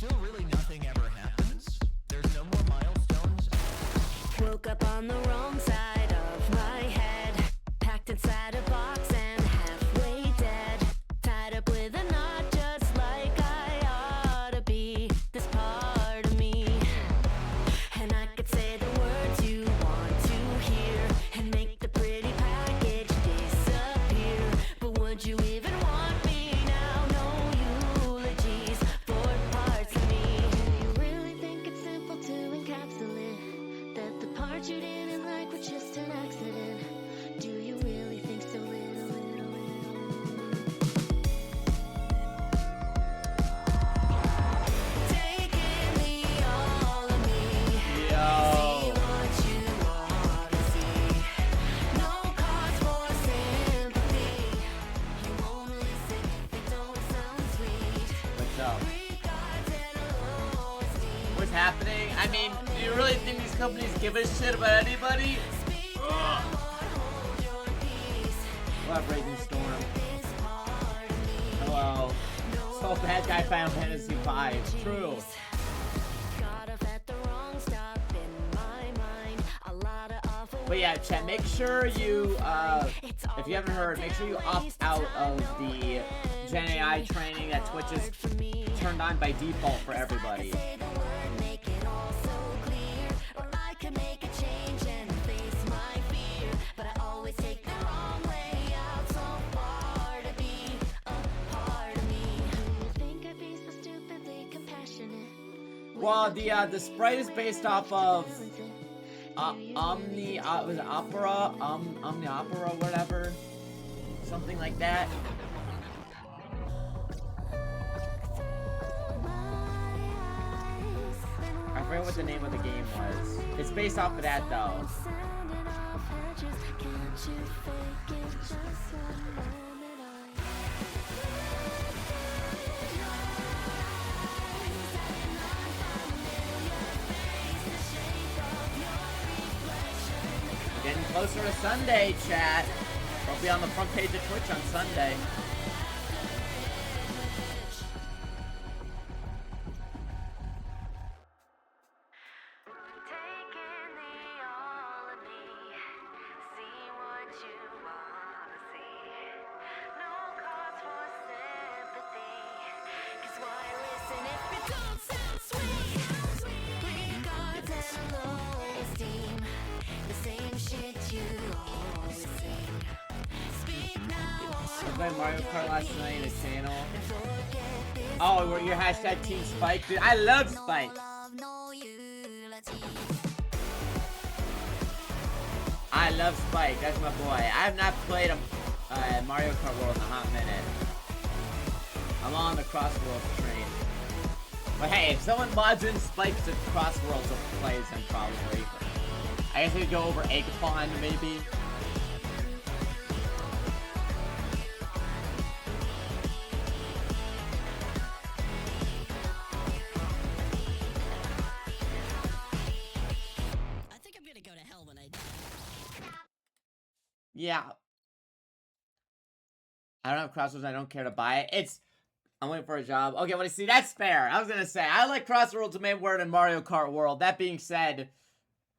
still really nothing ever happens. There's no more milestones. Woke up on the wrong side of my head, packed inside a box and halfway dead, tied up with a knot just like I ought to be. This part of me, and I could say the words you want to hear and make the pretty package disappear. But would you even want me now? No eulogies for parts of me. Do you really think it's simple to encapsulate that the parts you didn't like were just an accident? Do you really think so? Little, little, little. Taking the all of me. Yo. See what you ought to see. No cause for sympathy. You won't listen if it don't sound sweet. What's up? Regards and low esteem. What's happening? I mean, do you really think these companies give a shit about anybody? Speak now or hold your peace. What up, Raging Storm? This part of me. Hello. So bad guy Final Fantasy V. True. Got off at the wrong stop in my mind. A lot of awful. But yeah, chat, make sure you, if you haven't heard, make sure you opt out of the Gen AI training that Twitch is turned on by default for everybody. Say the word, make it all so clear. Or I can make a change and face my fear. But I always take the wrong way out. So far to be a part of me. Do you think I'd be so stupidly compassionate? Well, the sprite is based off of Omni, was it Opera? Omni Opera, whatever. Something like that. I forget what the name of the game was. It's based off of that, though. Getting closer to Sunday, chat. I'll be on the front page of Twitch on Sunday. Taking the all of me, see what you wanna see. No cause for sympathy, 'cause why listen if it don't sound sweet? Regards and low esteem, the same shit you always sing. Speak now I or played Mario Kart last night in the channel. forget this. Oh, were your hashtag Team Spike? Dude, I love Spike. Love, no eulogy. I love Spike. That's my boy. I have not played a Mario Kart World in a hot minute. I'm on the Crossworld train. But hey, if someone mods in Spike to Crossworlds, I'll play them probably. I guess we could go over Egapon maybe. I think I'm gonna go to hell when I die. Yeah. I don't have Crossroads. I don't care to buy it. I'm waiting for a job. Okay, well, see, that's fair. I was gonna say, I like Crossroads main word in Mario Kart World. That being said,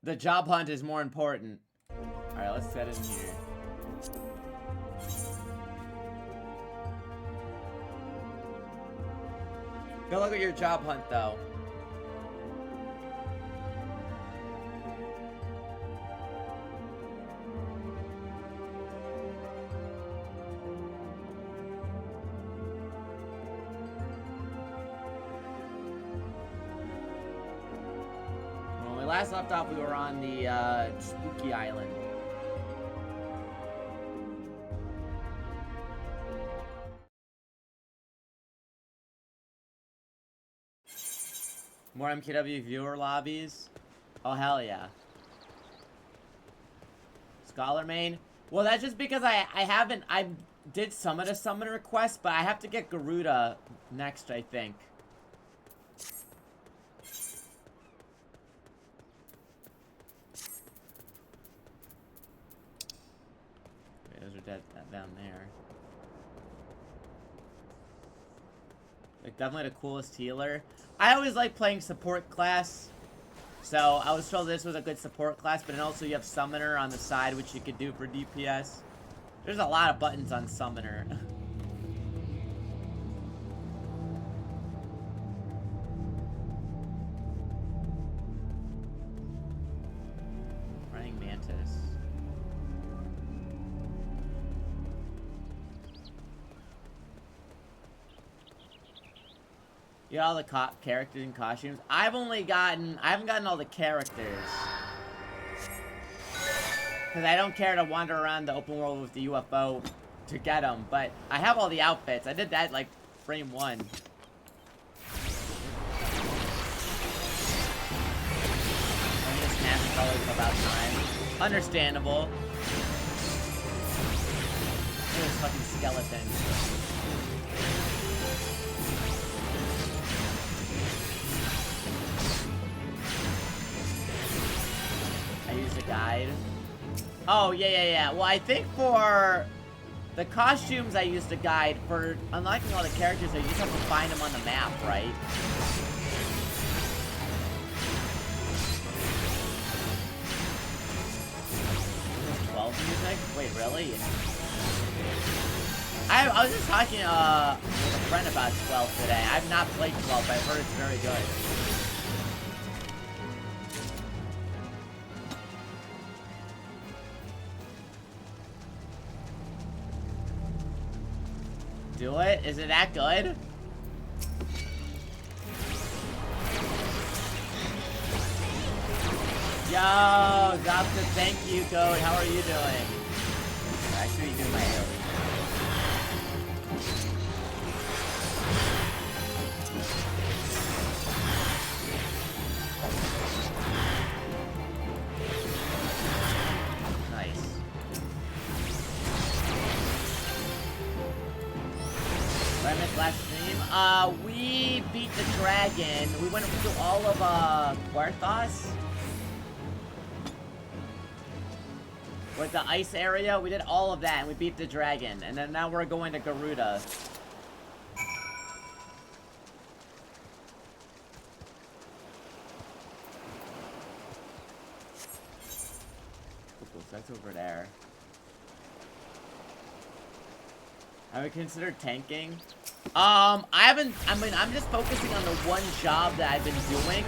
the job hunt is more important. Alright, let's set in here. Go look at your job hunt, though. When we last left off, we were on the Spooky Island. More MKW viewer lobbies? Oh, hell yeah. Scholar main? Well, that's just because I did some of the summon requests, but I have to get Garuda next, I think. Okay, those are dead down there. Like, definitely the coolest healer. I always like playing support class. So, I was told this was a good support class, but then also you have Summoner on the side, which you could do for DPS. There's a lot of buttons on Summoner. Praying Mantis. You got all the characters and costumes. I haven't gotten all the characters. Because I don't care to wander around the open world with the UFO to get them. But I have all the outfits. I did that like frame 1. I'm just snapping colors about time. Understandable. Look at this fucking skeleton. I used a guide. Oh, yeah. Well, I think for the costumes I used a guide. For unlocking all the characters, you just have to find them on the map, right? There's 12 music? Wait, really? I was just talking with a friend about 12 today. I've not played 12, but I've heard it's very good. Do it? Is it that good? Yo, Doctor, thank you, Code. How are you doing? Actually, you do my AoE. Last stream, we beat the dragon. We went through all of Quarthos with the ice area. We did all of that and we beat the dragon. And then now we're going to Garuda. Cool, so that's over there. I would consider tanking. I'm just focusing on the one job that I've been doing.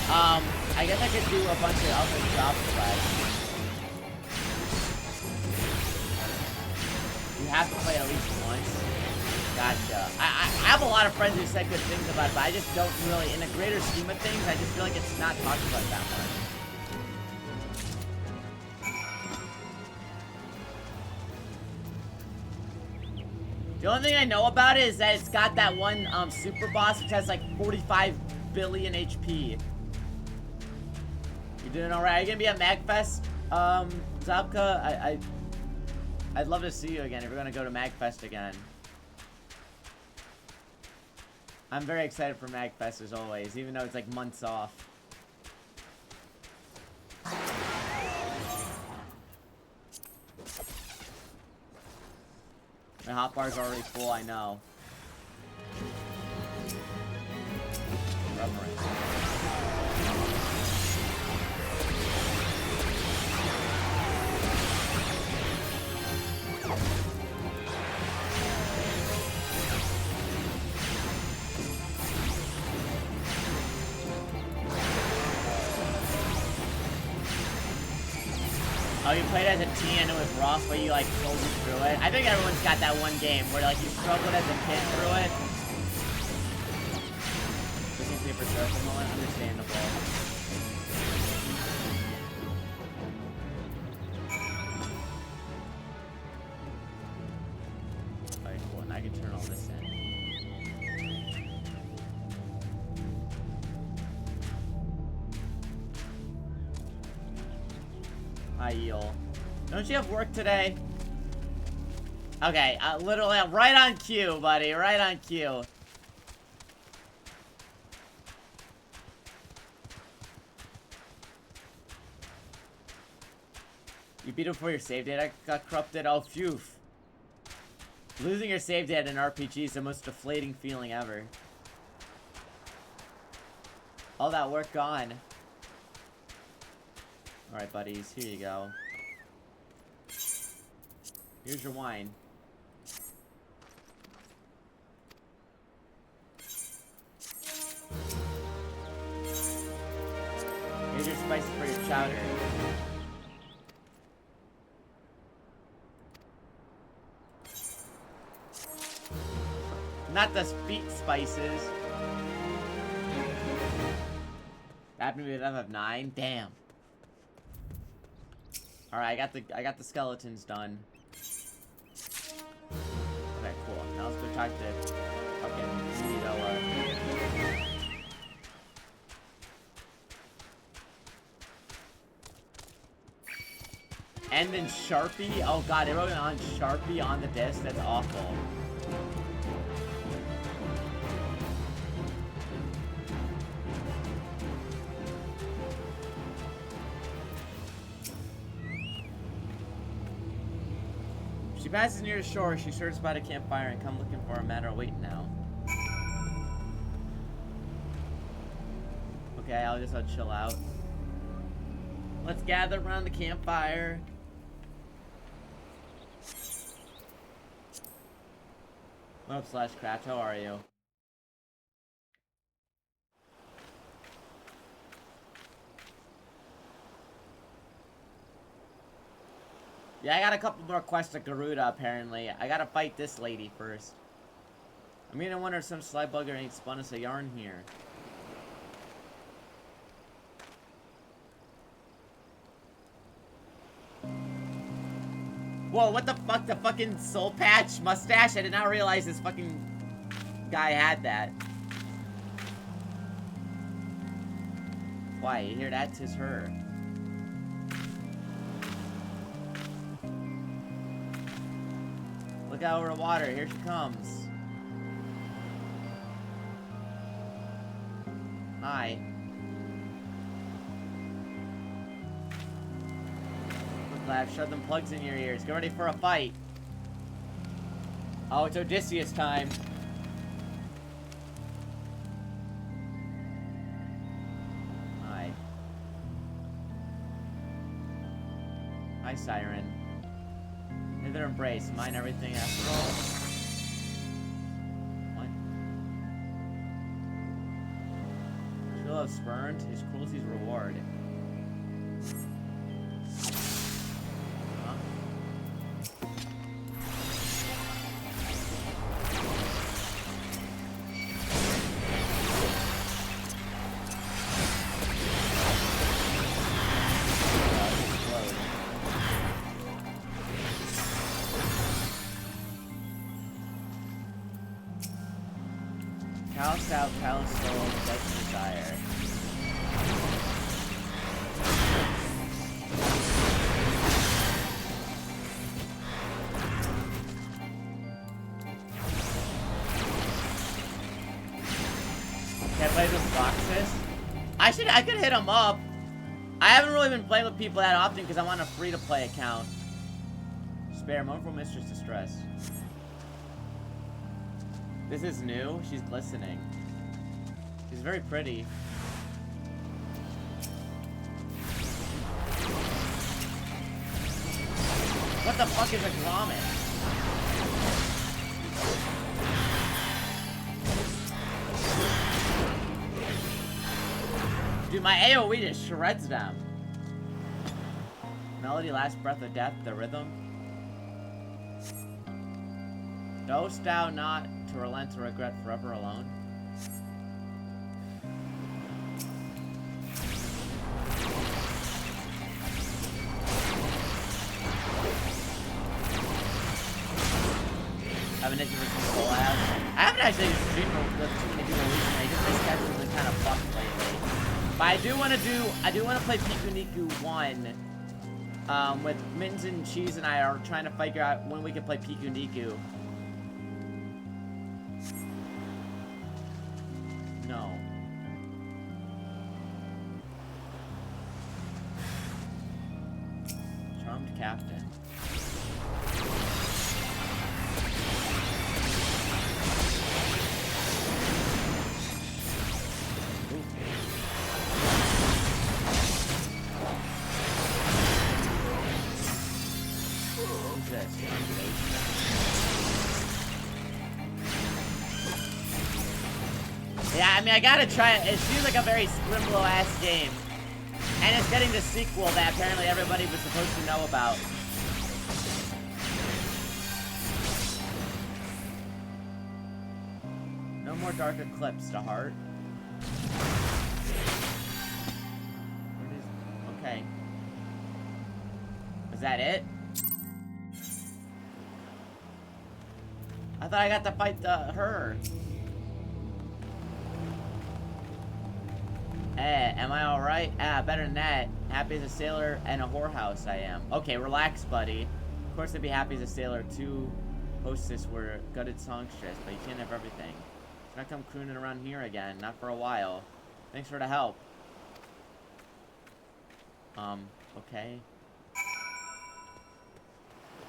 I guess I could do a bunch of other jobs, but you have to play at least once. Gotcha. I have a lot of friends who said good things about it, but I just don't really, in the greater scheme of things, I just feel like it's not talked about that much. The only thing I know about it is that it's got that one super boss which has like 45 billion HP. You doing alright? Are you gonna be at MagFest, Zabka? I'd love to see you again if you're gonna go to MagFest again. I'm very excited for MagFest as always, even though it's like months off. My hotbar's already full, I know. Oh, you played as a teen and it was rough, but you like soldiered through it. I think everyone's got that one game where like you struggled as a kid through it. Looking paper surfing moment, understandable. Alright, cool, and I can turn all this in. Hi, Eel. Don't you have work today? Okay, literally, right on cue, buddy. Right on cue. You beat him before your save data got corrupted? Oh, phew. Losing your save data in RPG is the most deflating feeling ever. All that work gone. Alright, buddies, here you go. Here's your wine. Here's your spices for your chowder. Not the speed spices. That happened to be a level of 9. Damn. Alright, I got the skeletons done. Okay, cool. Now let's go talk to fucking Noah. And then Sharpie. Oh god, they wrote it on Sharpie on the disc. That's awful. She passes near the shore. She searches by the campfire and come looking for a matter of waiting now. Okay, I'll chill out. Let's gather around the campfire. What up, Slash Craft? How are you? Yeah, I got a couple more quests at Garuda, apparently. I gotta fight this lady first. I mean, I wonder if some sly bugger ain't spun us a yarn here. Whoa, what the fuck? The fucking soul patch mustache? I did not realize this fucking guy had that. Why? You hear that? 'Tis her. Look out over the water. Here she comes. Hi. Look, I've shoved them plugs in your ears. Get ready for a fight. Oh, it's Odysseus time. Hi. Hi, Siren. Hither embrace, mine everything after all. What? She'll have spurned his cruelty's reward. Huh? Callous out, callous soul, doesn't desire. Can't play with boxes? I could hit him up. I haven't really been playing with people that often because I'm on a free-to-play account. Spare, mournful mistress distress. This is new. She's glistening. She's very pretty. What the fuck is a grommet? Dude, my AoE just shreds them. Melody, last breath of death, the rhythm. Knowst thou not to relent to regret forever alone? I haven't actually listened to collabs. I haven't actually streamed with too many people recently. Just my schedule's been kind of fucked lately. But I do want to play Piku Niku 1. With Mittens and Cheese and I are trying to figure out when we can play Piku Niku. No. Charmed Captain. Yeah, I mean, I gotta try it. It seems like a very Scrimblow-ass game. And it's getting the sequel that apparently everybody was supposed to know about. No more Dark Eclipse to heart. Okay. Is that it? I thought I got to fight her. Am I alright? Better than that. Happy as a sailor and a whorehouse I am. Okay, relax, buddy. Of course I'd be happy as a sailor. 2 hostess were gutted songstress, but you can't have everything. Should not come crooning around here again. Not for a while. Thanks for the help. Okay.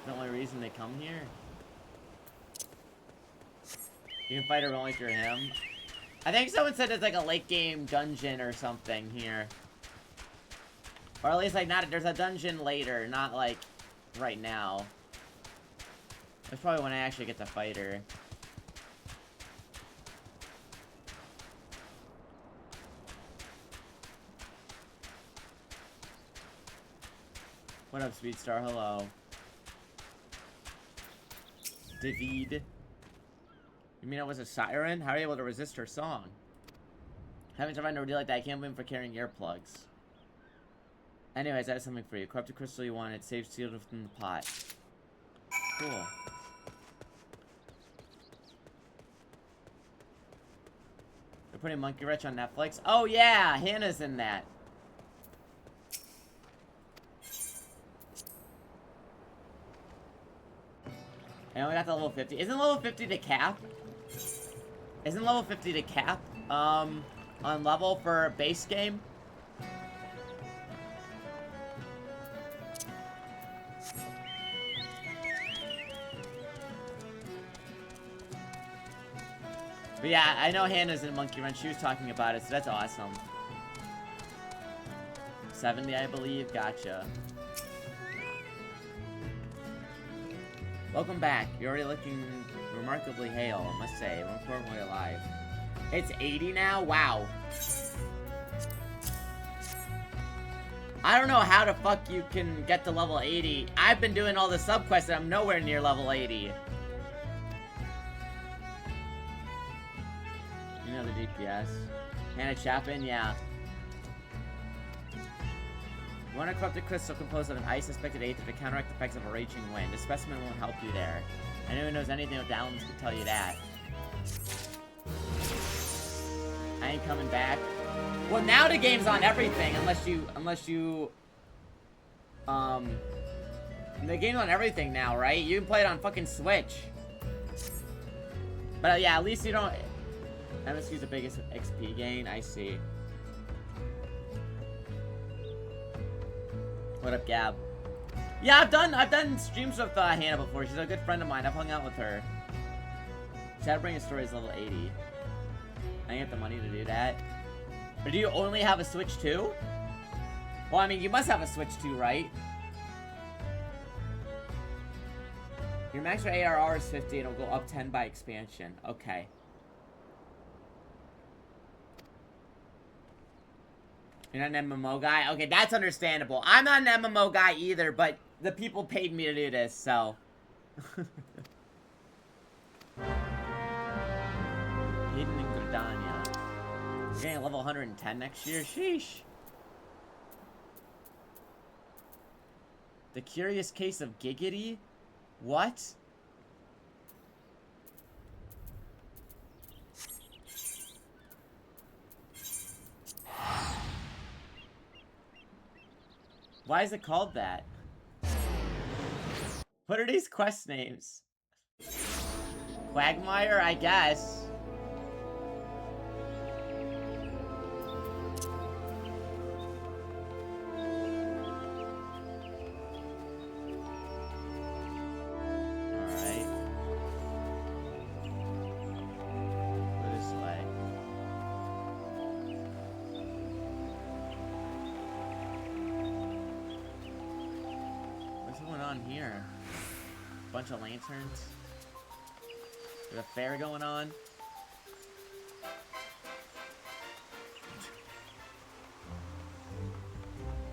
The only reason they come here? You can fight her only if you're him. I think someone said it's like a late game dungeon or something here. Or at least like not, there's a dungeon later, not like right now. That's probably when I actually get to fight her. What up, Speedstar? Hello. David. You mean it was a siren? How are you able to resist her song? Having to find a deal like that, I can't blame him for carrying earplugs. Anyways, I have something for you. Corrupted crystal you wanted, saved sealed within the pot. Cool. They're putting Monkey Wrench on Netflix? Oh yeah! Hannah's in that. I only got to level 50. Isn't level 50 the cap? Isn't level 50 the cap? On level for base game? But yeah, I know Hannah's in Monkey Wrench. She was talking about it, so that's awesome. 70, I believe. Gotcha. Welcome back. You're already looking remarkably hale, I must say. More importantly, alive. It's 80 now? Wow. I don't know how the fuck you can get to level 80. I've been doing all the subquests and I'm nowhere near level 80. You know the DPS. Hannah Chapin? Yeah. You want a corrupted crystal composed of an ice suspected aether to counteract the effects of a raging wind. The specimen won't help you there. Anyone who knows anything with Downs can tell you that. I ain't coming back. Well, now the game's on everything, unless you, the game's on everything now, right? You can play it on fucking Switch. But yeah, at least you don't, MSQ's the biggest XP gain, I see. What up, Gab? Yeah, I've done streams with Hannah before. She's a good friend of mine. I've hung out with her. Shadowbringing Story is level 80. I ain't got the money to do that. Or do you only have a Switch 2? Well, I mean, you must have a Switch 2, right? Your max for ARR is 50 and it'll go up 10 by expansion. Okay. You're not an MMO guy? Okay, that's understandable. I'm not an MMO guy either, but the people paid me to do this, so. Hidden in Gridania. You're getting level 110 next year? Sheesh. The Curious Case of Giggity? What? Why is it called that? What are these quest names? Quagmire, I guess. Alright. Go this way. What's going on here? Bunch of lanterns. There's a fair going on.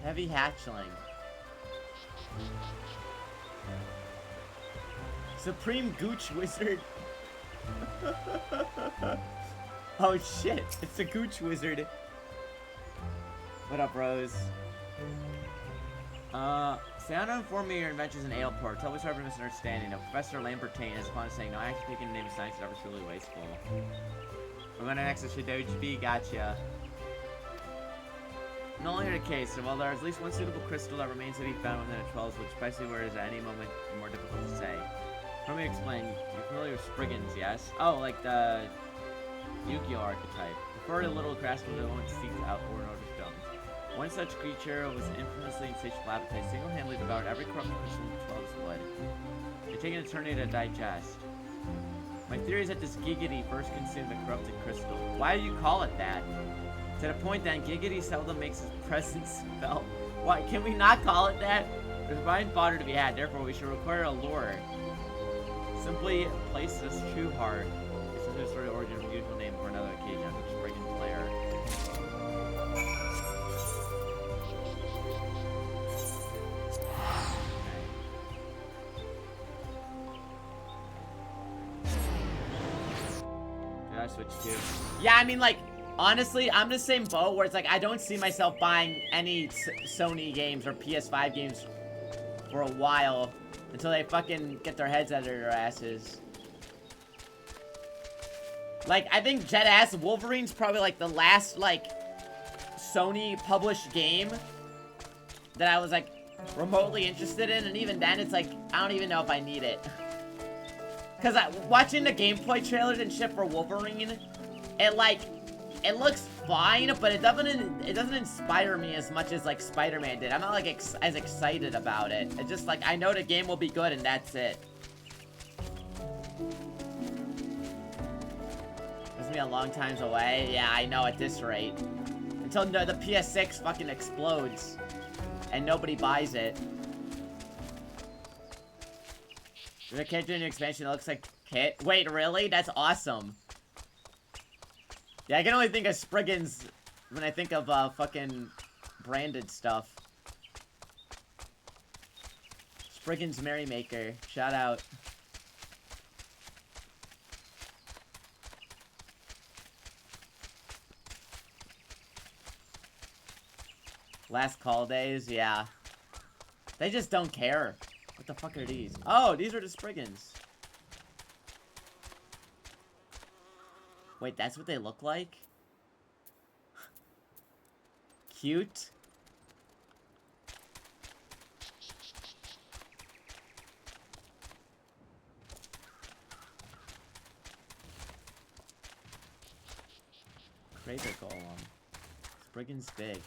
Heavy hatchling. Supreme Gooch Wizard. Oh shit, it's a Gooch Wizard. What up, Rose? Santa informed me your adventures in Aleport. Tell me sorry for misunderstanding. Professor Lambertine has upon saying, no, actually taking the name of science is never truly wasteful. We're going to next to Shidoji, gotcha. No longer the case, so while there is at least one suitable crystal that remains to be found within a 12, which precisely where it is at any moment more difficult to say. Let me explain. You're familiar with Spriggans, yes? Oh, like the Yu-Gi-Oh archetype. Prefer a little grasp of the one to seek out or order films. One such creature was infamously insatiable appetite, single-handedly devoured every corrupt crystal in the 12's wood. They take an eternity to digest. My theory is that this Giggity first consumed the corrupted crystal. Why do you call it that? To the point that Giggity seldom makes his presence felt. Why can we not call it that? There's fine fodder to be had, therefore we should require a lure. Simply place this true heart. This is the sort of origin of the usual name for another occasion of each Spriggan player. Did I switch to? Yeah, I mean, like, honestly, I'm the same boat where it's like I don't see myself buying any Sony games or PS5 games for a while until they fucking get their heads out of their asses. Like, I think Jet Ass Wolverine's probably like the last like Sony published game that I was like remotely interested in, and even then it's like I don't even know if I need it. Cause watching the gameplay trailers and shit for Wolverine, it looks fine, but it doesn't inspire me as much as like Spider-Man did. I'm not like as excited about it. It's just like I know the game will be good and that's it. It's gonna be a long times away. Yeah, I know at this rate. Until the PS6 fucking explodes and nobody buys it. There's a kid doing an expansion that looks like Kit. Wait, really? That's awesome. Yeah, I can only think of Spriggans when I think of fucking branded stuff. Spriggans Merrymaker. Shout out. Last call days, yeah. They just don't care. What the fuck are these? Oh, these are the Spriggans. Wait, that's what they look like? Cute. Crater Golem. Spriggan's big.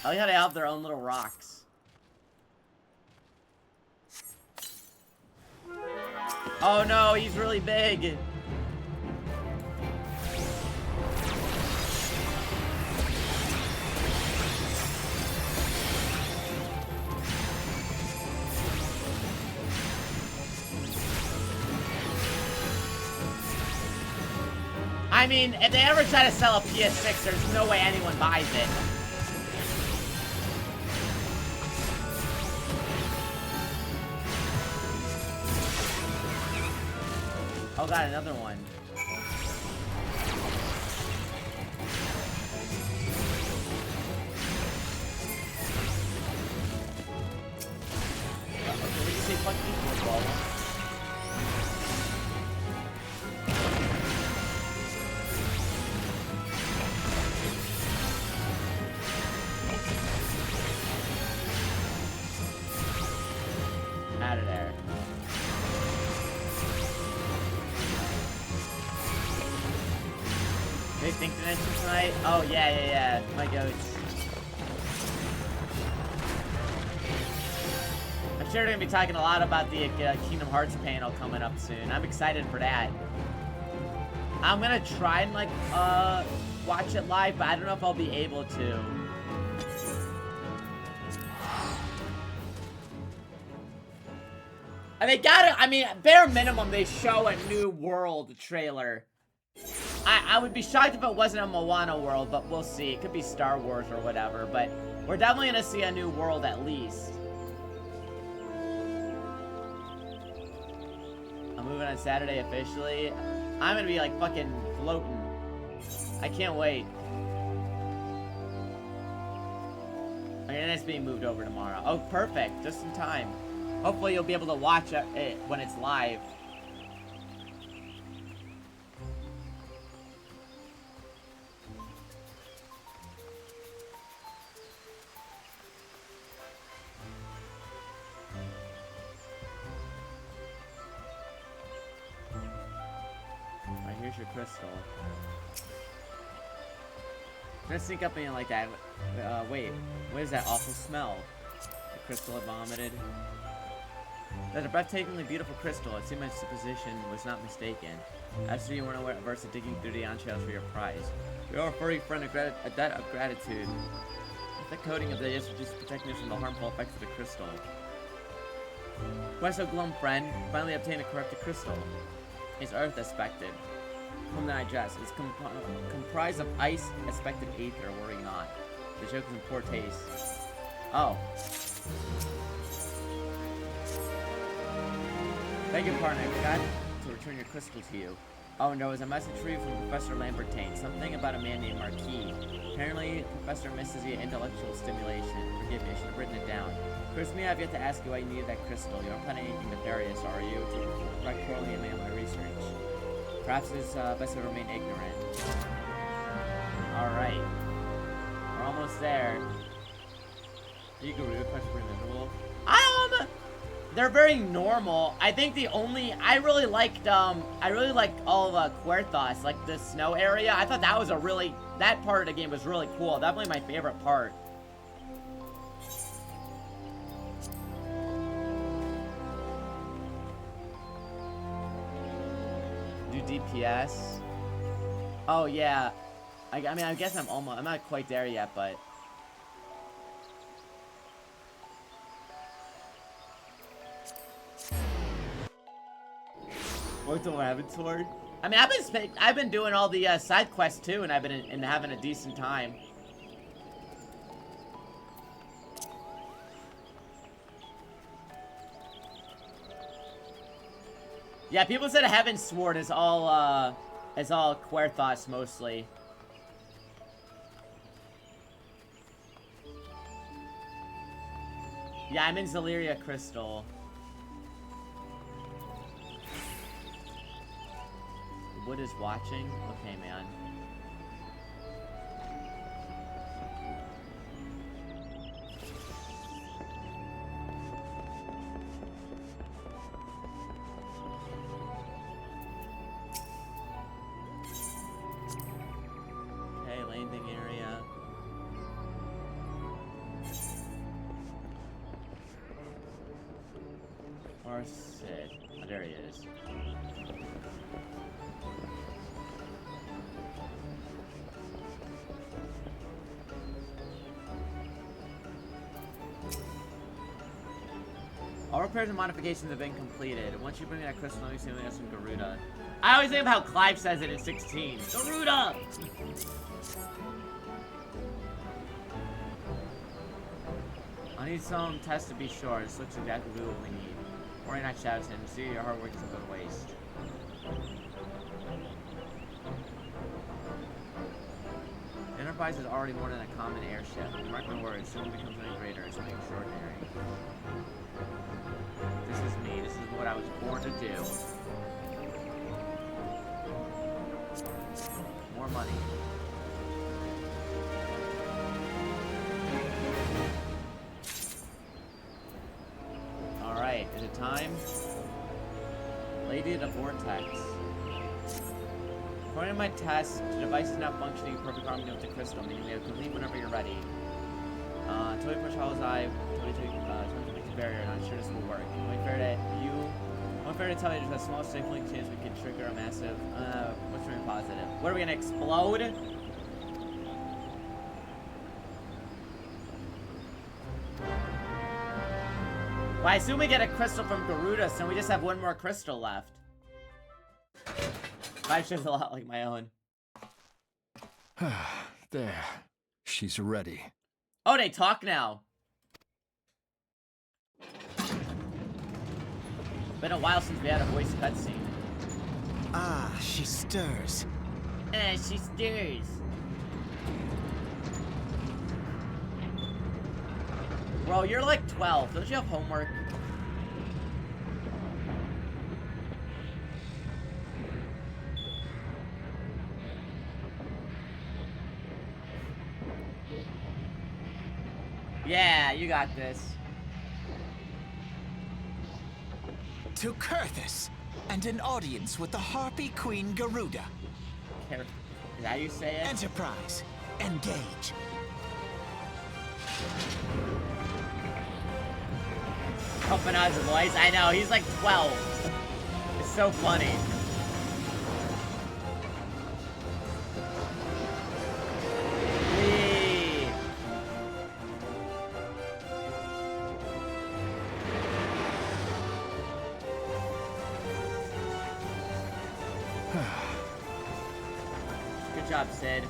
I like how they have their own little rocks. Oh no, he's really big. I mean, if they ever try to sell a PS6, there's no way anyone buys it. Oh god, another one. Can we just say fuck you football? Out of there. They think dimension tonight? Oh yeah. My goats. I'm sure they're gonna be talking a lot about the Kingdom Hearts panel coming up soon. I'm excited for that. I'm gonna try and like watch it live, but I don't know if I'll be able to. And they gotta, I mean, bare minimum, they show a New World trailer. I would be shocked if it wasn't a Moana world, but we'll see. It could be Star Wars or whatever, but we're definitely gonna see a new world at least. I'm moving on Saturday officially. I'm gonna be like fucking floating. I can't wait. And it's being moved over tomorrow. Oh, perfect. Just in time. Hopefully you'll be able to watch it when it's live. Alright, here's your crystal. I'm gonna sneak up in like that. Wait. What is that awful smell? The crystal had vomited. That's a breathtakingly beautiful crystal. It seemed my supposition was not mistaken. After you weren't averse to digging through the entrails for your prize. We owe our furry friend a debt of gratitude. With the coating of the just protecting us from the harmful effects of the crystal. Quest of glum friend finally obtained a corrupted crystal. It's earth aspected. Whom that I dress is comprised of ice aspected aether, worry not. The joke is in poor taste. Oh. Beg your pardon, I forgot to return your crystal to you. Oh, and there was a message for you from Professor Lambertain. Something about a man named Marquis. Apparently, Professor misses the intellectual stimulation. Forgive me, I should have written it down. First, me, I've yet to ask you why you needed that crystal. You aren't planning anything nefarious, are you? To wreck poorly and my research. Perhaps it's best to remain ignorant. Alright. We're almost there. You Garuda questions were miserable. They're very normal. I think the only I really liked all of Querthos, like the snow area. I thought that was that part of the game was really cool. Definitely my favorite part. Do DPS. Oh yeah. I mean I guess I'm not quite there yet, but Ortho Laboratory. I mean, I've been doing all the side quests too, and I've been having a decent time. Yeah, people said Heaven's Sword is all Querthos mostly. Yeah, I'm in Zaleria Crystal. Wood is watching? Okay, man. Okay, landing area. Or sit. Oh, there he is. All repairs and modifications have been completed. Once you bring that crystal, you see us from Garuda. I always think of how Clive says it in 16. Garuda! I need some tests to be sure. This looks exactly what we need. Worry not, shouts him. See, your hard work isn't going to waste. The Enterprise is already more than a common airship. Mark my words, soon it becomes something greater, something extraordinary. This is me. This is what I was born to do. More money. Alright, is it time? Lady of the Vortex. According to my test, the device is now functioning in perfect harmony with the crystal, meaning we have to leave whenever you're ready. Totally push Hall's eye, totally the barrier, and I'm sure this will work. I'm fair to tell you there's a small stifling chance we can trigger a massive, what's really positive? What, are we gonna explode? Well, I assume we get a crystal from Garuda, so we just have one more crystal left. My shit's a lot like my own. There. She's ready. Oh, they talk now. Been a while since we had a voice cutscene. Ah, she stirs. She stirs. Bro, you're like 12. Don't you have homework? Yeah, you got this. To Kurthus, and an audience with the Harpy Queen Garuda. Is that how you say it? Enterprise, engage. Open out his voice. I know, he's like 12. It's so funny. Whee. Good job, Sid.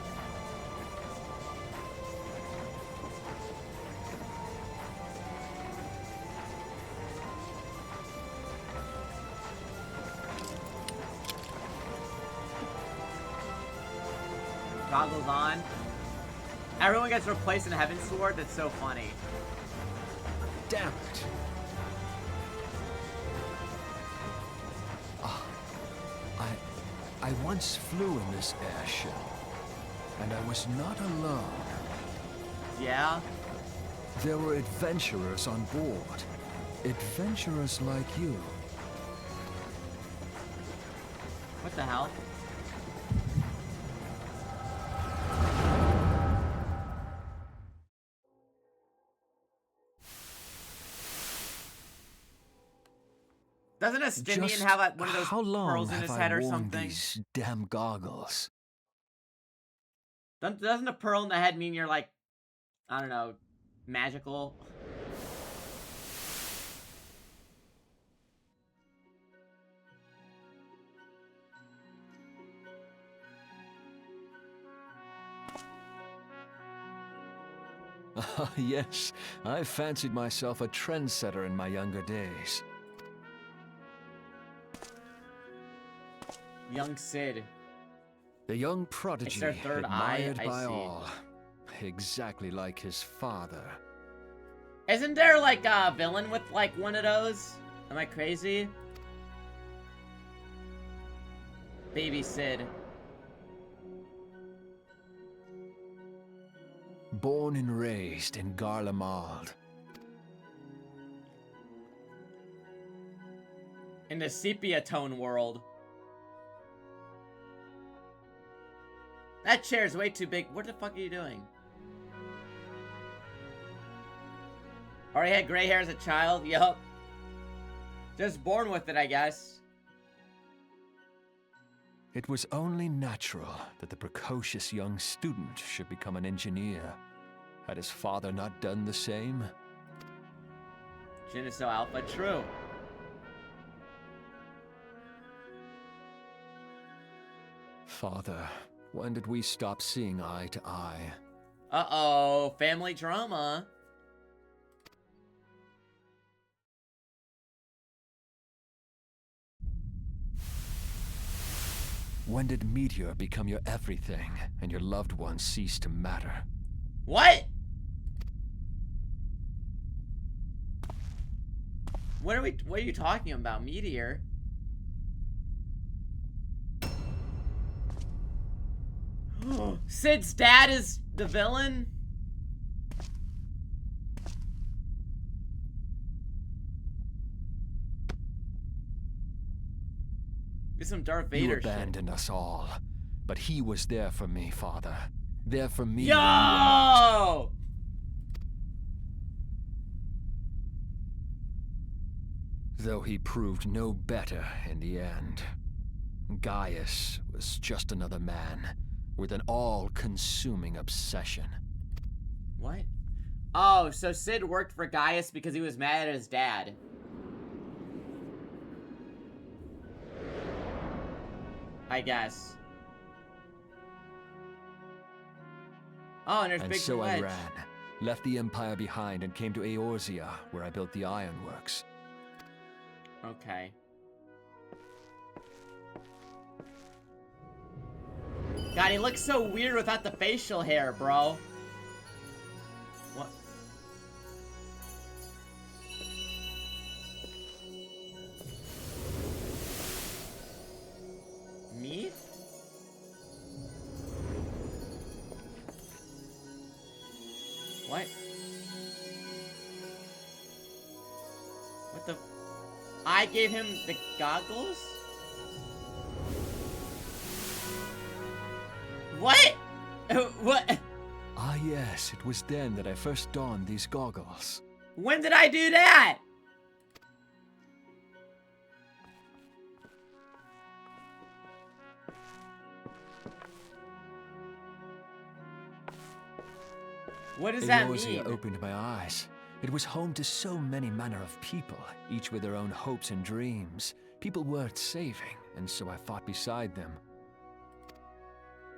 Goggles on. Everyone gets replaced in Heaven's Sword. That's so funny. Damn it. I once flew in this airship, and I was not alone. Yeah? There were adventurers on board. Adventurers like you. What the hell? Doesn't a Stymian Just have one of those how long pearls in have his I head or worn something? these damn goggles? Doesn't a pearl in the head mean you're like, I don't know, magical? Yes, I fancied myself a trendsetter in my younger days. Young Sid. The young prodigy, their third eye, admired I by see. all. Exactly like his father. Isn't there like a villain with like one of those? Am I crazy? Baby Sid. Born and raised in Garlemald. In the sepia tone world. That chair's way too big. What the fuck are you doing? Already had gray hair as a child? Yup. Just born with it, I guess. It was only natural that the precocious young student should become an engineer. Had his father not done the same? Geneso Alpha, true. Father, when did we stop seeing eye to eye? Uh-oh, family drama. When did Meteor become your everything and your loved ones cease to matter? What? What are you talking about, Meteor? Sid's dad is the villain? Get some Darth You Vader shit. abandoned us all, but he was there for me, Father. There for me. Yo! Though he proved no better in the end. Gaius was just another man with an all-consuming obsession. What? Oh, so Sid worked for Gaius because he was mad at his dad. I guess. Oh, and there's And Big so I Wedge. ran, left the Empire behind, and came to Eorzea, where I built the ironworks. Okay. God, he looks so weird without the facial hair, bro. What? Me? What? What the? I gave him the goggles? What? What? Ah yes, it was then that I first donned these goggles. When did I do that? What does that Eorzea mean? opened my eyes. It was home to so many manner of people, each with their own hopes and dreams. People worth saving, and so I fought beside them.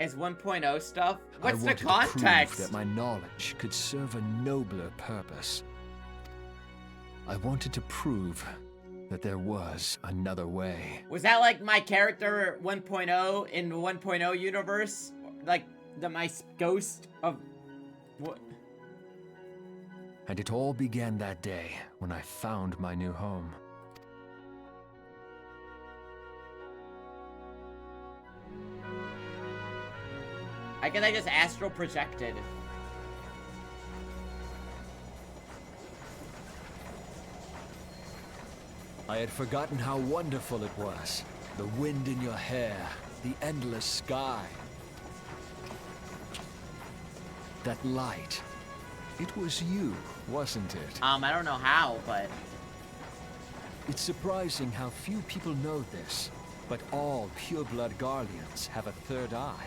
Is 1.0 stuff? What's the I wanted to context? prove that my knowledge could serve a nobler purpose. I wanted to prove that there was another way. Was that like my character 1.0 in the 1.0 universe? Like my ghost of what? And it all began that day when I found my new home. I guess I just astral projected. I had forgotten how wonderful it was. The wind in your hair, the endless sky. That light. It was you, wasn't it? I don't know how, but It's surprising how few people know this, but all pureblood Garleans have a third eye.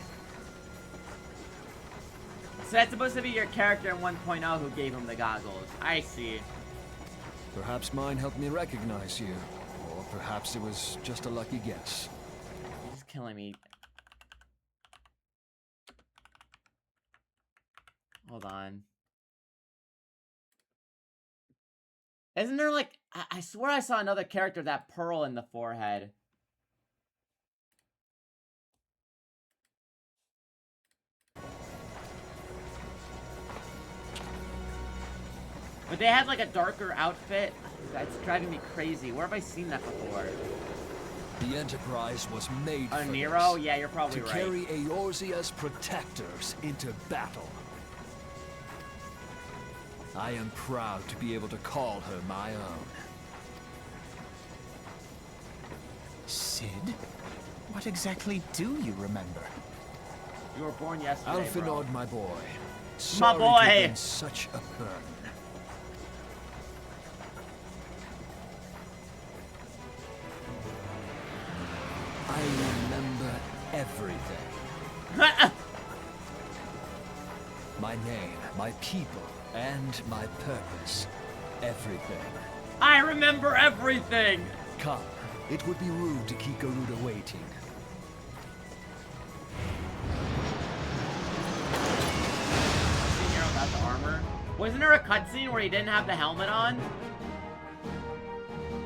so that's supposed to be your character in 1.0 who gave him the goggles. I see. Perhaps mine helped me recognize you, or perhaps it was just a lucky guess. He's killing me. Hold on. Isn't there like I swear I saw another character with that pearl in the forehead. But they had like a darker outfit. That's driving me crazy. Where have I seen that before? The Enterprise was made for Nero? this, Yeah, you're probably to right. carry Eorzea's protectors into battle. I am proud to be able to call her my own. Sid? What exactly do you remember? You were born yesterday, bro. Alphinaud, my boy. Sorry to boy. have been such a burden. I remember everything. My name, my people, and my purpose. Everything. I remember everything! Come, it would be rude to keep Garuda waiting. Cutscene here without the armor. Wasn't there a cutscene where he didn't have the helmet on?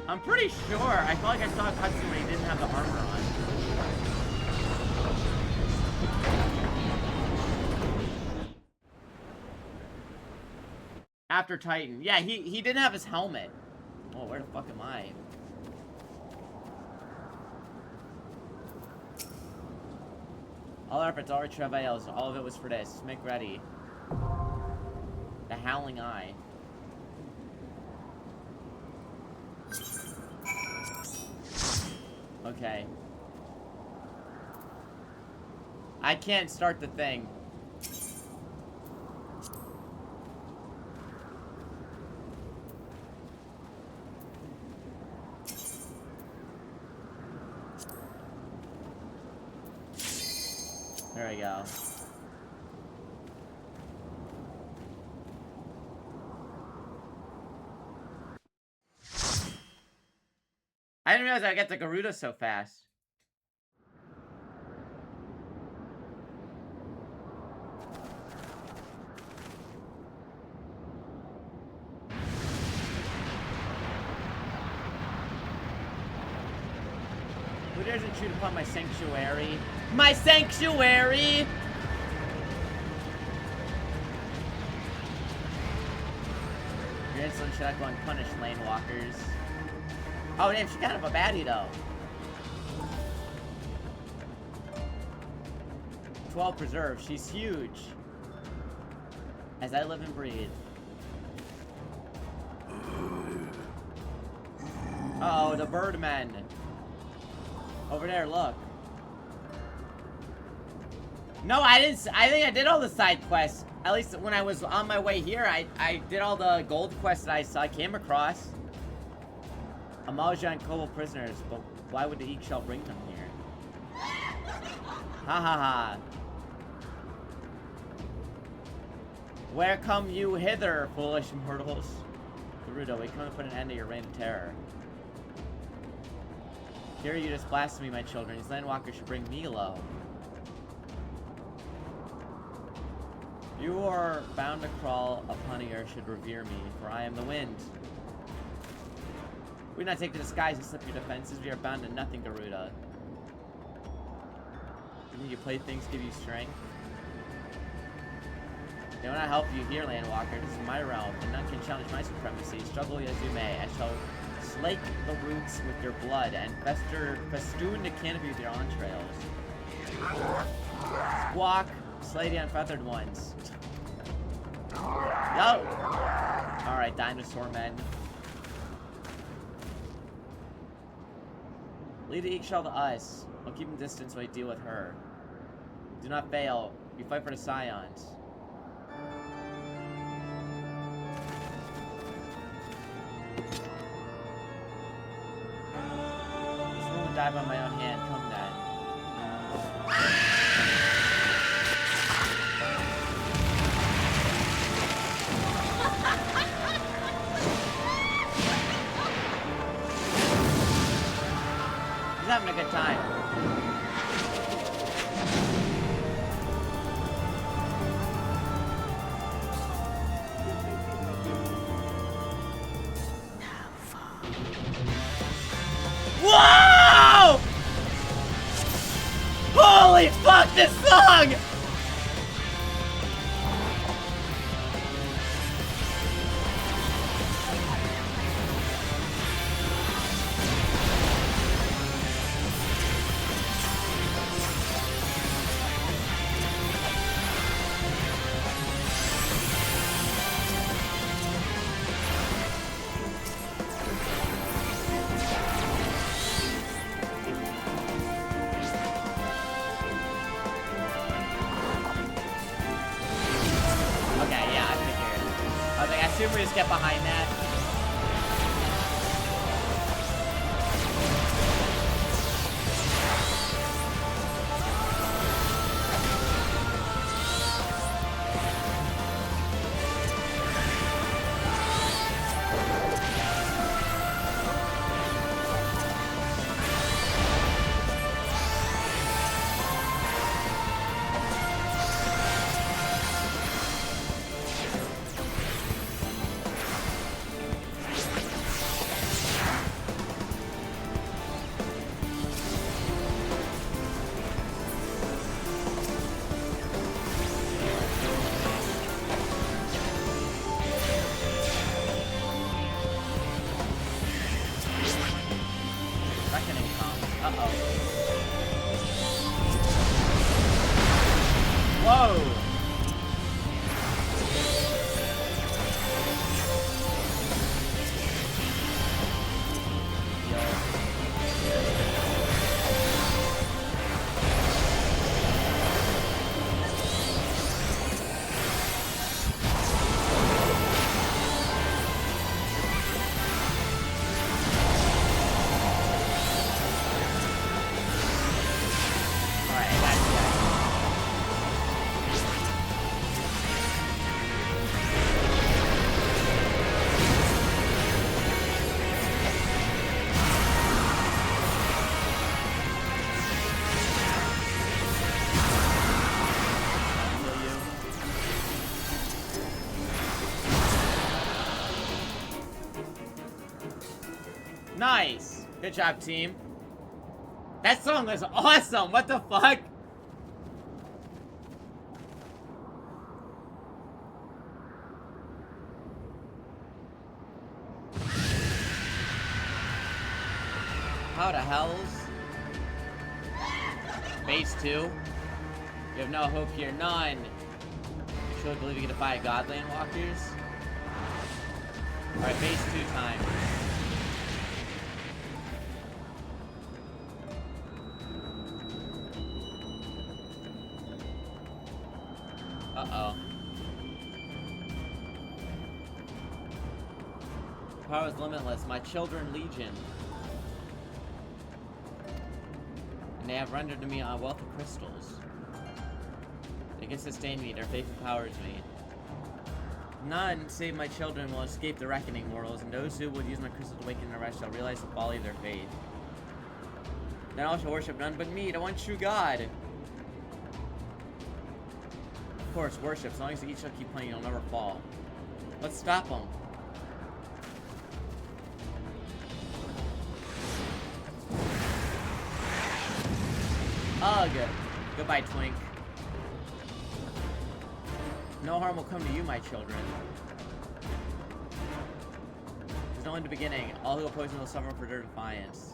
I'm pretty sure. I felt like I saw a cutscene where he didn't have the armor on. After Titan. Yeah, he didn't have his helmet. Oh, where the fuck am I? All our efforts, all our travails, all of it was for this. Make ready. The Howling Eye. Okay. I can't start the thing. There we go. I didn't realize I get the Garuda so fast. Who dares intrude upon my sanctuary? My sanctuary! Your insolence should not go unpunished, lane walkers. Oh damn, she's kind of a baddie though. 12 preserve, she's huge. As I live and breathe. Uh oh, the birdmen. Over there, look. No, I didn't. I think I did all the side quests. At least when I was on my way here, I did all the gold quests that I came across. Amaja and Kobo prisoners, but why would the Eek Shell bring them here? Ha ha ha. Where come you hither, foolish mortals? Garuda, we come to put an end to your reign of terror. Here you just blasphemy, my children. These landwalkers should bring me low. You are bound to crawl upon the earth should revere me, for I am the wind. We do not take the disguise and slip your defenses. We are bound to nothing, Garuda. You think your playthings give you strength? They will not help you here, Landwalker. This is my realm, and none can challenge my supremacy. Struggle as you may, I shall slake the roots with your blood and festoon the canopy with your entrails. Squawk, slay the unfeathered ones. Yo! Alright, dinosaur men. Lead the Eek Shell to us. We'll keep him distance while we deal with her. Do not fail. We fight for the Scions. This woman died by my own hand. Come then. He's having a good time. Whoa! Holy fuck, this song! Super just get behind that. Nice! Good job, team. That song was awesome! What the fuck? How the hells? Phase 2? You have no hope here, none. You truly believe you can defy Godland walkers? Alright, phase 2 time. Uh-oh. Power is limitless. My children legion. And they have rendered to me a wealth of crystals. They can sustain me. Their faith empowers me. None save my children will escape the reckoning, mortals, and those who will use my crystal to awaken the rest shall realize the folly of their faith. Then all shall worship none but me, the one true God. Of course, worship. As long as each shall keep playing, you'll never fall. Let's stop them. Ugh. Goodbye, Twink. No harm will come to you, my children. There's only the beginning. All who oppose me will suffer for their defiance.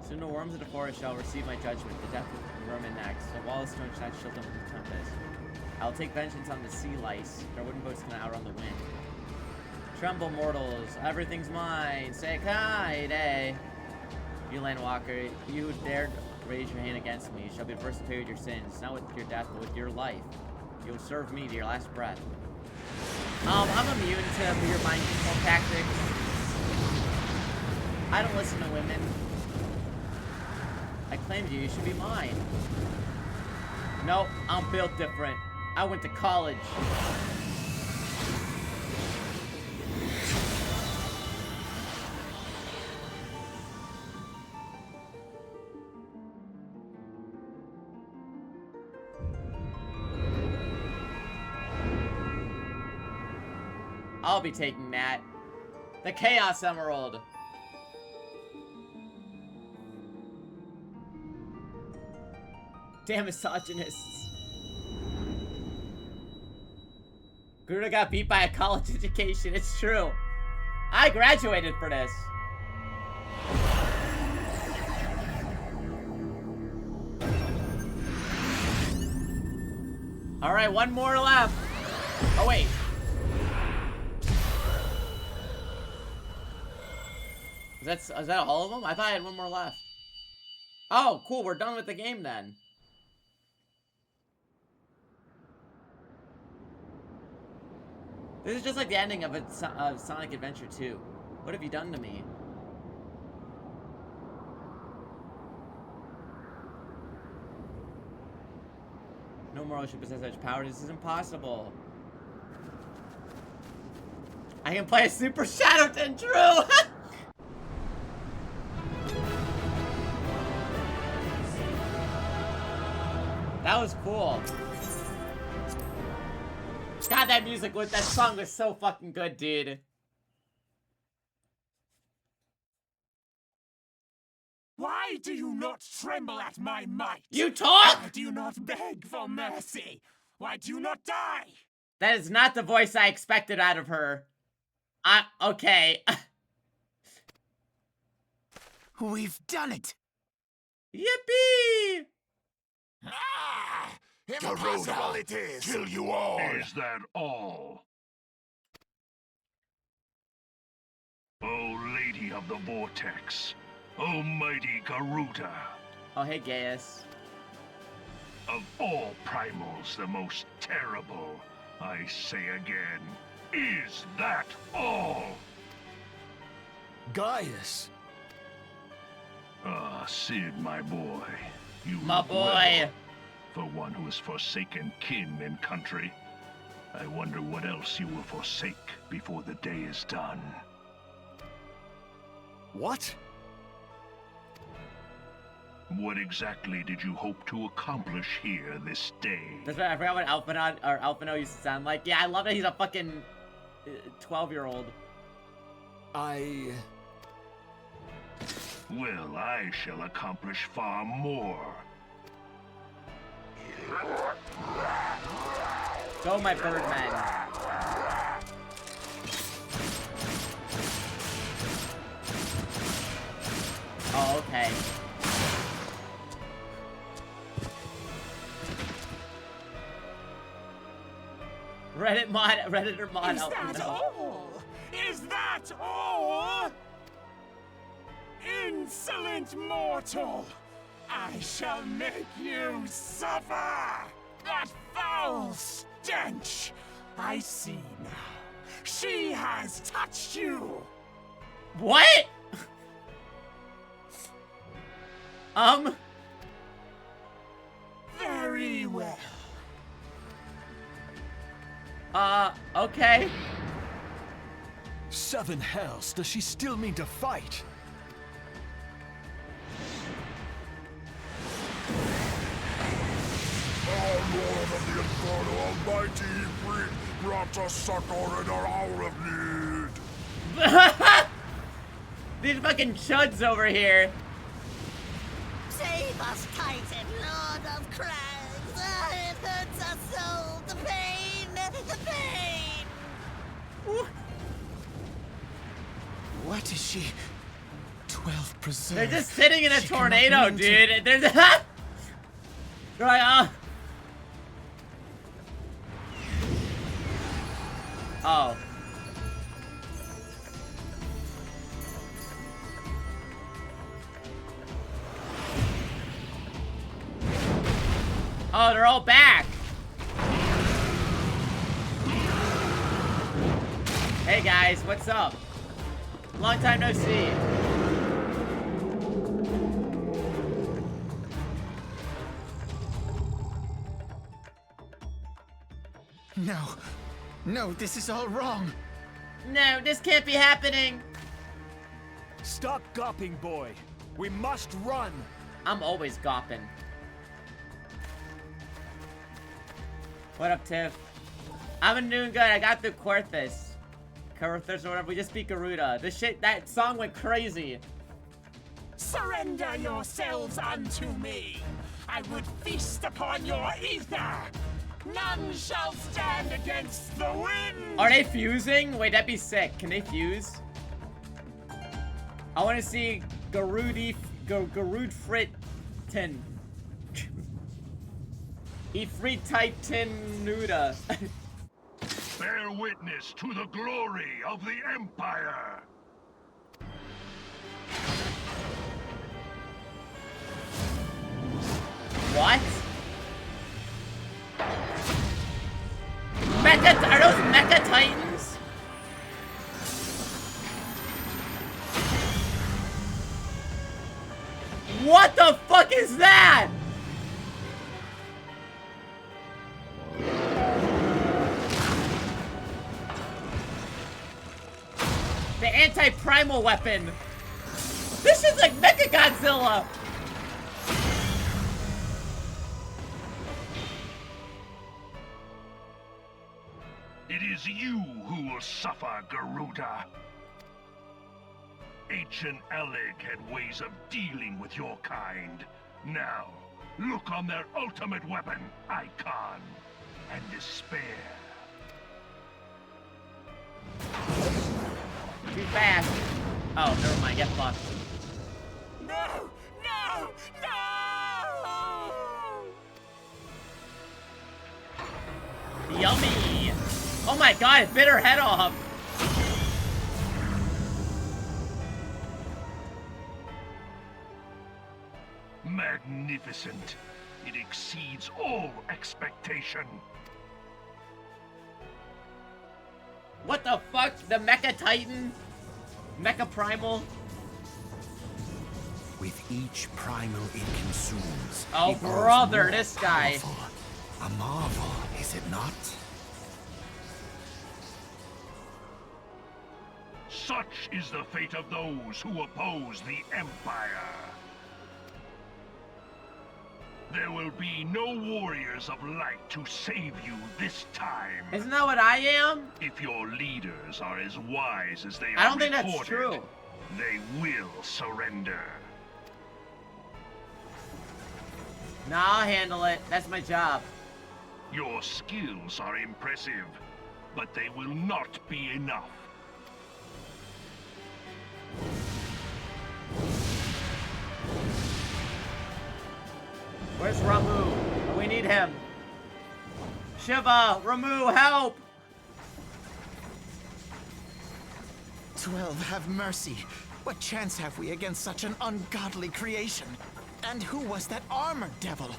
Soon the worms of the forest shall receive my judgment. The death of vermin next. The wall of stone shall not shield them from the tempest. I will take vengeance on the sea lice. Their wooden boats can outrun the wind. Tremble, mortals. Everything's mine. Say kaide. You landwalker, you dared raise your hand against me. You shall be the first to pay with your sins. Not with your death, but with your life. You'll serve me to your last breath. I'm immune to your mind control tactics. I don't listen to women. I claimed you. You should be mine. Nope, I'm built different. I went to college. I'll be taking that. The Chaos Emerald. Damn misogynists. Garuda got beat by a college education. It's true. I graduated for this. Alright, one more left. Oh, wait. Is that all of them? I thought I had one more left. Oh, cool. We're done with the game then. This is just like the ending of Sonic Adventure 2. What have you done to me? No mortal should possess such power. This is impossible. I can play a Super Shadow Tendril! That was cool. God, that song was so fucking good, dude. Why do you not tremble at my might? You talk? Why do you not beg for mercy? Why do you not die? That is not the voice I expected out of her. Okay. We've done it! Yippee! Ah! Impossible it is! Kill you all! Is that all? O Lady of the Vortex, O mighty Garuda, Oh, hey, Gaius. of all primals the most terrible, I say again, is that all? Gaius! Ah, Sid, my boy. You My look boy. well for one who has forsaken kin and country. I wonder what else you will forsake before the day is done. What? What exactly did you hope to accomplish here this day? That's right, I forgot what Alphino used to sound like. Yeah, I love that he's a fucking 12-year-old. Well, I shall accomplish far more. Go, my birdmen. Oh, okay. Redditor mod. Is Oh, that no. all? Is that all? Insolent mortal! I shall make you suffer! That foul stench! I see now. She has touched you! What? Very well. Okay. Seven hells, does she still mean to fight? Our Lord of the Inferno Almighty brought us succor in our hour of need. These fucking chuds over here. Save us, Titan, Lord of Crags! Ah, it hurts us so! The pain! The pain! What is she? 12 preserved. They're just sitting in a She cannot tornado, mean to- dude. They're like, oh. Oh, they're all back. Hey guys, what's up? Long time no see. No. No, this is all wrong. No, this can't be happening. Stop gawping, boy. We must run. I'm always gopping. What up, Tiff? I've been doing good. I got through Quarthus or whatever. We just beat Garuda. This shit, that song went crazy. Surrender yourselves unto me! I would feast upon your ether! None shall stand against the wind! Are they fusing? Wait, that'd be sick. Can they fuse? I want to see Garud Fritin. Ifrit Titan Nuda. Bear witness to the glory of the Empire! What? Are those Mecha Titans? What the fuck is that? The anti-primal weapon. This is like Mecha Godzilla. It is you who will suffer, Garuda. Ancient Alec had ways of dealing with your kind. Now, look on their ultimate weapon, Icon, and despair. Too fast. Oh, never mind. Get fucked. No! No! No! Yummy. Oh my god, it bit her head off. Magnificent. It exceeds all expectation. What the fuck? The Mecha Titan? Mecha Primal? With each primal it consumes. Oh, it grows brother, more this guy. powerful. A marvel, is it not? Such is the fate of those who oppose the Empire. There will be no warriors of light to save you this time. Isn't that what I am? If your leaders are as wise as they are I don't think that's reported, true. They will surrender. Nah, I'll handle it. That's my job. Your skills are impressive, but they will not be enough. Where's Ramu? Oh, we need him. Shiva, Ramu, help! 12, have mercy. What chance have we against such an ungodly creation? And who was that armored devil?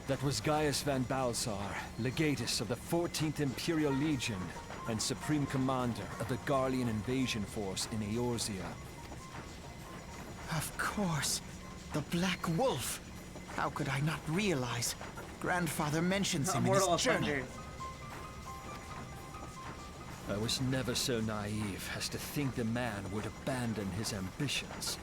That was Gaius van Balsar, legatus of the 14th Imperial Legion and supreme commander of the Garlean invasion force in Eorzea. Of course. The Black Wolf. How could I not realize? Grandfather mentions him in his Immortal journal. Offender. I was never so naive as to think the man would abandon his ambitions.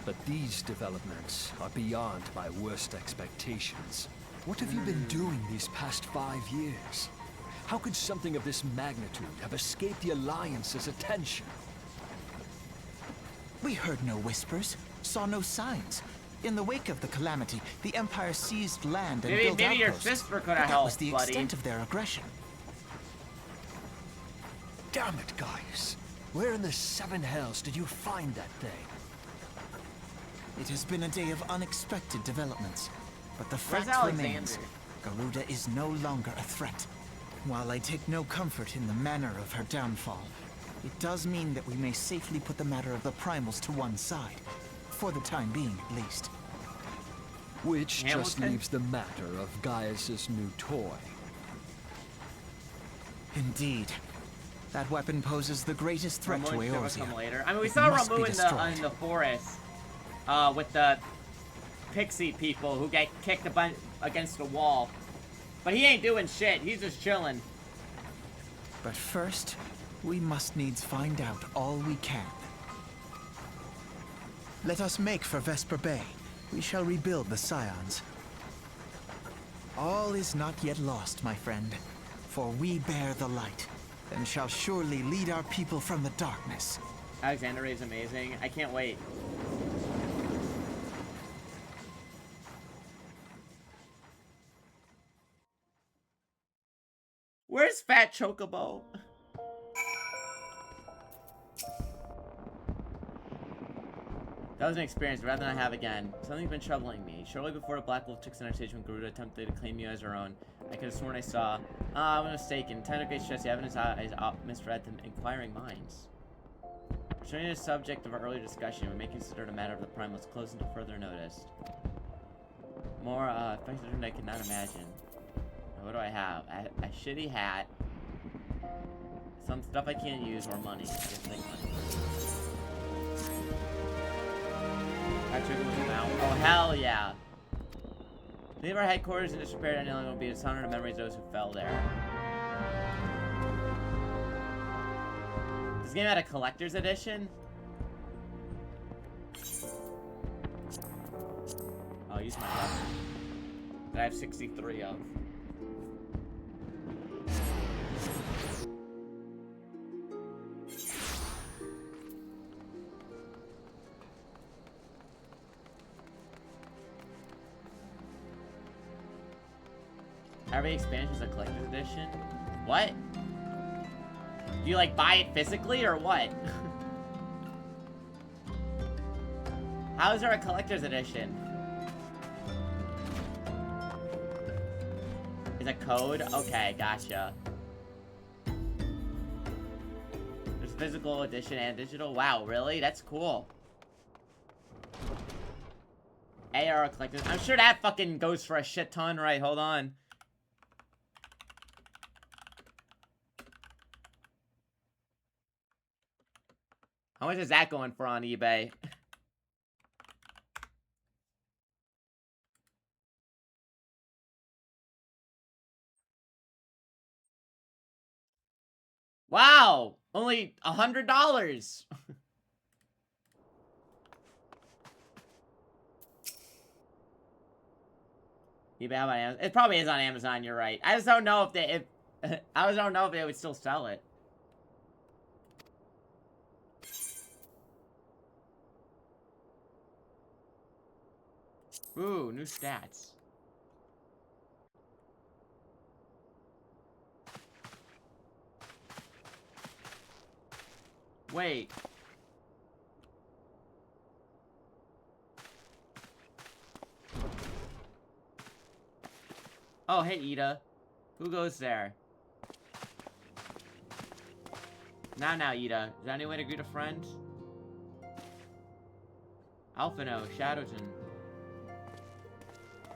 But these developments are beyond my worst expectations. What have you been doing these past 5 years? How could something of this magnitude have escaped the Alliance's attention? We heard no whispers, saw no signs. In the wake of the calamity, the Empire seized land and built maybe your outposts. sister could But have that was helped, the buddy. extent of their aggression. Damn it, Gaius. Where in the seven hells did you find that thing? It has been a day of unexpected developments. But the Where's fact Alexander? remains, Garuda is no longer a threat. While I take no comfort in the manner of her downfall, it does mean that we may safely put the matter of the primals to one side. For the time being, at least. Which just Hamilton? leaves the matter of Gaius's new toy. Indeed. That weapon poses the greatest threat to Ramu should have come Eorzea. later. I mean, we It saw must be Ramu destroyed. in the forest with the pixie people who get kicked a bunch against the wall. But he ain't doing shit. He's just chilling. But first, we must needs find out all we can. Let us make for Vesper Bay. We shall rebuild the Scions. All is not yet lost, my friend. For we bear the light, and shall surely lead our people from the darkness. Alexander is amazing. I can't wait. Where's Fat Chocobo? That was an experience rather than I have again. Something's been troubling me. Shortly before the Black Wolf took center stage when Garuda attempted to claim you as her own, I could have sworn I saw. I was mistaken. Time of great stress, the evidence eyes misread the inquiring minds. Returning to the subject of our earlier discussion, we may consider the matter of the primals close until further notice. More effective than I could not imagine. Now, what do I have? A shitty hat. Some stuff I can't use, or money. Just like money. Patrick was out. Oh, hell yeah. Leave our headquarters in disrepair and will be a dishonor to memories of those who fell there. This game had a collector's edition? I'll use my weapon. That I have 63 of. Every expansion is a collector's edition? What? Do you like buy it physically or what? How is there a collector's edition? Is a code? Okay, gotcha. There's physical edition and digital. Wow, really? That's cool. AR collectors. I'm sure that fucking goes for a shit ton, right? Hold on. How much is that going for on eBay? Wow! Only $100! eBay on Amazon. It probably is on Amazon, you're right. I just don't know if they I just don't know if they would still sell it. Ooh, new stats. Wait. Oh, hey, Ida. Who goes there? Now, Ida. Is there any way to greet a friend? Alphino, Shadowton.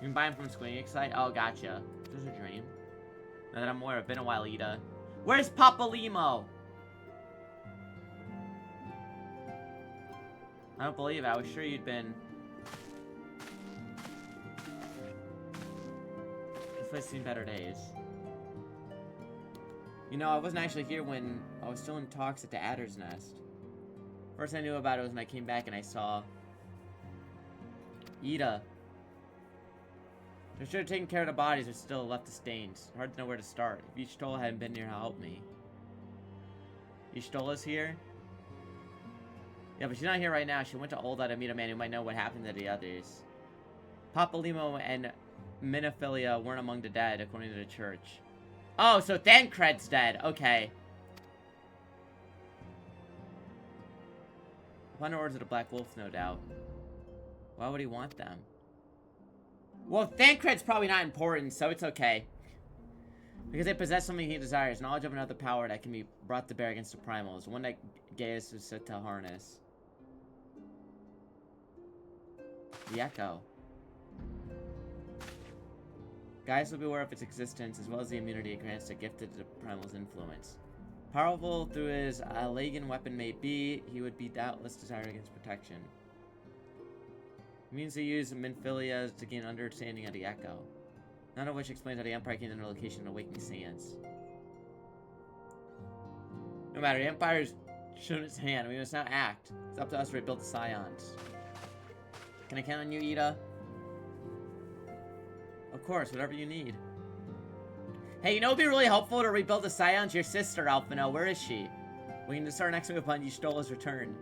You can buy him from Squing Excite? Oh, gotcha. This is a dream. Now that I'm aware, it's been a while, Ida. Where's Papa Limo? I don't believe it. I was sure you'd been. This place seen better days. You know, I wasn't actually here when I was still in talks at the Adder's Nest. First I knew about it was when I came back and I saw Ida. I should have taken care of the bodies, but still left the stains. Hard to know where to start. If Y'shtola hadn't been here to help me. Y'shtola's here? Yeah, but she's not here right now. She went to Olda to meet a man who might know what happened to the others. Papa Limo and Minophilia weren't among the dead, according to the church. Oh, so Thancred's dead. Okay. Upon orders of the Black Wolf, no doubt. Why would he want them? Well, Thancred's probably not important, so it's okay. Because they possess something he desires. Knowledge of another power that can be brought to bear against the primals. One that Gaius was set to harness. The Echo. Gaius will be aware of its existence, as well as the immunity it grants to gifted to the primal's influence. Powerful through his Lagan weapon may be, he would be doubtless desired against protection. It means to use Minophilia to gain understanding of the Echo. None of which explains how the Empire came to their location in Awakening Sands. No matter, the Empire's shown its hand. We must now act. It's up to us to rebuild the Scions. Can I count on you, Ida? Of course, whatever you need. Hey, you know it'd be really helpful to rebuild the Scions? Your sister, Alphino. Where is she? We can start next week upon Y'shtola's return.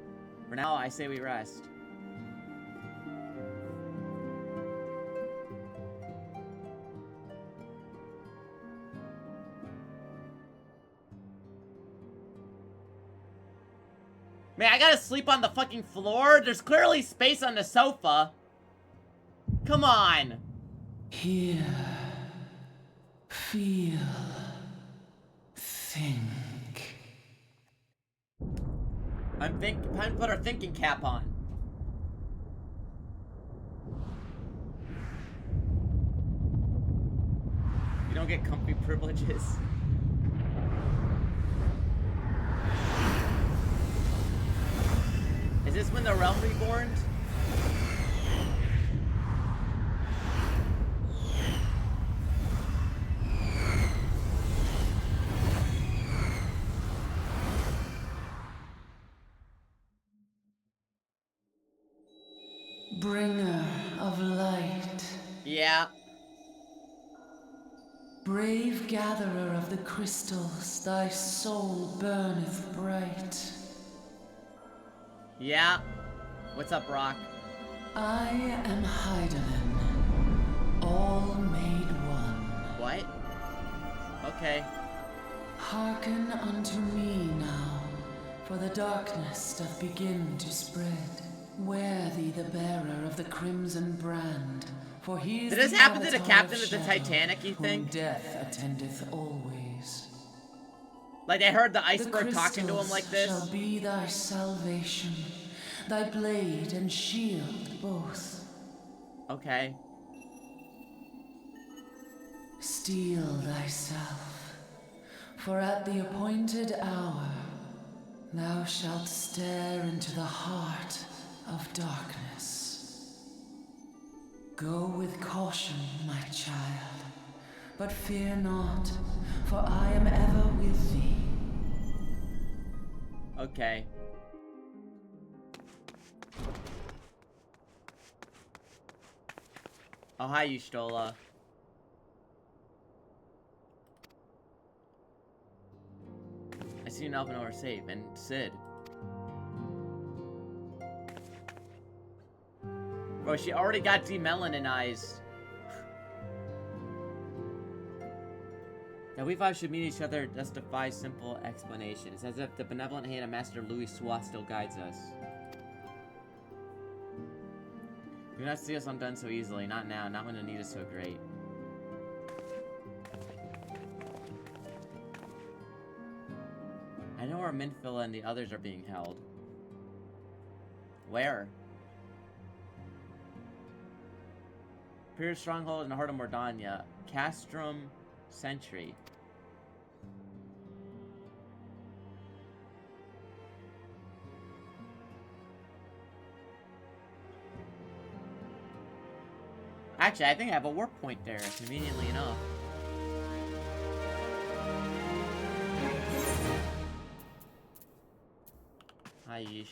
For now, I say we rest. Man, I gotta sleep on the fucking floor? There's clearly space on the sofa. Come on. Hear, feel, think. Time to put our thinking cap on. You don't get comfy privileges. Is this when the realm reborn? Bringer of light. Yeah. Brave gatherer of the crystals, thy soul burneth bright. Yeah. What's up, Rock? I am Hydaelyn, all made one. What? Okay. Hearken unto me now, for the darkness doth begin to spread. Wear thee the bearer of the crimson brand, for he is Did this the happen to the avatar captain of of the shadow, Titanic, you whom think? death attendeth always. Like I heard the The iceberg talking to him like this? shall be thy salvation, thy blade and shield both. Okay. Steel thyself, for at the appointed hour thou shalt stare into the heart of darkness. Go with caution, my child, but fear not, for I am ever with thee. Okay. Oh, hi, Y'shtola. I see you and are safe, and Sid. Bro, she already got demelaninized. That we five should meet each other justifies simple explanation. It's as if the benevolent hand of Master Louis Swa still guides us. Do not see us undone so easily. Not now. Not when the need is so great. I know where Minfilla and the others are being held. Where? Imperial stronghold in the heart of Mordania. Castrum Sentry. Actually, I think I have a warp point there, conveniently enough. Hi, Yeesh.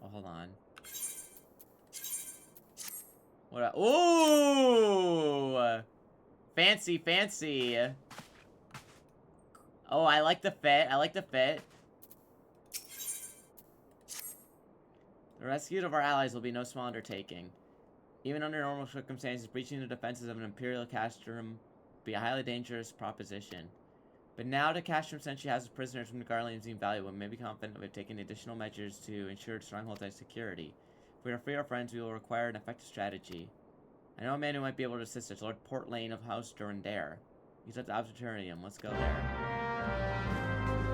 Oh, hold on. What? Ooh! Fancy, fancy. Oh, I like the fit. I like the fit. The rescue of our allies will be no small undertaking. Even under normal circumstances, breaching the defenses of an Imperial castrum would be a highly dangerous proposition. But now the castrum sentry has prisoners from the Guardians deemed valuable, and may be confident we've taken additional measures to ensure Stronghold's security. If we are free our friends, we will require an effective strategy. I know a man who might be able to assist us, Lord Portlane of House Durandare. He's at the Observatorium. Let's go there.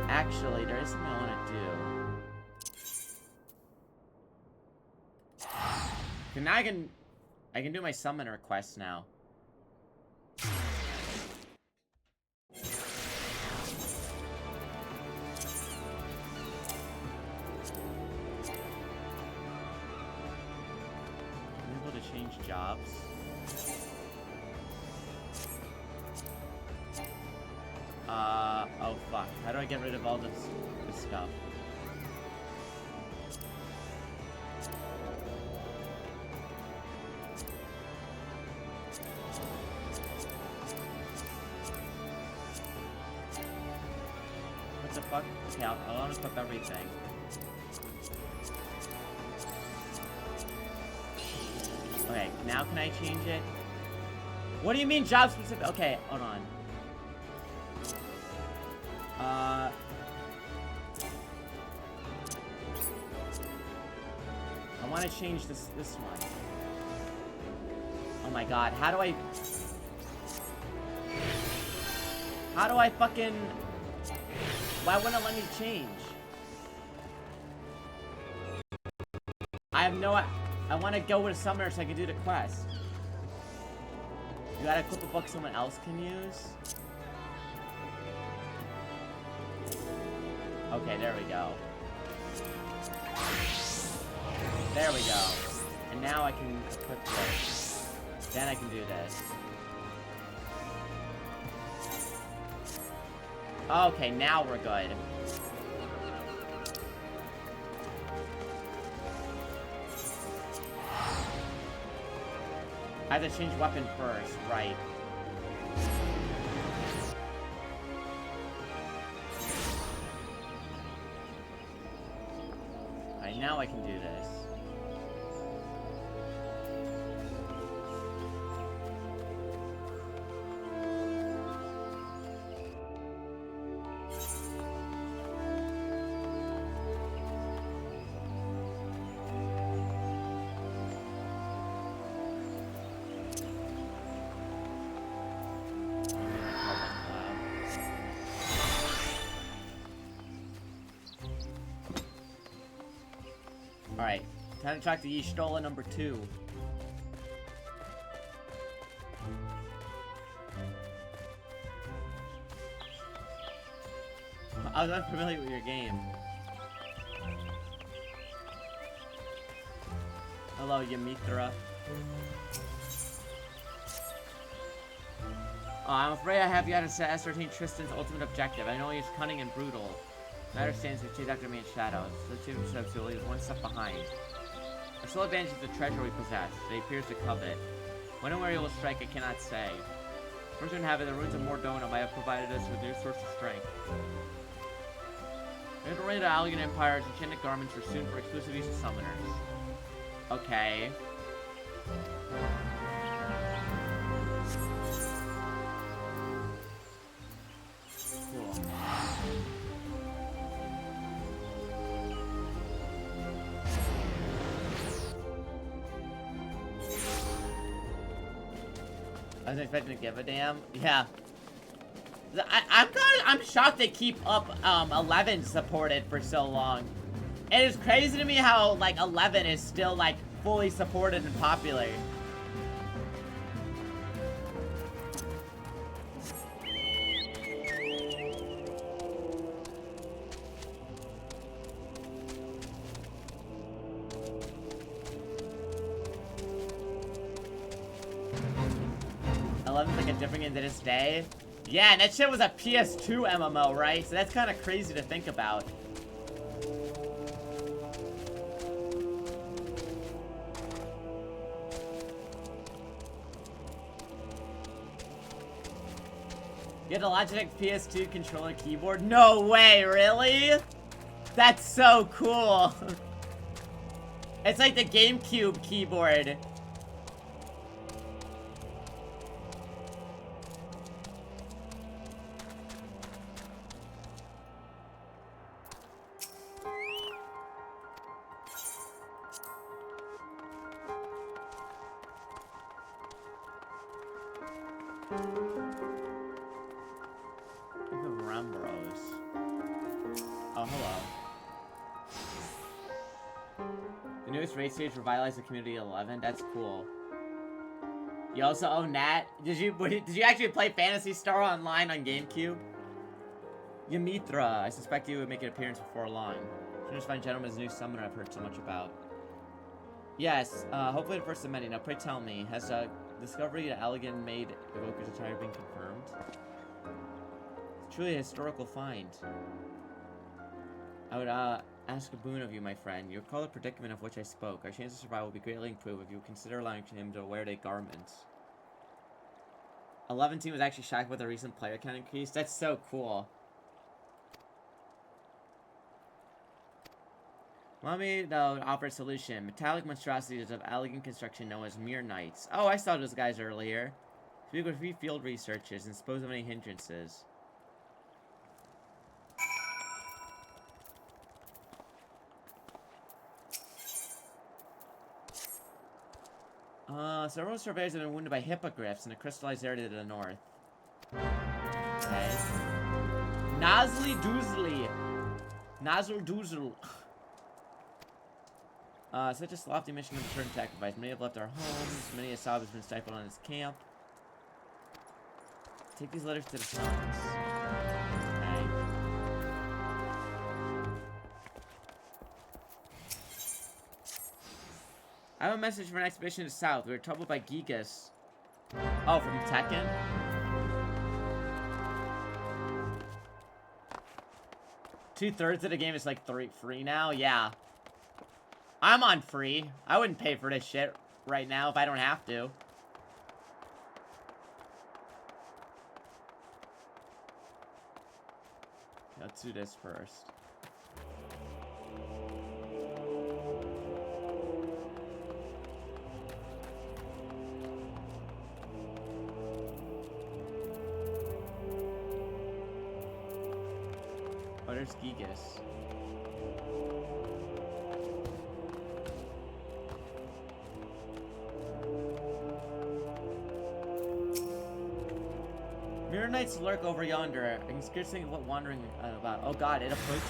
Actually, there is something I want to do. Okay, now I can do my summon requests now. I'm able to change jobs. Oh fuck. How do I get rid of all this stuff? What the fuck? Okay, I'll unequip everything. Okay, now can I change it? What do you mean job specific? Okay, hold on. I want to change this one. Oh my god, how do I fucking... Why wouldn't it let me change? I have no... I want to go with a summoner so I can do the quest. You gotta equip a book someone else can use? Okay, there we go. There we go. And now I can equip this. Then I can do this. Okay, now we're good. I have to change weapon first, right? Alright, now I can do this. Alright, time to track the Y'shtola number 2. I was unfamiliar with your game. Hello, Yamithra. I'm afraid I have yet to ascertain Tristan's ultimate objective. I know he is cunning and brutal. Matter stands to chase after me in shadows. So two steps will leave one step behind. Our sole advantage is the treasure we possess. They appears to covet. When and where he will strike, I cannot say. Fortune have it, the ruins of Mordona might have provided us with new source of strength. Related to Allegan Empire's enchanted garments are soon for exclusive use of summoners. Okay. Cool. I was expecting to give a damn. Yeah. I'm shocked they keep up 11 supported for so long. It is crazy to me how like 11 is still like fully supported and popular. Like a different game to this day. Yeah, and that shit was a PS2 MMO, right? So that's kind of crazy to think about. You had the Logitech PS2 controller keyboard? No way, really? That's so cool. It's like the GameCube keyboard. Raid stage revitalize the community 11. That's cool. You also own Nat. Did you actually play Phantasy Star Online on GameCube? Yamithra, I suspect you would make an appearance before long. Strange Fine Gentleman's new summoner I've heard so much about. Yes, hopefully the first of many. Now pray tell me, has discovery that Allegan made Evoker's attire been confirmed? It's truly a historical find. I would ask a boon of you, my friend. You recall the predicament of which I spoke. Our chance of survival will be greatly improved if you consider allowing him to wear the garments. 11 team was actually shocked with the recent player count increase. That's so cool. Allow me to offer a solution. Metallic monstrosities of elegant construction known as mere knights. Oh, I saw those guys earlier. Speak with free field researches and dispose of any hindrances. Several surveyors have been wounded by hippogriffs in a crystallized area to the north. Okay. Nozzly Doozly. Nozzle Doozle. Such a lofty mission of certain sacrifice. Many have left our homes. Many a sob has been stifled on this camp. Take these letters to the sons. Okay. I have a message for an expedition to the south. We were troubled by Gigas. Oh, from Tekken? Two-thirds of the game is like free now? Yeah. I'm on free. I wouldn't pay for this shit right now if I don't have to. Let's do this first. Oh, there's Gigas. Mirror Knights lurk over yonder. I can scarcely think of what wandering about. Oh god, it approaches.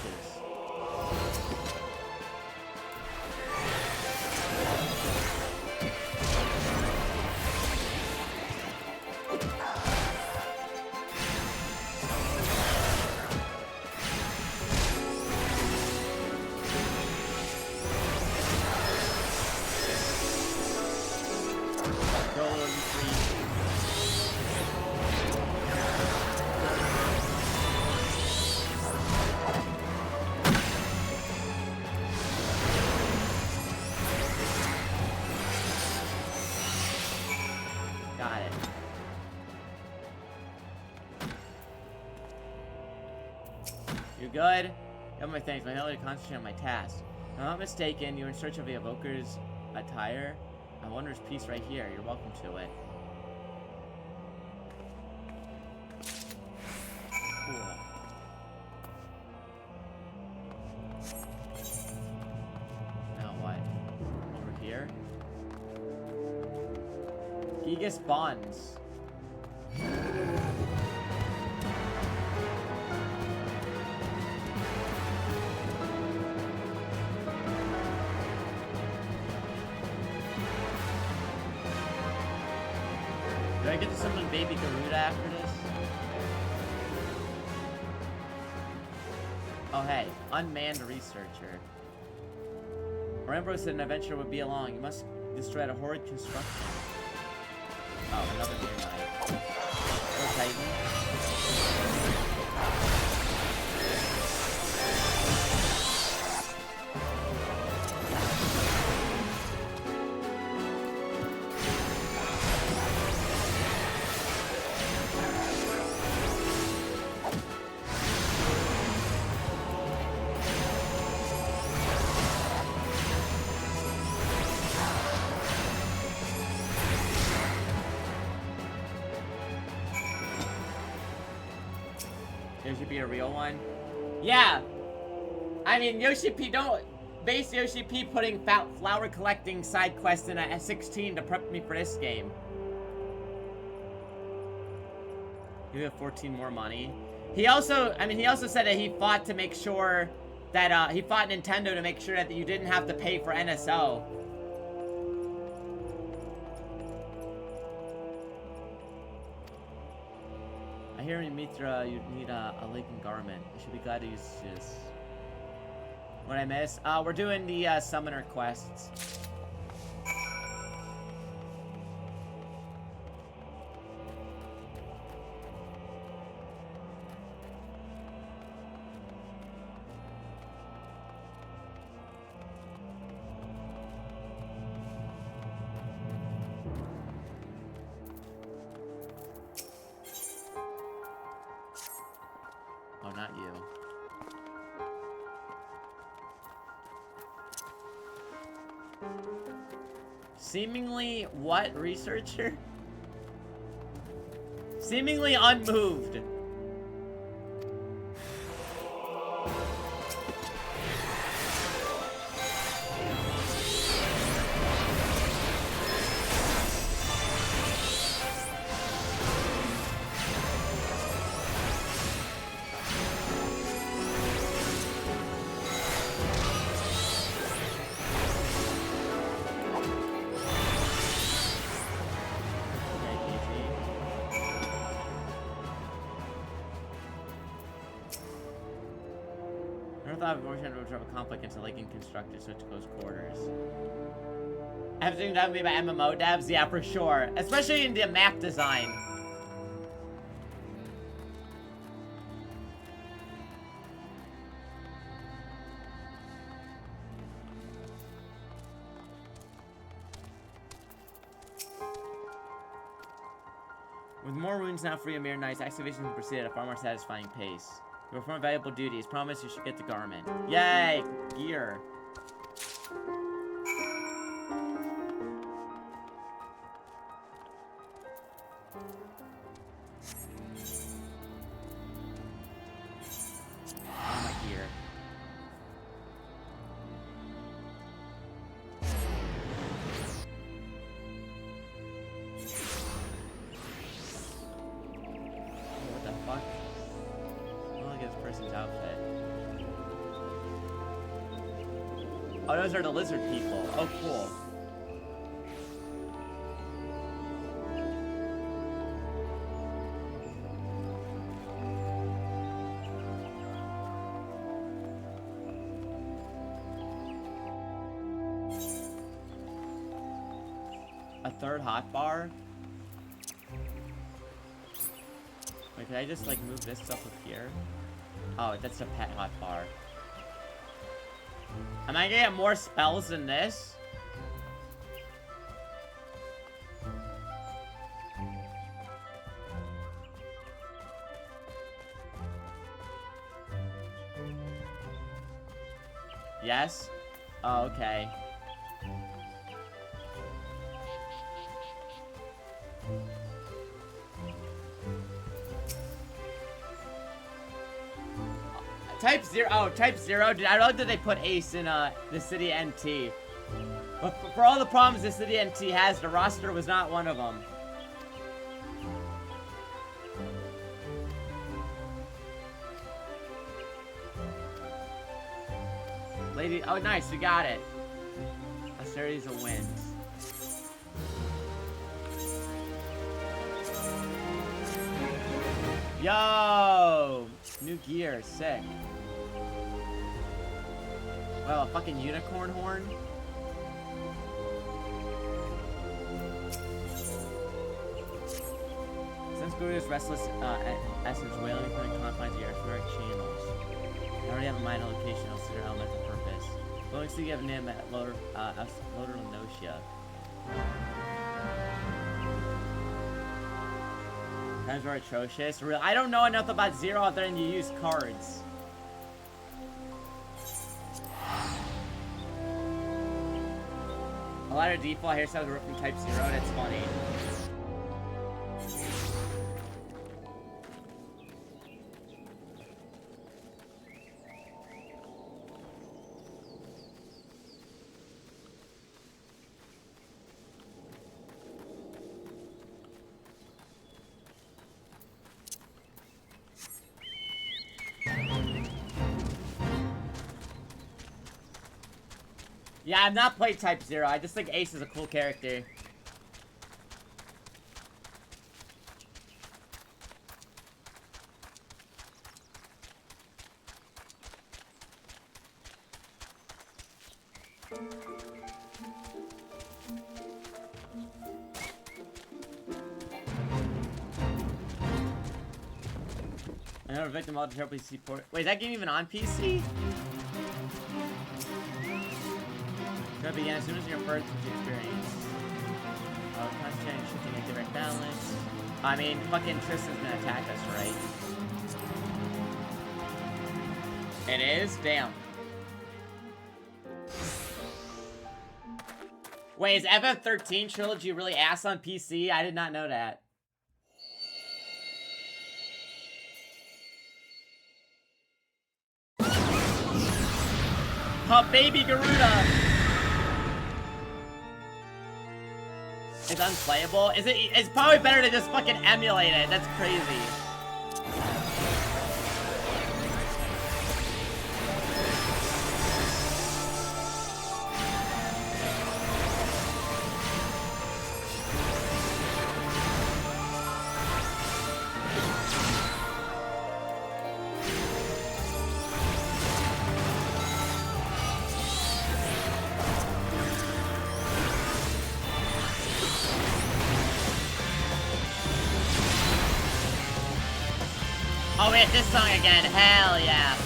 Good. Got my thanks. My ability to concentrate on my task. If I'm not mistaken, you're in search of the evoker's attire. I wondrous piece right here. You're welcome to it. Cool. Now what? Over here? Gigas Bonds. Do I get to summon baby Garuda after this? Oh hey, unmanned researcher. Remember said an adventurer would be along. You must destroy a horrid construction. Oh, another near knight. Or Titan. There should be a real one. Yeah! I mean, Yoshi P, don't base Yoshi P putting flower collecting side quests in a S16 to prep me for this game. You have 14 more money. He also said that he fought to make sure that, he fought Nintendo to make sure that you didn't have to pay for NSO. I hear in Mitra you need a Laken garment. You should be glad to use this. What I miss? We're doing the summoner quests. Oh, not you. Seemingly what, researcher? Seemingly unmoved. I thought we would drive a conflict into Laken Constructor, so to close quarters. Everything done by MMO devs? Yeah, for sure. Especially in the map design. With more runes now free of mere knights, activation can proceed at a far more satisfying pace. You perform valuable duties. Promise you should get the garment. Yay! Gear. Oh, my gear. What the fuck? Look at this person's outfit. Oh, those are the lizard people. Oh, cool. A third hotbar? Wait, can I just like move this stuff up here? Oh, that's a pet hotbar. Am I gonna get more spells than this? Yes? Oh, okay. Type 0. Oh, Type 0. Dude, I don't know that they put Ace in the City NT. But for all the problems the City NT has, the roster was not one of them. Lady, oh nice, we got it. A series of wins. Yo! New gear, sick. Well, a fucking unicorn horn? Since Garuda's restless essence wailing within the confines of your etheric channels, I already have a minor location, I'll consider elemental purpose. Going to give Nim at Loder Notia. Times are atrocious. I don't know enough about Zero other than you use cards. A lot of default hairstyles were from Type 0, that's funny. Yeah, I've not played Type 0. I just think Ace is a cool character. Another victim of the terrible PC port. Wait, is that game even on PC? Gonna begin as soon as you're first experience. Concentrating, shifting a direct balance. I mean, fucking Tristan's gonna attack us, right? It is? Damn. Wait, is FF13 Trilogy really ass on PC? I did not know that. Oh, baby Garuda! It's unplayable? It's probably better to just fucking emulate it. That's crazy. Oh, wait, this song again. Hell yeah.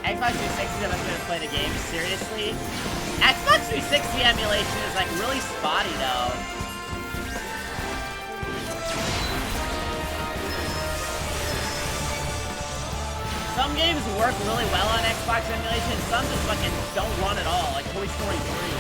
Xbox 360 I'm gonna play the game, seriously? Xbox 360 emulation is like really spotty though. Some games work really well on Xbox emulation, some just fucking don't run at all, like Toy Story 3.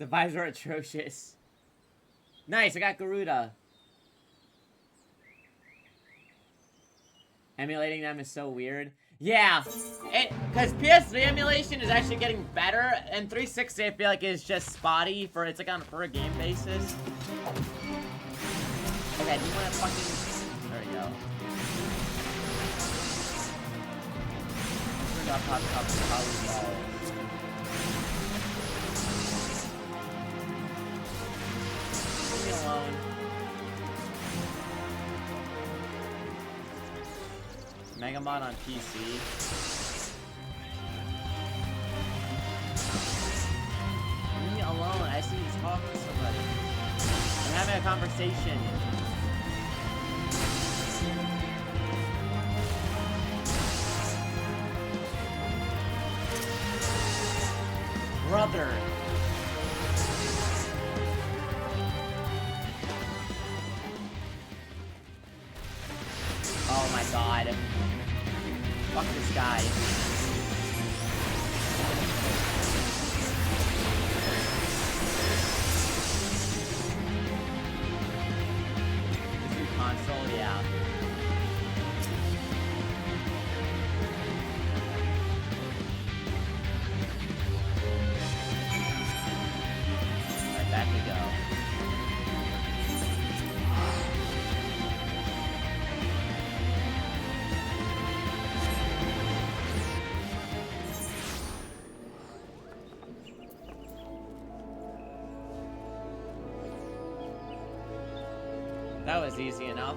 The vibes are atrocious. Nice, I got Garuda. Emulating them is so weird. Yeah, because PS3 emulation is actually getting better, and 360 I feel like is just spotty for it's like on a per game basis. Okay, do you want to fucking? There we go. Turn off hot. Leave me alone. Megamon on PC. Leave me alone. I see you talk to somebody. I'm having a conversation. Brother. Oh my god. Fuck this guy. This new console, yeah. Alright, back we go. That was easy enough.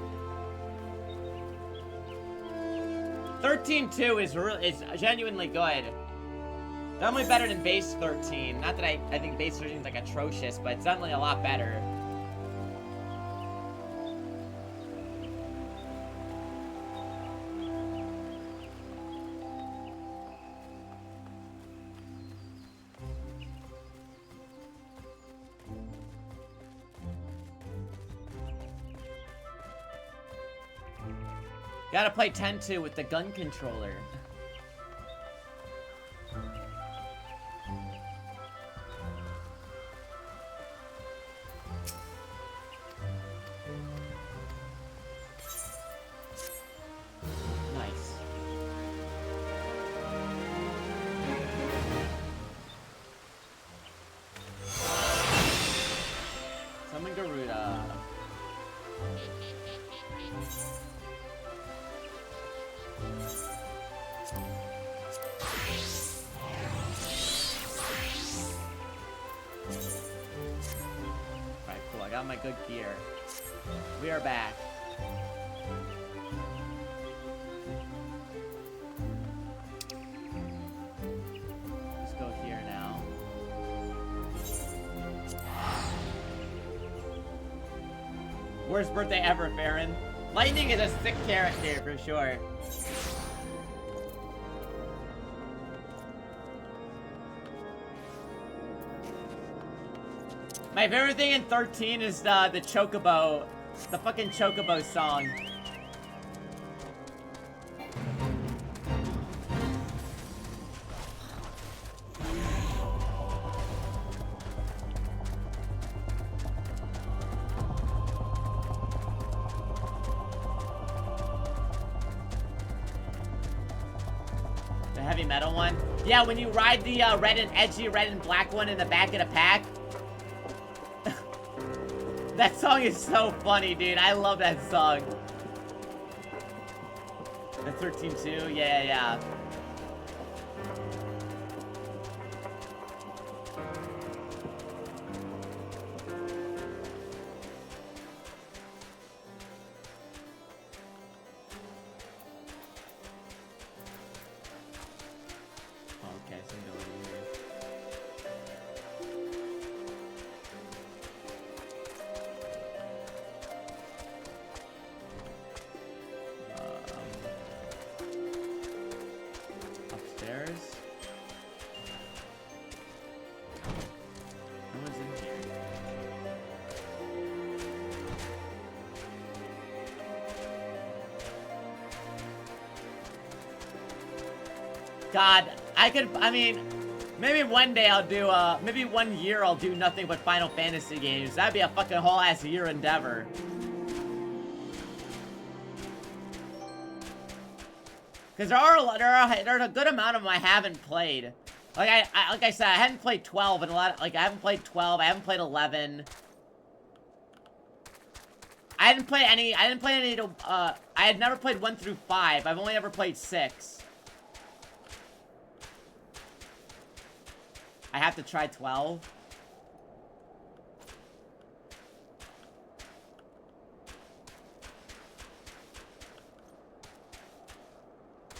13-2 is genuinely good. Definitely better than base 13. Not that I think base 13 is like atrocious, but it's definitely a lot better. Gotta play 10-2 with the gun controller. Nice. Summon Garuda. Alright, cool. I got my good gear. We are back. Let's go here now. Worst birthday ever, Farron. Lightning is a sick character for sure. My favorite thing in 13 is the Chocobo, the fucking Chocobo song. The heavy metal one? Yeah, when you ride the edgy red and black one in the back of the pack. That song is so funny, dude. I love that song. The 13-2? Yeah. Okay, so I'm going here. Upstairs. No one's in here. God, I mean, Maybe one day I'll do, maybe 1 year I'll do nothing but Final Fantasy games. That'd be a fucking whole ass year endeavor. Because there's a good amount of them I haven't played. Like like I said, I hadn't played 12 and a lot of, like I haven't played 12, I haven't played 11. I didn't play any, I had never played 1 through 5. I've only ever played 6. I have to try 12.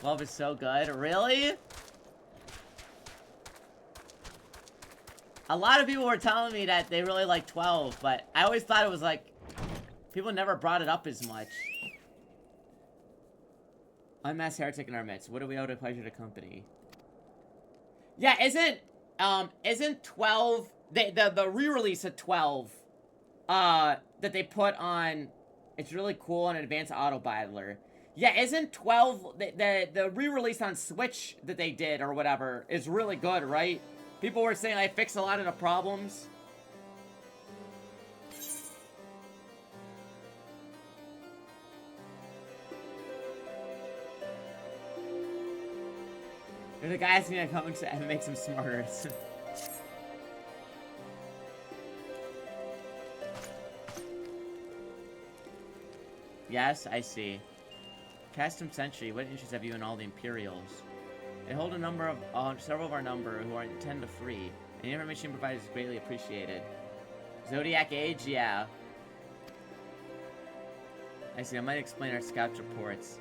Love is so good. Really? A lot of people were telling me that they really like 12, but I always thought it was like, people never brought it up as much. Unmasked heretic in our midst. What do we owe to pleasure to company? Yeah, isn't 12, the re-release of 12, that they put on, it's really cool on Advanced Auto Battler. Yeah, isn't 12, the re-release on Switch that they did, or whatever, is really good, right? People were saying I fixed a lot of the problems. There's a guy asking me to come and make some smarter. Yes, I see. Custom Century, what interest have you in all the Imperials? They hold a number of, several of our number who are intend to free, and the information provided is greatly appreciated. Zodiac Age, yeah. I see, I might explain our scout reports.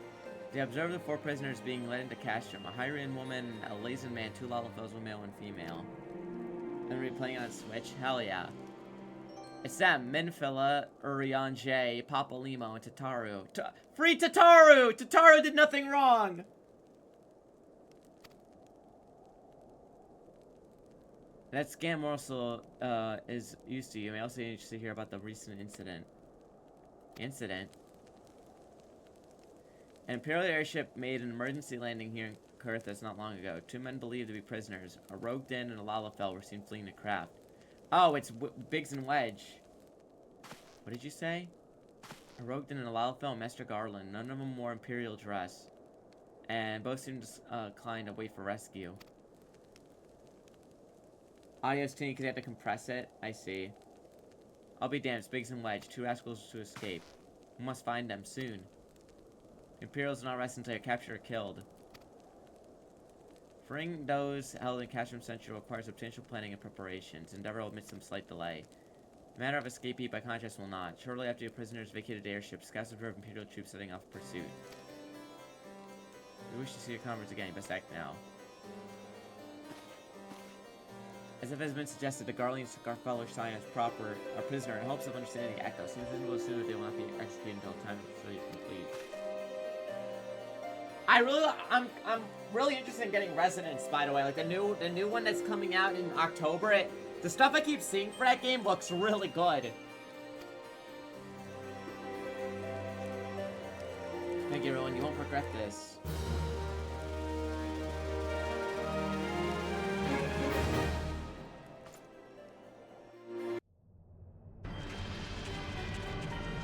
They observed the 4 prisoners being led into Castrum, a Hyrian woman, a Lazen man, 2 Lalafels, 1 male, 1 female. Then we're playing on Switch? Hell yeah. It's them, Minfilla, Urian J, Papa Limo, and Tataru. Free Tataru! Tataru did nothing wrong! That scam morsel is used to you. I'm also interested to hear about the recent incident. An Imperial airship made an emergency landing here in Kurthus not long ago. 2 men believed to be prisoners. A rogue Din and a Lalafell were seen fleeing the craft. Oh, it's Biggs and Wedge. What did you say? A rogue Din and a Lalafell and Master Garland. None of them wore Imperial dress. And both seemed inclined to wait for rescue. Audio's tuning because they have to compress it. I see. I'll be damned. It's Biggs and Wedge. 2 rascals to escape. We must find them soon. Imperials will not rest until they're captured or killed. Freeing those held in Castrum Central requires substantial planning and preparations. Endeavor will admit some slight delay. The matter of escapee, by contrast, will not. Shortly after the prisoners vacated the airship, scouts observed Imperial troops setting off pursuit. We wish to see your converts again. You best act now. As if it has been suggested, the Garleans took our fellow Cheyenne as proper, our prisoner, in hopes of understanding the echo. Seems reasonable to assume that they will not be executed until time is complete. I'm really interested in getting Resonance, by the way. Like the new one that's coming out in October. The stuff I keep seeing for that game looks really good. Thank you, everyone. You won't regret this.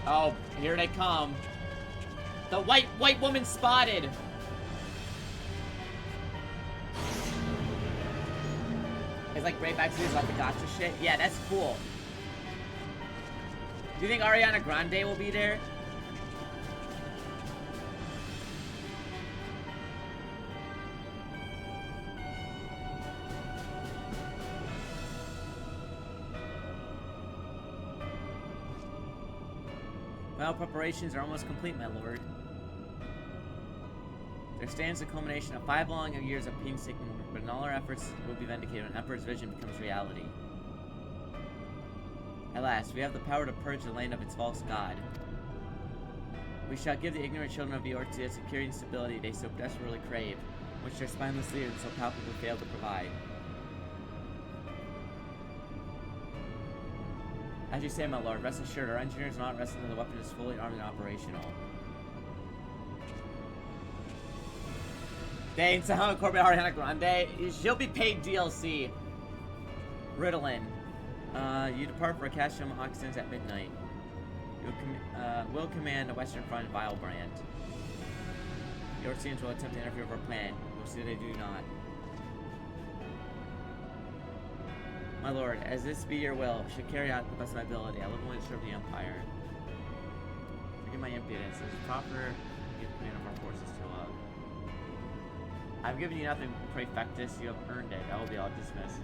Oh, here they come. The white woman spotted. It's like right back to his like the gotcha shit. Yeah, that's cool. Do you think Ariana Grande will be there? Well, preparations are almost complete, my lord. There stands the culmination of 5 long years of painstaking work, but in all our efforts will be vindicated when Emperor's vision becomes reality. At last, we have the power to purge the land of its false god. We shall give the ignorant children of Eortia the security and stability they so desperately crave, which their spineless leaders so palpably fail to provide. As you say, my lord, rest assured, our engineers are not resting until the weapon is fully armed and operational. Dang, so Corbin Ariana Grande. She'll be paid DLC. Ritalin. You depart for Casham Oxens at midnight. You will command the Western Front Vile brand. Your teams will attempt to interfere with our plan. You'll see they do not. My lord, as this be your will, I should carry out the best of my ability. I live only to serve the Empire. Forgive my impudence. It is proper to give command of our forces to I've given you nothing, Praefectus. You have earned it. I will be all dismissed.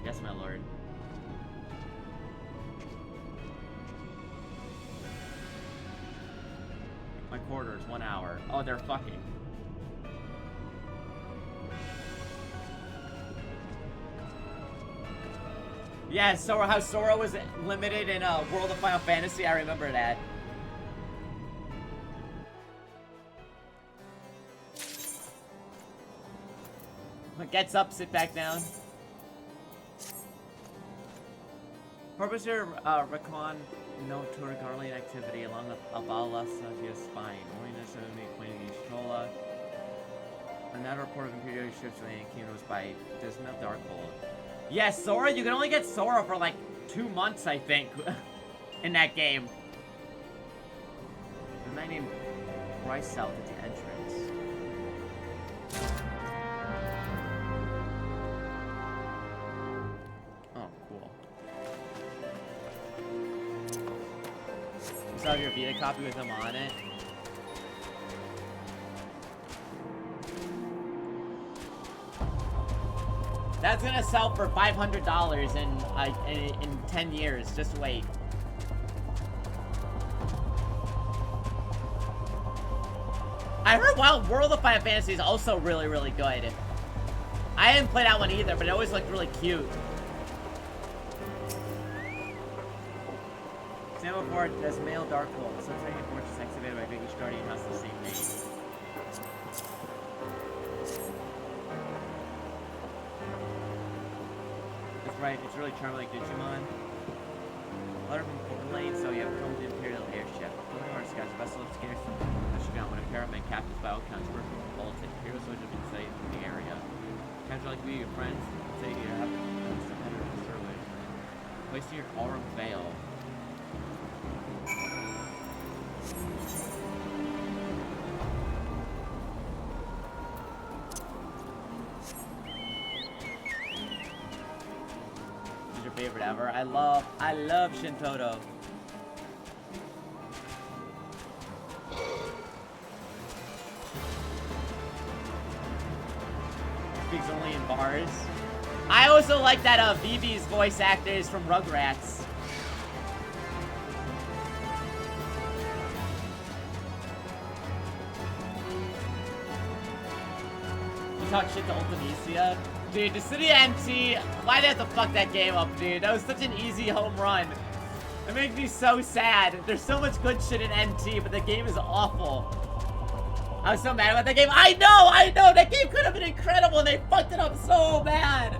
Yes, my lord. My quarters, 1 hour. Oh, they're fucking. Yeah, so how Sora was limited in World of Final Fantasy, I remember that. Gets up, sit back down. Purpose your recon no Turgarlian activity along the Abala Sagia spine. Only necessarily acquainted Yistrola. Another report of Imperial ships landing kingdoms by Dismal Darkhold. Yes, Sora, you can only get Sora for like 2 months, I think, in that game. A man named Bryce South at the entrance. Oh, cool. You still have your Vita copy with him on it? That's gonna sell for $500 in 10 years. Just wait. I heard World of Final Fantasy is also really, really good. I didn't play that one either, but it always looked really cute. Samuel Ford does male Darkhold. So training fortress activated by Biggie Guardian has the same name. Right, it's really charming like Digimon. Letter from Portland Lane, so you have come to the Imperial Airship. Going over scouts, vessel of scarce Michigan when a caravan captains by all counts working with Baltic. Imperial soldiers have been sighted in the area. Captain like we, your friends, say you have some header of the service. Placing your aurum veil. Favorite ever. I love Shintoto. Speaks only in bars. I also like that Vivi's voice actor is from Rugrats. You talk shit to Ultimisia. Dude, the City of MT, why'd they have to fuck that game up, dude? That was such an easy home run. It makes me so sad. There's so much good shit in MT, but the game is awful. I was so mad about that game. I know! That game could have been incredible, and they fucked it up so bad.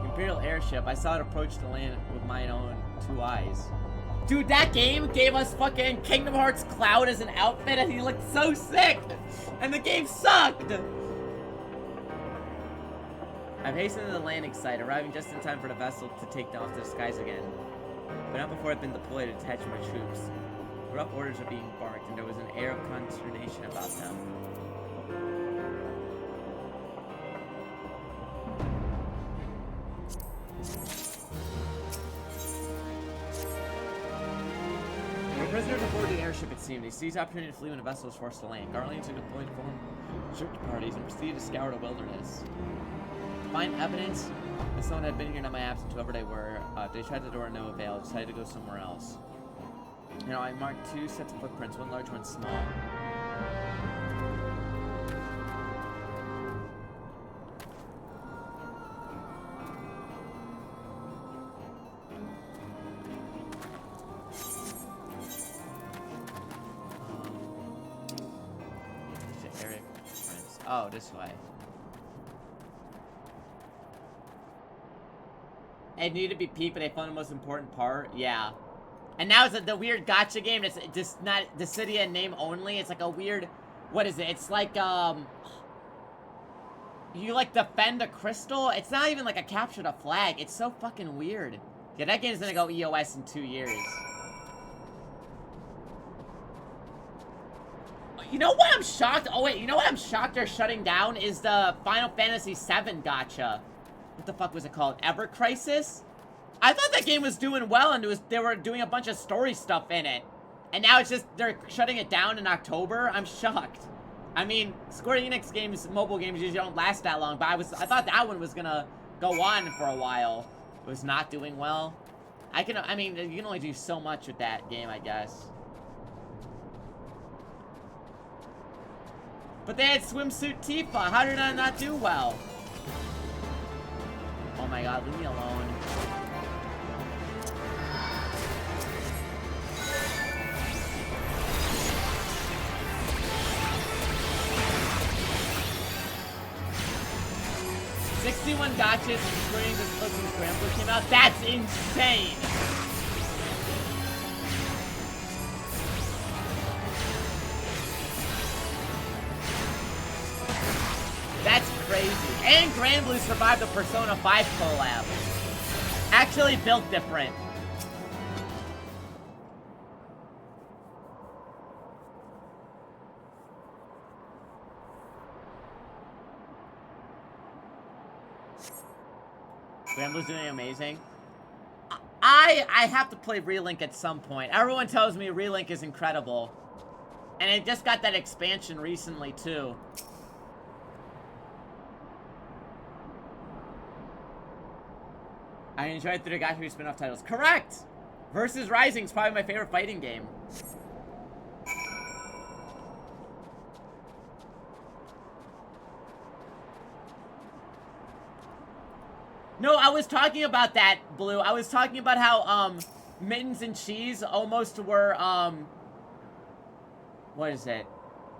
Imperial Airship. I saw it approach the land with my own 2 eyes. Dude, that game gave us fucking Kingdom Hearts Cloud as an outfit, and he looked so sick. And the game sucked. I've hastened to the landing site, arriving just in time for the vessel to take off to the skies again. But not before I've been deployed to detachment of troops. Rough orders are being barked, and there was an air of consternation about them. The prisoners aboard the airship, it seemed. They seized the opportunity to flee when the vessel was forced to land. Guardians took deployed to form search parties and proceeded to scour the wilderness. Find evidence that someone had been here in my absence, whoever they were. They tried the door, no avail. Decided to go somewhere else. You know, I marked 2 sets of footprints, one large, one small. Eric footprints. Oh, this way. It needed to be peak, but they found the most important part. Yeah. And now it's the weird gacha game that's just not the city and name only. It's like a weird What is it? It's like, you, like, defend a crystal? It's not even like a capture the flag. It's so fucking weird. Yeah, that game's gonna go EOS in 2 years. You know what I'm shocked? Oh, wait. You know what I'm shocked they're shutting down? Is the Final Fantasy VII gacha. What the fuck was it called? Ever Crisis? I thought that game was doing well, and they were doing a bunch of story stuff in it. And now it's just, they're shutting it down in October? I'm shocked. I mean, Square Enix games, mobile games usually don't last that long, but I thought that one was gonna go on for a while. It was not doing well. I mean, you can only do so much with that game, I guess. But they had Swimsuit Tifa. How did that not do well? Oh my god, leave me alone. $61 gotchas including this book since Grandpa came out. That's insane! That's crazy. And Granblue survived the Persona 5 collab. Actually built different. Granblue's doing amazing. I have to play Relink at some point. Everyone tells me Relink is incredible. And it just got that expansion recently, too. I enjoyed the Gacha spin-off titles. Correct! Versus Rising is probably my favorite fighting game. No, I was talking about that, Blue. I was talking about how, Mittens and Cheese almost were, what is it?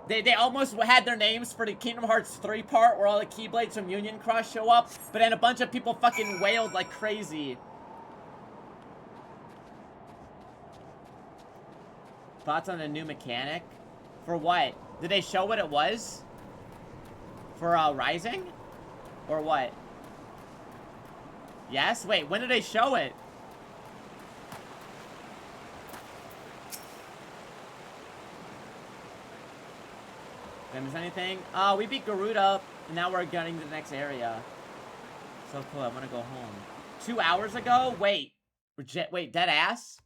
They almost had their names for the Kingdom Hearts 3 part where all the Keyblades from Union Cross show up, but then a bunch of people fucking wailed like crazy. Thoughts on the new mechanic? For what? Did they show what it was? For, Rising? Or what? Yes? Wait, when did they show it? Did I miss anything? We beat Garuda, and now we're getting to the next area. So cool, I want to go home. 2 hours ago? Wait. Wait, dead ass?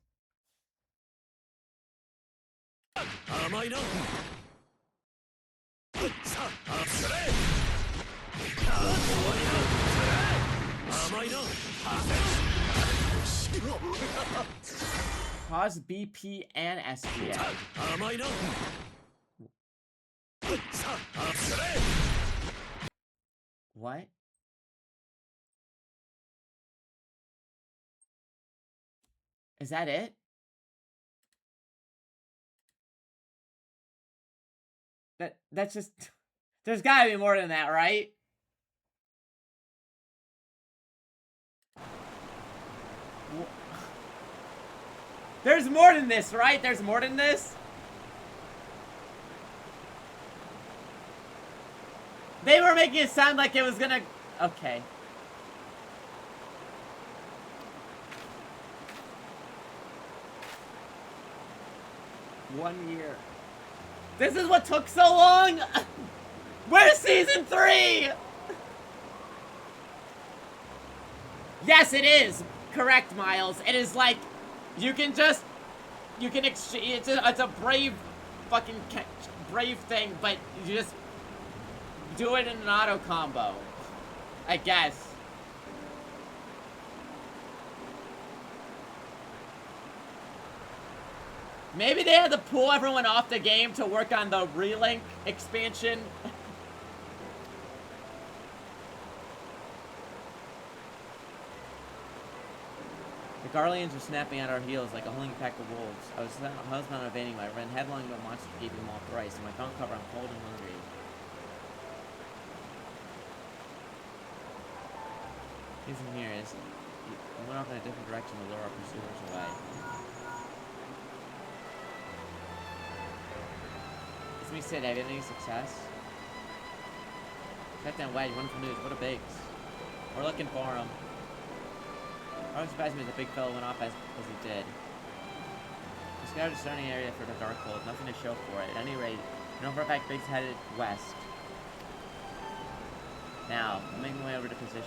Cause BP and SPA. What? Is that it? That's just... There's gotta be more than that, right? There's more than this, right? There's more than this? They were making it sound like it was gonna... Okay. One year. This is what took so long? Where's season 3? Yes, it is. Correct, Miles. It is like, you can exchange, it's a brave fucking brave thing, but you just do it in an auto combo, I guess. Maybe they had to pull everyone off the game to work on the Relink expansion. The Garleans are snapping at our heels like a hungry pack of wolves. I was housebound evading my ran headlong into a monster gave them all thrice, and my phone cover I'm cold and hungry. Isn't here is we went off in a different direction to lure our pursuers away. Let me sit. Have you had any success? Captain Wedge, wonderful news. What a bigs. We're looking for him. I was surprised me as a big fellow went off as he did. We scouted a surrounding area for the dark hole. Nothing to show for it. At any rate, we know for a fact Biggs headed west. Now, I'm making my way over to position.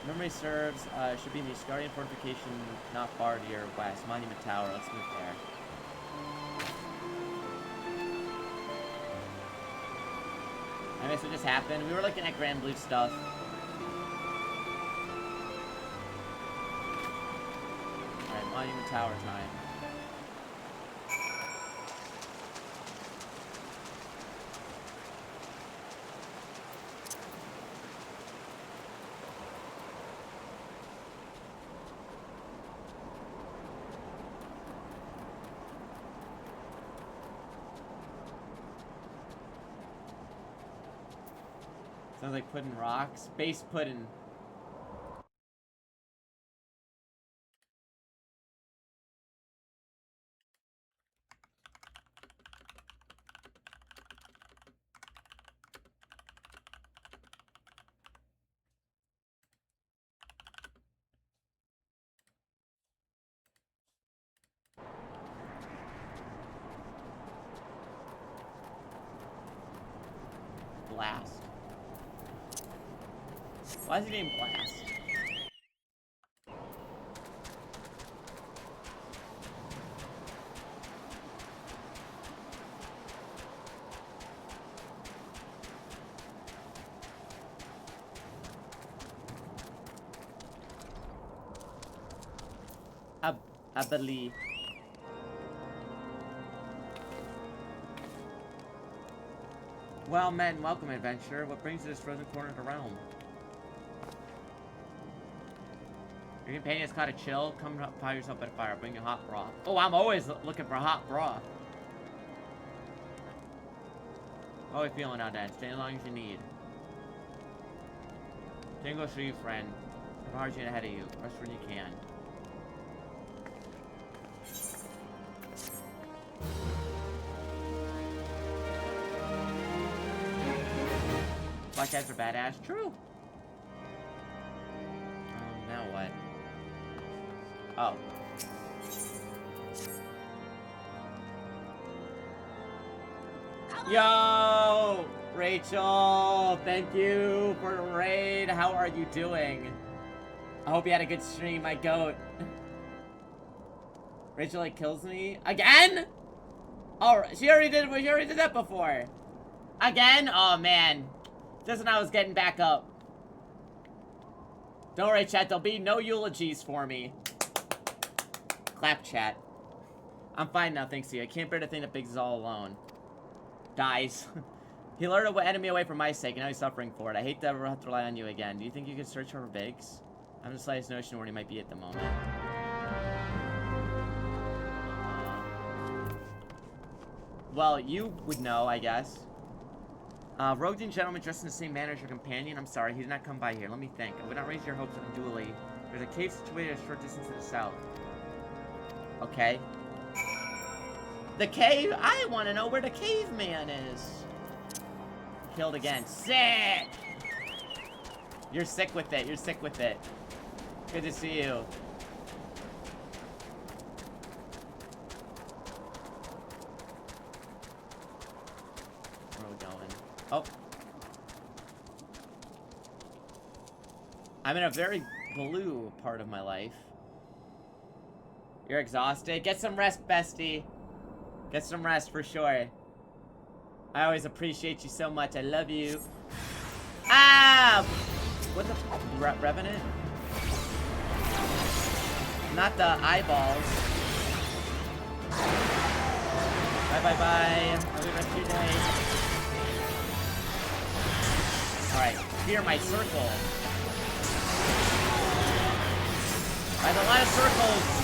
Memory serves, should be in the Scardian fortification not far to your west. Monument Tower. Let's move there. I guess what just happened. We were looking at Grand Blue stuff. Alright, Monument Tower time. Sounds like pudding rocks. Space pudding. Blast. Why is he named Blast? I believe. Well met and welcome, adventurer. What brings you to this frozen corner of the realm? Your companion has caught a chill. Come up, fire yourself by the fire. Bring you hot broth. Oh, I'm always looking for hot broth. How are you feeling now, Dad? Stay as long as you need. Tango for you, friend. I'm hard ahead of you. Rest when you can. Black guys are badass. True. Now what? Oh. Yo! Rachel! Thank you for the raid. How are you doing? I hope you had a good stream, my goat. Rachel, like, kills me. Again? Oh, she already did that before. Again? Oh, man. Just when I was getting back up. Don't worry, chat. There'll be no eulogies for me. Clap, chat. I'm fine now, thanks to you. I can't bear to think that Biggs is all alone. Dies. He lured an enemy away for my sake, and now he's suffering for it. I hate to ever have to rely on you again. Do you think you could search for Biggs? I have the slightest notion where he might be at the moment. Well, you would know, I guess. Rogue gentleman dressed in the same manner as your companion. I'm sorry, he did not come by here. Let me think. I would not raise your hopes unduly. There's a cave situated a short distance to the south. Okay. The cave? I want to know where the caveman is. Killed again. Sick! You're sick with it. You're sick with it. Good to see you. Where are we going? Oh. I'm in a very blue part of my life. You're exhausted? Get some rest, bestie. Get some rest for sure. I always appreciate you so much. I love you. Ah! What the... Revenant? Not the eyeballs. Bye. Have a good rest of your day. Alright, clear my circle. There's a lot of circles.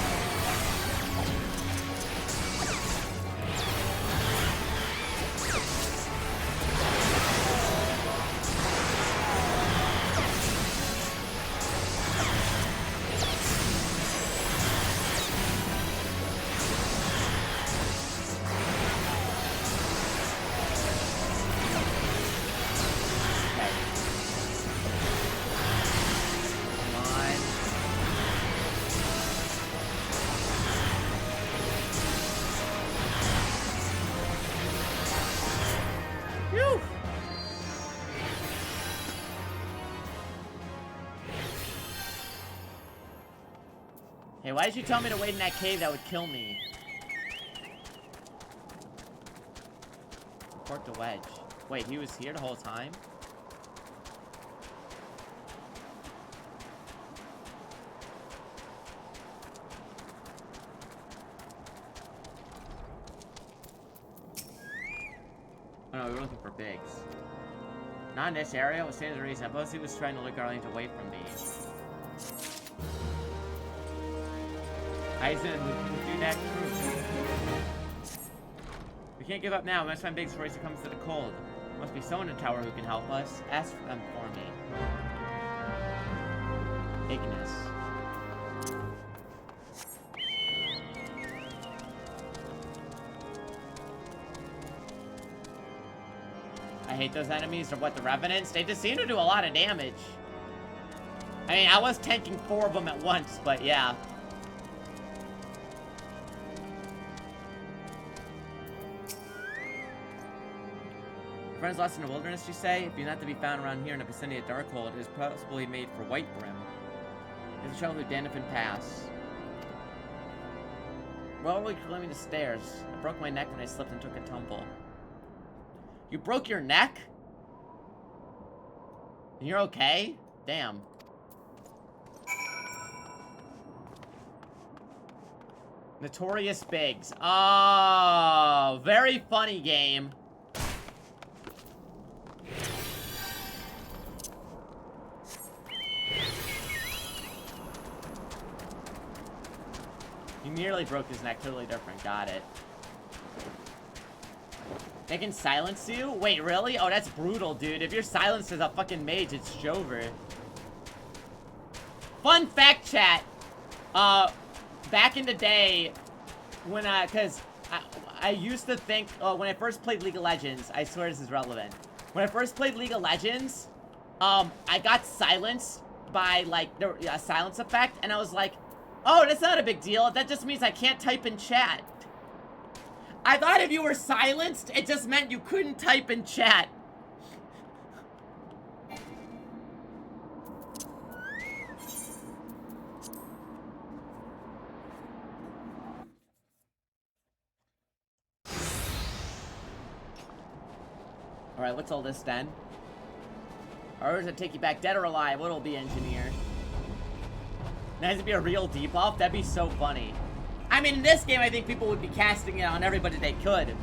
Hey, why did you tell me to wait in that cave? That would kill me. Report the wedge. Wait, he was here the whole time? Oh no, we were looking for Biggs. Not in this area. What stands to reason? I suppose he was trying to lure Garland away from me. Aizen, do that crew. We can't give up now. We must find Biggs before he succumbs to the cold. There must be someone in the tower who can help us. Ask them for me. Ignis. I hate those enemies. Or what, the Revenants? They just seem to do a lot of damage. I mean, I was tanking 4 of them at once, but yeah. Friends lost in the wilderness, you say? If you're not to be found around here in the vicinity of Darkhold, it is possibly made for Whitebrim. There's a travel through Danifin Pass. Well, we're climbing the stairs. I broke my neck when I slipped and took a tumble. You broke your neck? And you're okay? Damn. Notorious Biggs. Oh, very funny game. He nearly broke his neck. Totally different. Got it. They can silence you? Wait, really? Oh, that's brutal, dude. If you're silenced as a fucking mage, it's Jover. Fun fact, chat. Back in the day, when cause I used to think, when I first played League of Legends, I swear this is relevant. When I first played League of Legends, I got silenced by, like, a silence effect, and I was like, oh, that's not a big deal. That just means I can't type in chat. I thought if you were silenced, it just meant you couldn't type in chat. Alright, what's all this then? Or does it take you back dead or alive? What'll be, engineer? That has to be a real debuff? That'd be so funny. I mean, in this game, I think people would be casting it on everybody they could.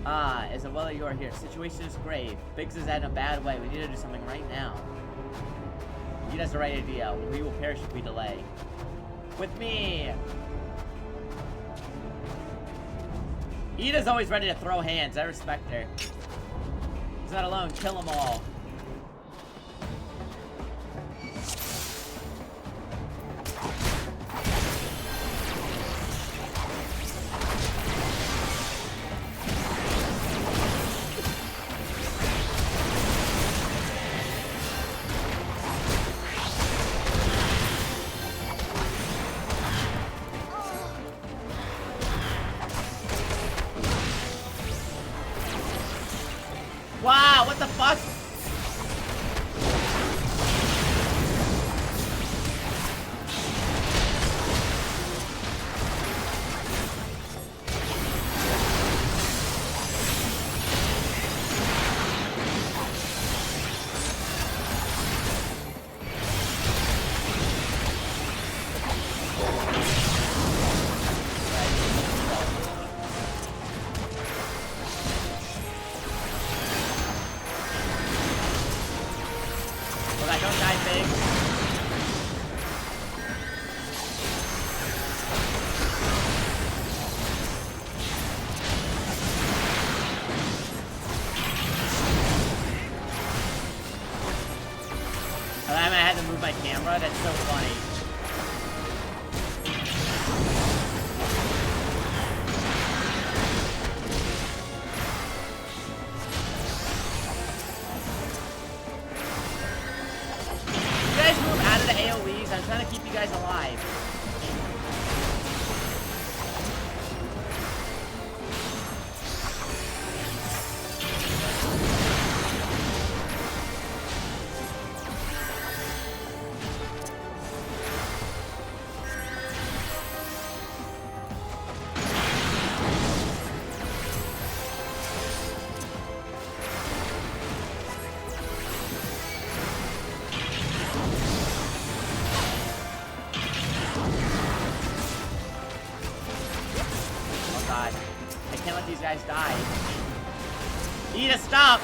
Ah, as well you are here. Situation is grave. Biggs is in a bad way. We need to do something right now. He has the right idea. We will perish if we delay. With me! Ida's always ready to throw hands. I respect her. He's not alone. Kill them all. Wow, what the fuck? That's so funny. You guys move out of the AoEs. I'm trying to keep you guys alive. god. I can't let these guys die. Ida, stop!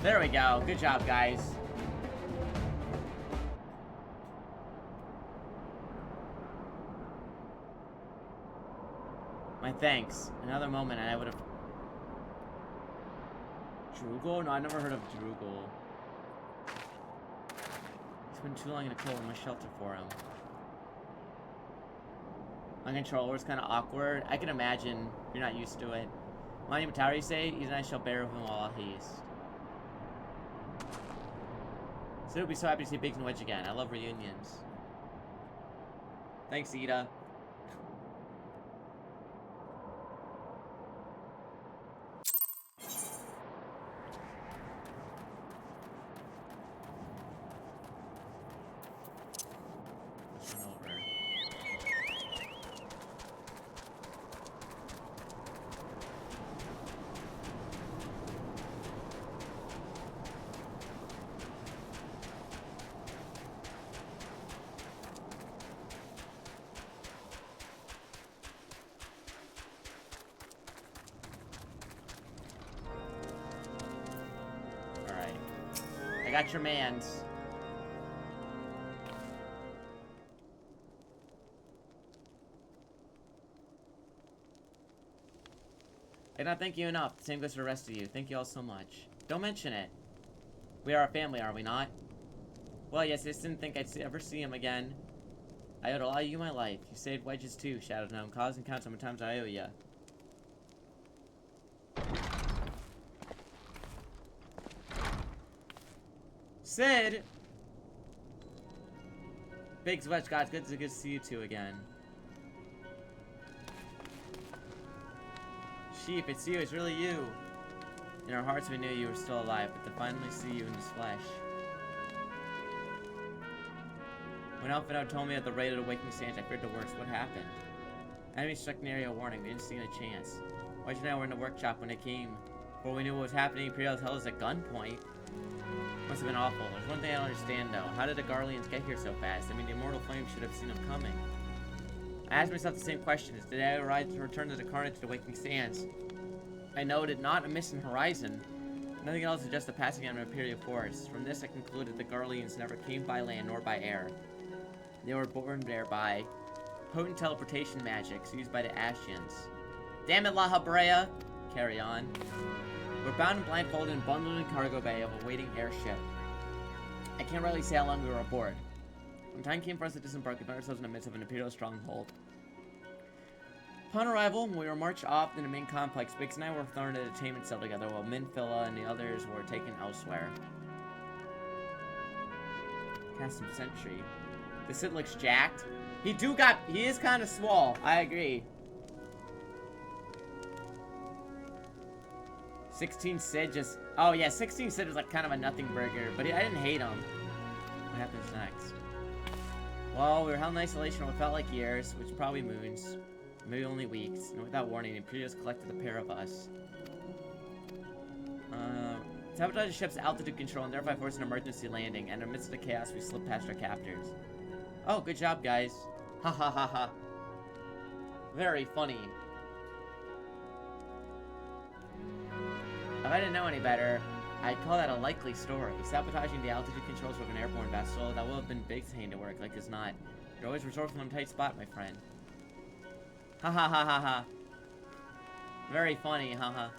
There we go. Good job, guys. My thanks. Another moment and I would have... Drugel? No, I've never heard of Drugel. It's been too long in a cold in my shelter for him. My controller's kind of awkward. I can imagine you're not used to it. Monument Tower, you say? Ethan and I shall bear with him all haste. So we'll be so happy to see Biggs and Wedge again. I love reunions. Thanks, Ida. Got your mans. I cannot thank you enough. The same goes for the rest of you. Thank you all so much. Don't mention it. We are a family, are we not? Well, yes, I just didn't think I'd ever see him again. I owed a lot of you my life. You saved Wedges too, Shadow Gnome. Cause and count how many times I owe ya. Sid! Biggs, Wedge, God, it's good to see you two again. Sheep, it's you, it's really you. In our hearts we knew you were still alive, but to finally see you in this flesh. When Alphino told me at the rate of the Waking Sands, I feared the worst. What happened? Enemy struck an area warning, we didn't see a chance. Wedge and I were in the workshop when it came. Before we knew what was happening, Imperial held us at gunpoint. Must have been awful. There's one thing I don't understand though. How did the Garleans get here so fast? I mean, the Immortal Flame should have seen them coming. I asked myself the same questions. Did I arrive to return to the Carnage to the Waking Sands? I noted not a missing horizon. Nothing else is just the passing of an Imperial force. From this I concluded the Garleans never came by land nor by air. They were born there by potent teleportation magics used by the Ashians. Damn it, La Habrea! Carry on. We're bound and blindfolded and bundled in cargo bay of a waiting airship. I can't really say how long we were aboard. When time came for us to disembark, we found ourselves in the midst of an Imperial stronghold. Upon arrival, we were marched off in the main complex. Biggs and I were thrown in a detainment cell together, while Minfilla and the others were taken elsewhere. Cast some sentry. This Sid looks jacked. He is kind of small. I agree. 16 Sid just... Oh yeah, 16 Sid was like kind of a nothing burger, but I didn't hate him. What happens next? Well, we were held in isolation for what felt like years, which probably moons. Maybe only weeks. And without warning, the Imperials collected the pair of us. Sabotage the ship's altitude control and thereby forced an emergency landing, and in the midst of the chaos, we slipped past our captors. Oh, good job, guys. Ha ha ha ha. Very funny. If I didn't know any better, I'd call that a likely story. Sabotaging the altitude controls of an airborne vessel, that would have been Biggs' handiwork, like as not. You're always resourceful in a tight spot, my friend. Ha ha ha ha ha. Very funny, haha.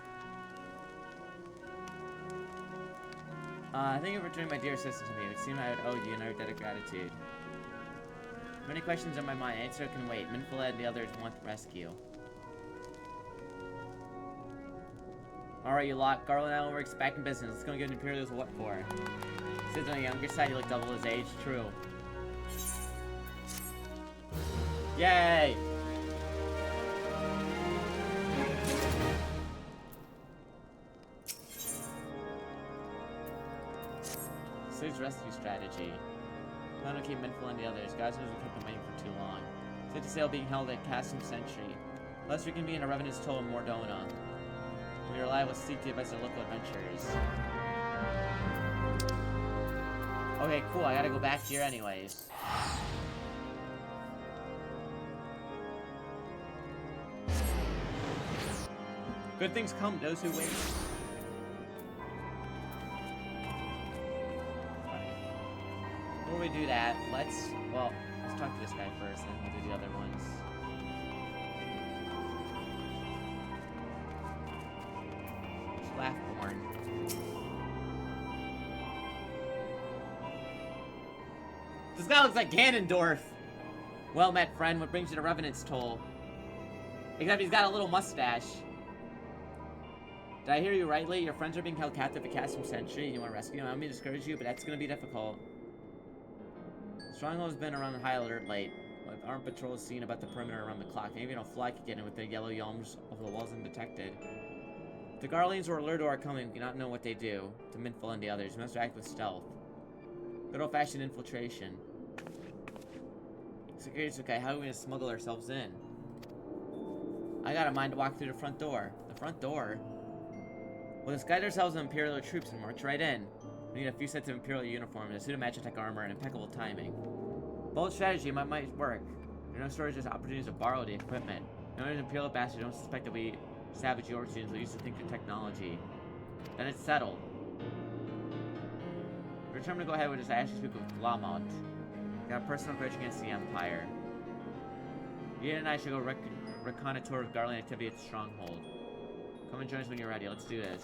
Thank you for returning my dear assistant to me. It would seem I would owe you another debt of gratitude. Many questions on my mind. Answer can wait. Minfilla and the others want the rescue. Alright, you lot. Garland and Elmer's back in business. Let's go give the Imperials what for. Sid's on the younger side, you look double his age. True. Yay! Saves rescue strategy. Plan to keep Minful and the others. Guys knows we kept them waiting for too long. Safe to sail being held at Cassim Century. Lest we can be in a revenue's toll in Mordona. We rely with seek the advice of local adventurers. Okay, cool. I gotta go back here anyways. Good things come to those who wait. Before we do that, let's talk to this guy first, and then we'll do the other ones. Laughborn. This guy looks like Ganondorf. Well met, friend. What brings you to Revenant's Toll? Except he's got a little mustache. Did I hear you rightly? Your friends are being held captive at Cassim Century and you want to rescue them? I don't mean to discourage you, but that's going to be difficult. Stronghold's been around high alert late, with armed patrols seen about the perimeter around the clock. Maybe a fly could get in with the yellow yelms of the walls undetected. If the Garleans were alerted to our coming, we do not know what they do to Minful and the others. We must act with stealth. Good old-fashioned infiltration. Security's okay. How are we going to smuggle ourselves in? I got a mind to walk through the front door. The front door? We'll disguise ourselves as Imperial troops and march right in. We need a few sets of Imperial uniforms, a suit of magitech armor, and impeccable timing. Bold strategy might work. There are no shortage of opportunities to borrow the equipment. No Imperial bastards don't suspect that we savage Yorkshians will use to think of technology. Then it's settled. We're determined to go ahead with this actually speak with Lamont. Got a personal grudge against the Empire. Ian and I should go reconnoiter with Garland activity at the Stronghold. Come and join us when you're ready. Let's do this.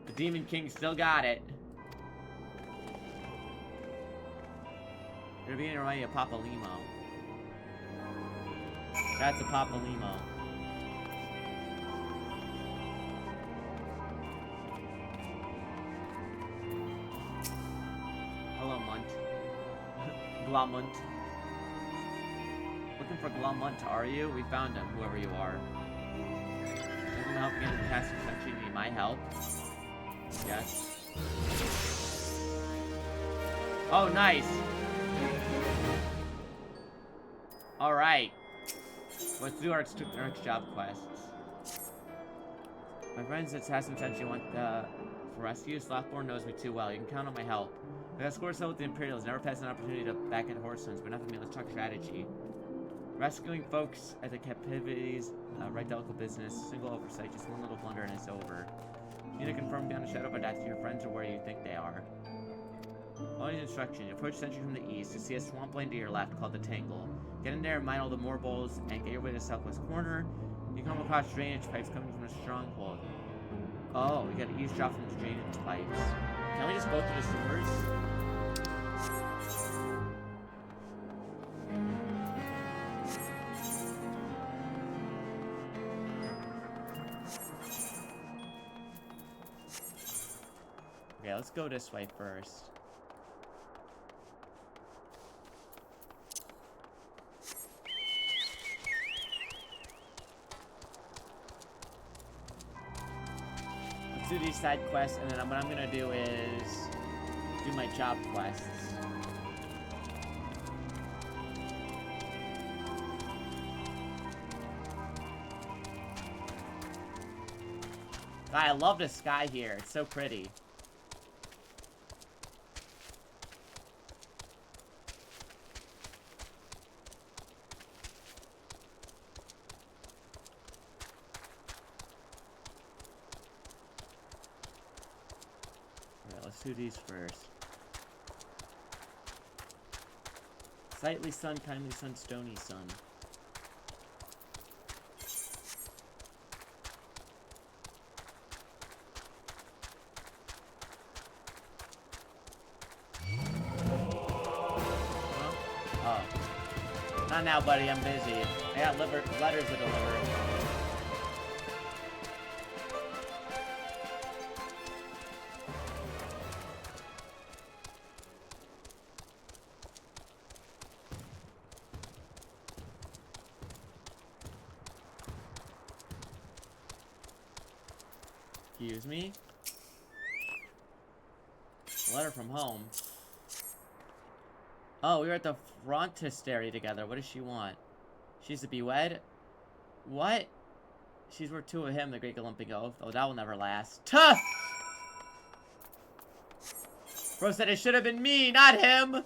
The Demon King still got it. You're beginning to remind me of Papa Limo. That's a Papa Limo. Hello, Munt. Glamunt. Looking for Glamunt, are you? We found him, whoever you are. Looking to help again in the Cassim Century. Need my help? Yes. Oh, nice. Alright. Let's do our next job quests. My friends at Cassim Century want for rescue. Slothborn knows me too well. You can count on my help. I got score settled with the Imperials. Never passed an opportunity to back at Horsons, but nothing me. Let's talk strategy. Rescuing folks at the captivities, right delicate business. Single oversight, just one little blunder and it's over. You need to confirm beyond a shadow of a doubt that your friends are where you think they are. Following instructions, approach Century from the east to see a swampland to your left called the Tangle. Get in there and mine all the moorballs and get your way to the southwest corner. You come across drainage pipes coming from the Stronghold. Oh, we gotta eavesdrop from the drainage pipes. Can we just go through the sewers? Okay, let's go this way first. Let's do these side quests, and then what I'm gonna do is do my job quests. God, I love the sky here. It's so pretty. Let's do these first. Sightly sun, kindly sun, stony sun. Oh. Not now, buddy. I'm busy. I got letters to deliver. Excuse me. A letter from home. Oh, we were at the frontistery together. What does she want? She's to be wed? What? She's worth 2 of him, the Great Olympic Oath. Oh, that will never last. Tuh! Bro said it should have been me, not him!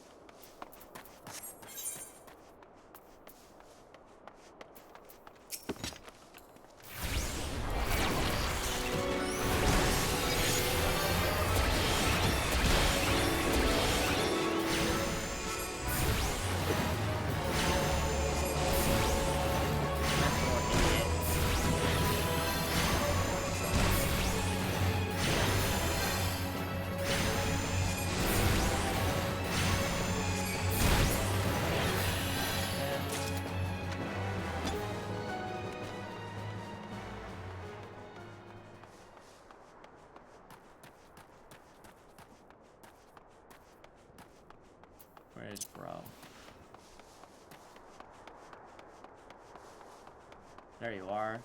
Where's bro? There you are.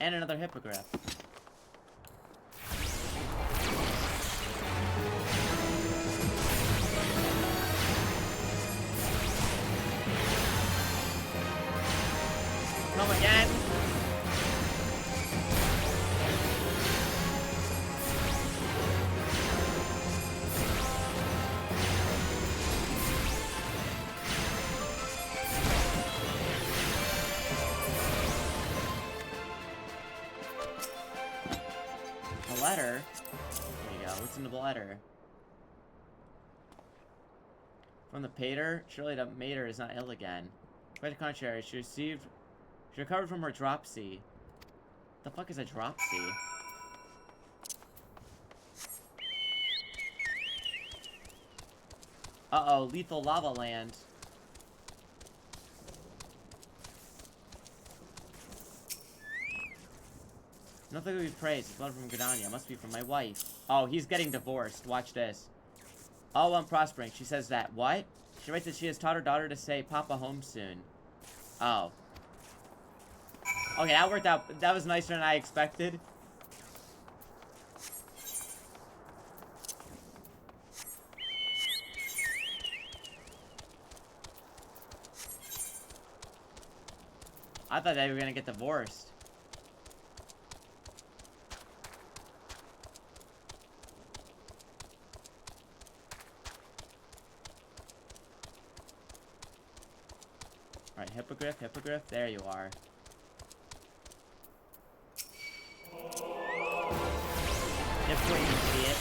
And another hippogriff. Come again. A letter? There you go. What's in the letter? From the pater? Surely the mater is not ill again. Quite the contrary, she recovered from her dropsy. The fuck is a dropsy? Uh-oh, lethal lava land. Nothing will be praised. It's blood from Garuda. Must be from my wife. Oh, he's getting divorced. Watch this. All well and prospering. She says that. What? She writes that she has taught her daughter to say, Papa home soon. Oh. Okay, that worked out. That was nicer than I expected. I thought they were gonna get divorced. Alright, hippogriff, hippogriff, there you are. Hippogriff, you idiot.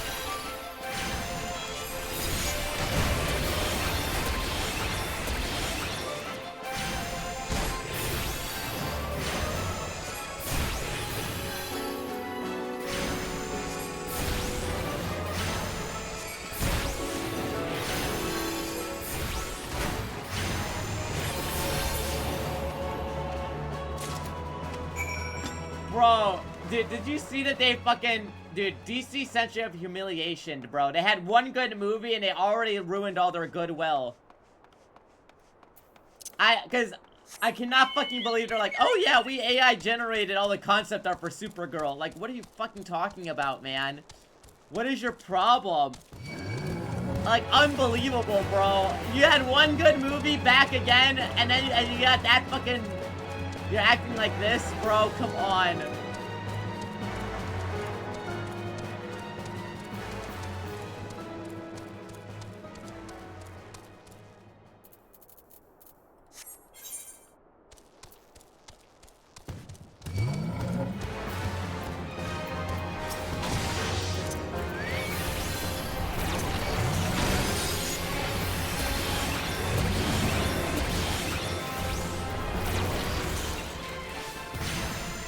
Bro, dude, did you see that they fucking... Dude, DC Century of Humiliation, bro. They had one good movie and they already ruined all their goodwill. Cause I cannot fucking believe they're like, oh yeah, we AI generated all the concept art for Supergirl. Like, what are you fucking talking about, man? What is your problem? Like, unbelievable, bro. You had one good movie back again, and then you got that fucking... You're acting like this, bro? Come on.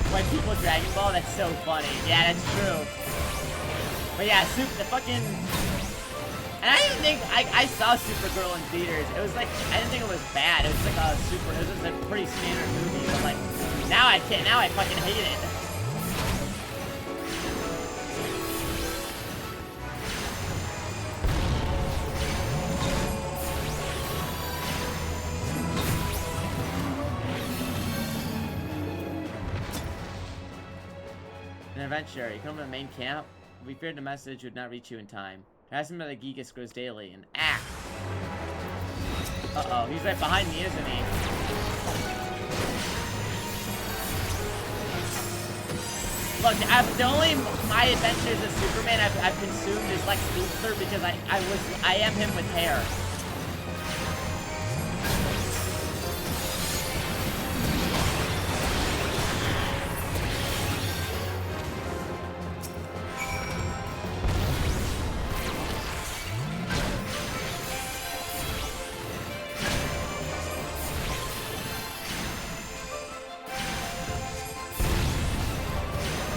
When people Dragon Ball, that's so funny. Yeah, that's true. But yeah, the fucking... And I didn't think... I saw Supergirl in theaters. It was like... I didn't think it was bad. It was like a super... It was a pretty standard movie. But like... Now I can't... Now I fucking hate it. An adventure. You come to the main camp. We feared the message would not reach you in time. Harassment by the Gigas grows daily. An act. Uh-oh, he's right behind me, isn't he? Look, the only my adventures as Superman I've consumed is Lex Luthor because I am him with hair.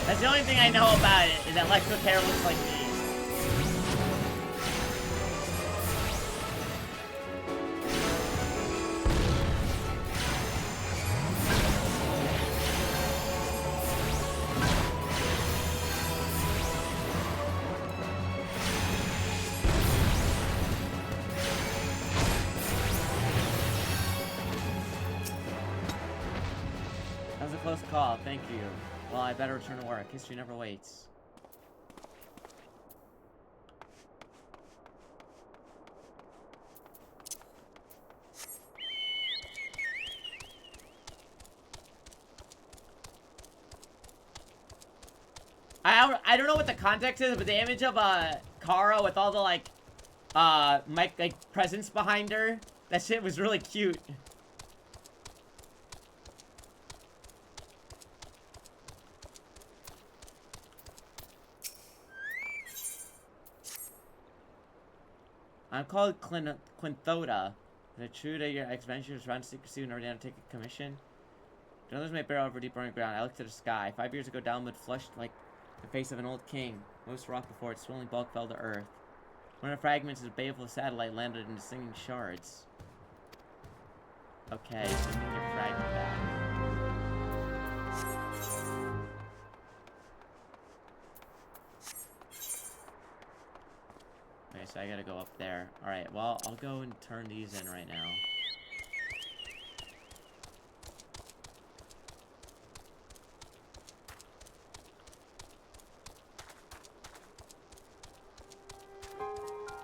That's the only thing I know about it, is that Lex with hair looks like me. That was a close call, thank you. Well, I better return to work. History never waits. I don't know what the context is, but the image of Kara with all the like presents behind her, that shit was really cute. I'm called Quinthoda. Is it true that your ex-ventures run secrecy and already undertake a commission? Do others may barrel over deep underground? I looked to the sky. 5 years ago, Dalmud flushed like the face of an old king. Most rock before its swirling bulk fell to earth. One of the fragments of a baleful satellite landed into singing shards. Okay, so you need your fragment back. Okay, so I gotta go up there. Alright, well, I'll go and turn these in right now.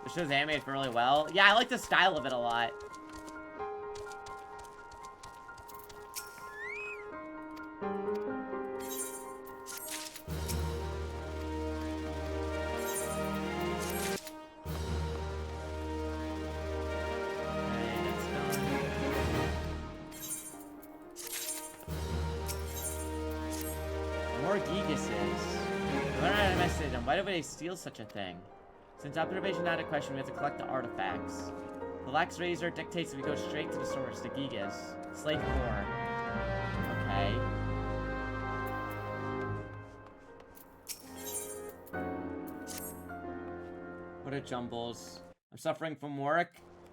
This show's animated really well. Yeah, I like the style of it a lot. Why would they steal such a thing? Since observation not a question, we have to collect the artifacts. The Lax Razor dictates that we go straight to the source, the Gigas. Slave 4. Okay. What a jumbles. I'm suffering from work.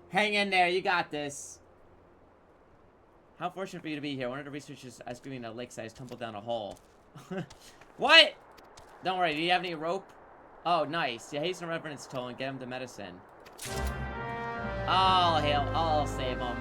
Hang in there, you got this. How fortunate for you to be here. One of the researchers excavating a lakeside has tumbled down a hole. What? Don't worry, do you have any rope? Oh, nice. Yeah, hasten Reverend's toll and get him to medicine. I'll save him.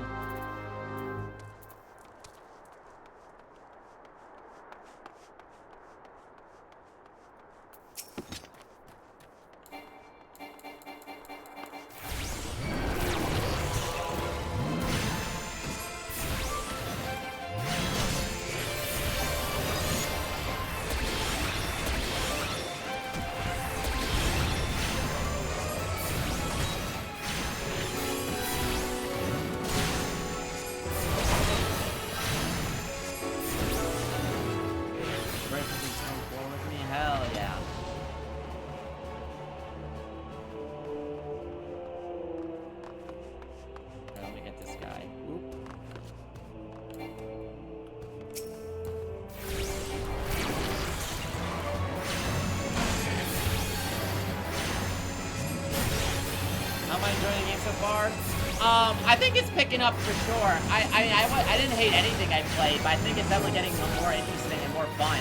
I think it's picking up for sure. I didn't hate anything I played, but I think it's definitely getting more interesting and more fun.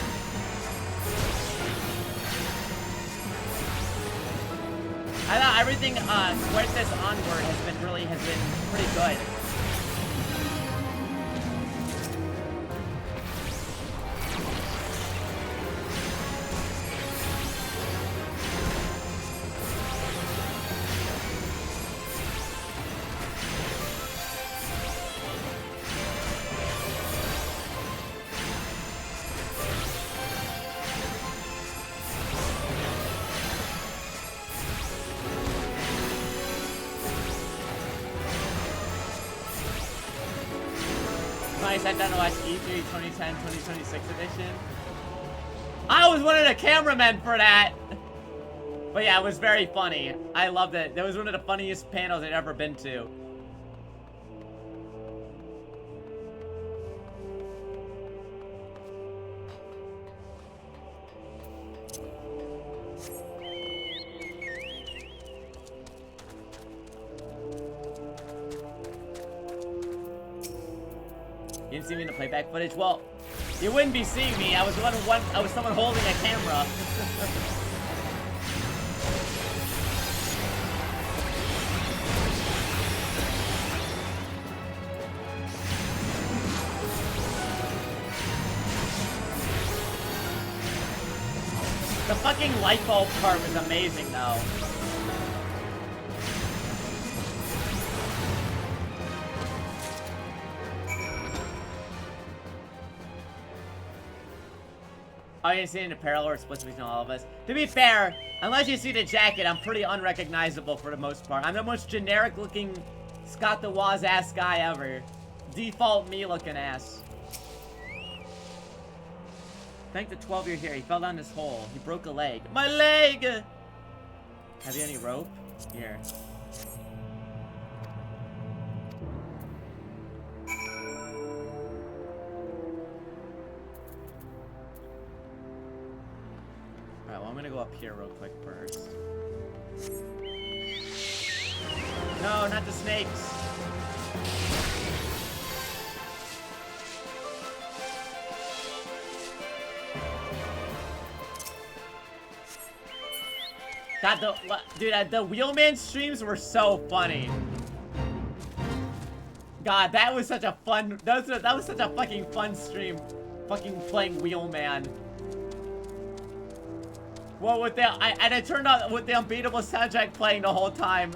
I thought everything with this onward has been pretty good. I sat down to watch E3 2010-2026 edition. I was one of the cameramen for that. But yeah, it was very funny. I loved it. That was one of the funniest panels I'd ever been to. You didn't see me in the playback footage? Well, you wouldn't be seeing me. I was someone holding a camera. The fucking light bulb part was amazing, though. Oh, you see an apparel or splits between all of us. To be fair, unless you see the jacket, I'm pretty unrecognizable for the most part. I'm the most generic looking Scott the Woz ass guy ever. Default me looking ass. Thank the 12 you're here. He fell down this hole. He broke a leg. My leg! Have you any rope? Here. Alright, well, I'm gonna go up here real quick first. No, not the snakes! God, the Wheelman streams were so funny. God, that was such a fun, that was such a fucking fun stream. Fucking playing Wheelman. Well, with the, and it turned out with the unbeatable soundtrack playing the whole time.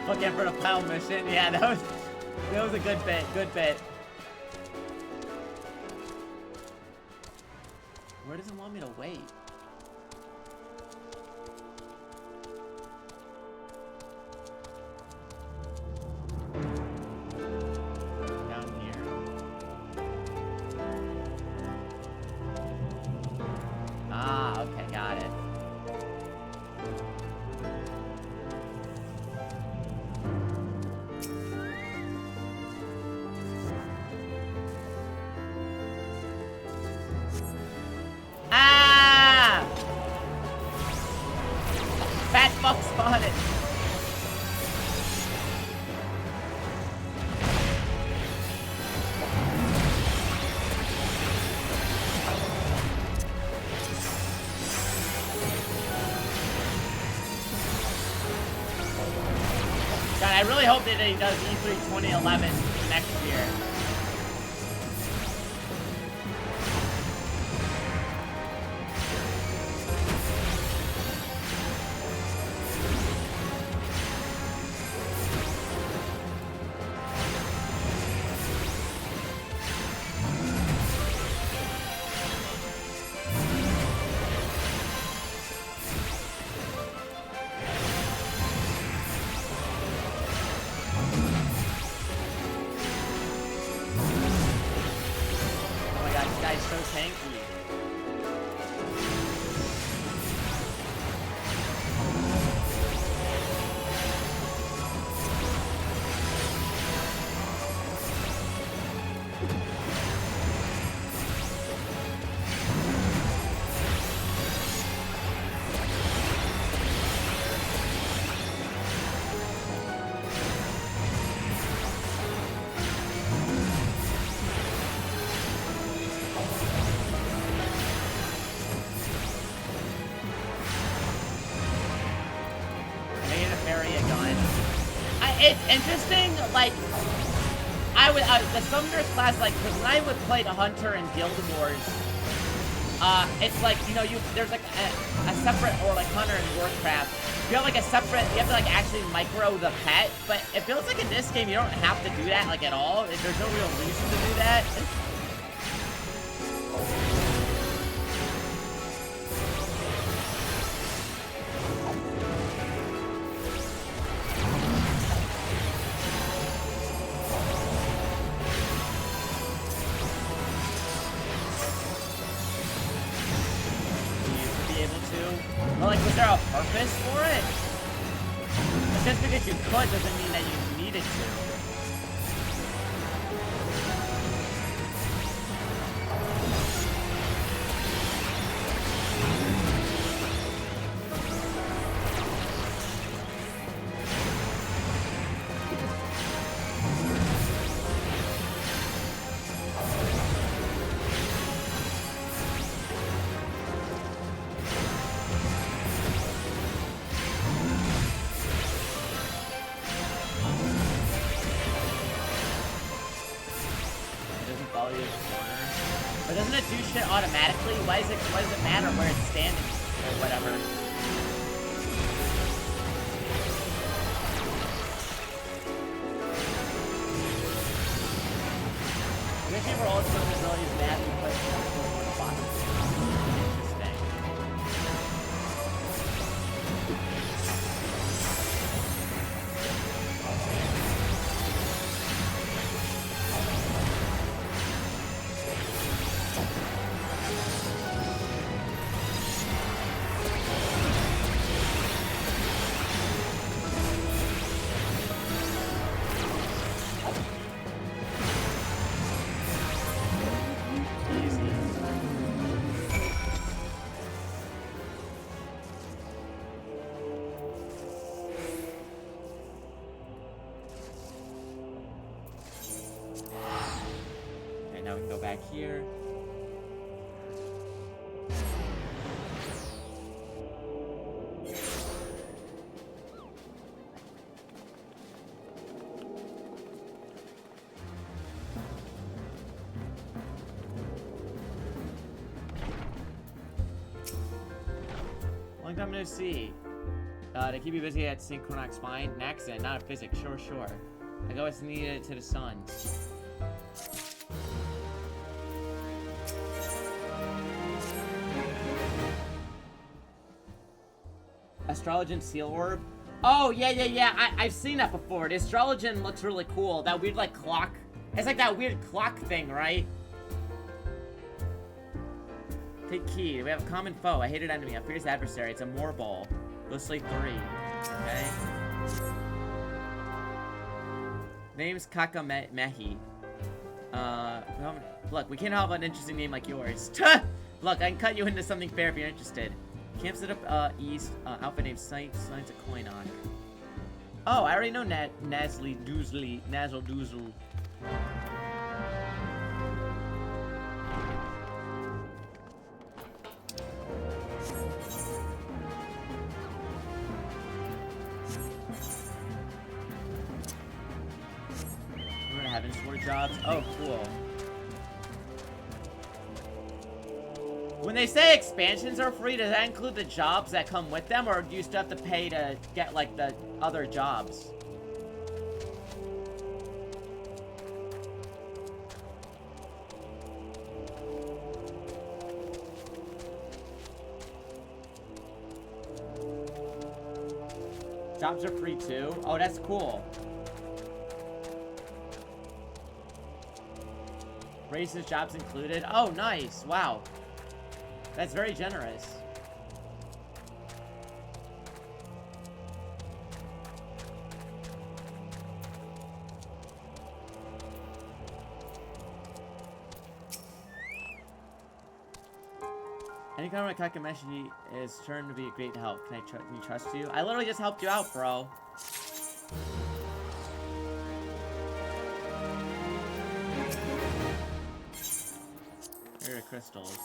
Looking for the pound mission. Yeah, that was a good bit. Good bit. Where does it want me to wait? Down here. Ah, okay, got it. Fuck spotted. God, I really hope that he does E3 2011 next year. So tanky. It's interesting, like, the Summoner's class, like, because when I would play the Hunter in Guild Wars, it's like, you know, there's like a separate, or like Hunter in Warcraft, you have like a separate, you have to like actually micro the pet, but it feels like in this game you don't have to do that, like, at all. There's no real reason to do that. Well, like, was there a purpose for it? But just because you could doesn't mean that you needed to. But doesn't it do shit automatically? Why does it matter where it's standing or whatever? I guess you were all some abilities mad and put one box. Interesting. Back here. Long time no see. To keep you busy at Synchronox Fine. An accident, not a physics. Sure. I always needed it to the sun. Astrologian Seal Orb? Oh, yeah. I've seen that before. The Astrologian looks really cool. That weird, like, clock. It's like that weird clock thing, right? Take key. We have a common foe. A hated enemy. A fierce adversary. It's a Moorball. Go sleep 3. Okay. Name's Kakamehi. Look, we can't have an interesting name like yours. Look, I can cut you into something fair if you're interested. Camp set up east, outfit named Signs of Koinok. Oh, I already know Nazzle Doozle. We're gonna have in-store jobs. Oh, cool. When they say expansions are free, does that include the jobs that come with them, or do you still have to pay to get, like, the other jobs? Jobs are free too? Oh, that's cool. Races, jobs included? Oh, nice. Wow. That's very generous. Any kind of Kakameshi is turned to be a great help. Can you trust you? I literally just helped you out, bro. Here are crystals.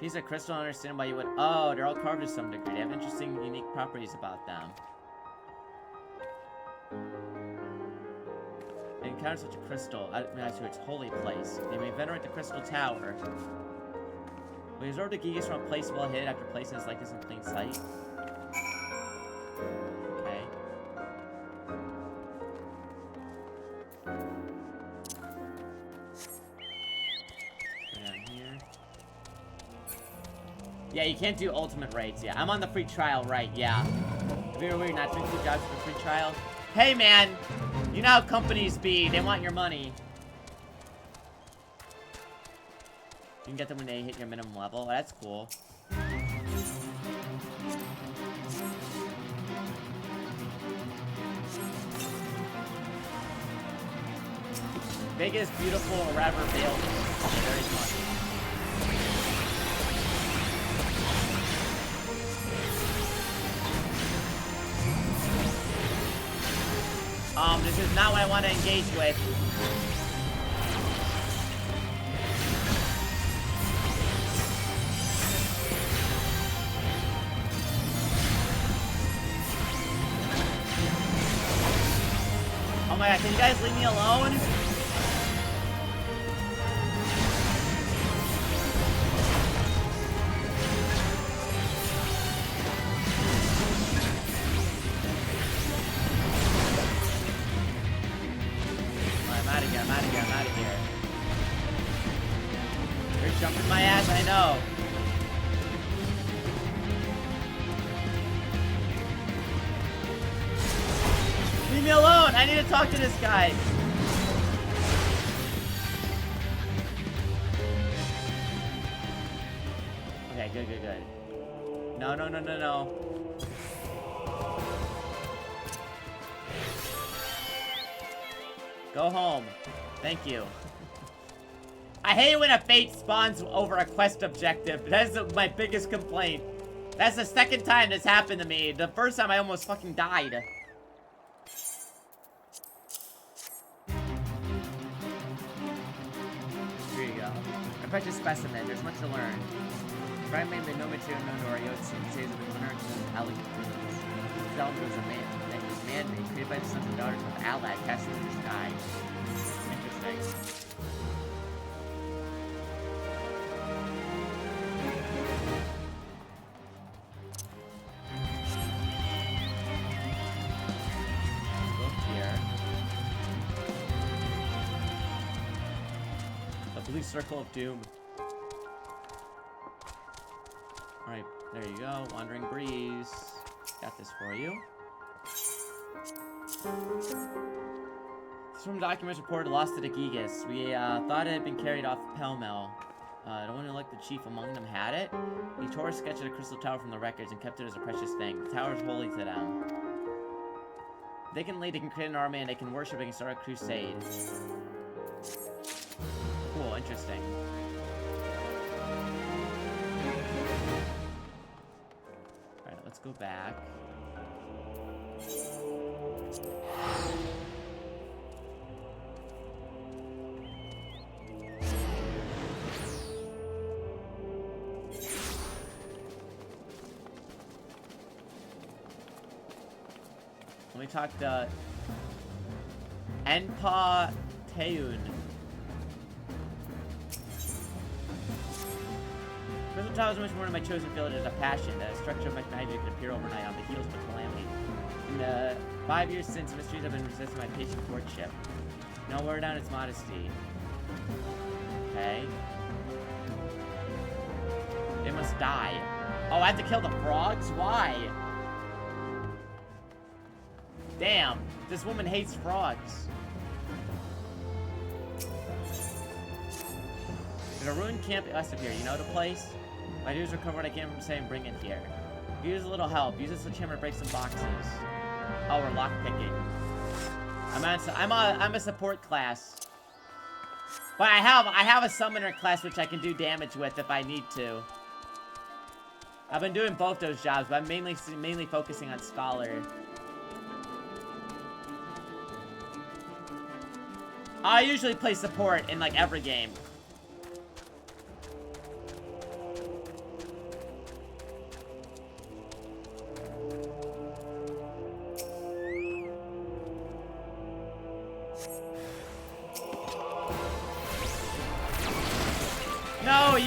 Piece of crystal, I don't understand why you would. Oh, they're all carved to some degree. They have interesting, unique properties about them. They encounter such a crystal. I mean, to its holy place. They may venerate the crystal tower. We resort to Gigas from a place well hid after placing his likeness in plain sight. Okay. Yeah, you can't do ultimate raids. Yeah, I'm on the free trial, right? Yeah. Very weird not doing 2 jobs for free trial. Hey, man! You know how companies be. They want your money. You can get them when they hit your minimum level. That's cool. Biggest, beautiful, or whatever build. Very fun. This is not what I want to engage with. Oh my god, can you guys leave me alone? Talk to this guy. Okay, good. No. Go home. Thank you. I hate when a fate spawns over a quest objective. That's my biggest complaint. That's the second time this happened to me. The first time I almost fucking died. Precious specimen, there's much to learn. Fragment made no material known to our Yotsu. He says of the winner to elegant rules. Zelda was a man that was man-made, created by the sons and daughters of Alad, cast into the sky. Interesting. Blue Circle of Doom. Alright, there you go. Wandering Breeze. Got this for you. This from documents reported lost to the Gigas. We thought it had been carried off pell-mell. The one who looked the chief among them had it. He tore a sketch of the Crystal Tower from the records and kept it as a precious thing. The tower is holy to them. They can lead, they can create an army, and they can worship, they can start a crusade. Cool, interesting. Alright, let's go back. Let me talk to Enpa Teun. Crystal Tower is much more than my chosen field. It is a passion. A structure of much magnitude could appear overnight on the heels of a calamity. In the 5 years since, mysteries have been resisting my patient courtship. No word on its modesty. Okay. It must die. Oh, I have to kill the frogs? Why? Damn, this woman hates frogs. There's a ruined camp west of here. You know the place? My dudes recover what I can from saying bring it here. Use a little help. Use a sledgehammer to break some boxes. Oh, we're lockpicking. I'm a support class. But I have a summoner class which I can do damage with if I need to. I've been doing both those jobs, but I'm mainly focusing on Scholar. I usually play support in like every game.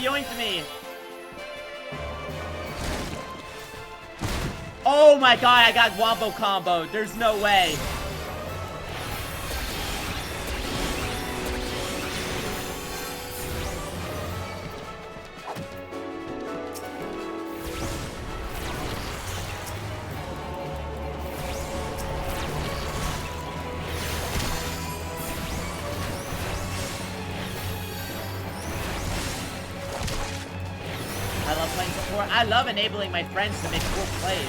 yoinked me. Oh my god, I got wombo comboed. There's no way. I love playing support. I love enabling my friends to make cool plays.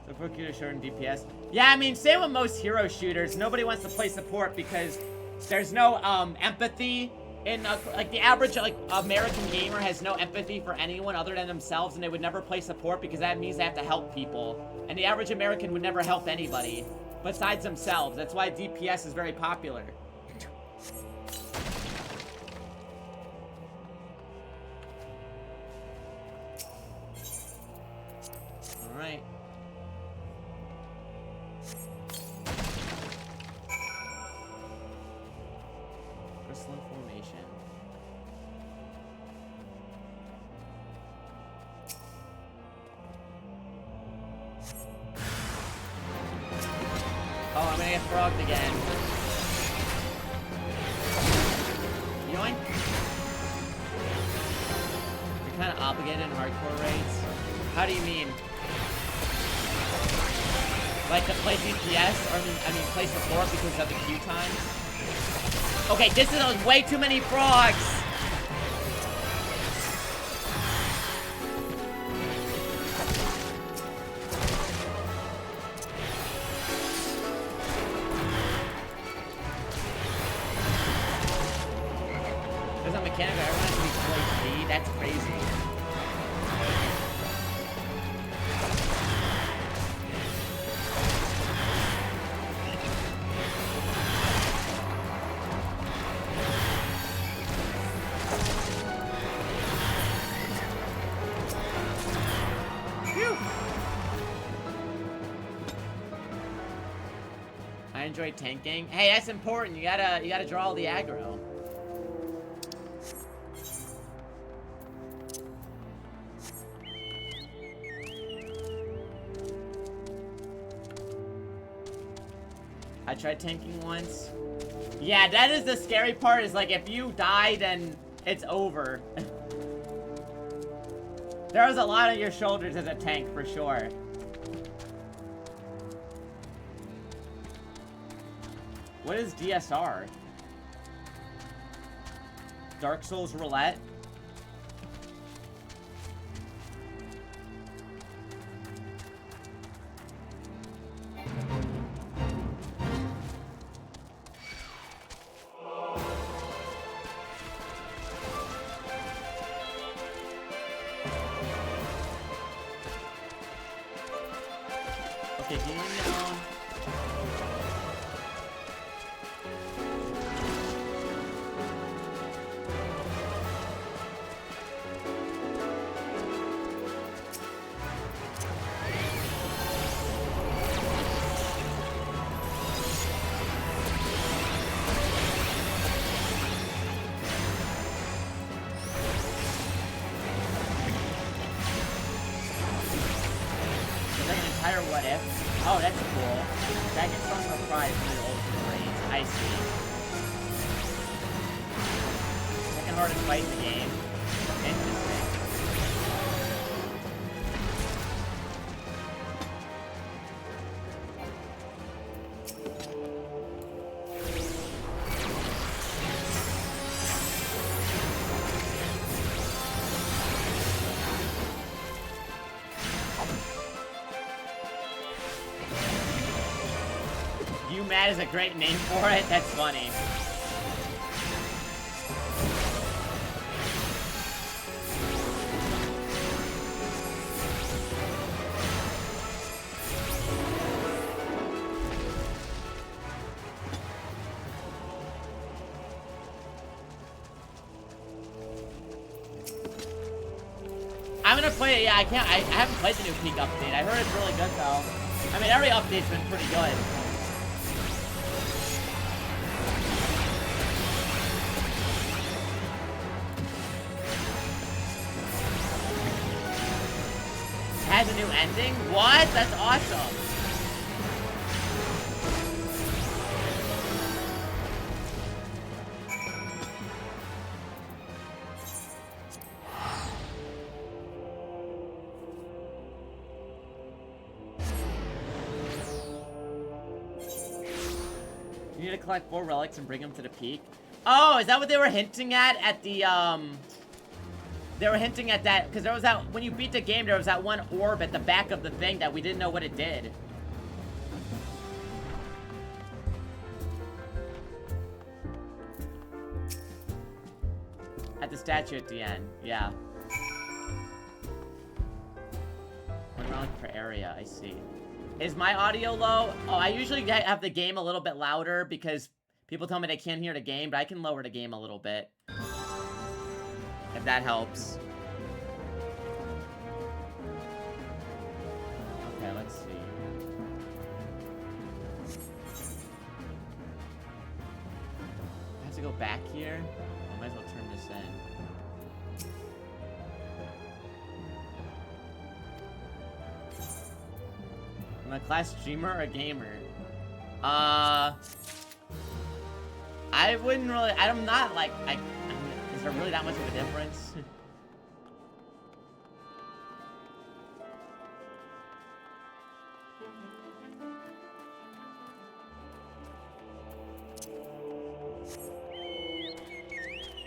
So Procurator short in DPS. Yeah, I mean, same with most hero shooters. Nobody wants to play support because there's no empathy. In like the average like American gamer has no empathy for anyone other than themselves, and they would never play support because that means they have to help people. And the average American would never help anybody besides themselves. That's why DPS is very popular. All right. Crystalline formation. Oh, I'm gonna get frogged again. Yoink. You're kind of obligated in hardcore raids. How do you mean? Like to play DPS, or I mean play support because of the queue times? Okay, this is way too many frogs! There's a mechanic where everyone has to be full HP? That's crazy. I enjoy tanking. Hey, that's important. You gotta draw all the aggro. I tried tanking once. Yeah, that is the scary part, is like if you die, then it's over. There was a lot on your shoulders as a tank, for sure. What is DSR? Dark Souls Roulette? Okay, can you leave me alone? What if? Oh, that's cool. Dragon Song Reprise from the old raids. I see. Second hardest fight in the game. Interesting. Mad is a great name for it. That's funny. I'm gonna play it. Yeah, I haven't played the new Peak update. I heard it's really good though. I mean, every update's been pretty good. Has a new ending? What? That's awesome. You need to collect 4 relics and bring them to the peak. Oh, is that what they were hinting at the, They were hinting at that, because there was that, when you beat the game, there was that one orb at the back of the thing that we didn't know what it did. At the statue at the end, yeah. 1 relic per area, I see. Is my audio low? Oh, I usually have the game a little bit louder because people tell me they can't hear the game, but I can lower the game a little bit. If that helps. Okay, let's see. I have to go back here? I might as well turn this in. Am I a class streamer or a gamer? I wouldn't really, I'm not like, is there really that much of a difference?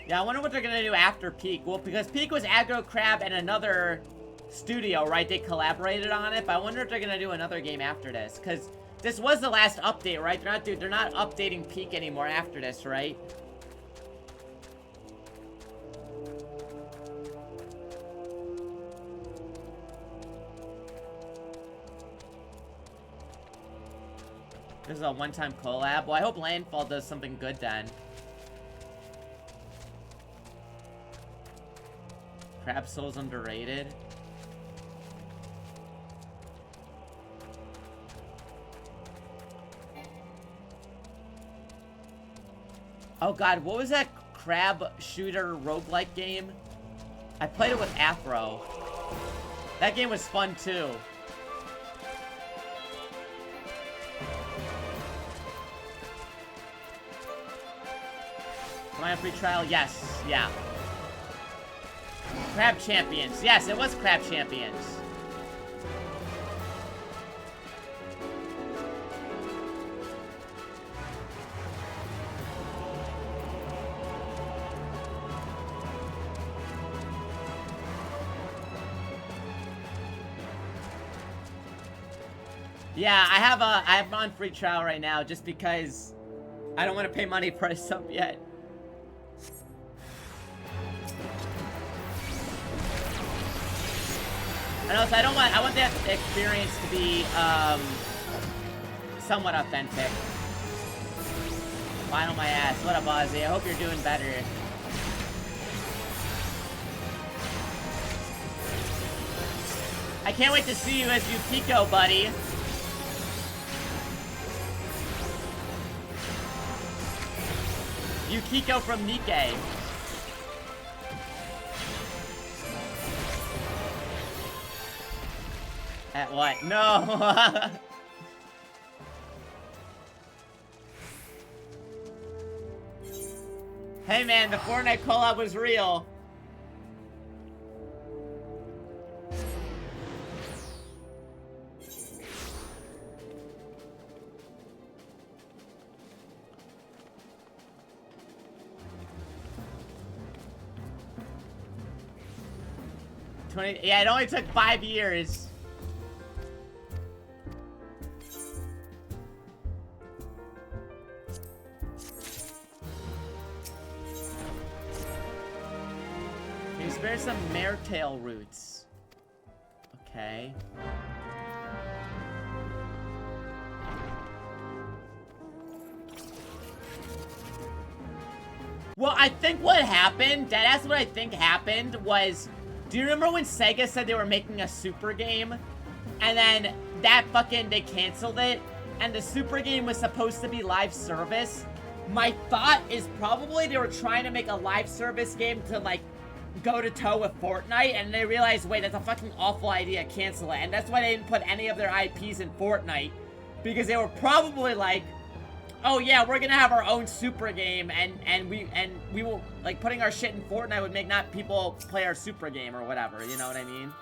Yeah, I wonder what they're gonna do after Peak. Well, because Peak was Aggro Crab and another studio, right? They collaborated on it, but I wonder if they're gonna do another game after this, because this was the last update, right? They're not updating Peak anymore after this, right? This is a one-time collab. Well, I hope Landfall does something good then. Crab Soul's underrated. Oh god, what was that crab shooter roguelike game? I played it with Afro. That game was fun too. Am I on free trial? Yes, yeah. Crab Champions. Yes, it was Crab Champions. Yeah, I'm on free trial right now just because I don't want to pay money for a sub yet. And also, I want that experience to be, somewhat authentic. Fine on my ass. What up, Ozzy? I hope you're doing better. I can't wait to see you as Yukiko, buddy. Yukiko from Nikkei. At what? No! Hey man, the Fortnite collab was real. Yeah, it only took 5 years. Can you spare some maretail roots? Okay. Well, I think what happened, that's what I think happened, was Do you remember when Sega said they were making a super game? And then that fucking, they canceled it. And the super game was supposed to be live service. My thought is probably they were trying to make a live service game to, like, go to toe with Fortnite. And they realized, wait, that's a fucking awful idea, cancel it. And that's why they didn't put any of their IPs in Fortnite. Because they were probably like, oh yeah, we're gonna have our own super game, and we will, like, putting our shit in Fortnite would make not people play our super game or whatever, you know what I mean?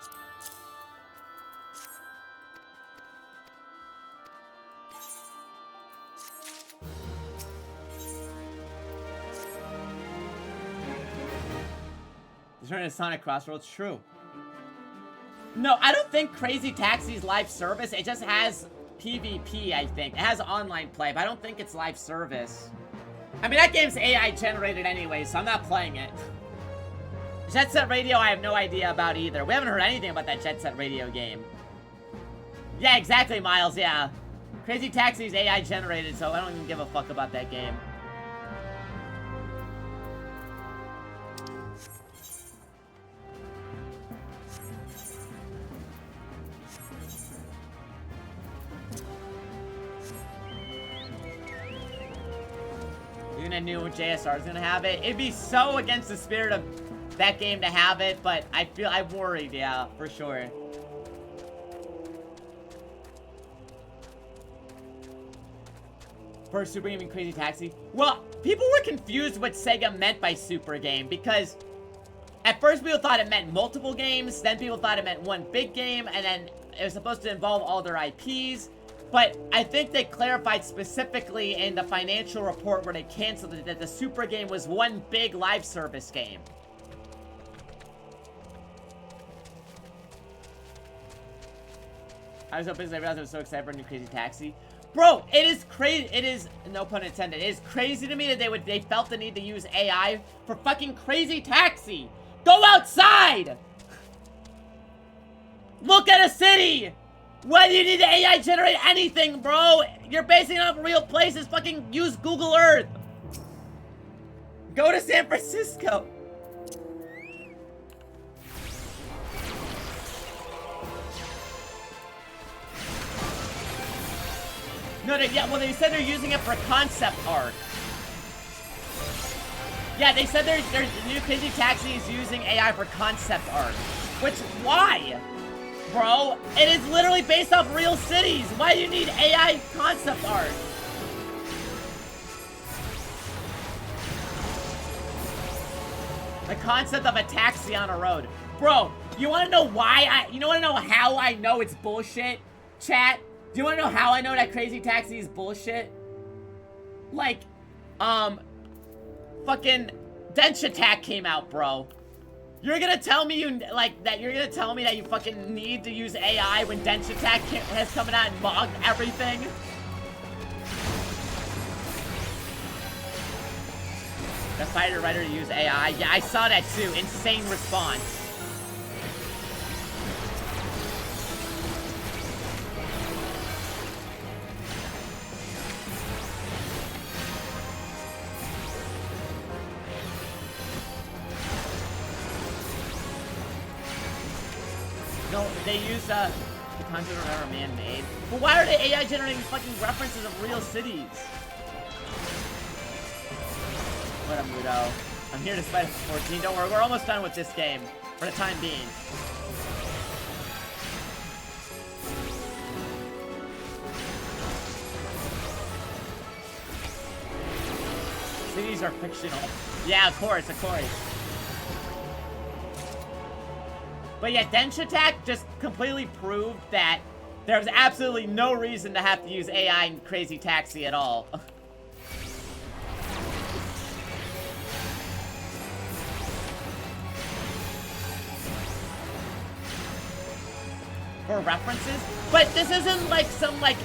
Turn to Sonic Crossroads, true. No, I don't think Crazy Taxi's live service, it just has PvP, I think. It has online play, but I don't think it's live service. I mean, that game's AI generated anyway, so I'm not playing it. Jet Set Radio, I have no idea about either. We haven't heard anything about that Jet Set Radio game. Yeah, exactly, Miles, yeah. Crazy Taxi's AI generated, so I don't even give a fuck about that game. Even a new JSR is gonna have it. It'd be so against the spirit of that game to have it, but I'm worried, yeah, for sure. First Super Game in Crazy Taxi. Well, people were confused what Sega meant by Super Game, because at first people thought it meant multiple games, then people thought it meant one big game, and then it was supposed to involve all their IPs. But I think they clarified specifically in the financial report where they canceled it that the Super Game was one big live service game. I was so busy, I realized I was so excited for a new Crazy Taxi. Bro, it is crazy. It is, no pun intended, it is crazy to me that they felt the need to use AI for fucking Crazy Taxi. Go outside! Look at a city! Why do you need to AI generate anything, bro? You're basing it off real places. Fucking use Google Earth. Go to San Francisco. No, well, they said they're using it for concept art. Yeah, they said the new Crazy Taxi is using AI for concept art. Which, why? Bro, it is literally based off real cities. Why do you need AI concept art? The concept of a taxi on a road. Bro, you wanna know why you wanna know how I know it's bullshit? Chat, do you wanna know how I know that Crazy Taxi is bullshit? Like, fucking Dench Attack came out, bro. You're gonna tell me you're gonna tell me that you fucking need to use AI when Dench Attack has come out and mocked everything? The fighter writer to use AI. Yeah, I saw that too. Insane response. No, they use, the times that are never man-made. But why are they AI generating fucking references of real cities? What up, Mudo? I'm here to fight 14. Don't worry, we're almost done with this game. For the time being. Cities are fictional. Yeah, of course, of course. But yeah, Dench Attack just completely proved that there's absolutely no reason to have to use AI in Crazy Taxi at all. For references? But this isn't like some like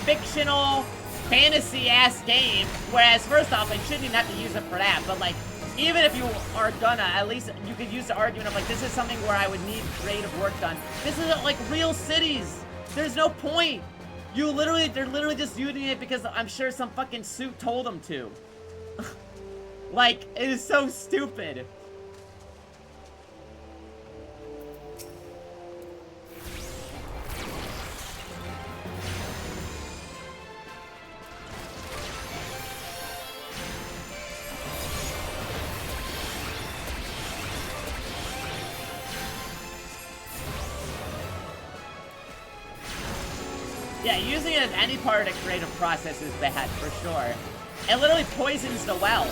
fictional fantasy-ass game, whereas first off, I shouldn't even have to use it for that, but like, even if you are gonna, at least you could use the argument of like, this is something where I would need creative work done. This isn't like real cities. There's no point. They're literally just using it because I'm sure some fucking suit told them to. Like, it is so stupid. Yeah, using it as any part of the creative process is bad, for sure. It literally poisons the well.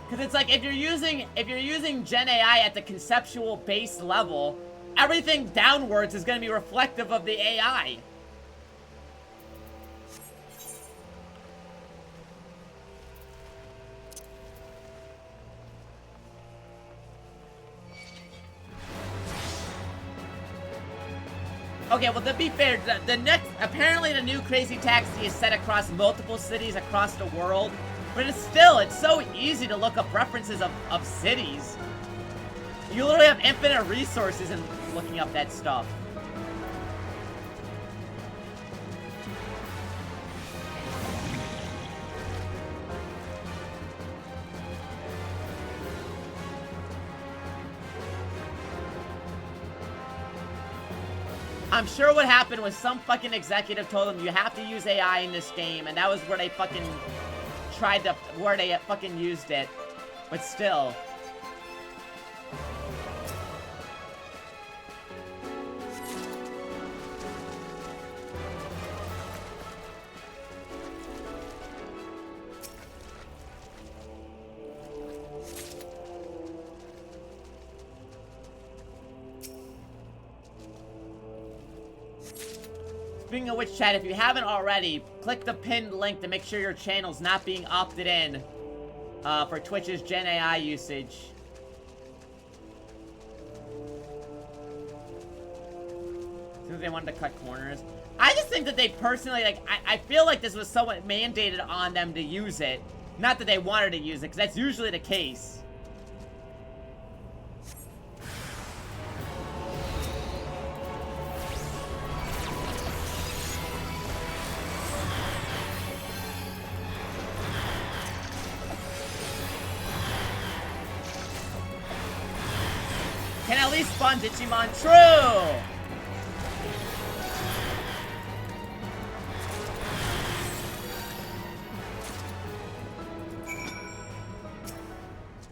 Because it's like, if you're using Gen AI at the conceptual base level, everything downwards is going to be reflective of the AI. Okay, well, to be fair, apparently the new Crazy Taxi is set across multiple cities across the world, but it's so easy to look up references of cities. You literally have infinite resources in looking up that stuff. I'm sure what happened was some fucking executive told them you have to use AI in this game, and that was where they fucking used it. But still. Speaking of which, chat, if you haven't already, click the pinned link to make sure your channel's not being opted in for Twitch's Gen AI usage. Since they wanted to cut corners. I just think that they personally, like, I feel like this was somewhat mandated on them to use it. Not that they wanted to use it, because that's usually the case. Can at least spawn Digimon. True!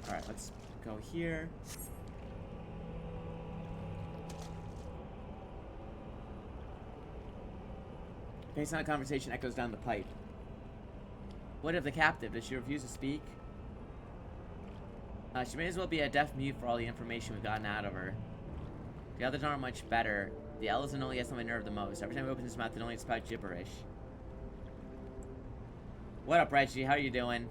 Alright, let's go here. Based on a conversation echoes down the pipe. What of the captive? Does she refuse to speak? She may as well be a deaf mute for all the information we've gotten out of her. The others aren't much better. The elephant only gets on my nerve the most. Every time he opens his mouth, it only spouts gibberish. What up, Reggie? How are you doing?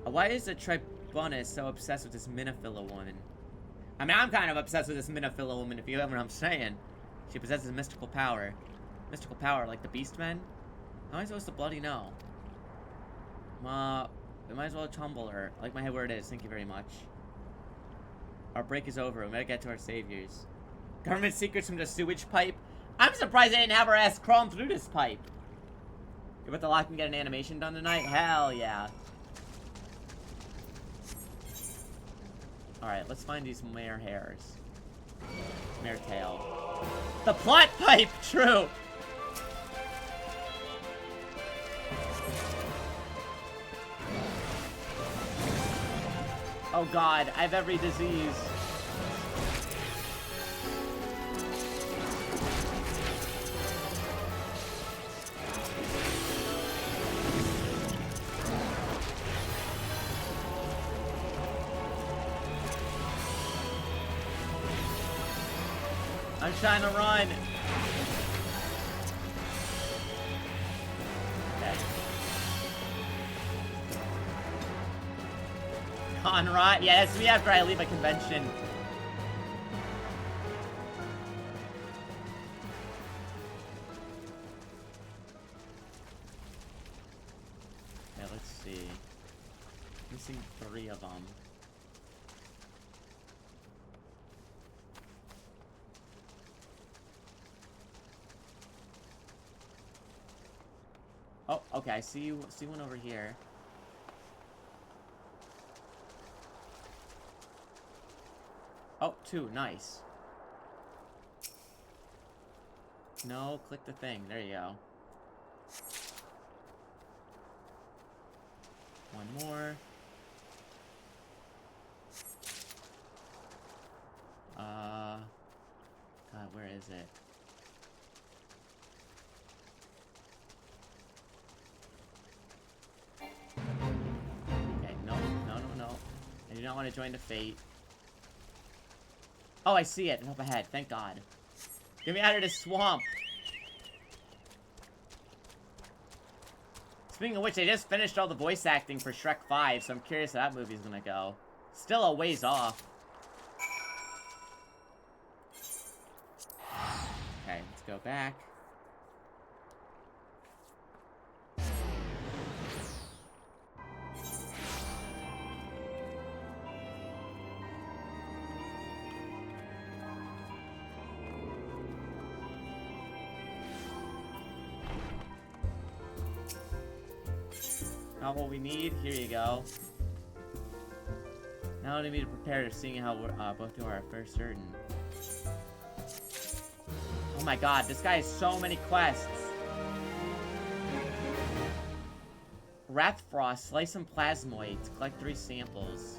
Why is the Tribunus so obsessed with this Minifilla woman? I mean, I'm kind of obsessed with this Minifilla woman, if you know what I'm saying. She possesses mystical power. Mystical power, like the Beastmen? How am I supposed to bloody know? We might as well tumble her. I like my head where it is. Thank you very much. Our break is over. We better get to our saviors. Government secrets from the sewage pipe? I'm surprised they didn't have her ass crawling through this pipe. You about to lock and get an animation done tonight? Hell yeah. Alright, let's find these mare hairs. Mare tail. The plot pipe! True! Oh god, I have every disease. I'm trying to run. Conrad? Yeah, that's me after I leave a convention. Yeah, let's see. Missing 3 of them. Oh, okay, I see one over here. Oh, 2, nice. No, click the thing. There you go. One more. is it? Okay, no. I do not want to join the fate. Oh, I see it. Up ahead. Thank God. Get me out of this swamp. Speaking of which, they just finished all the voice acting for Shrek 5, so I'm curious how that movie's gonna go. Still a ways off. Okay, let's go back. Not what we need. Here you go. Now we need to prepare to seeing how we're both do our first certain. Oh my God, this guy has so many quests. Rathfrost, slice some plasmoids, collect 3 samples.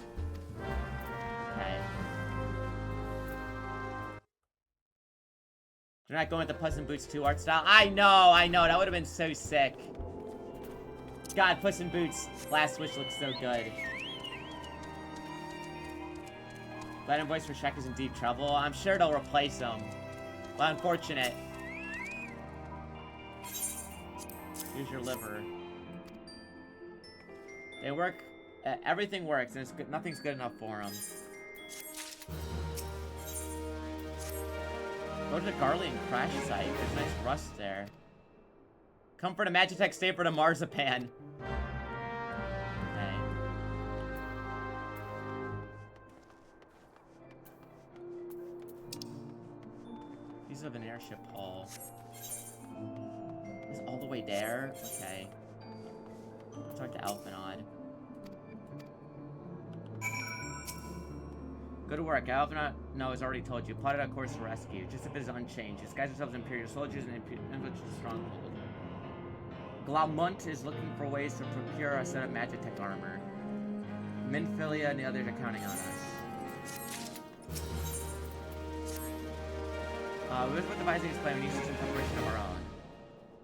Okay. They're not going with the Puss in Boots 2 art style. I know, that would have been so sick. God, Puss in Boots Last Wish looks so good. Latin voice for Shrek is in deep trouble. I'm sure they'll replace him. Well, unfortunate. Here's your liver. They work. Everything works, and it's good. Nothing's good enough for them. Go to the Garlian crash site. There's nice rust there. Come for the Magitech, stay for the Marzipan. Okay. Piece of an airship hull. It's all the way there? Okay. I'll talk to Alphanod. Good work. Alphanod, no, has already told you. Plotted a course to rescue. Just if it is unchanged. Disguise themselves as Imperial soldiers and infiltrate the stronghold. Glaumunt is looking for ways to procure a set of Magitech armor. Minfilia and the others are counting on us. We was devising this plan. We need some preparation of our own.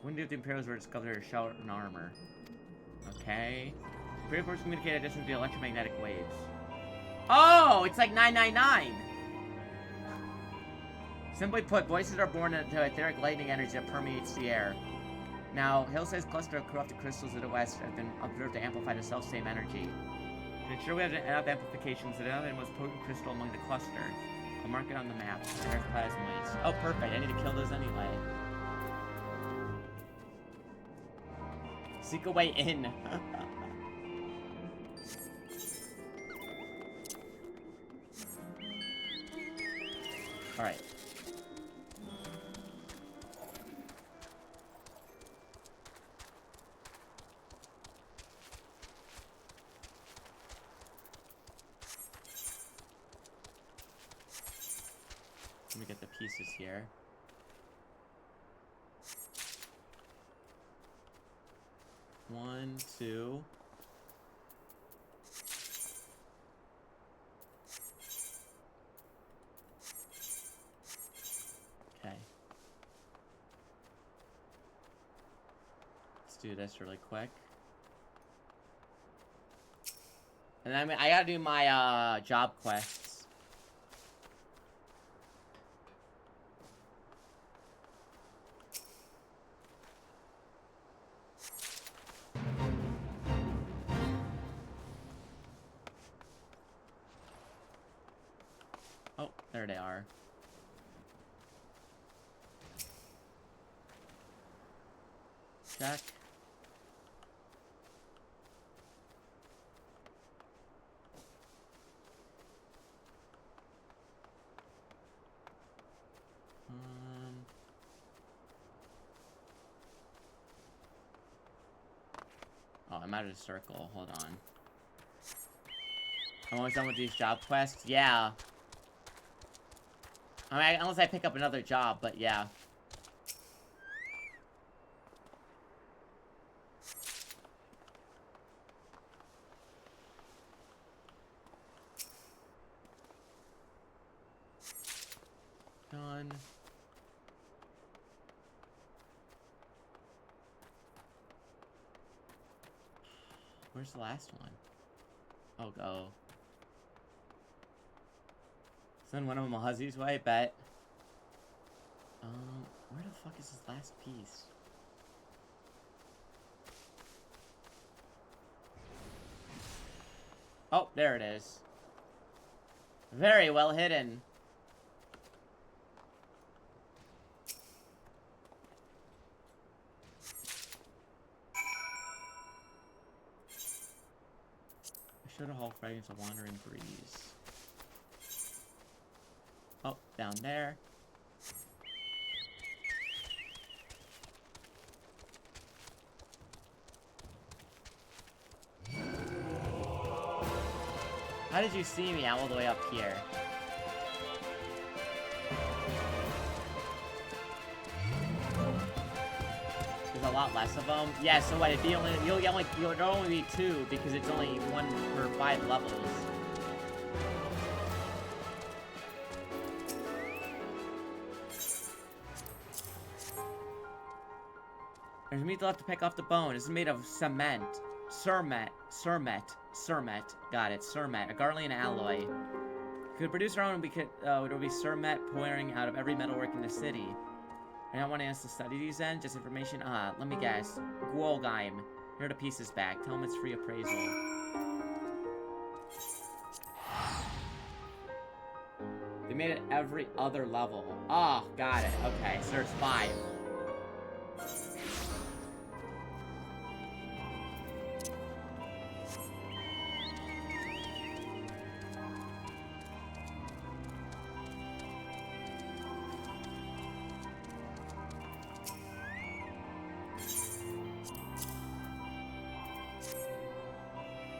When did the Imperials were discovered to shout in armor? Okay. Imperial forces communicate at distance via electromagnetic waves. Oh, it's like 999. Simply put, voices are born into etheric lightning energy that permeates the air. Now, Hillside's cluster of corrupted crystals to the west have been observed to amplify the self-same energy. To ensure we have enough amplifications, the most potent crystal among the cluster. I'll mark it on the map. There's plasmoids. Oh, perfect. I need to kill those anyway. Seek a way in. Alright. Let me get the pieces here. One, two. Okay. Let's do this really quick. And then I gotta do my job quests. Oh, there they are. Check. Oh, I'm out of the circle. Hold on. I'm almost done with these job quests. Yeah. I mean, unless I pick up another job, but yeah. Done. Where's the last one? Oh, go. Send one of them a Huzzy's way, bet. Where the fuck is this last piece? Oh, there it is. Very well hidden. I should have hauled fragrance of wandering breeze. Oh, down there. How did you see me all the way up here? There's a lot less of them. Yeah, so what? It'd only be 2 because it's only 1 per 5 levels. There's meat left to pick off the bone. This is made of cement. Cermet. Got it. Cermet. A Garlean alloy. If we could produce our own, we could, it would be cermet pouring out of every metalwork in the city. Are you not wanting us to study these then? Just information? Let me guess. Guolgeim. Here are the pieces back. Tell him it's free appraisal. They made it every other level. Oh, got it. Okay, so there's 5.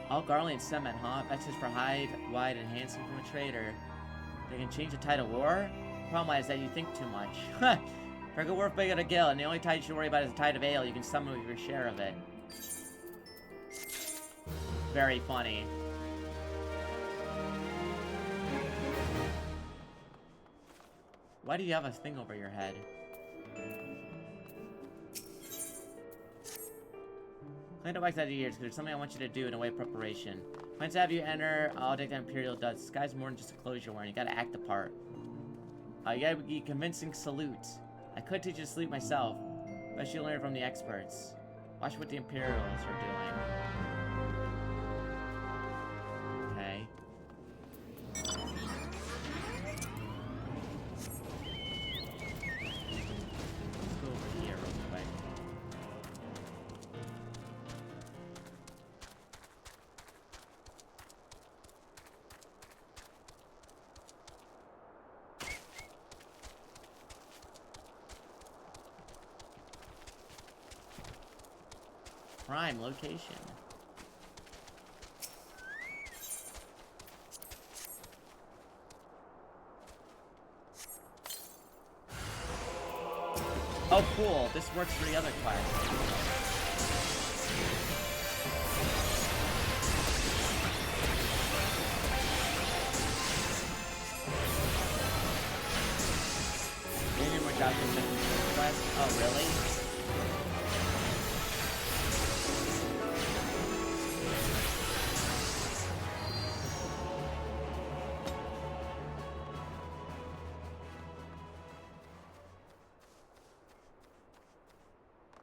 All Garlean cement, huh? That's just for hide, wide, and handsome from a trader. They can change the tide of war? Problem is that you think too much. For a good work big at a gill, and the only tide you should worry about is the tide of ale. You can summon with your share of it. Very funny. Why do you have a thing over your head? Clean up wax out of years, because there's something I want you to do in a way of preparation. Plans to have you enter, I'll take that Imperial Dust. This guy's more than just a clothes you're wearing. You gotta act the part. You gotta be convincing salute. I could teach you to salute myself, but you'll learn from the experts. Watch what the Imperials are doing. Okay. Let's go over here real quick. Prime location. Oh, cool. This works for the other class. Maybe more jobs in the quest. Oh, really?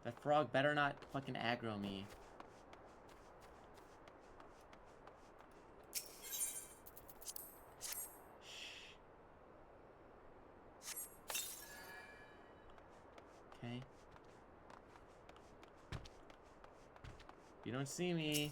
That frog better not fucking aggro me. Okay. You don't see me.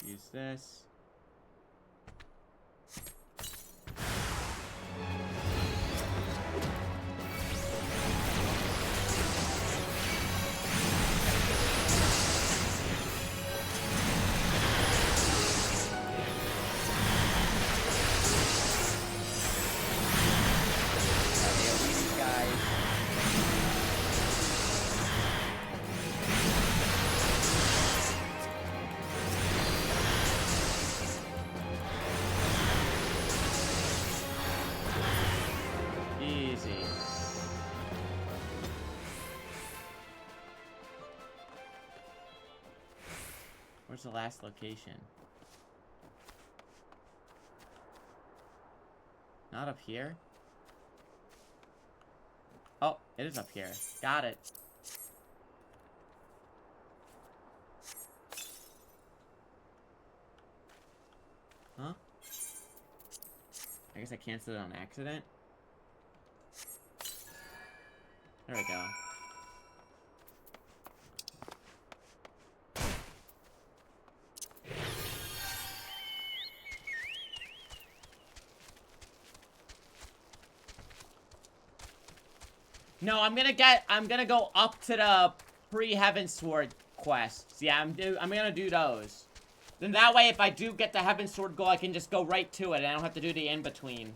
Use this. Where's the last location? Not up here? Oh, it is up here. Got it. Huh? I guess I canceled it on accident. There we go. No, I'm gonna go up to the pre-Heaven Sword quests. Yeah, I'm gonna do those. Then that way, if I do get the Heaven Sword goal, I can just go right to it, and I don't have to do the in-between.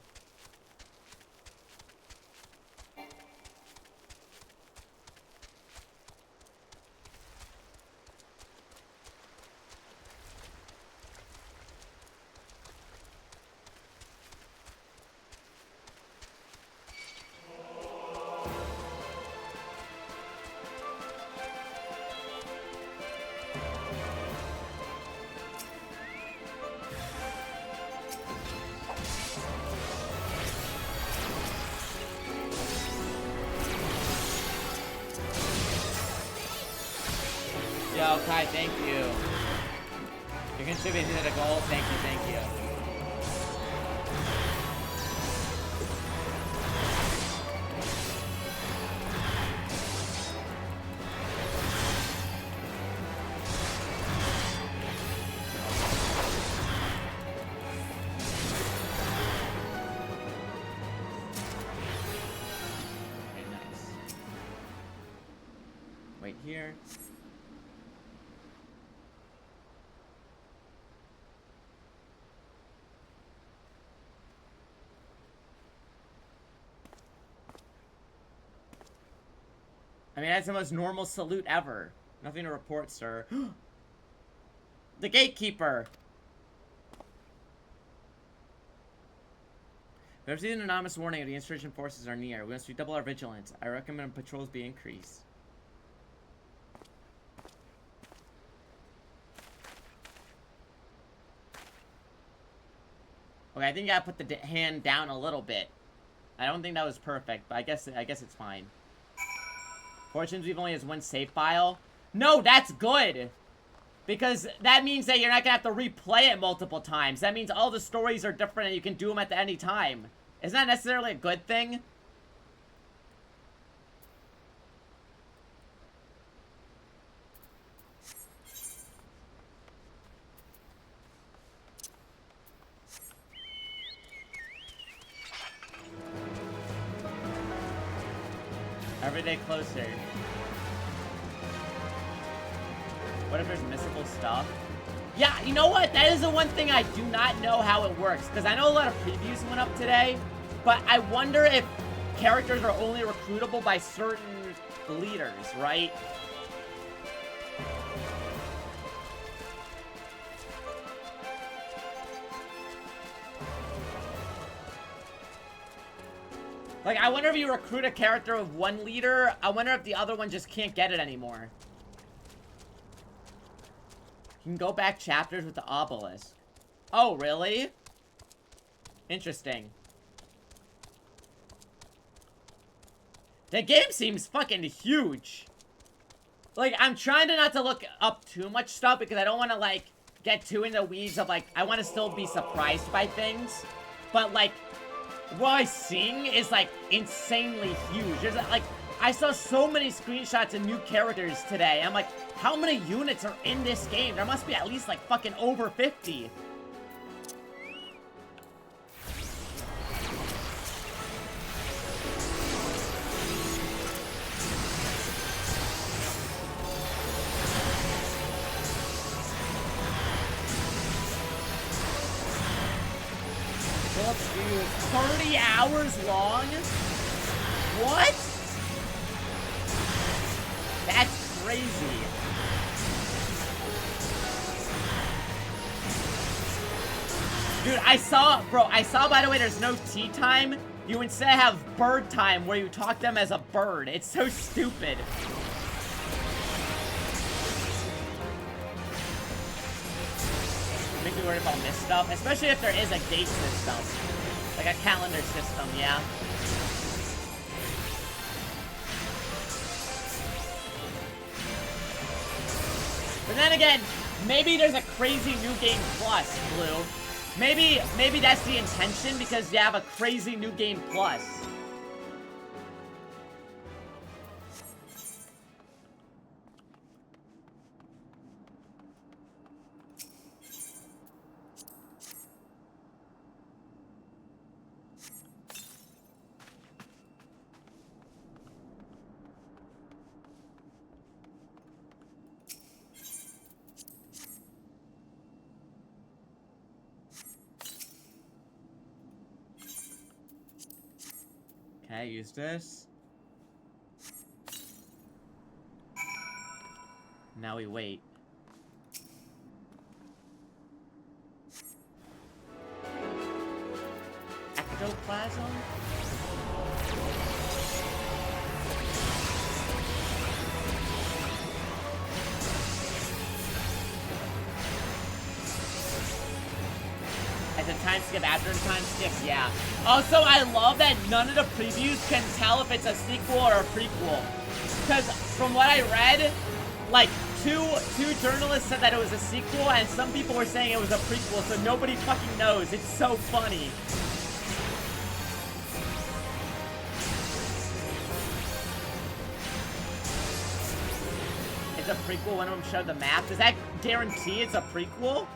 Yo, Kai, thank you. You're contributing to the goal. Thank you, thank you. Okay, nice. Wait here. I mean, that's the most normal salute ever. Nothing to report, sir. The gatekeeper! We have received an anonymous warning of the insurgent forces are near. We must redouble our vigilance. I recommend patrols be increased. Okay, I think I gotta put the hand down a little bit. I don't think that was perfect, but I guess it's fine. Fortunes we've only has one save file. No, that's good! Because that means that you're not gonna have to replay it multiple times. That means all the stories are different and you can do them at any time. Isn't that necessarily a good thing? Every day closer. What if there's missable stuff? Yeah, you know what? That is the one thing I do not know how it works. Because I know a lot of previews went up today. But I wonder if characters are only recruitable by certain leaders, right? Like, I wonder if you recruit a character with one leader, I wonder if the other one just can't get it anymore. You can go back chapters with the obelisk. Oh, really? Interesting. The game seems fucking huge. Like, I'm trying to not to look up too much stuff because I don't want to, like, get too in the weeds of, like, I want to still be surprised by things. But, like, what I'm seeing is, like, insanely huge. There's, like, I saw so many screenshots of new characters today. I'm like, how many units are in this game? There must be at least, like, fucking over 50. Dude, 30 hours long? What? That's crazy. Dude, I saw, by the way, there's no tea time. You instead have bird time where you talk to them as a bird. It's so stupid. makes me worry about this stuff, especially if there is a date system. Like a calendar system, yeah. But then again, maybe there's a crazy new game plus, Blue. Maybe that's the intention because you have a crazy new game plus. Okay, use this. Now we wait. Ectoplasm? As a time skip after time skip, yeah. Also, I love that none of the previews can tell if it's a sequel or a prequel. Because from what I read, like two journalists said that it was a sequel, and some people were saying it was a prequel, so nobody fucking knows. It's so funny. It's a prequel. One of them showed the map. Does that guarantee it's a prequel?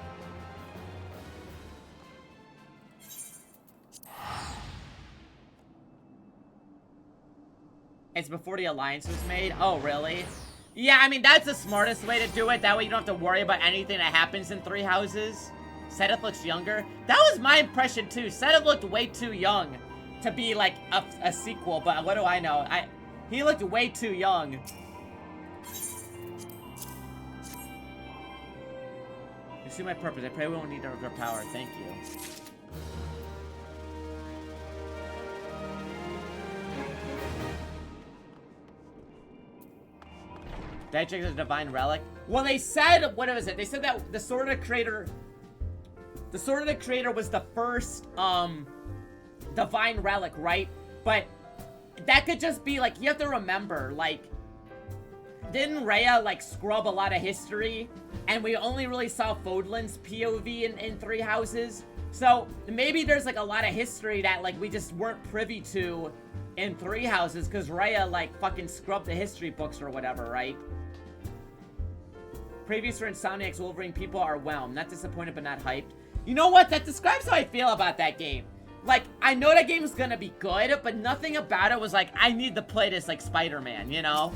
It's before the alliance was made? Oh, really? Yeah, I mean, that's the smartest way to do it. That way you don't have to worry about anything that happens in Three Houses. Sedith looks younger. That was my impression, too. Sedith looked way too young to be, like, a sequel. But what do I know? He looked way too young. You see my purpose. I pray we won't need their power. Thank you. That check is a divine relic. Well, they said, what was it? They said that the Sword of the Creator was the first, divine relic, right? But that could just be, like, you have to remember, like, didn't Rhea, like, scrub a lot of history? And we only really saw Fodlan's POV in Three Houses. So, maybe there's, like, a lot of history that, like, we just weren't privy to in Three Houses, because Rhea, like, fucking scrubbed the history books or whatever, right? Previews for Insomniac's Wolverine, people are whelmed. Not disappointed, but not hyped. You know what? That describes how I feel about that game. Like, I know that game is gonna be good, but nothing about it was like, I need to play this like Spider-Man, you know?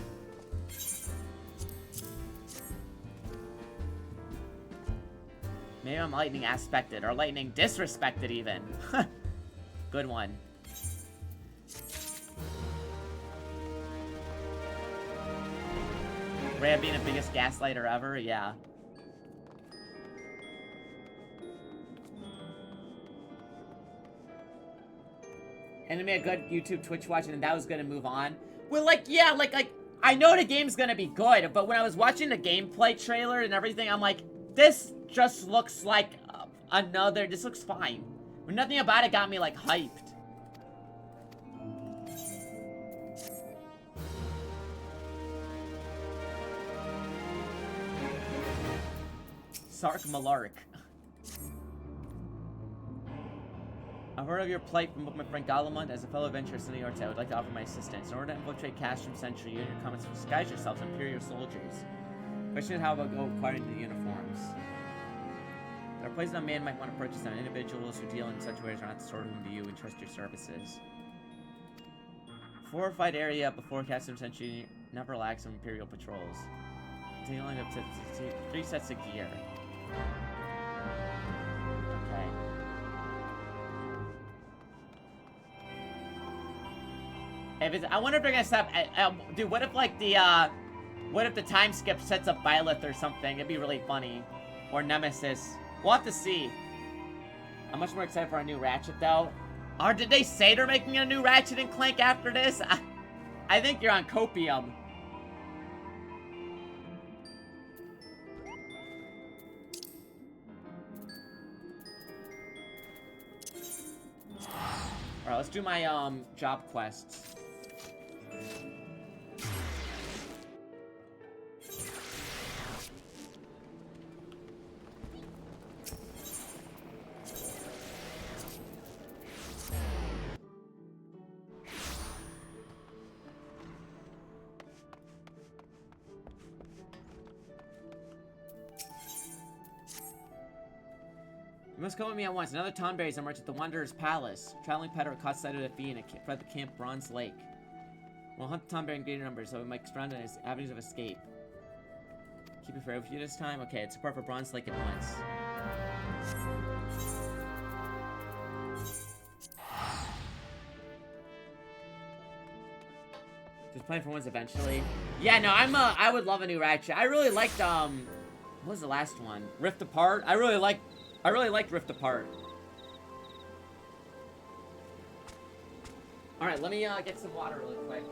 Maybe I'm lightning aspected, or lightning disrespected even. Good one. Rhea being the biggest gaslighter ever, yeah. And to be a good YouTube Twitch watching, and that was gonna move on. Well, like, yeah, like, I know the game's gonna be good, but when I was watching the gameplay trailer and everything, I'm like, this just looks like this looks fine. But nothing about it got me, like, hyped. Sark Malark. I've heard of your plight from my friend Galamond. As a fellow adventurist in New York, I would like to offer my assistance. In order to infiltrate Castrum Century, you and your comments disguise yourselves as Imperial soldiers. Question is how about go acquiring the uniforms? There are places a man might want to purchase them. Individuals who deal in such ways are not stored whom to you and trust your services. Fortified area before Castrum Century never lacks of Imperial patrols. Dealing up to 3 sets of gear. Okay. If it's, I wonder if they're gonna stop. Dude, what if like what if the time skip sets up Byleth or something? It'd be really funny. Or Nemesis. We'll have to see. I'm much more excited for our new Ratchet though. Or did they say they're making a new Ratchet and Clank after this? I think you're on copium. let's do my job quests. You must go with me at once. Another Tonberries emerged at the Wanderer's Palace. Traveling Petter caught sight of the Fee and fled the camp Bronze Lake. We'll hunt the Tonberry in greater numbers, so we might surround his avenues of escape. Keep it fair with you this time? Okay, it's support for Bronze Lake at once. Just playing for once eventually. Yeah, no, I would love a new Ratchet. I really liked, what was the last one? Rift Apart? I really liked Rift Apart. Alright, let me get some water really quick.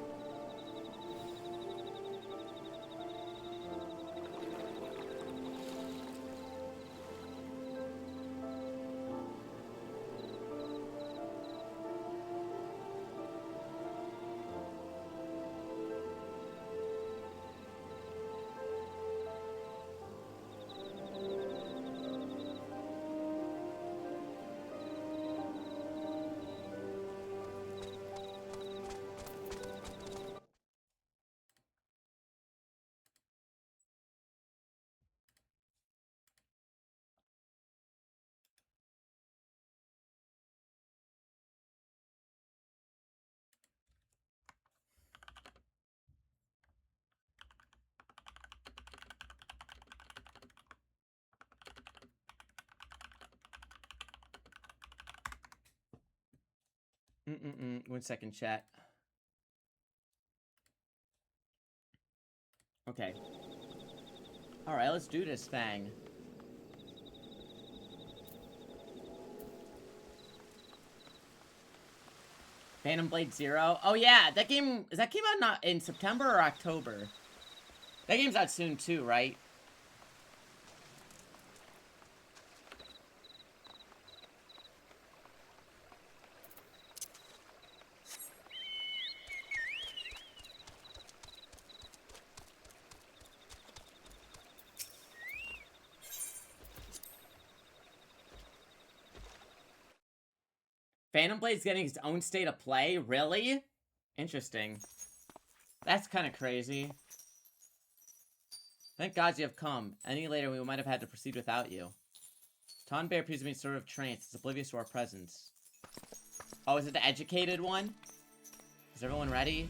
One second, chat. Okay. Alright, let's do this thing. Phantom Blade Zero. Oh yeah, that game came out not in September or October? That game's out soon too, right? Phantom Blade's getting its own state of play? Really? Interesting. That's kind of crazy. Thank God you have come. Any later, we might have had to proceed without you. Tonberry appears to be sort of trance. It's oblivious to our presence. Oh, is it the educated one? Is everyone ready?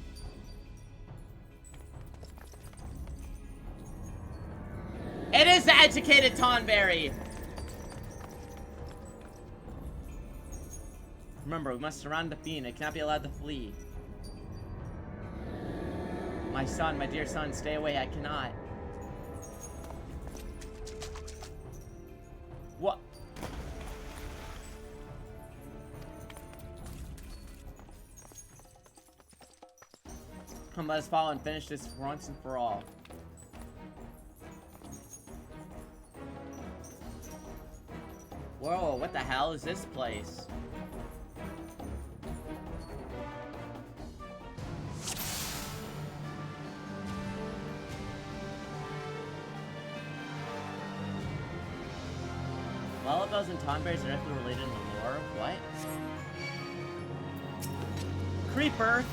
It is the educated Tonberry! Remember, we must surround the fiend. It cannot be allowed to flee. My son, my dear son, stay away. I cannot. What? Come, let us follow and finish this once and for all. Whoa, what the hell is this place? Lullabells and Tonberries are directly related in the lore. What? Creeper!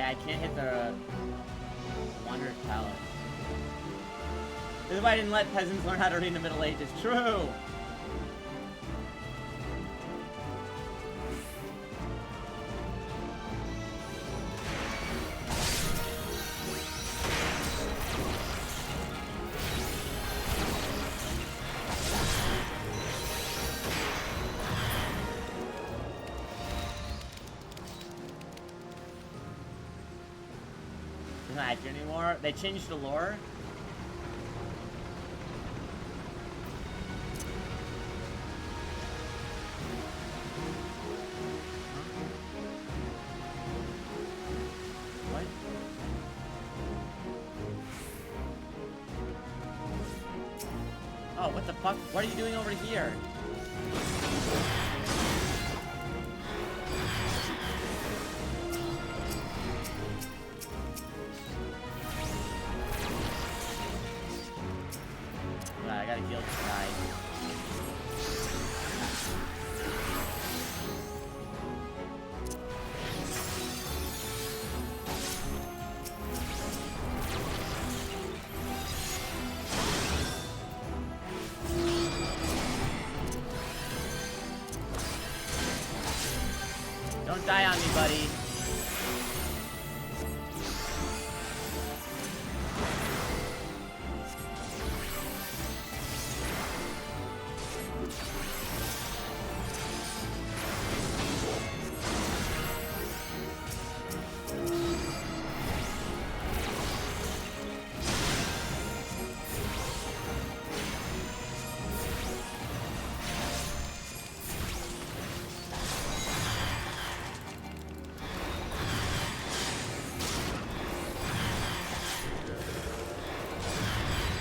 I can't hit the Wanderer's Palace. This is why I didn't let peasants learn how to read in the Middle Ages. True! accurate anymore. They changed the lore. What? Oh, what the fuck? What are you doing over here? I gotta heal this guy. Don't die on me, buddy.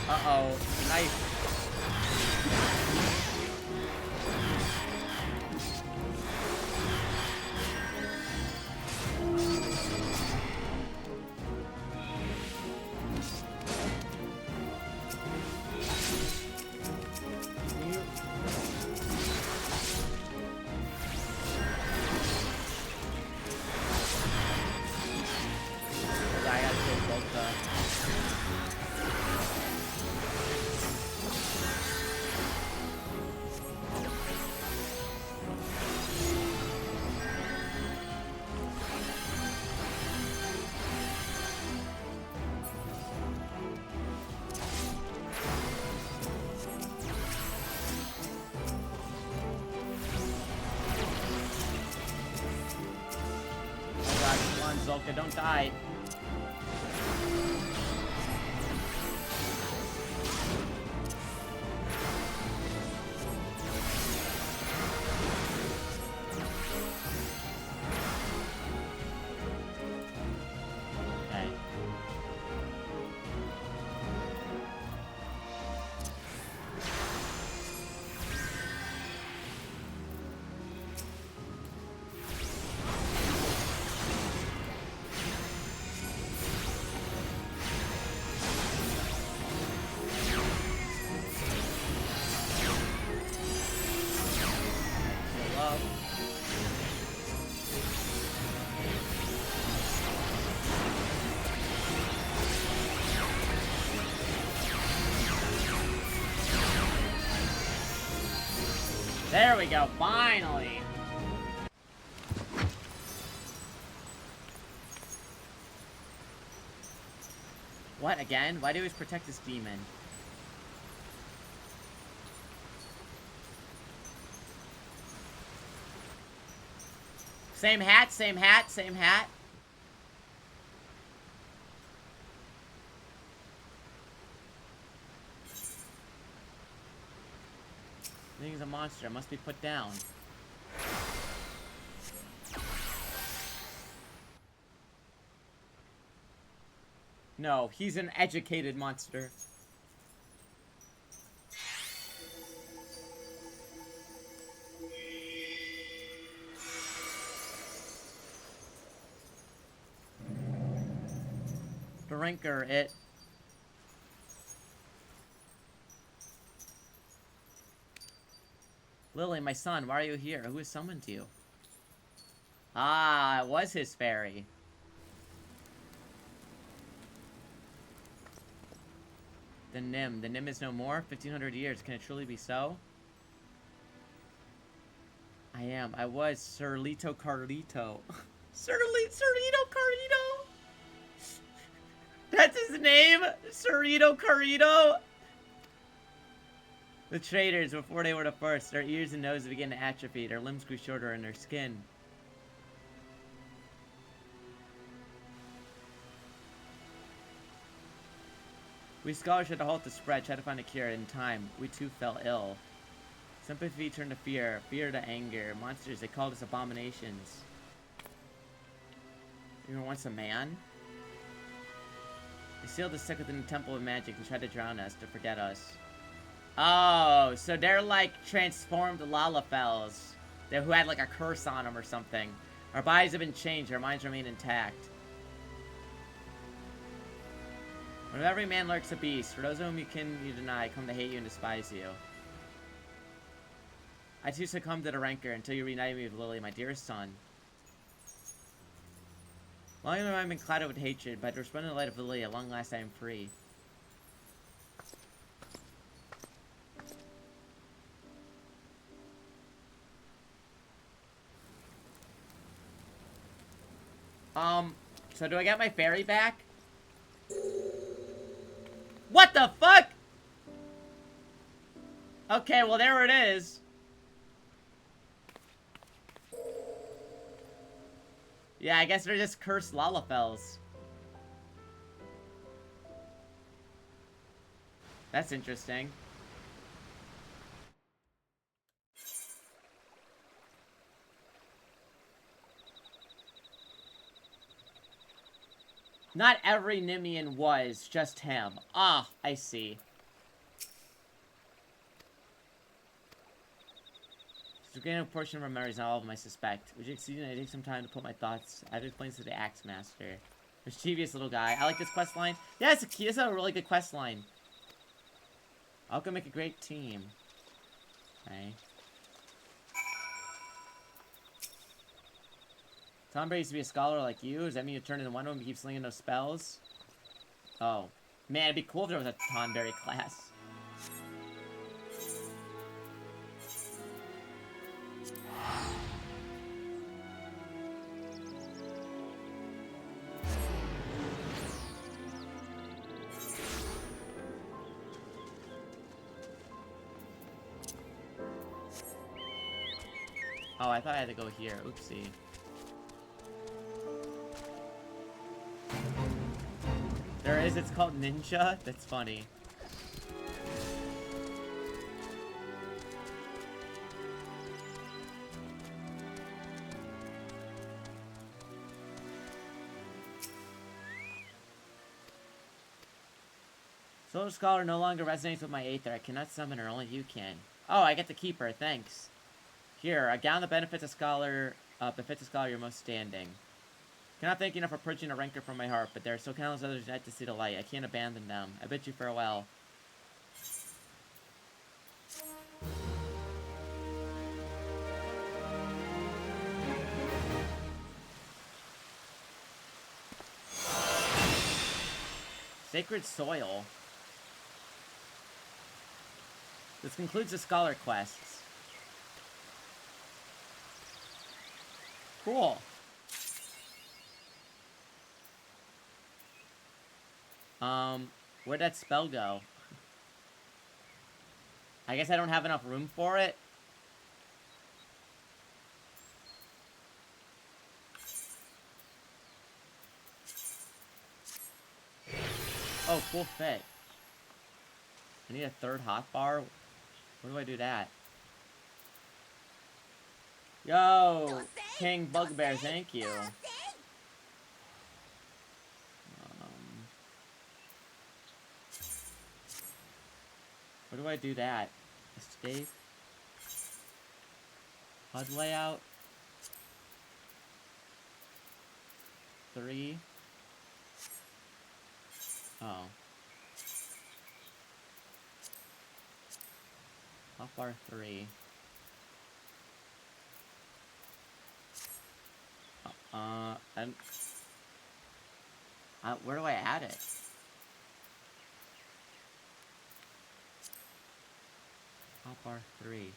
Uh-oh. Knife. I gotta kill Volta. Oh god, come on, Zolka, don't die. Okay. Heal up. There we go, finally! What, again? Why do we always protect this demon? Same hat, same hat, same hat. I think he's a monster. Must be put down. No, he's an educated monster. Drinker, it. Lily, my son, why are you here? Who has summoned you? Ah, it was his fairy. The Nim. The Nim is no more? 1500 years. Can it truly be so? I am. I was Sir Lito Carlito. Sirito Carlito? That's his name? Sirito Carlito? The traders, before they were the first, their ears and noses began to atrophy, their limbs grew shorter, and their skin. We scholars had to halt the spread, try to find a cure. In time, we too fell ill. Sympathy turned to fear, fear to anger. Monsters, they called us abominations. You were once a man? They sealed us sick within the temple of magic and tried to drown us, to forget us. Oh, so they're like transformed Lalafels who had like a curse on them or something. Our bodies have been changed, our minds remain intact. When every man lurks a beast, for those whom you deny, come to hate you and despise you. I too succumb to the rancor until you reunite me with Lily, my dearest son. Long have I been clouded with hatred, but to respond to the light of Lily, at long last I am free. So do I get my fairy back? What the fuck? Okay, well there it is. Yeah, I guess they're just cursed Lalafels. That's interesting. Not every Nimian was, just him. Ah, I see. To gain a portion of our memories, not all of them I suspect. Would you excuse me? I take some time to put my thoughts. I have explained to the Axe Master. Mischievous little guy. I like this quest line. Yeah, it's a really good quest line. I'll go make a great team. Okay. Tom Brady used to be a scholar like you. Does that mean you turn into one of them and keep slinging those spells? Oh. Man, it'd be cool if there was a Tonberry class. Oh, I thought I had to go here. Oopsie. There is, it's called Ninja? That's funny. Solar Scholar no longer resonates with my Aether. I cannot summon her, only you can. Oh, I get to keep her, thanks. Here, a gown that benefits a scholar your most standing. Cannot thank you enough for purging a rancor from my heart, but there are still countless others yet to see the light. I can't abandon them. I bid you farewell. Sacred Soil. This concludes the scholar quests. Cool. Where'd that spell go? I guess I don't have enough room for it. Oh, cool fit. I need a third hotbar. Where do I do that? Yo, King Bugbear, thank you. Where do I do that? Escape? HUD layout? 3? Oh. Hotbar 3. And where do I add it? Hotbar 3.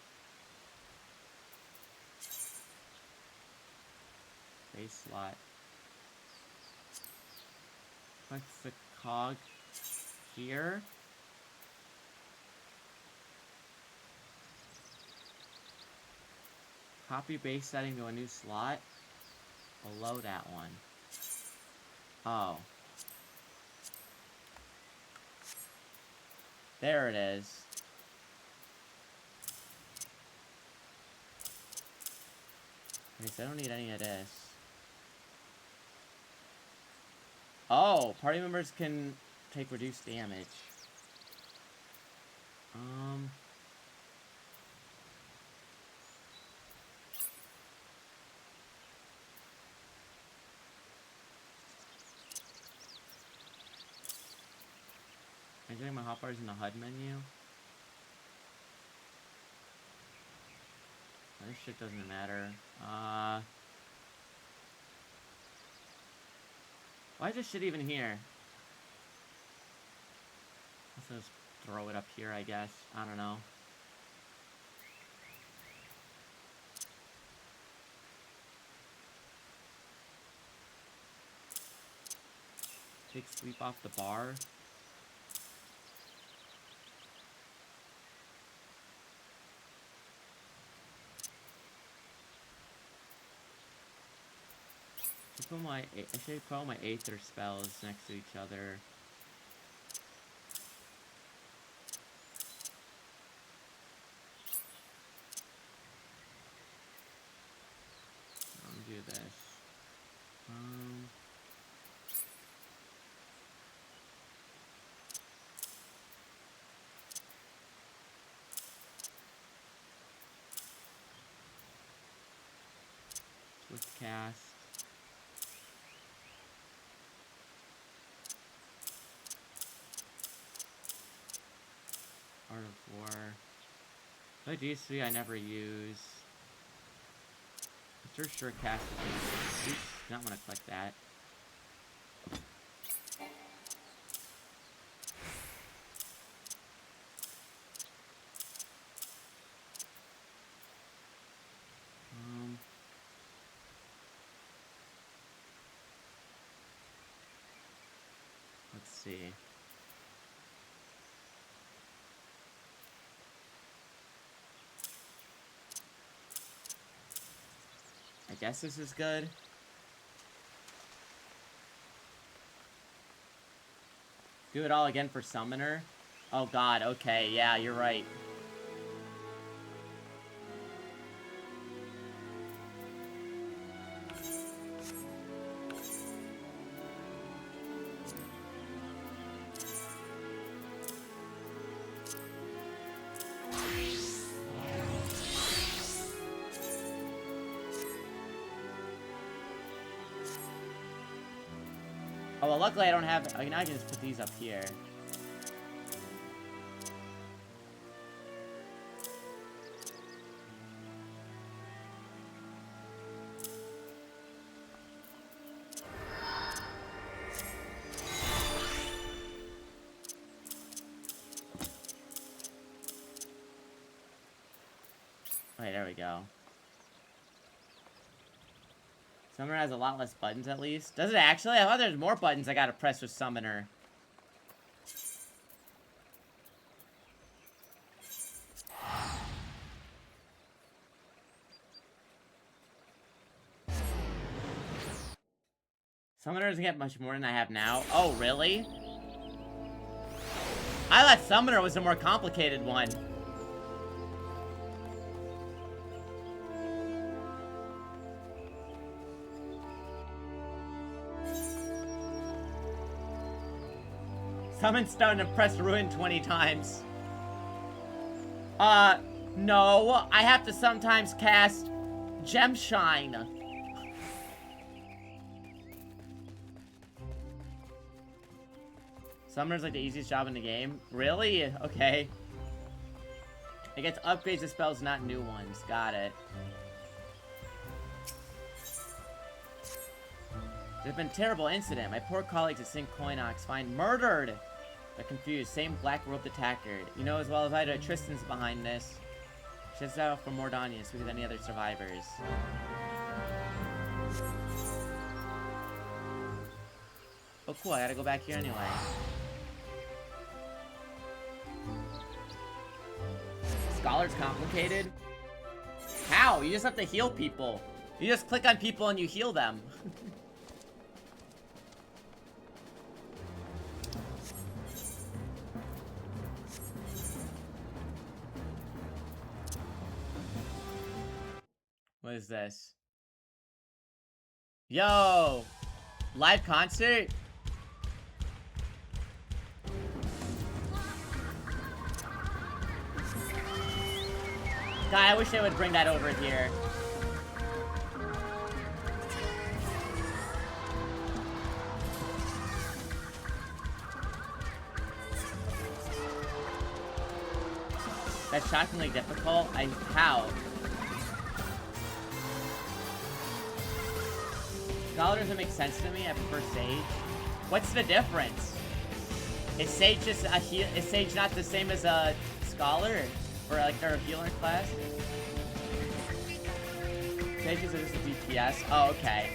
Base slot. Click the cog here. Copy base setting to a new slot. Below that one. Oh. There it is. Okay, so I don't need any of this. Oh, party members can take reduced damage. I'm doing my hotbars in the HUD menu. This shit doesn't matter. Why is this shit even here? Let's just throw it up here, I guess. I don't know. Take sweep off the bar. I should put all my Aether spells next to each other. I'll do this. Swift cast. Art of War. Like these three I never use. Sure cast is. Oops, not want to click that. Let's see. I guess this is good. Do it all again for Summoner? Oh god, okay, yeah, you're right. Oh, well, luckily I don't have... I mean, I can just put these up here. Okay, there we go. Summoner has a lot less buttons, at least. Does it actually? I thought there's more buttons I gotta press with Summoner. Summoner doesn't get much more than I have now. Oh, really? I thought Summoner was a more complicated one. Summon Stone and press Ruin 20 times. No. I have to sometimes cast Gem Shine. Summoner's like the easiest job in the game. Really? Okay. It gets upgrades to spells, not new ones. Got it. There's been a terrible incident. My poor colleagues at St. Coinox find murdered. They're confused. Same black-robed attacker. You know as well as I do, Tristan's behind this. She's out for Mordania, so we any other survivors. Oh, cool. I gotta go back here anyway. Scholar's complicated? How? You just have to heal people. You just click on people and you heal them. What is this? Yo! Live concert? God, I wish they would bring that over here. That's shockingly difficult. How? Scholar doesn't make sense to me. I prefer Sage. What's the difference? Is Sage just a heal? Is Sage not the same as a Scholar? Or like their healer class? Sage is just a DPS. Oh, okay.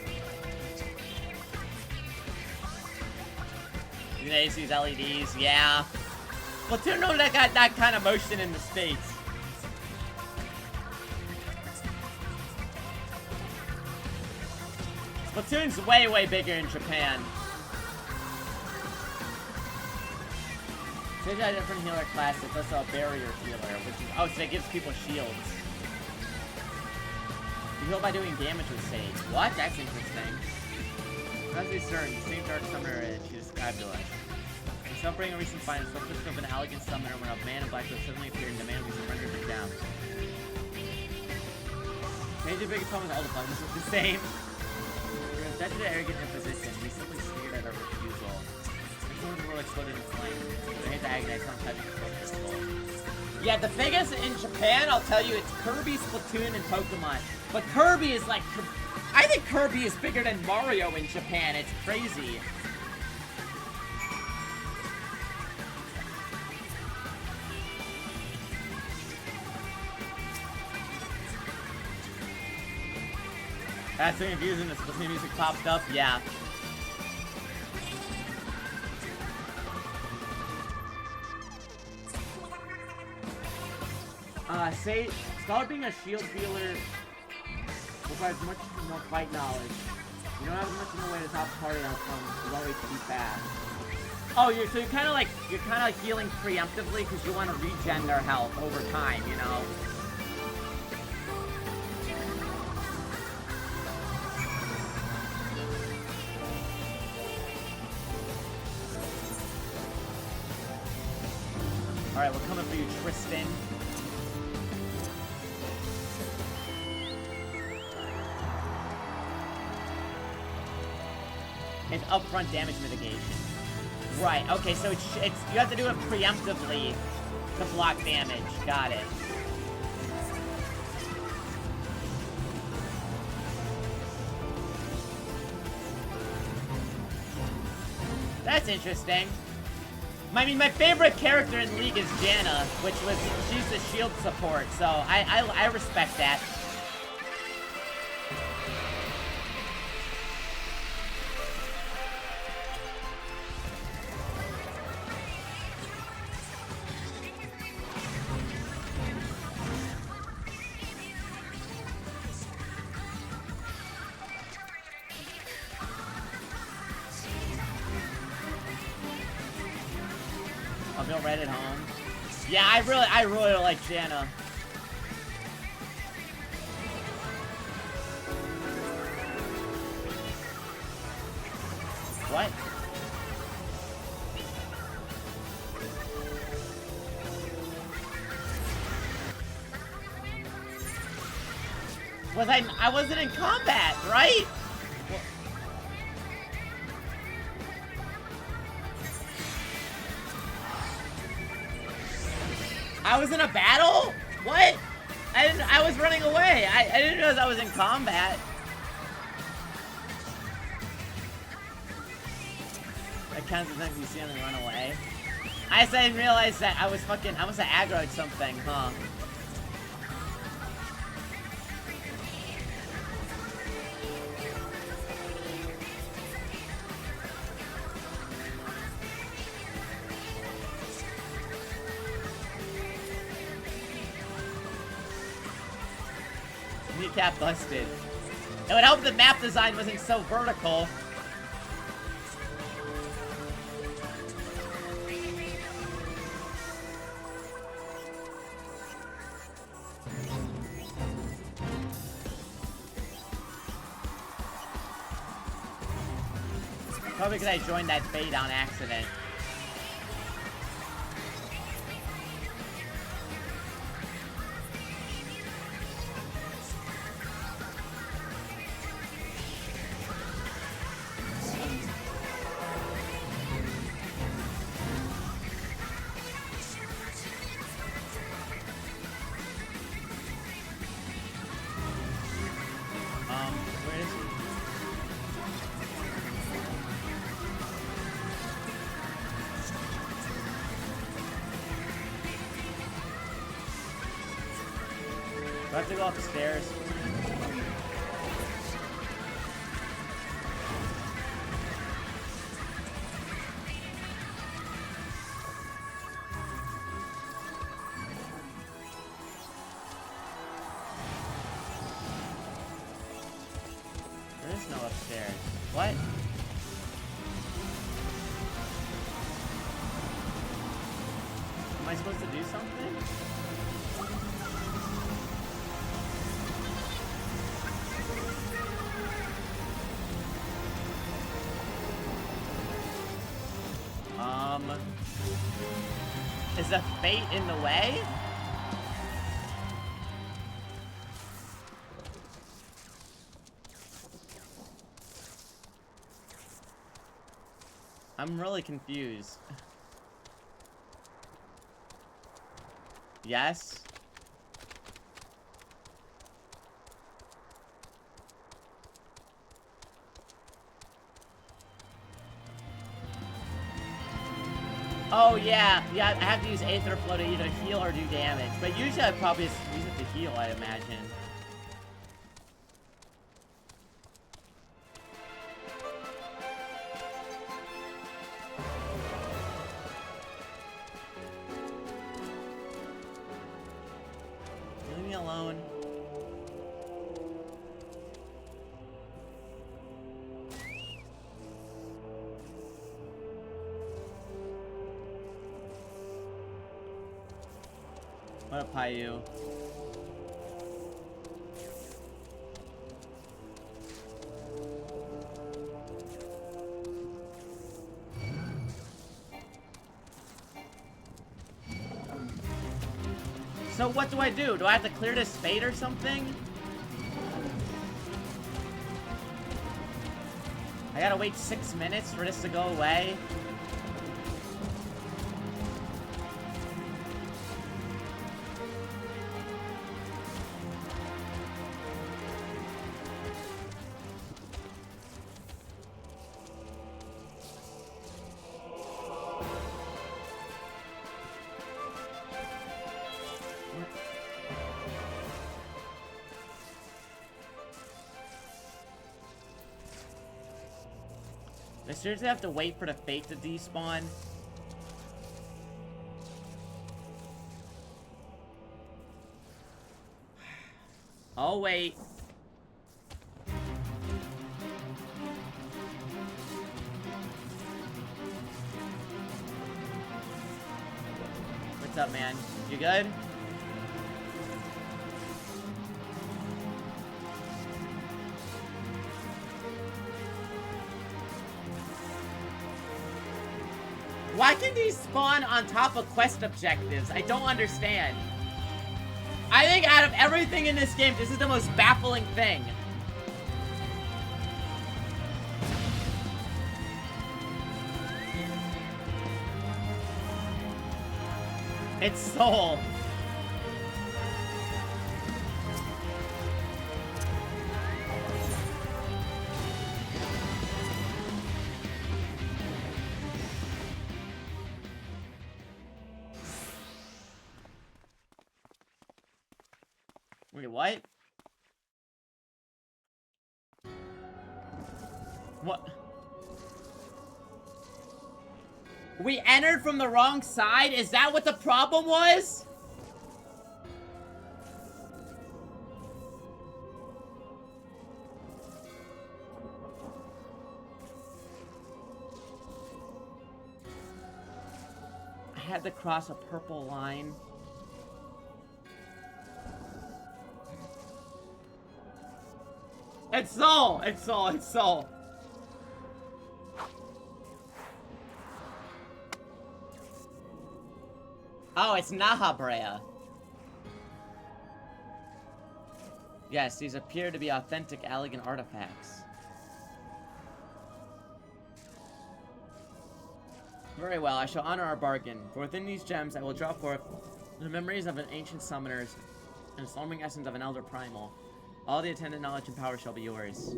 You know, these LEDs, yeah. Splatoon knows that got that kind of motion in the States. Splatoon's way, way bigger in Japan. Sage has a different healer class. It's also a barrier healer, which is... Oh, so it gives people shields. You heal by doing damage with Sage. What? That's interesting. As we certain, the same dark summoner she described to us. And celebrating a recent find, so quick of an elegant summoner when a man in black clothes suddenly appeared and demanded we surrender it down. Major biggest problem with all the buttons is the same. You're instead of arrogant imposition, we simply sneered at our refusal. And someone's world exploded in flames. I hate to agonize, some type of physical. Yeah, the biggest in Japan, I'll tell you, it's Kirby, Splatoon, and Pokemon. But Kirby is like... I think Kirby is bigger than Mario in Japan. It's crazy. That's the confusing. The Splatoon music popped up. Yeah. Say, Scholar being a shield healer requires much more fight knowledge. You don't have much in the way to top party from low HP fast. Oh, so you're kind of like healing preemptively because you want to regen their health over time, you know. All right, we're coming for you, Tristan. It's upfront damage mitigation. Right, okay, so it's you have to do it preemptively to block damage. Got it. That's interesting. I mean, my favorite character in League is Janna, she's the shield support, so I respect that. I'll go right at home. Yeah, I really like Janna. What? I wasn't in combat, right? I was in a battle? What? I was running away. I didn't realize I was in combat. That counts as if you see them run away. I didn't realize that I must have aggroed something, huh? Kneecap busted. It would help if the map design wasn't so vertical. Probably because I joined that bait on accident. Where is he? Do I have to go upstairs? There is no upstairs. What? Am I supposed to do something? Is the fate in the way? I'm really confused. Yes? Oh yeah, I have to use Aether Flow to either heal or do damage. But usually I'd probably just use it to heal, I imagine. Leave me alone. What up, Payu? So what do I do? Do I have to clear this fate or something? I gotta wait 6 minutes for this to go away? I seriously have to wait for the fate to despawn? I'll wait. What's up, man? You good? Why can these spawn on top of quest objectives? I don't understand. I think out of everything in this game, this is the most baffling thing. It's Soul. Wait, what? What? We entered from the wrong side? Is that what the problem was? I had to cross a purple line. It's Soul! It's Soul! It's Soul! Oh, it's Nahabrea. Yes, these appear to be authentic Allegan artifacts. Very well, I shall honor our bargain. For within these gems, I will draw forth the memories of an ancient summoners and the storming essence of an elder primal. All the attendant knowledge and power shall be yours.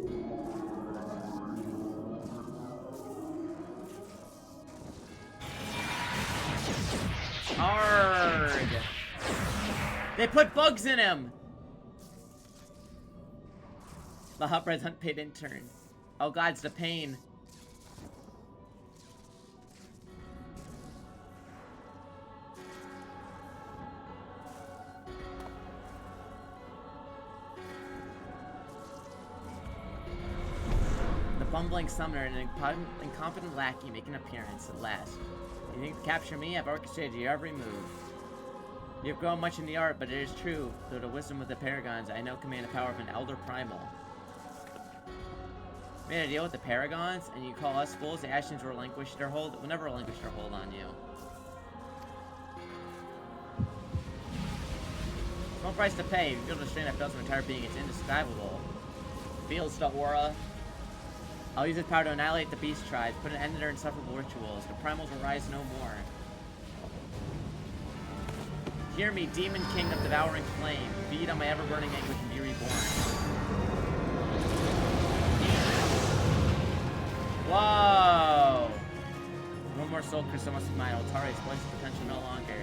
Hard. They put bugs in him. The Hubred's unpaid intern. Oh god, it's the pain. The bumbling summoner and an incompetent lackey make an appearance at last. You think to capture me? I've orchestrated your every move. You have grown much in the art, but it is true. Through the wisdom of the Paragons, I now command the power of an Elder Primal. Made a deal with the Paragons, and you call us fools? The Ashtons will never relinquish their hold on you. No price to pay. If you feel the strain that fails from entire being, it's indescribable. Feels the aura. I'll use this power to annihilate the beast tribes, put an end to their insufferable rituals. The primals will rise no more. Hear me, demon king of devouring flame. Feed on my ever-burning anguish and be reborn. Whoa! One more soul crystal must be mine. Altari exploits the potential no longer.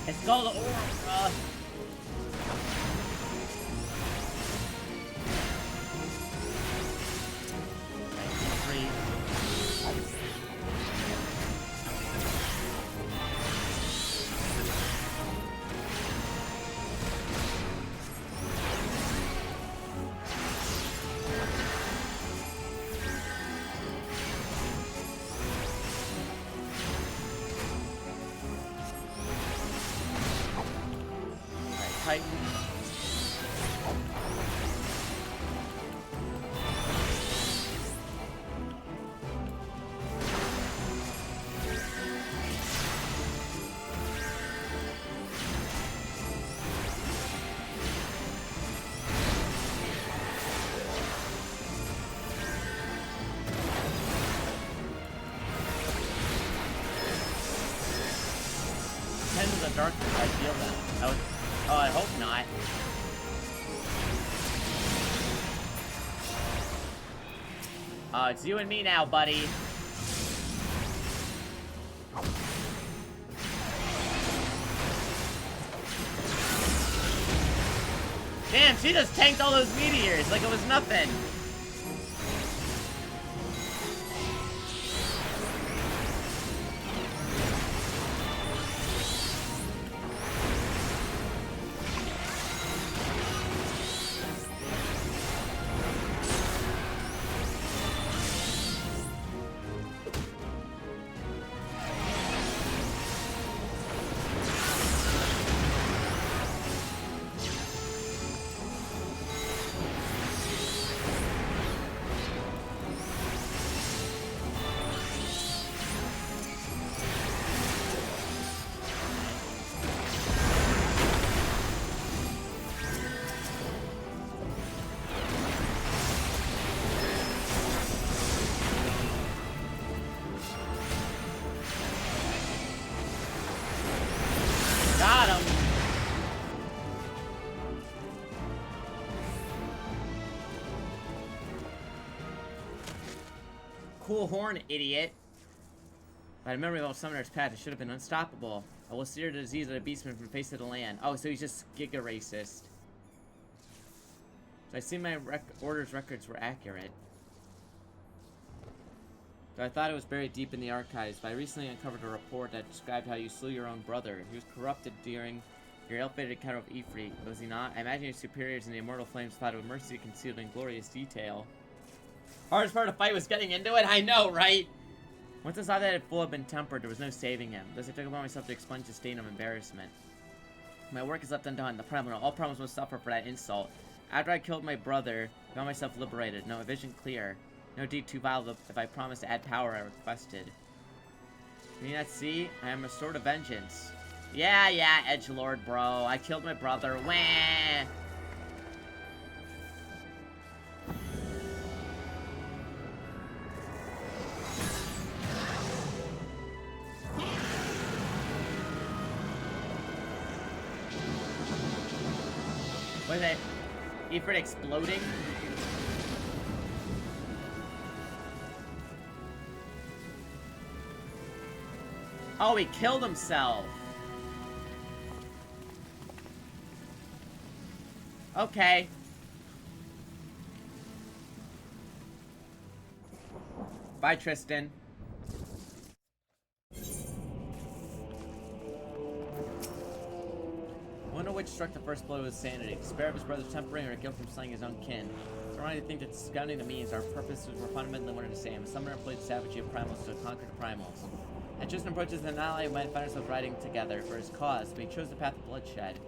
It's called the aura. Titan. Tens of the darkness, I feel that. Oh, I hope not. Oh, it's you and me now, buddy. Damn, she just tanked all those meteors like it was nothing. cool horn, idiot. By the memory of all Summoner's path, it should have been unstoppable. I will steer the disease of the beastman from the face of the land. Oh, so he's just giga racist. So I see my orders records were accurate. So I thought it was buried deep in the archives, but I recently uncovered a report that described how you slew your own brother. He was corrupted during your ill-fated encounter with Ifrit, was he not? I imagine your superiors in the Immortal Flames thought it with mercy concealed in glorious detail. Hardest part of the fight was getting into it? I know, right? Once I saw that it full had been tempered, there was no saving him. Thus I took upon myself to expunge the stain of embarrassment. My work is left undone. The problem, all problems must suffer for that insult. After I killed my brother, I found myself liberated. No, a vision clear. No deed too vile if I promise to add power I requested. Can you not see? I am restored to vengeance. Yeah, edgelord, bro. I killed my brother. Wah! What is that? Ifrit exploding? Oh, he killed himself. Okay. Bye, Tristan. Wonder which struck the first blow of his sanity. Despair of his brother's tempering or guilt from slaying his own kin. It's ironic to think that scouting the means, our purposes were fundamentally one and the same. A summoner employed the savagery of primals to conquer the primals. And Tristan approaches an ally and might find ourselves riding together for his cause, but he chose the path of bloodshed.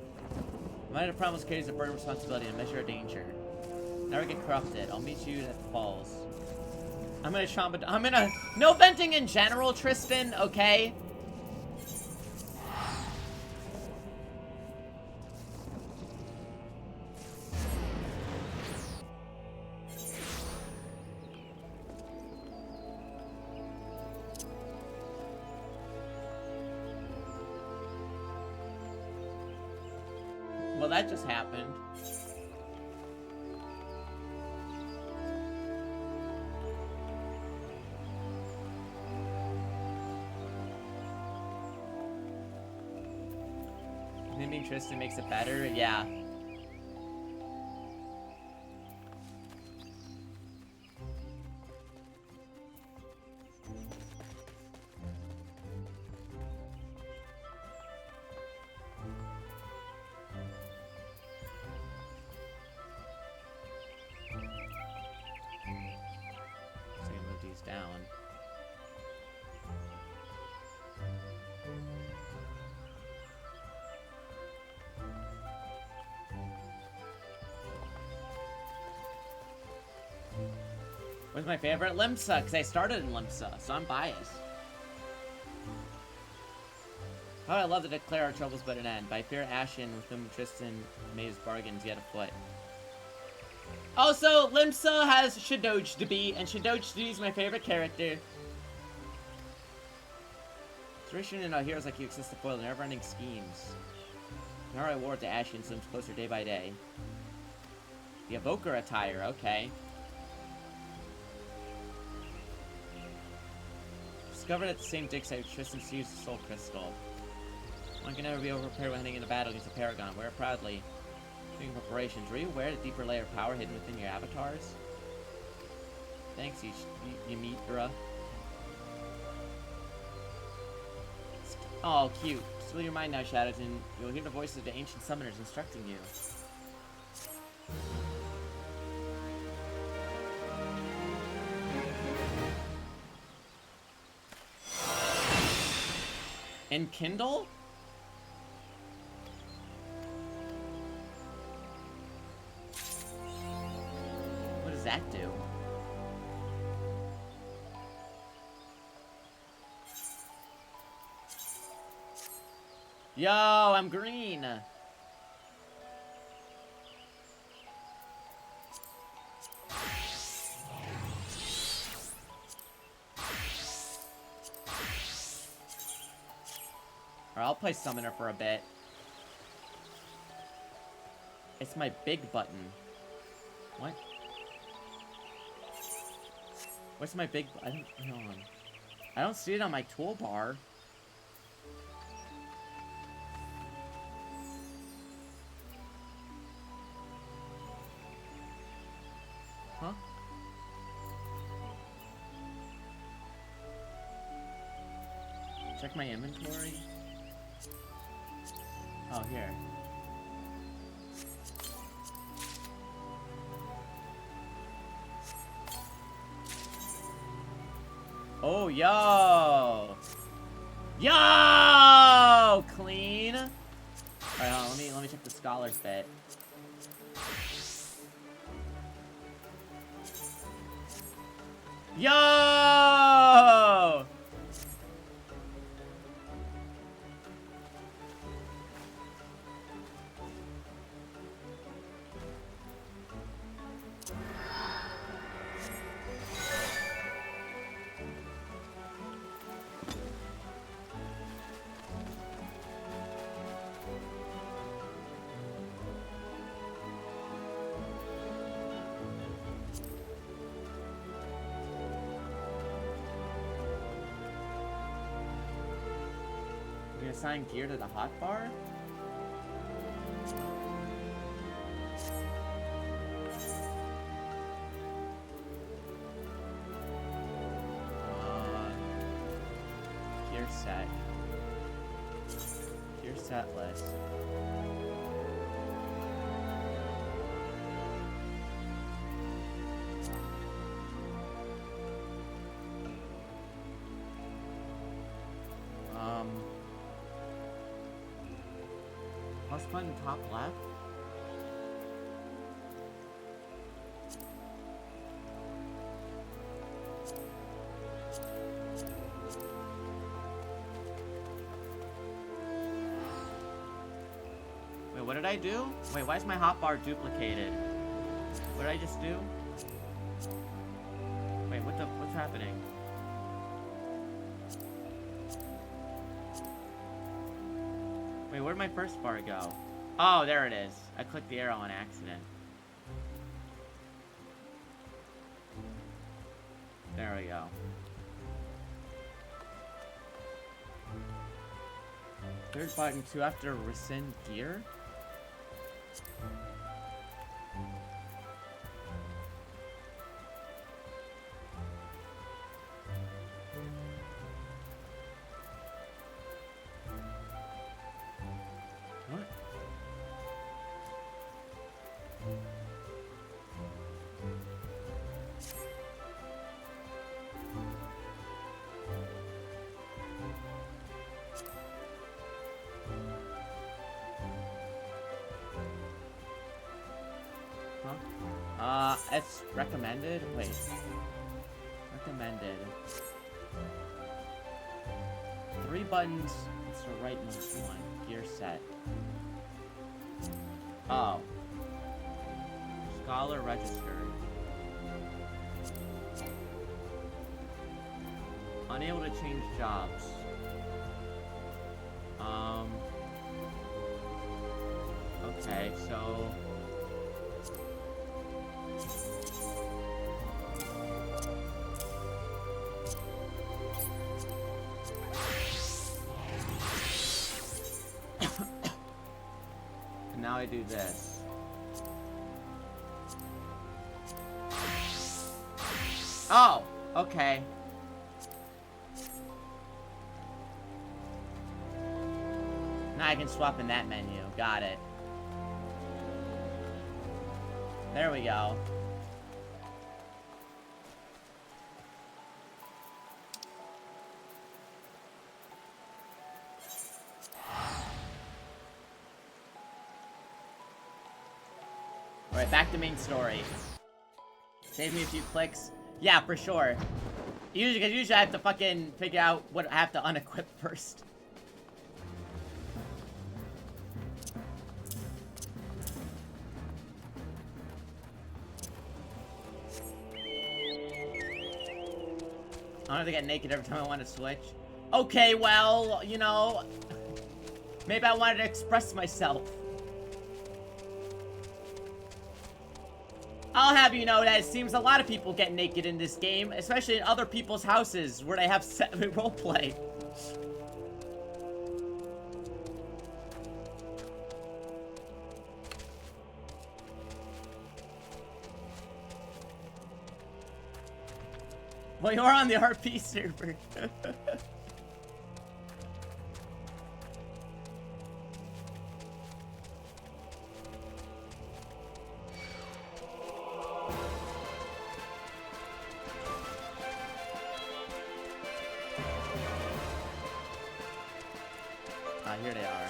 The might of primals carries a burden of responsibility and a measure of danger. Never get corrupted. I'll meet you at the falls. I'm gonna no venting in general, Tristan, okay? Well, that just happened. Maybe Tristan makes it better? Yeah. Down. What's my favorite? Limsa, because I started in Limsa, so I'm biased. How would I love to declare our troubles but an end. By fear Ashen, with whom Tristan made his bargains yet afoot. Also, Limsa has Shadoj to be, and Shadoj to be is my favorite character. Tradition in our heroes like you exist to foil never-ending schemes. And our reward to Ashen slims closer day by day. The Evoker attire, okay. Discovered at the same dig site Tristan sees the Soul Crystal. One can never be overprepared when heading into battle against a Paragon. Wear it proudly. Speaking of preparations, were you aware of the deeper layer of power hidden within your avatars? Thanks, Ymithra. Oh, cute. Still your mind now, Shadows, and you'll hear the voices of the ancient summoners instructing you. Enkindle? What does that do? Yo, I'm green. Alright, I'll play Summoner for a bit. It's my big button. What? What's my big... I don't... Hold on. I don't see it on my toolbar. Huh? Check my inventory. Oh, here. Oh, yo! Yo! Clean! Alright, hold on, let me check the scholar's bit. Yo! You gonna assign gear to the hotbar? Gear set. Gear set list. Plus button top left. Wait, what did I do? Wait, why is my hotbar duplicated? What did I just do? Wait, what's happening? Wait, where'd my first bar go? Oh, there it is. I clicked the arrow on accident. There we go. Third button, 2 after rescind gear? What? Huh? It's recommended? Wait. Recommended. 3 buttons. It's the rightmost one. Gear set. Oh. Scholar registered. Unable to change jobs. Okay, so... and now I do this. Oh, okay. Now I can swap in that menu. Got it. There we go. Alright, back to main story. Save me a few clicks. Yeah, for sure. Usually I have to fucking figure out what I have to unequip first. I don't have to get naked every time I want to switch. Okay, well, you know, maybe I wanted to express myself. I'll have you know that it seems a lot of people get naked in this game, especially in other people's houses where they have roleplay. Well, you're on the RP server. Here they are.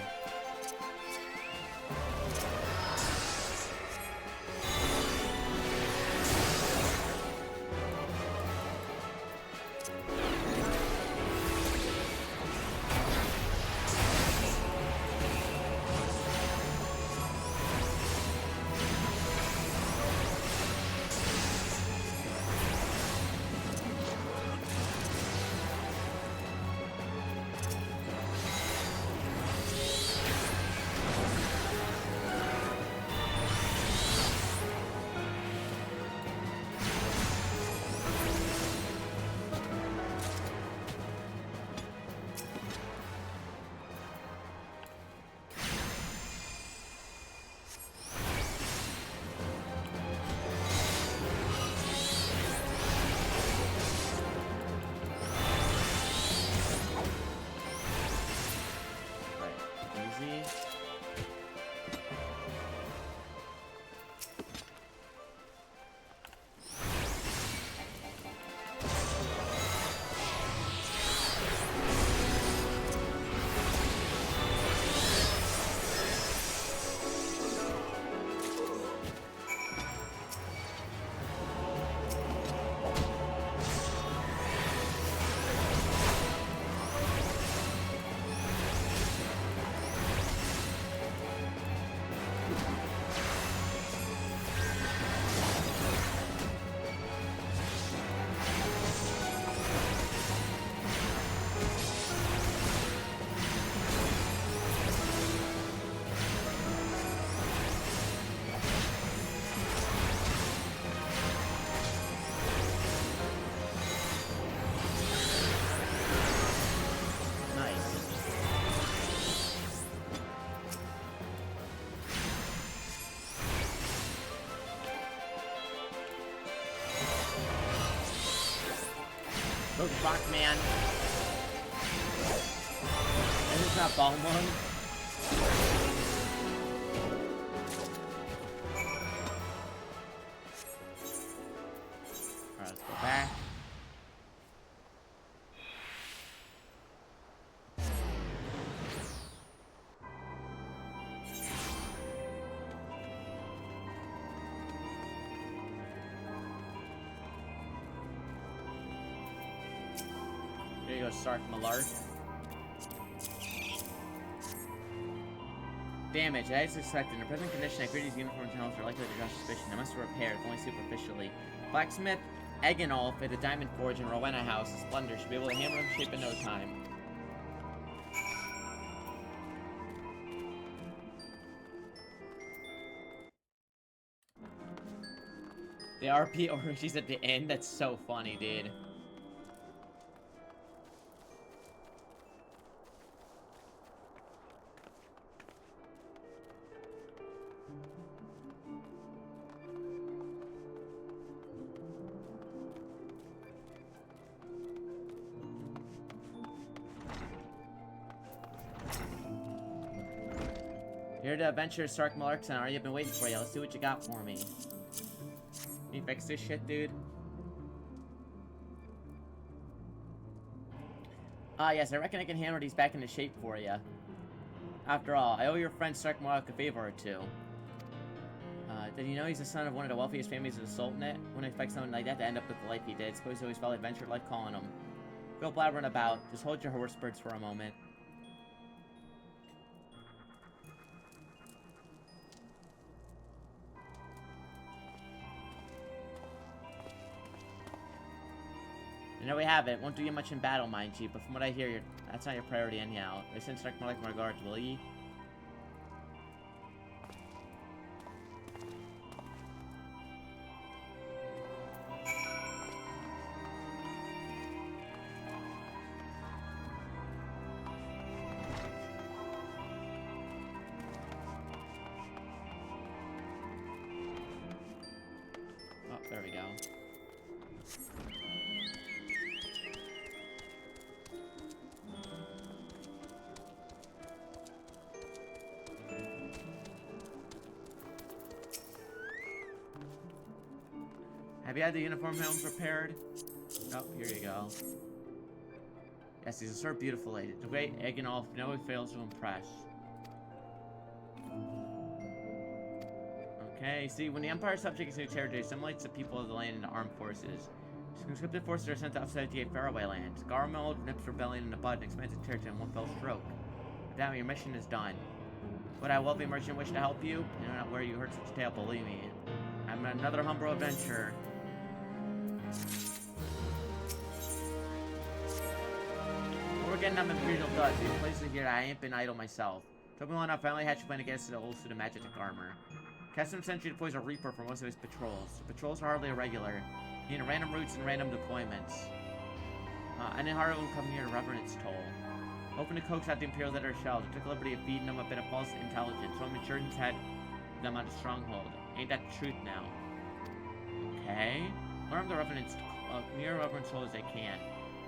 Look, Rockman. This is not Ball One. Alright, let's go back. Here you go, Stark Malark. Damage, as expected. In the present condition, Agridi's uniform talents are likely to draw suspicion. They must be repaired, only superficially. Blacksmith Eganolf at the Diamond Forge in Rowena House, a Splendor, should be able to hammer them shape in no time. The RP orgies at the end, that's so funny, dude. Here to adventure Stark Malark Center. I've been waiting for you. Let's see what you got for me. Can you fix this shit, dude? Yes, I reckon I can hammer these back into shape for you. After all, I owe your friend Stark Malark a favor or two. Did you know he's the son of one of the wealthiest families of the Sultanate? Wouldn't expect someone like that to end up with the life he did. Suppose he always felt adventure like calling him. Go blabbering about. Just hold your horse birds for a moment. And there we have it. Won't do you much in battle, mind you, but from what I hear, that's not your priority anyhow. I send Stark Malark my regards, will ye? Have you had the uniform home prepared? Oh, here you go. Yes, these are sort of beautiful lady. The great Agenolf never fails to impress. Okay, see, when the Empire subjugates new territory, it assimilates the people of the land into armed forces. Conscripted forces are sent to upside faraway lands. Garmeld nips rebellion in the bud and expands its territory in one fell stroke. Damn, your mission is done. Would I, wealthy merchant, wish to help you? You know not where you heard such a tale, believe me. I'm another humble adventurer. We're getting up Imperial Duds. The places here I ain't been idle myself. Took me long enough, I finally hatched a plan to get us to the old suit of magic armor. Custom Sentry deploys a Reaper for most of his patrols. The patrols are hardly irregular, needing random routes and random deployments. And then Haru will come here to reverence its toll. Hoping to coax out the Imperials at their shells, I took the liberty of feeding them a bit of false intelligence, so I'm insurance had them on a stronghold. Ain't that the truth now? Okay. Learn the reverence, near reverence toll as I can.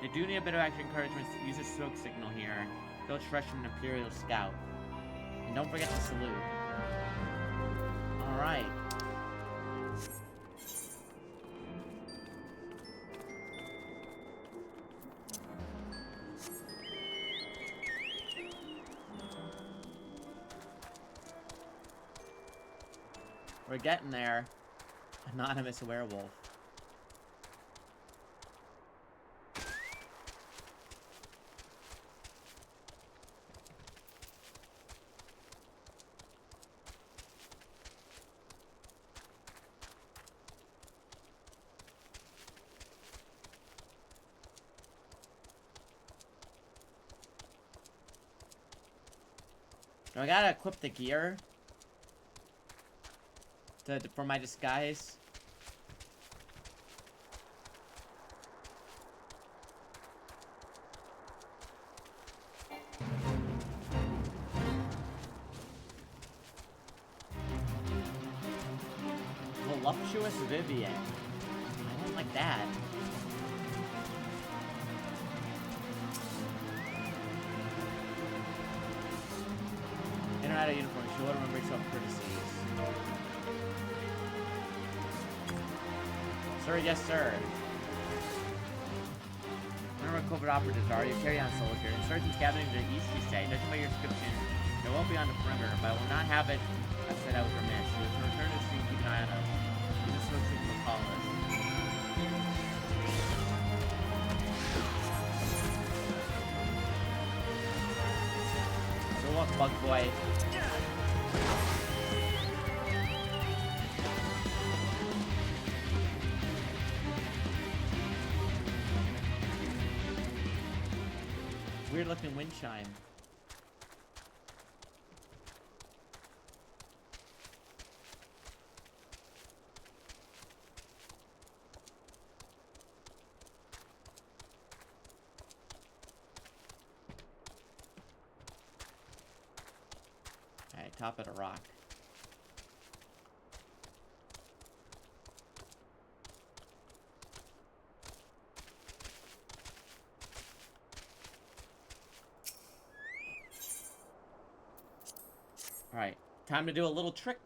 They do need a bit of extra encouragement to use a smoke signal here. Go fresh from an Imperial scout. And don't forget to salute. Alright. We're getting there. Anonymous werewolf. Do I gotta equip the gear for my disguise? Voluptuous Vivian. I don't like that. In or out of uniform, she will remember yourself courtesies. Sir, yes, sir. Remember what covert operatives are. You carry on soldier. Insurgents gathering to the east, you say. Judging by your description, they won't be on the perimeter, but I will not have it. I said I was remiss. You will return to the street, keep an eye on us. Use a smoke signal to call us. So what, bug boy? Weird looking wind chime. Alright, top of the rock. Alright, time to do a little trick.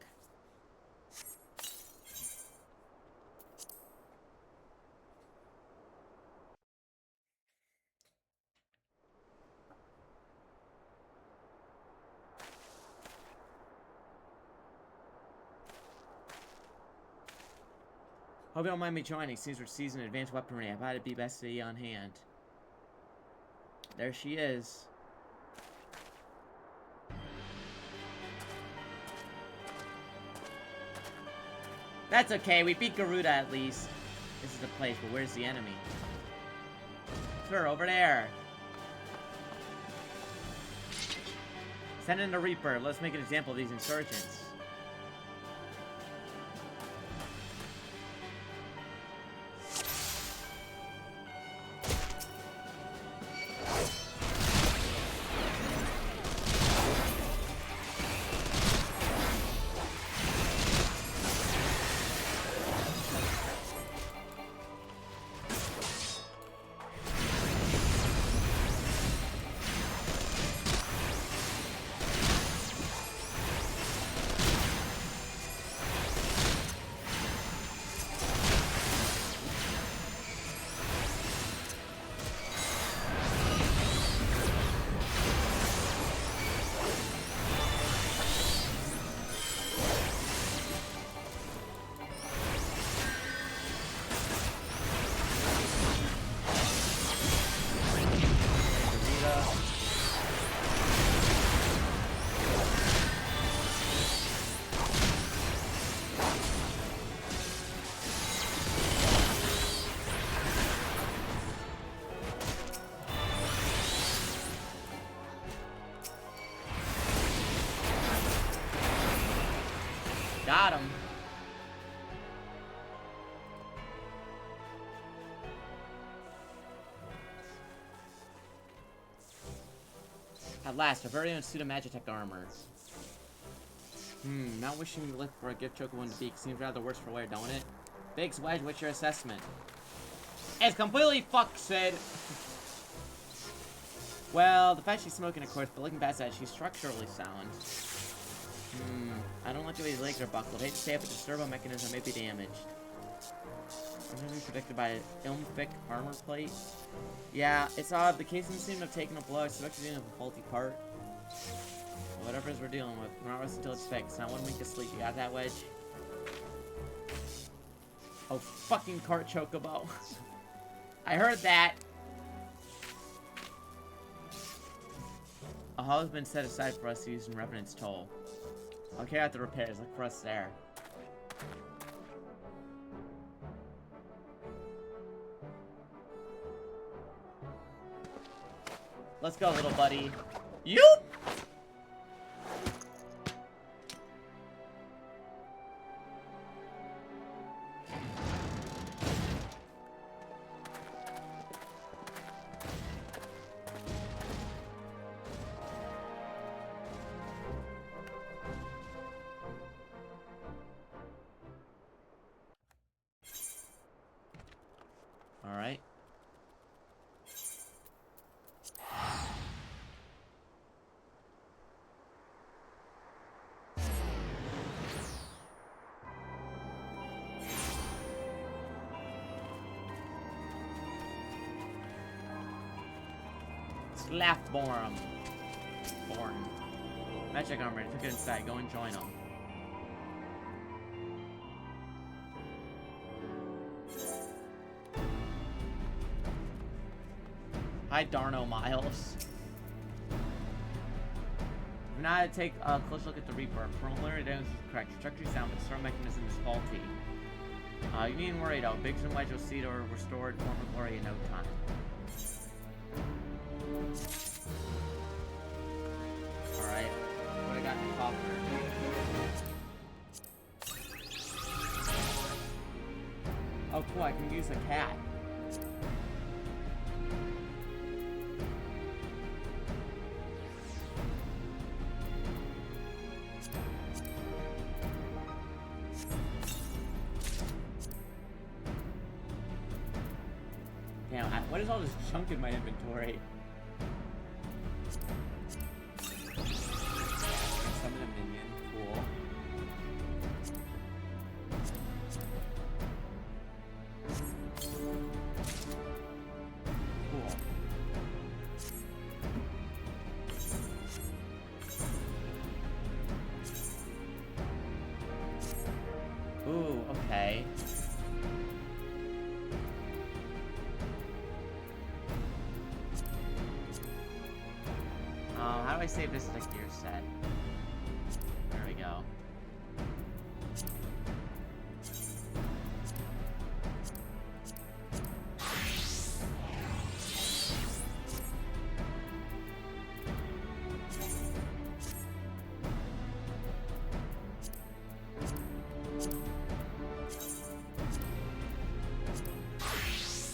Hope you don't mind me joining. Seems we're seasoned advanced weaponry. I thought it'd be best to be on hand. There she is. That's okay, we beat Garuda at least. This is the place, but where's the enemy? It's her over there. Send in the Reaper. Let's make an example of these insurgents. Got him. At last, our very own suit of Magitech armor. Not wishing to look for a gift chocobo to beak seems rather worse for wear, don't it? Biggs, Wedge, what's your assessment? It's completely fucked, Sid. Well, the fact she's smoking, of course, but looking past that, she's structurally sound. I don't like the way his legs are buckled. Hate to say it, but the servo mechanism may be damaged. I'm gonna be protected by an Ilmfic armor plate. Yeah, it's odd. The casing seemed to have taken a blow. I suspect it's a faulty part. Well, whatever it is we're dealing with, we're not resting until it's fixed. Not 1 week of sleep. You got that, Wedge? Oh, fucking cart chocobo. I heard that. A hall has been set aside for us to use in Revenant's Toll. I'll carry out the repairs. Look for us there. Let's go, little buddy. Yoop! All right. Slaftborn. Born. Magic armor. Took it inside. Go and join them. Hi, Darno Miles. Now to take a close look at the Reaper. Preliminary damage is correct. Structure sound, but the storm mechanism is faulty. You needn't worry though. Biggs and Wedge will see to restored former glory in no time. Alright. What I got in the coffer? Oh cool, I can use a cat. Damn, what is all this junk in my inventory? Summon a minion, cool. Cool. Ooh, okay. How do I save this as a gear set? There we go.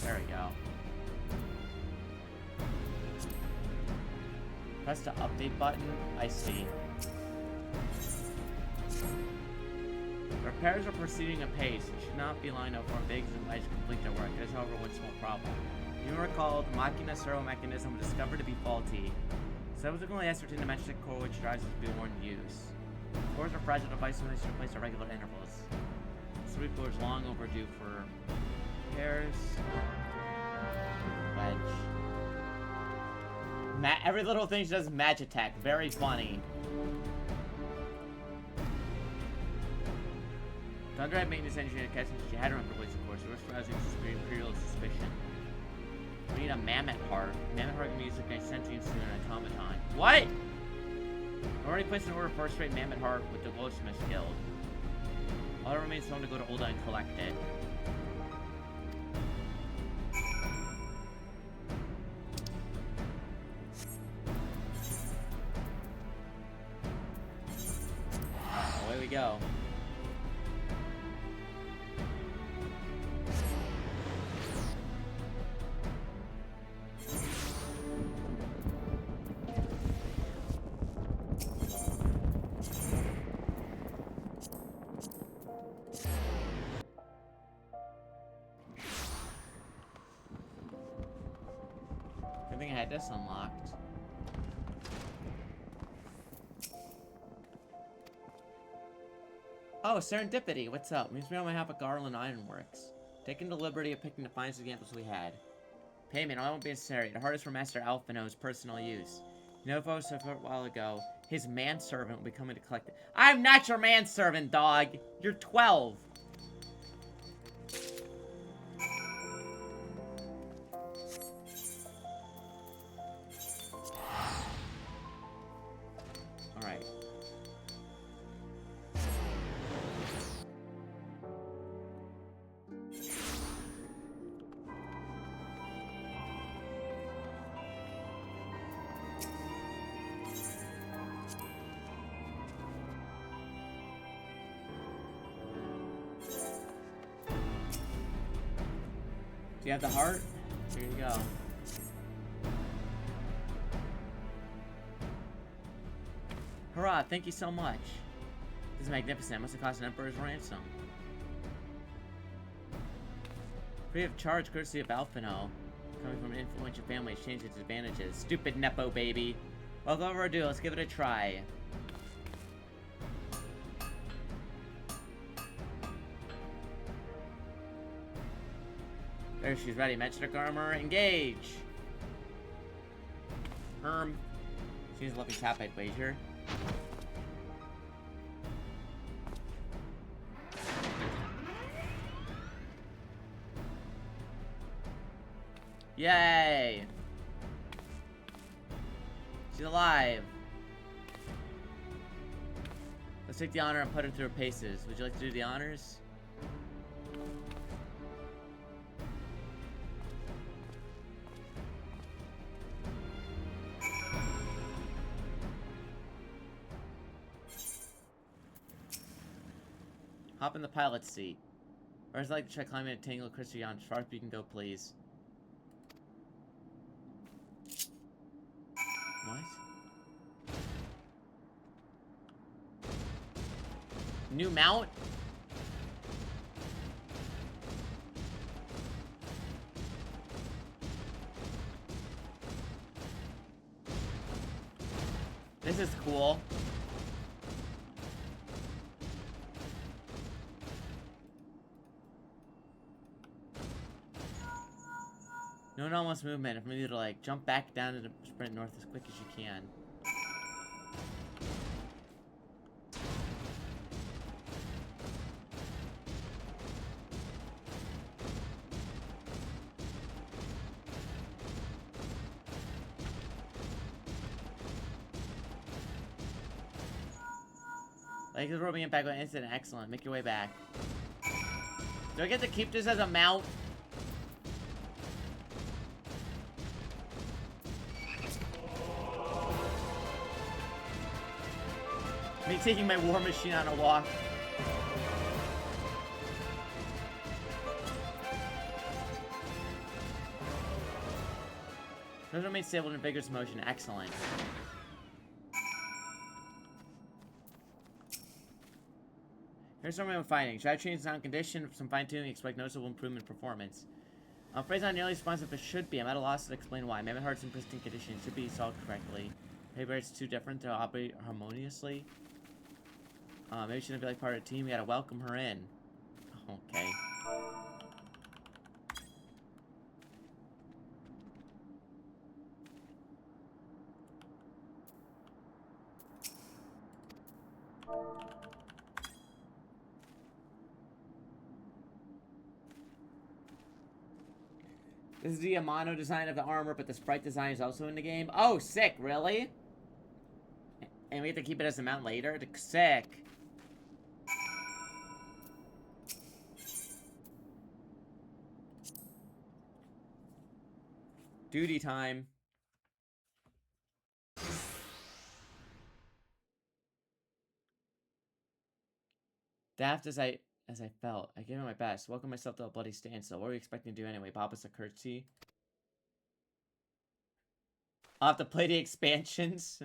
There we go. Press the update button. I see. Repairs are proceeding apace. It should not be lined up for Biggs and Wedge to complete their work. There's, however, one small problem. You may recall the Machina servo mechanism was discovered to be faulty. Subsequently ascertained the Magitech core which drives it to be worn in use. Cores are fragile devices and they should replace at regular intervals. This Reaper is long overdue for repairs. Wedge. Every little thing she does is Magitech. Very funny. Thunder had maintenance engineer catch since she had her underways, of course. The rest rousing Imperial suspicion. We need a mammoth heart. Mammoth heart can be used to gain sentience in an automaton. What? I've already placed an order for first-rate mammoth heart with the Glowsmith Guild. All that remains is to go to Ulda and collect it. Away we go. I had this unlocked. Oh, serendipity. What's up? Means we only have a Garland Ironworks. Taking the liberty of picking the finest examples we had. Payment, all won't be necessary. The hardest for Master Alphino's personal use. You know, if I was a while ago, his manservant will be coming to collect it. I'm not your manservant, dog! You're 12! Alright. Do you have the heart? Here you go. Hurrah, thank you so much. This is magnificent. Must have cost an emperor's ransom. Free of charge, courtesy of Alphino. Coming from an influential family, exchange its advantages. Stupid Nepo baby. Well, without further ado, let's give it a try. There, she's ready. Magic armor, engage! She needs a lovely tap, I'd wager. Yay! She's alive. Let's take the honor and put her through her paces. Would you like to do the honors? Hop in the pilot's seat. Or I'd like to try climbing a tangled crystal yawn. As far as you can go, please. What? New mount? This is cool. No anomalous movement. If we need to like jump back down and sprint north as quick as you can. Like this robing impact on instant. Excellent. Make your way back. Do I get to keep this as a mount? Me taking my war machine on a walk. Those remain stable in vigorous motion. Excellent. Here's some of my findings. Drive change sound condition, some fine-tuning, expect noticeable improvement in performance. Phrase not nearly responsive as should be. I'm at a loss to explain why. Maybe heart's in pristine condition. It should be solved correctly. Maybe it's too different to operate harmoniously. Maybe she shouldn't be like part of the team. We gotta welcome her in. Okay. This is the Amano design of the armor, but the sprite design is also in the game. Oh, sick, really? And we have to keep it as a mount later? Sick. Duty time. Daft as I felt, I gave it my best. Welcome myself to a bloody standstill. What were you expecting to do anyway? Bob us a curtsy. I'll have to play the expansions.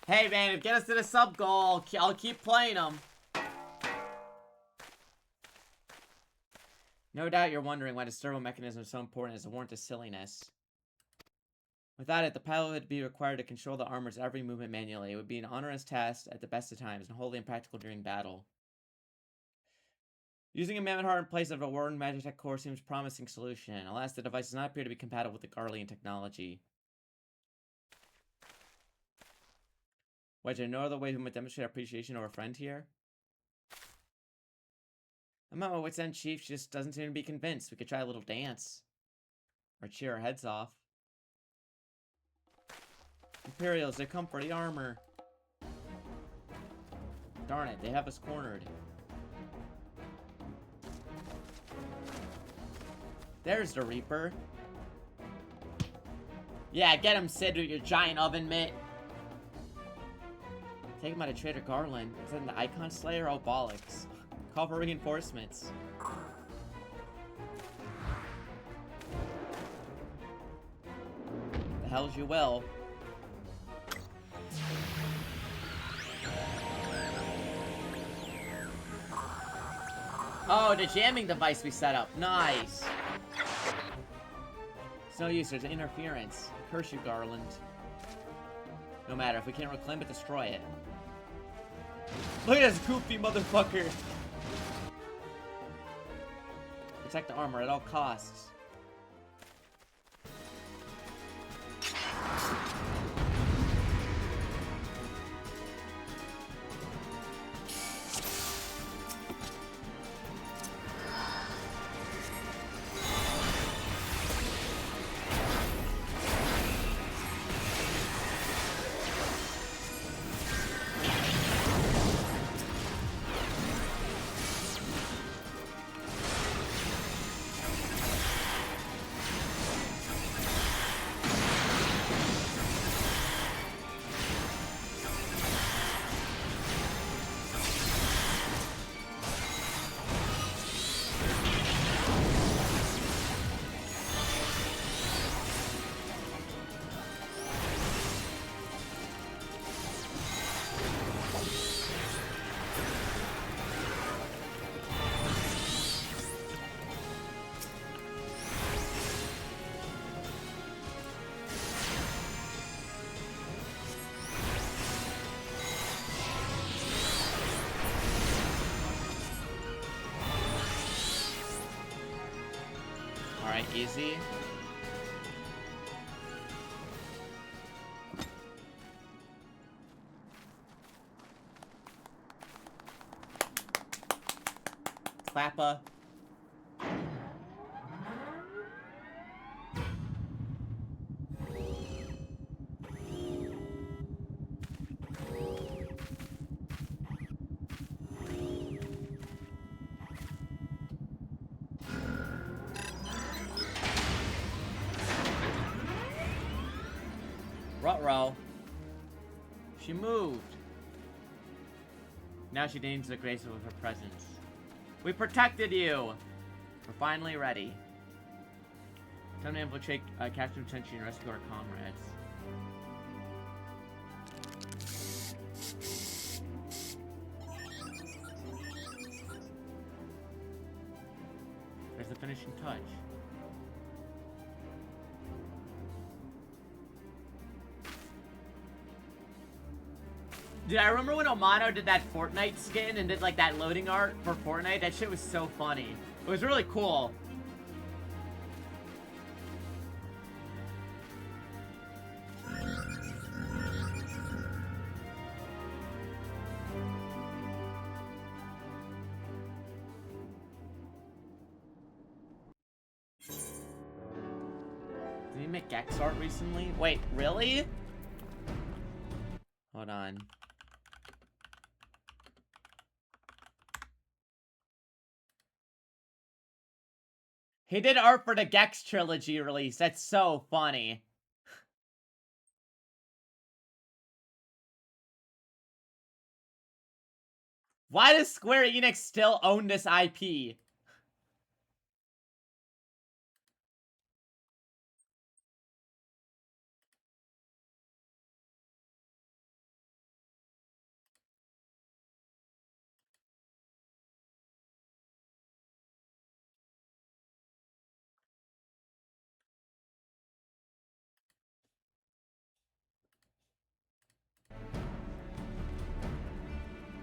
Hey man, get us to the sub goal. I'll keep playing them. No doubt you're wondering why the servo mechanism is so important as a warrant of silliness. Without it, the pilot would be required to control the armor's every movement manually. It would be an onerous task at the best of times and wholly impractical during battle. Using a mammoth heart in place of a worn Magitech core seems a promising solution. Alas, the device does not appear to be compatible with the Garlean technology. Wait, is there no other way we might demonstrate our appreciation of our friend here? I'm at my wit's end, Chief. She just doesn't seem to be convinced. We could try a little dance. Or cheer our heads off. Imperials, they come for the armor. Darn it, they have us cornered. There's the Reaper. Yeah, get him, Sid, with your giant oven mitt. Take him out of Trader Garland. Is that the Icon Slayer? Oh, bollocks. Call for reinforcements. The hell's you will. Oh, the jamming device we set up. Nice. It's no use. There's interference. Curse you, Garland. No matter. If we can't reclaim it, destroy it. Look at this goofy motherfucker. Protect the armor at all costs. Alright, easy. Clappa. Ruh-roh. She moved. Now she deigns the grace with her presence. We protected you! We're finally ready. Time to infiltrate Captain Tenchi and rescue our comrades. There's the finishing touch. Dude, I remember when Omano did that Fortnite skin and did like that loading art for Fortnite. That shit was so funny. It was really cool. Did he make Gex art recently? Wait, really? Hold on. He did art for the Gex trilogy release. That's so funny. Why does Square Enix still own this IP?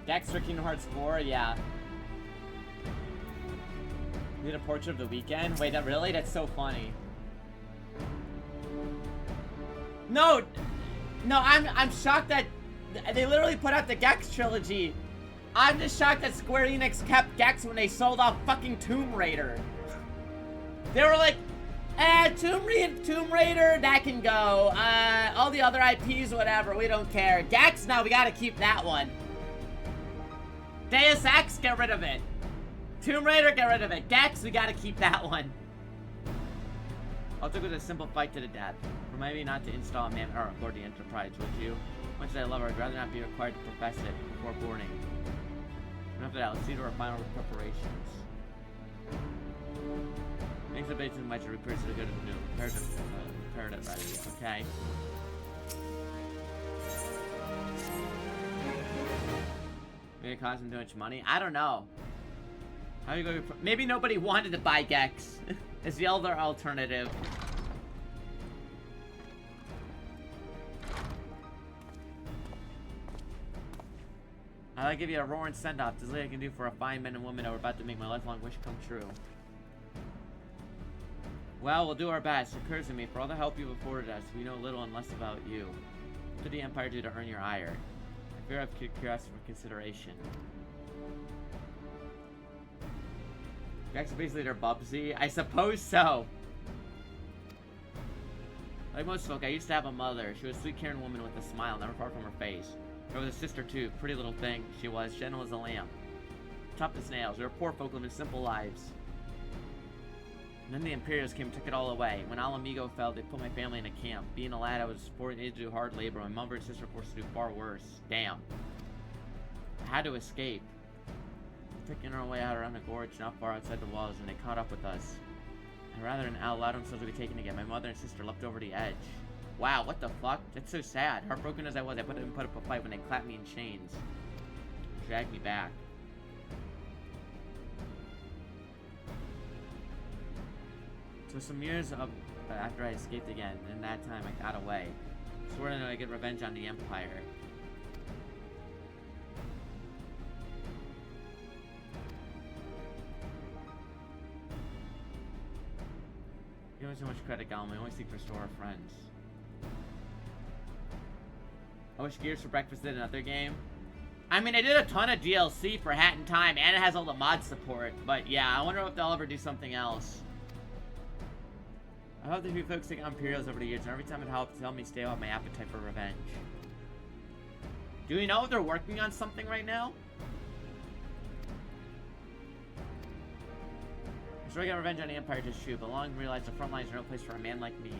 Gex for Kingdom Hearts 4, yeah. Did a portrait of the weekend? Wait, really? That's so funny. No, I'm shocked that they literally put out the Gex trilogy. I'm just shocked that Square Enix kept Gex when they sold off fucking Tomb Raider. They were like, Tomb Raider, that can go. All the other IPs, whatever, we don't care. Gex, now we gotta keep that one. Deus Ex, get rid of it. Tomb Raider, get rid of it. Gex, we gotta keep that one. I'll take it a simple fight to the death. Remind me not to install a man or aboard the Enterprise, would you? Much as I love her, I'd rather not be required to profess it before boarding. Enough of that, let's see to our final preparations. Thanks for basing much to repair to the good of the new. Repair it ready, okay? Maybe it cost him too much money? I don't know. How you go? Maybe nobody wanted to buy Gex. It's the other alternative. I'll give you a roaring send-off. This is what I can do for a fine men and women that were about to make my lifelong wish come true. Well, we'll do our best. It occurs to me, for all the help you've afforded us, we know little and less about you. What did the Empire do to earn your ire? I fear I've curiosity for consideration. Gex is basically their Bubsy? I suppose so. Like most folk, I used to have a mother. She was a sweet, caring woman with a smile never far from her face. There was a sister too, pretty little thing. She was gentle as a lamb, tough as nails. We were poor folk living simple lives. And then the Imperials came and took it all away. When Alamigo fell, they put my family in a camp. Being a lad, I was forced to do hard labor. My mother and sister were forced to do far worse. Damn. I had to escape. Picking our way out around the gorge, not far outside the walls, and they caught up with us. And rather than allowed themselves to be taken again, my mother and sister leapt over the edge. Wow, what the fuck? That's so sad. Heartbroken as I was, I didn't put up a fight when they clapped me in chains. Dragged me back. So some years after I escaped again, and that time I got away. Swore that I'd get revenge on the Empire. You don't have so much credit, Gollum. I only seek to restore our friends. I wish Gears for Breakfast did another game. I mean, they did a ton of DLC for Hat in Time, and it has all the mod support. But yeah, I wonder if they'll ever do something else. I hope they've been focusing on Imperials over the years, and every time it helps me stay off my appetite for revenge. Do we know if they're working on something right now? I'm sure I got revenge on the Empire just shoot, but long realized the front lines are no place for a man like me.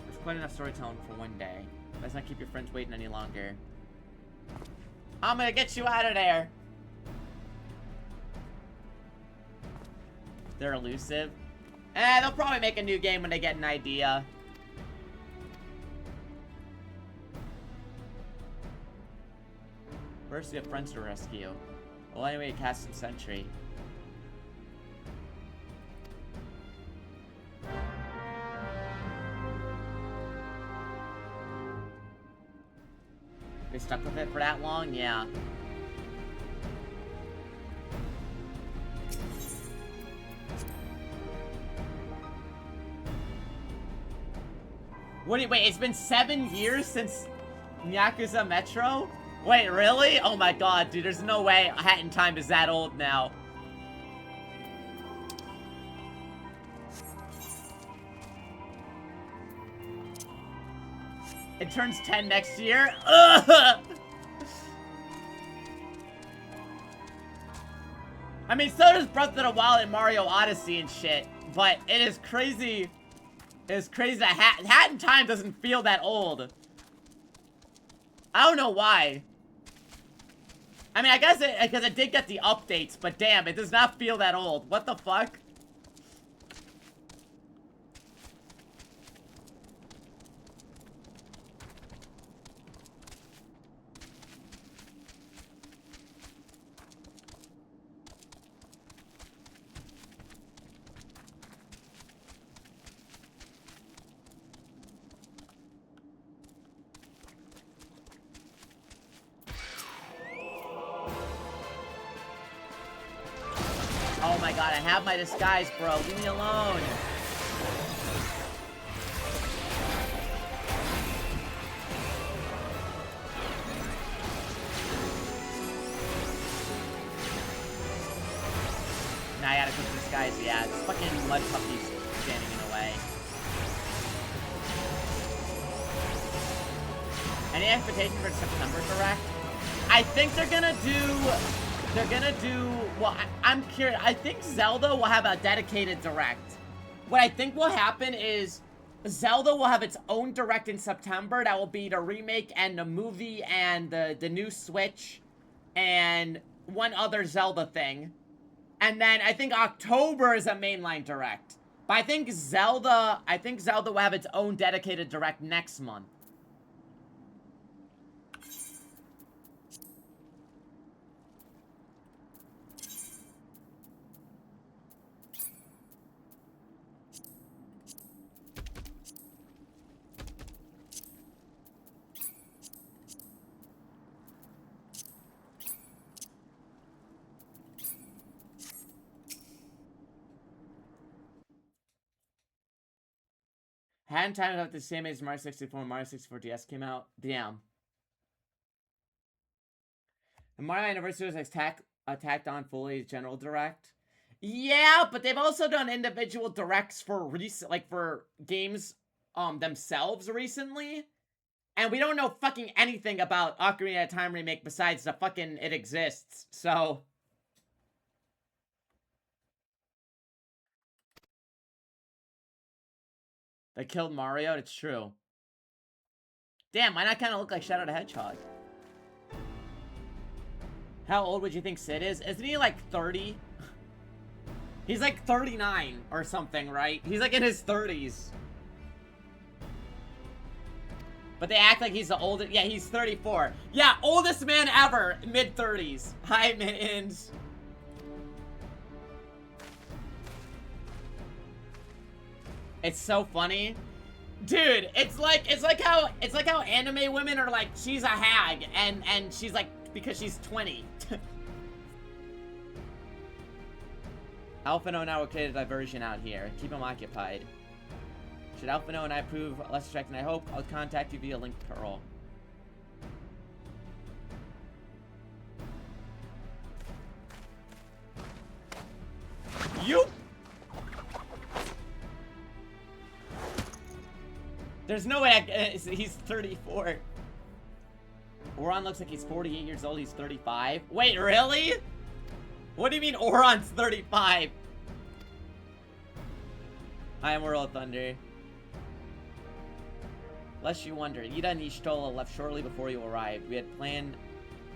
There's quite enough storytelling for one day. Let's not keep your friends waiting any longer. I'm gonna get you out of there! They're elusive. They'll probably make a new game when they get an idea. First, we have friends to rescue. Well, anyway, cast some sentry. They stuck with it for that long? Yeah. Wait, it's been 7 years since Yakuza Metro? Wait, really? Oh my god, dude, there's no way Hat in Time is that old now. It turns 10 next year? Ugh! I mean, so does Breath of the Wild and Mario Odyssey and shit, but it is crazy. It's crazy that Hat in Time doesn't feel that old. I don't know why. I mean, I guess because it did get the updates, but damn, it does not feel that old. What the fuck? god, I have my disguise, bro. Leave me alone. Now I gotta cook this guy's, yeah, it's fucking mud puppies standing in the way. Any expectation for September Direct? I think they're gonna do, well, I'm curious, I think Zelda will have a dedicated Direct. What I think will happen is Zelda will have its own Direct in September that will be the remake and the movie and the new Switch and one other Zelda thing. And then I think October is a mainline Direct. But I think Zelda will have its own dedicated Direct next month. Hadn't timed out the same age as Mario 64 when Mario 64 DS came out. Damn. The Mario Anniversary was attacked on fully general direct. Yeah, but they've also done individual directs for for games themselves recently. And we don't know fucking anything about Ocarina of Time remake besides the fucking it exists. So they killed Mario, it's true. Damn, why not kind of look like Shadow the Hedgehog? How old would you think Sid is? Isn't he like 30? He's like 39 or something, right? He's like in his 30s. But they act like he's the oldest. Yeah, he's 34. Yeah, oldest man ever, mid-30s. Hi, Mittens. It's so funny. Dude, it's like how anime women are like, she's a hag, and she's like, because she's 20. Alphino and I will create a diversion out here. Keep him occupied. Should Alphino and I prove less distracting, I hope, I'll contact you via link Pearl. You! There's no way he's 34. Oron looks like he's 48 years old, he's 35. Wait, really? What do you mean Oron's 35? I am World Thunder. Lest you wonder, Ida and Y'shtola left shortly before you arrived. We had planned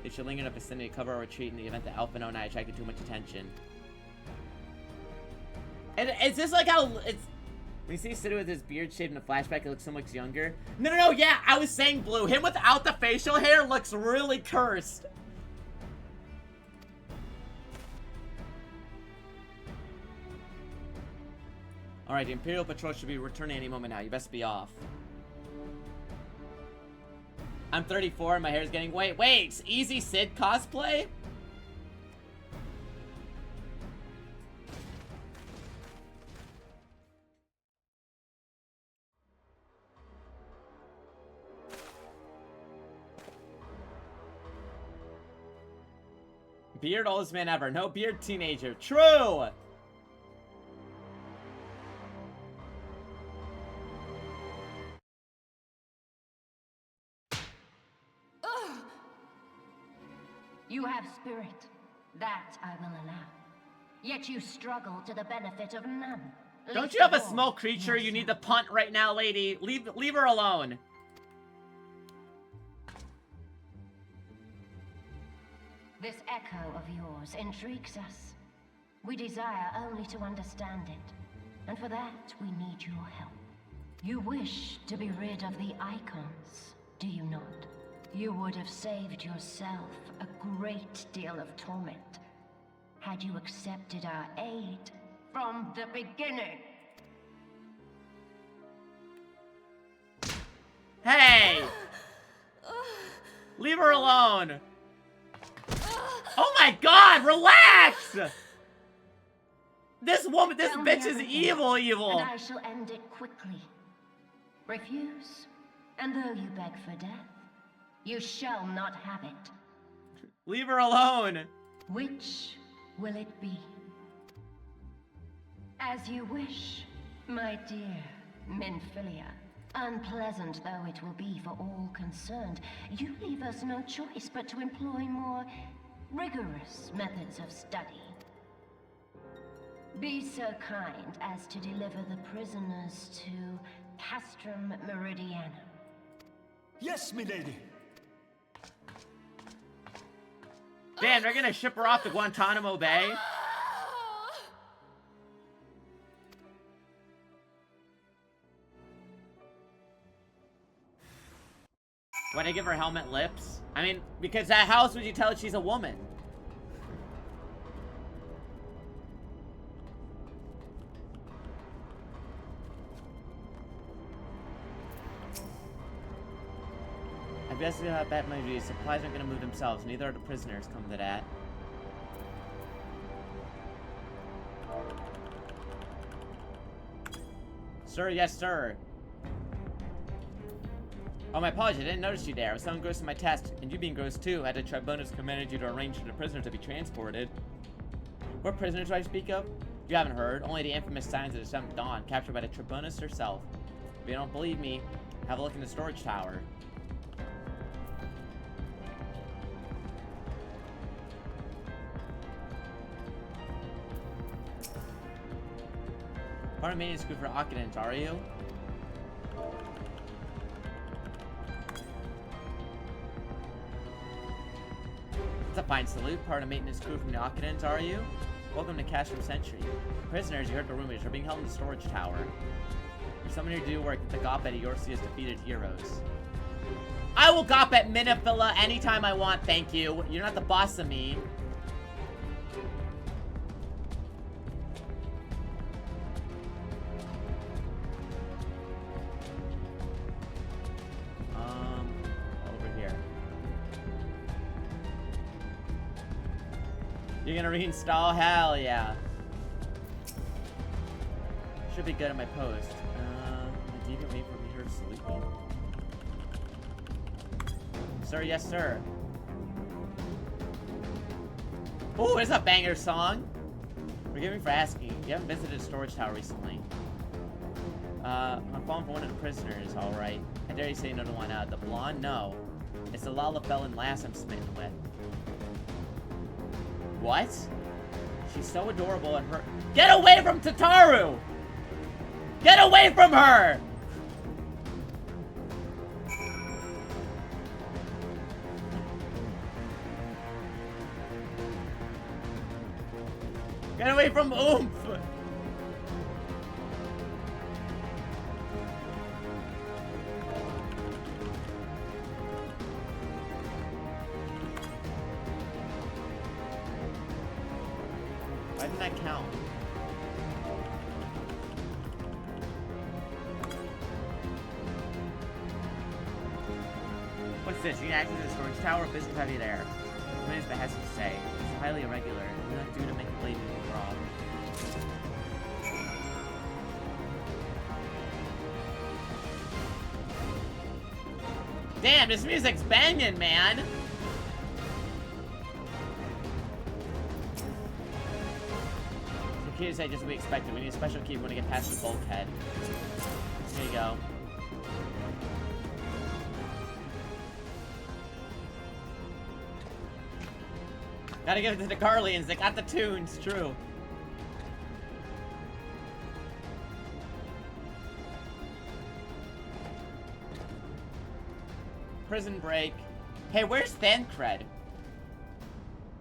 they should linger in the vicinity to cover our retreat in the event that Alphino and I attracted too much attention. And is this like how it's... When you see Sid with his beard shaved in a flashback, it looks so much younger. No, yeah, I was saying Blue. Him without the facial hair looks really cursed. Alright, the Imperial Patrol should be returning any moment now. You best be off. I'm 34 and my hair's getting... Wait, easy Sid cosplay? Beard oldest man ever. No beard teenager. True! You have spirit. That I will allow. Yet you struggle to the benefit of none. Don't you have a small creature you need to punt right now, lady? Leave her alone. This echo of yours intrigues us. We desire only to understand it, and for that we need your help. You wish to be rid of the icons, do you not? You would have saved yourself a great deal of torment had you accepted our aid from the beginning. Hey! Leave her alone! Oh my god, relax! This woman, this Tell me bitch is everything, evil, evil. And I shall end it quickly. Refuse, and though you beg for death, you shall not have it. Leave her alone. Which will it be? As you wish, my dear Minfilia. Unpleasant though it will be for all concerned, you leave us no choice but to employ more rigorous methods of study. Be so kind as to deliver the prisoners to Castrum Meridianum. Yes, milady. Damn, they're gonna ship her off to Guantanamo Bay. Why they give her helmet lips? I mean, because how else would you tell she's a woman? I guess that might be. Supplies aren't gonna move themselves. Neither are the prisoners. Come to that. Sir, yes, sir. Oh, my apologies. I didn't notice you there. I was so engrossed in my task, and you being gross too. I had the Tribunus commanded you to arrange for the prisoners to be transported. What prisoners do I speak of? You haven't heard. Only the infamous Signs of the Seventh Dawn, captured by the Tribunus herself. If you don't believe me, have a look in the storage tower. Part of maintenance crew for Occupants, are you? That's a fine salute. Part of maintenance crew from the Occupants, are you? Welcome to Castrum Century. Prisoners, you heard the rumors, are being held in the storage tower. There's someone here to do work that the Gop at Eorcea's defeated heroes. I will Gop at Minifila anytime I want, thank you. You're not the boss of me. Over here. You're gonna reinstall? Hell yeah. Should be good at my post. Do you can wait for me here to salute me? Sir, yes, sir. Ooh, it's a banger song. Forgive me for asking. You haven't visited a storage tower recently. I'm falling for one of the prisoners, alright. I dare you say no to one. The blonde? No. It's the Lalafellin lass I'm smitten with. What? She's so adorable and her— Get away from Tataru! Get away from her! Get away from Oomph! Why didn't that count? What's this? You can access the storage tower. Business heavy there. What is behest to say? It's highly irregular. We're not due to make a blade wrong. Damn, this music's banging, man! The key to say just what we expected. We need a special key when we get past the bulkhead. Here you go. Gotta give it to the Garleans, they got the tunes, true. Prison break. Hey, where's Thancred?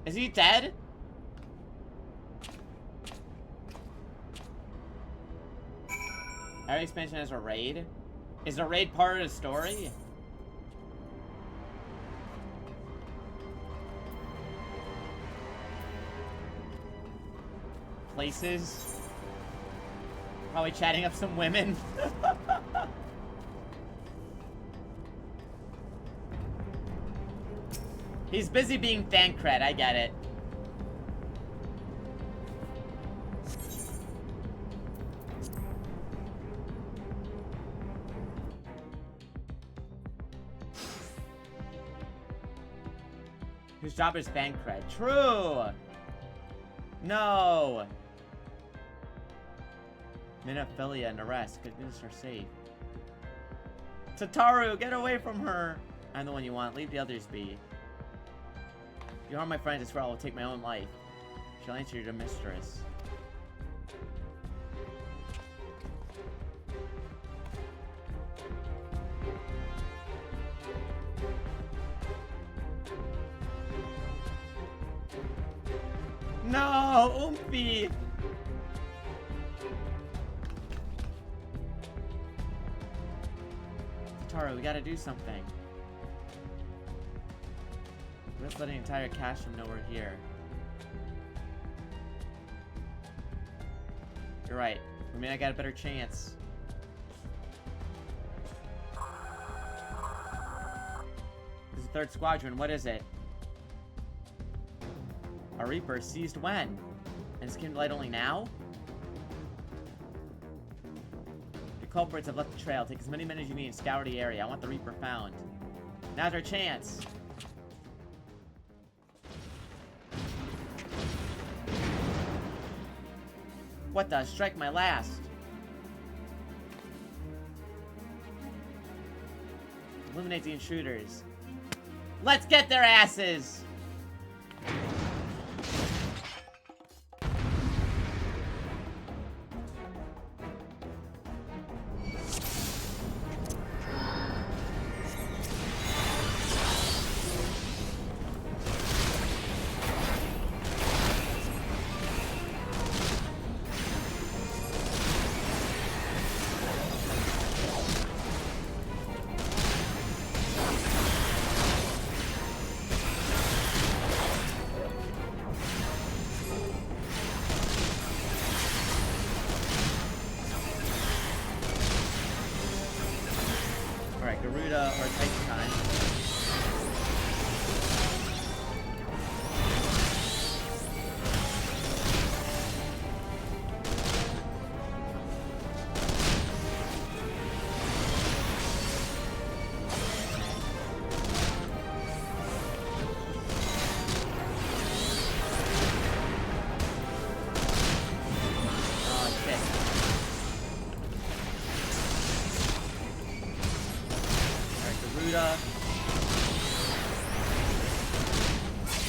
Is he dead? Area expansion as a raid? Is a raid part of the story? Places. Probably chatting up some women. He's busy being Thancred, I get it. Whose job is fan cred. True! No! Minophilia and arrest. Goodness are safe. Tataru, get away from her! I'm the one you want. Leave the others be. If you harm my friends, I swear I will take my own life. She'll answer your mistress. No, Oomphy! Tataru, we gotta do something. Let's let the entire cache know we're here. You're right. I mean, I got a better chance. This is the 3rd Squadron. What is it? A Reaper seized when? And it's came to light only now? The culprits have left the trail. Take as many men as you need and scour the area. I want the Reaper found. Now's our chance. What the? Strike my last. Eliminate the intruders. Let's get their asses! Alright, Garuda or Titan time.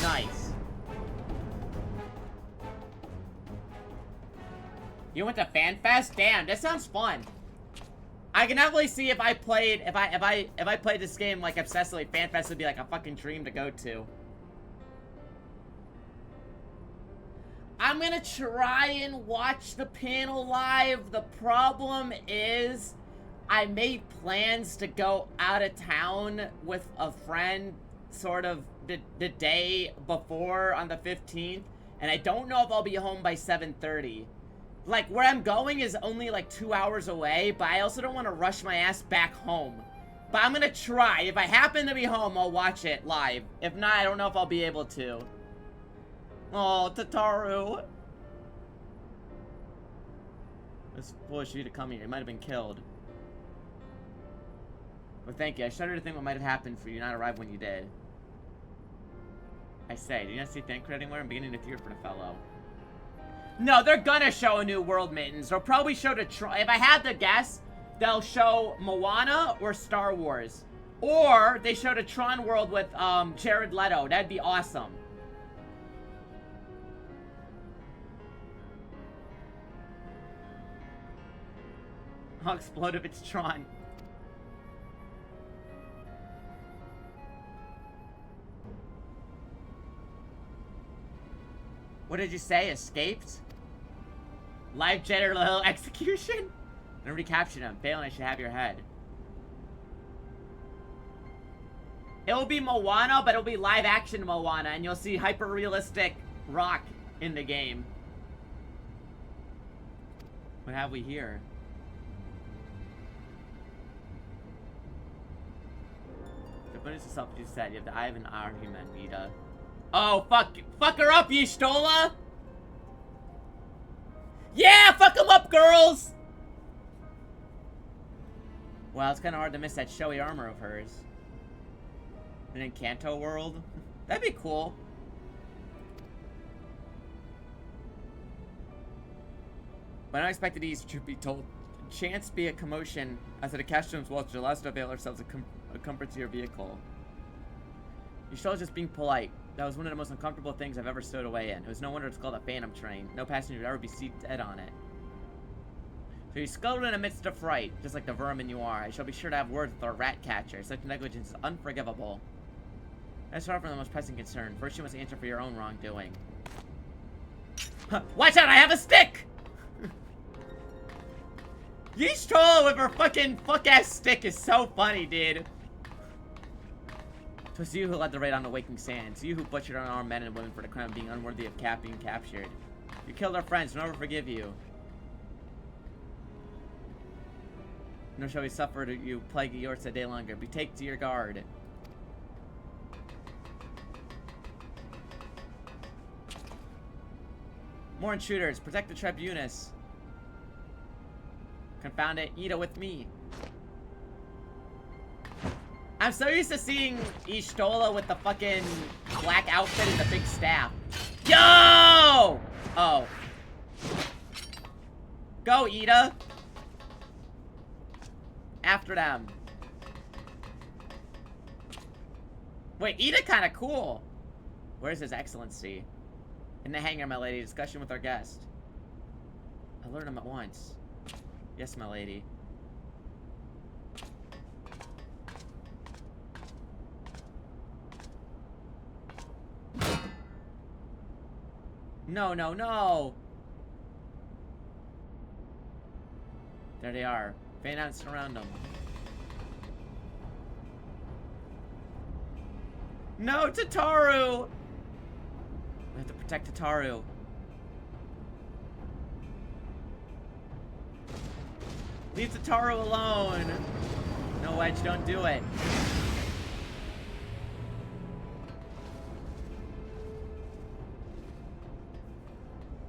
Nice. You went to FanFest? Damn, that sounds fun. I can definitely see if I played this game like obsessively, FanFest would be like a fucking dream to go to. I'm gonna try and watch the panel live. The problem is I made plans to go out of town with a friend sort of the day before on the 15th, and I don't know if I'll be home by 7:30. Like, where I'm going is only like 2 hours away, but I also don't want to rush my ass back home. But I'm gonna try. If I happen to be home, I'll watch it live. If not, I don't know if I'll be able to. Oh, Tataru. It's foolish of you to come here. You might have been killed. But thank you. I shudder to think what might have happened for you not arrive when you did. I say, do you not see Thancred anywhere? I'm beginning to fear for the fellow. No, they're gonna show a new world, Mittens. They'll probably show the Tron. If I had to guess, they'll show Moana or Star Wars. Or they showed a Tron world with Jared Leto. That'd be awesome. I'll explode if it's Tron. What did you say? Escaped? Live Jetter Little execution? I'm gonna recapture him. Failing, I should have your head. It'll be Moana, but it'll be live action Moana, and you'll see hyper realistic rock in the game. What have we here? So finish this up, you said. You have the eye of an argument, Vita. Oh, fuck her up, Y'shtola! Yeah, fuck them up, girls! Well, it's kind of hard to miss that showy armor of hers. And in Kanto World? That'd be cool. When unexpected ease, truth be told, chance be a commotion as it attached to his watch to allow us to avail ourselves of comfort to your vehicle. You should just being polite. That was one of the most uncomfortable things I've ever stowed away in. It was no wonder it's called a phantom train. No passenger would ever be seated dead on it. So you sculled in the midst of fright, just like the vermin you are. I shall be sure to have words with our rat catcher. Such negligence is unforgivable. Let's start from the most pressing concern. First, you must answer for your own wrongdoing. Watch out! I have a stick! Yeesh troll with her fucking fuck-ass stick is so funny, dude. 'Twas you who led the raid on the waking sands. You who butchered unarmed men and women for the crime of being unworthy of being captured. You killed our friends, we'll never forgive you. Nor shall we suffer to you plague yours a day longer. Betake to your guard. More intruders, protect the tribunus. Confound it, Ida with me. I'm so used to seeing Ishtola with the fucking black outfit and the big staff. Yo! Oh. Go, Ida. After them. Wait, Ida kinda cool. Where's His Excellency? In the hangar, my lady. Discussion with our guest. Alert him at once. Yes, my lady. No, no, no! There they are. Fan out and surround them. No, Tataru! We have to protect Tataru. Leave Tataru alone! No, Wedge, don't do it.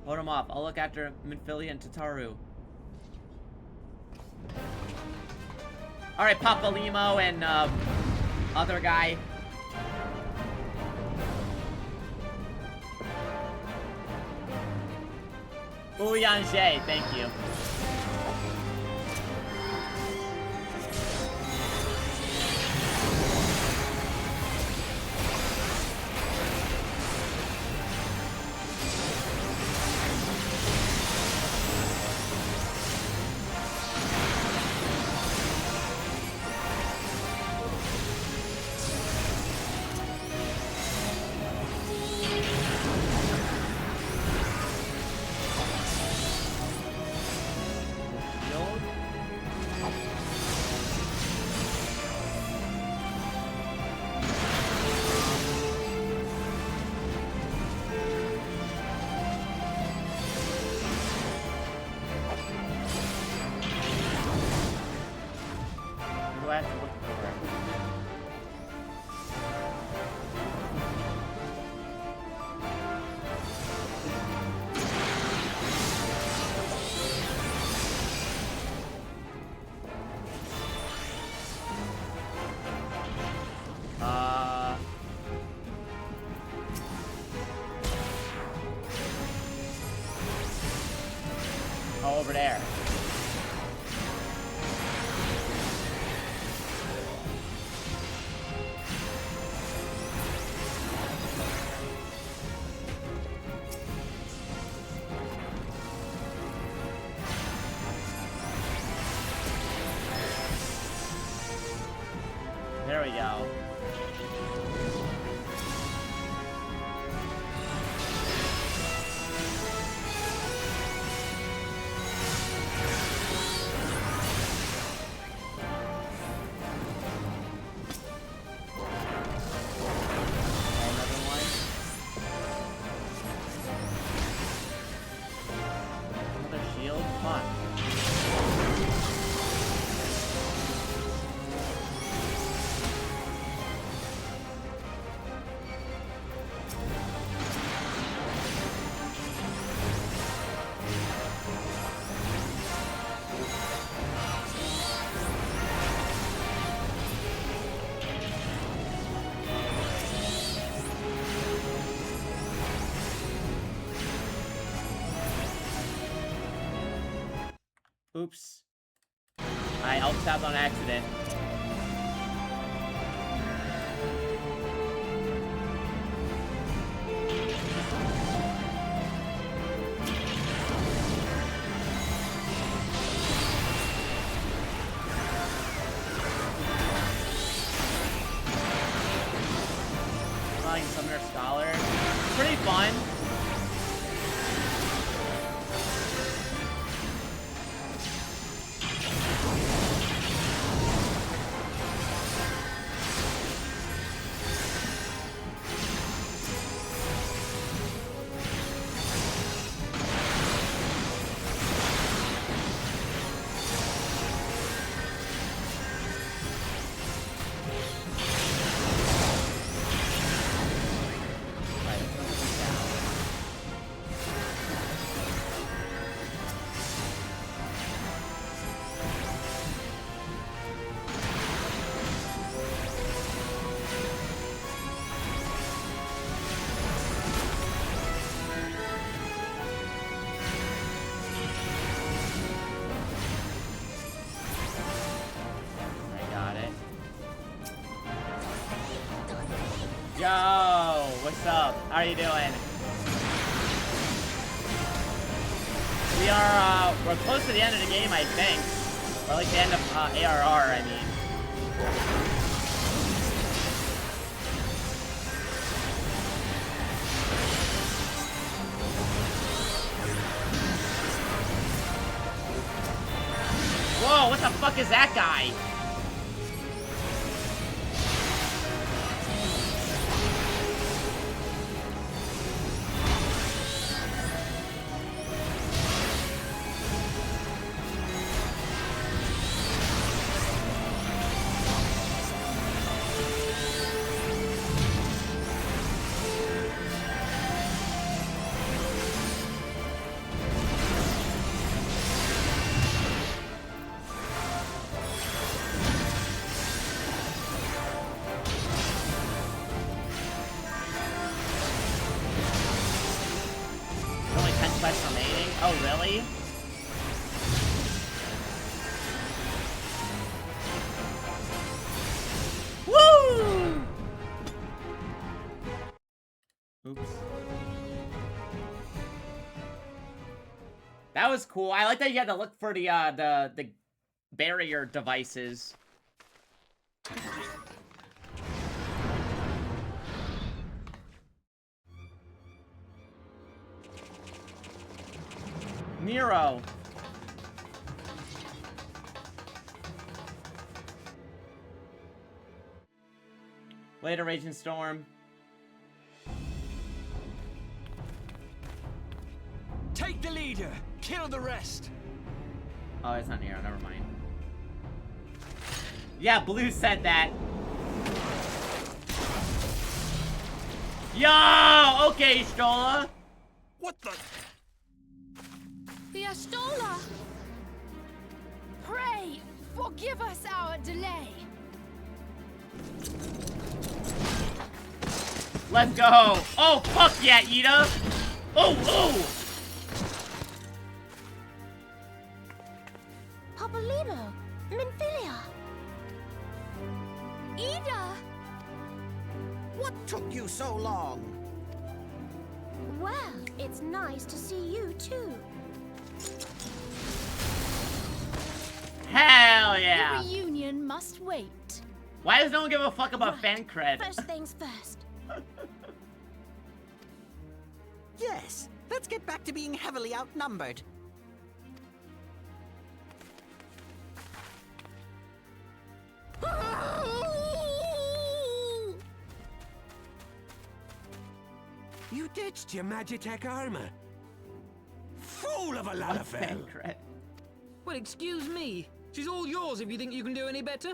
Hold him off. I'll look after Minfilia and Tataru. Alright, Papa Limo and, other guy. Ouyanje, thank you. Over there. There we go. Oops. I alt-tabbed on accident. Summoner Scholar. Pretty fun. Yo, what's up? How are you doing? We're close to the end of the game, I think. Or like the end of ARR, I mean. Whoa, what the fuck is that guy? Oh, really? Woo! Oops. That was cool. I like that you had to look for the barrier devices. Nero. Later, Raging Storm. Take the leader. Kill the rest. Oh, it's not Nero. Never mind. Yeah, Blue said that. Yo! Okay, Stola. What the? The Astola! Pray, forgive us our delay. Let's go! Oh, fuck yeah, Ida! Oh, oh! Papolino, Minfilia. Ida! What took you so long? Well, it's nice to see you too. Hell yeah! The reunion must wait. Why does no one give a fuck about fan cred? First things first. Yes, let's get back to being heavily outnumbered. You ditched your Magitech armor. Fool of a Lalafell. Well, excuse me. She's all yours if you think you can do any better.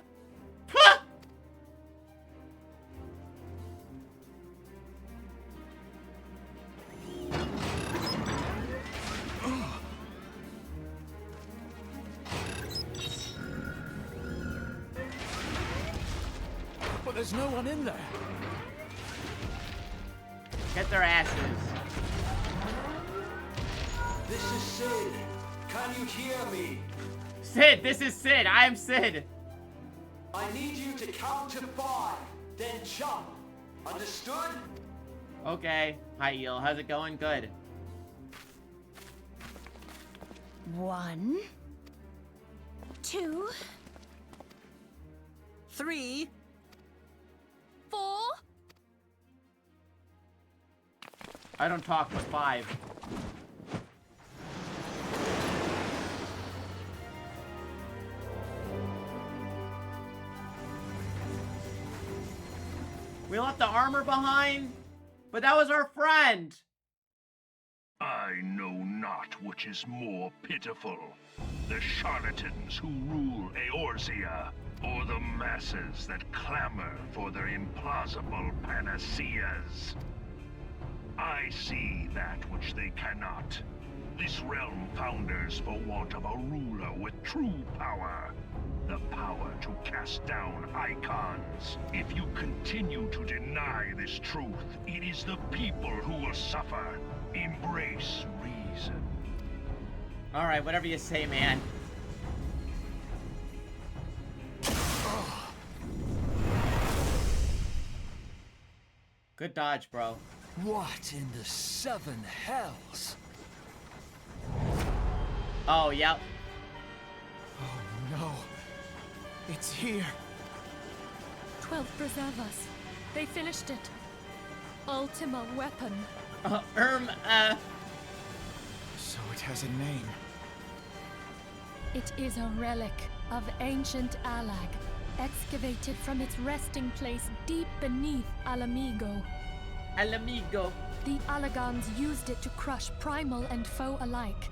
But there's no one in there. Get their asses. This is Sid. Can you hear me? Sid, this is Sid. I am Sid. I need you to count to 5, then jump. Understood? Okay. Hi, Eel. How's it going? Good. 1, 2, 3. 4. I don't talk but 5. We left the armor behind, but that was our friend. I know not which is more pitiful, the charlatans who rule Eorzea, or the masses that clamor for their implausible panaceas. I see that which they cannot. This realm founders for want of a ruler with true power. The power to cast down icons. If you continue to deny this truth, it is the people who will suffer. Embrace reason. Alright, whatever you say, man. Good dodge, bro. What in the 7 hells? Oh, yep. Oh no. It's here. 12 preserve us. They finished it. Ultima weapon. So it has a name. It is a relic of ancient Alag, excavated from its resting place deep beneath Alamigo. Alamigo. The Alagans used it to crush primal and foe alike.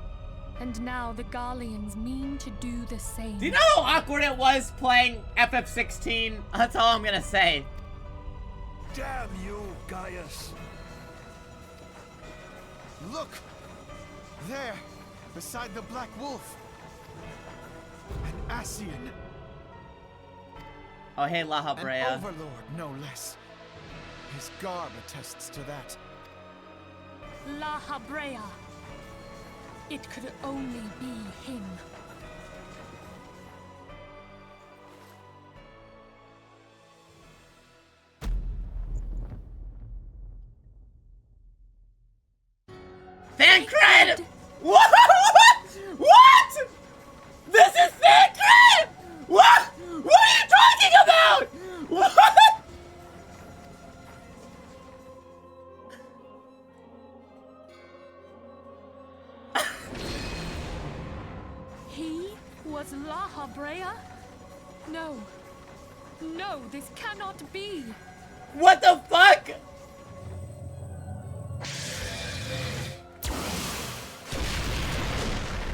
And now the Garleans mean to do the same. Do you know how awkward it was playing FF16? That's all I'm gonna say. Damn you, Gaius! Look! There! Beside the Black Wolf! An Ascian! Oh, hey, La An Habrea. overlord, no less. His garb attests to that. La Habrea. It could only be him. Thancred! What? What? This is Thancred! What? What are you talking about? What? He was La Habrea? No. No, this cannot be. What the fuck?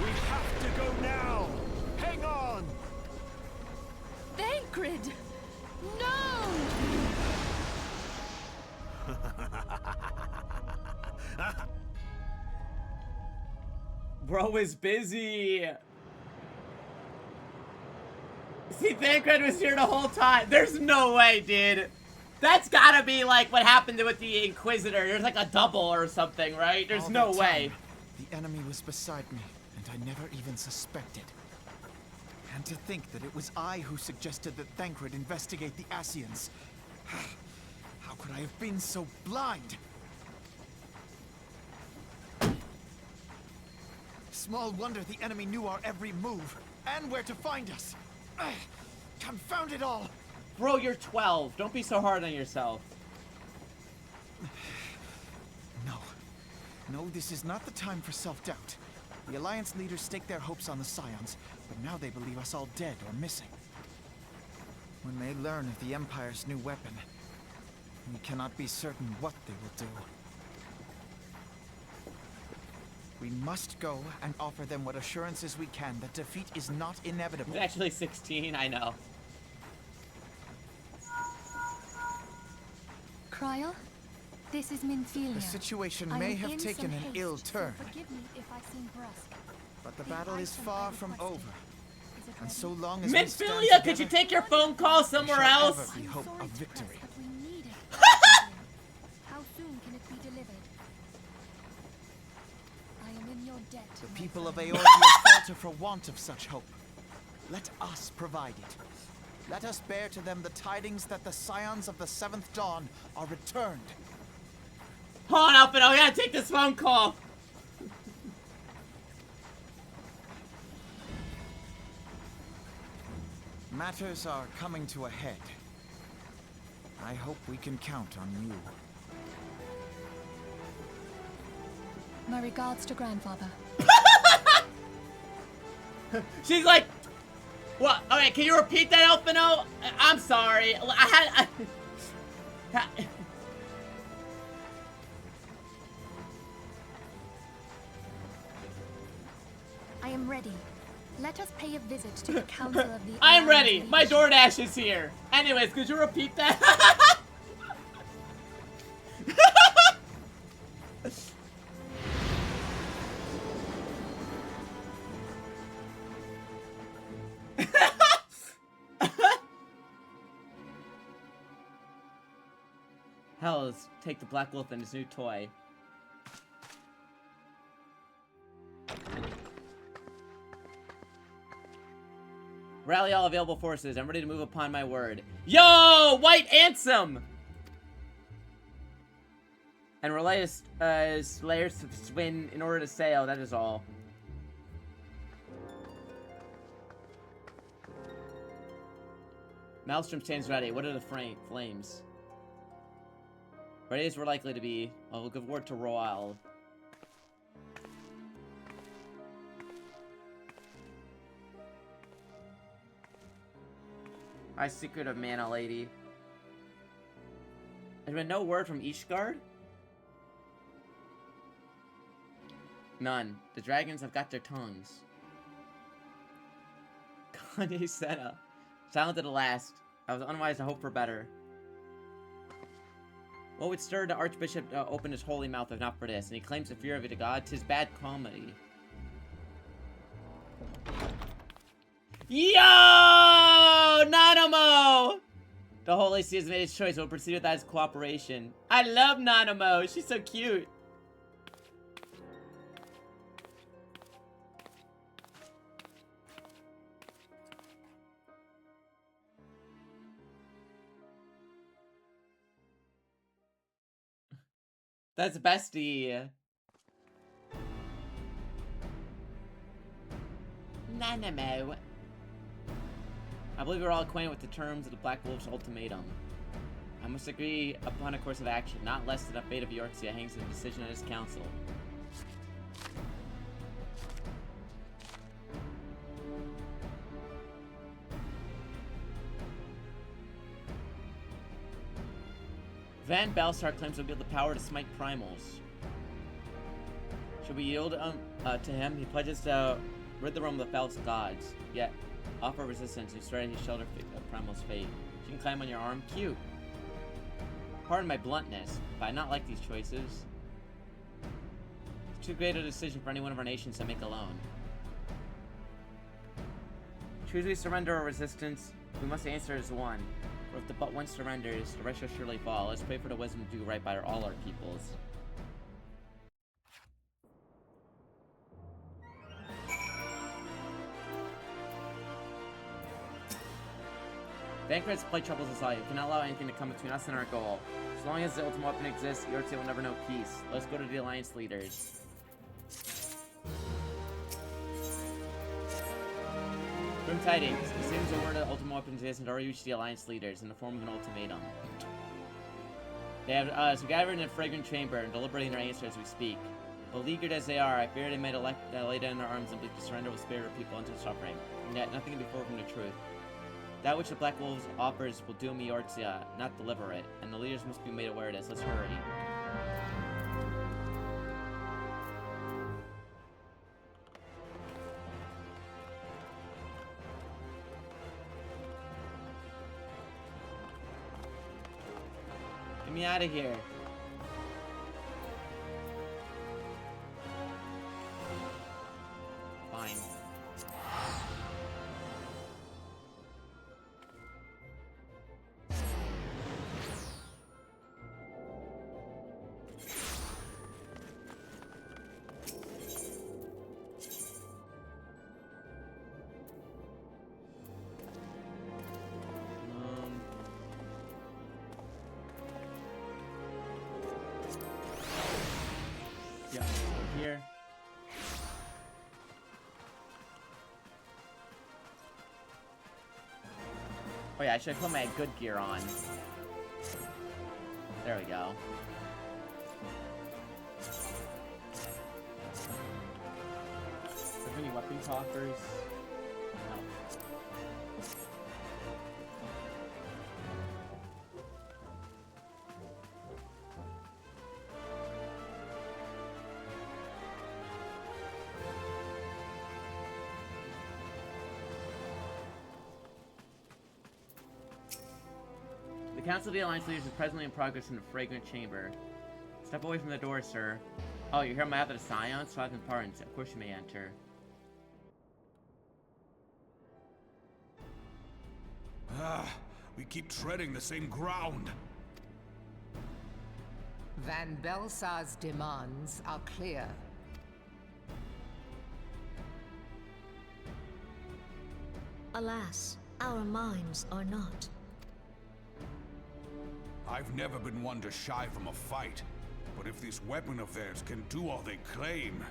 We have to go now! Hang on! Thancred! No! Bro is busy. See, Thancred was here the whole time. There's no way, dude. That's gotta be like what happened with the Inquisitor. There's like a double or something, right? There's All no that way. time, the enemy was beside me, and I never even suspected. And to think that it was I who suggested that Thancred investigate the Ascians. How could I have been so blind? Small wonder the enemy knew our every move, and where to find us. Confound it all! Bro, you're 12. Don't be so hard on yourself. No, this is not the time for self-doubt. The Alliance leaders staked their hopes on the Scions, but now they believe us all dead or missing. When they learn of the Empire's new weapon, we cannot be certain what they will do. We must go and offer them what assurances we can that defeat is not inevitable. He's actually 16, I know. Cryle, this is Minfilia. The situation I may am have in taken some an haste, ill so turn, forgive me if I seem brusque. but the The battle is item far I from requested. over. Is it And ready? so long as we stand Minfilia, could you together, take your phone call somewhere we shall else? ever be hope of victory. But we need it. How soon can it be delivered? I am in your debt. The my people of friend. Eorzea falter for want of such hope. Let us provide it. Let us bear to them the tidings that the scions of the 7th Dawn are returned. Hold on, Alpino, I gotta take this phone call. Matters are coming to a head. I hope we can count on you. My regards to Grandfather. She's like, what? Okay, can you repeat that, Alpino? I'm sorry. I am ready. Let us pay a visit to the Council of the I am ready. Alliance. My DoorDash is here. Anyways, could you repeat that? Hell, let's take the Black Wolf and his new toy. Rally all available forces. I'm ready to move upon my word. Yo! White Ansem! And relay layers to swim in order to sail. That is all. Maelstrom stands ready. What are the flames? Ready as we're likely to be. I'll give word to Royal. High secret of Mana Lady. There's been no word from Ishgard? None. The dragons have got their tongues. Kanye Senna. Silent at the last. I was unwise to hope for better. What would stir the Archbishop to open his holy mouth if not for this? And he claims the fear of it to God. 'Tis bad comedy. Yo! Nanamo! The Holy See has made its choice. We'll proceed with that as cooperation. I love Nanamo. She's so cute. That's bestie. Nanamo. I believe we're all acquainted with the terms of the Black Wolf's ultimatum. I must agree upon a course of action, not less than the fate of Yorkshire hangs in the decision of this council. Van Belsar claims to wield the power to smite primals. Should we yield to him? He pledges to rid the realm of the false gods, yet offer resistance to straighten his shoulder of primal's fate. You can climb on your arm. Cute. Pardon my bluntness, but I not like these choices. It's too great a decision for any one of our nations to make alone. Choose we surrender or resistance, we must answer as one. For if the but one surrenders, the rest shall surely fall. Let's pray for the wisdom to do right by all our peoples. Vanquist's play troubles aside. We cannot allow anything to come between us and our goal. As long as the ultimate weapon exists, Yorkshire will never know peace. Let's go to the Alliance leaders. Grim tidings. As soon as the word of the ultimate weapon exists, and already reached the Alliance leaders in the form of an ultimatum. They have gathered in a fragrant chamber and deliberating their answer as we speak. Beleaguered as they are, I fear they might elect to lay down their arms and believe to surrender will spare our people into suffering. And yet, nothing can be further from the truth. That which the Black Wolves offers will doom Eorzea, not deliver it, and the leaders must be made aware of this. Let's hurry. Get me out of here. Fine. Wait, I should put my good gear on. There we go. Any weapon talkers? No. The Council of the Alliance leaders is presently in progress in the fragrant chamber. Step away from the door, sir. Oh, you're here on behalf of the Scions? Falcon Pardons. Of course you may enter. We keep treading the same ground. Van Belsar's demands are clear. Alas, our minds are not. I've never been one to shy from a fight, but if this weapon of theirs can do all they claim...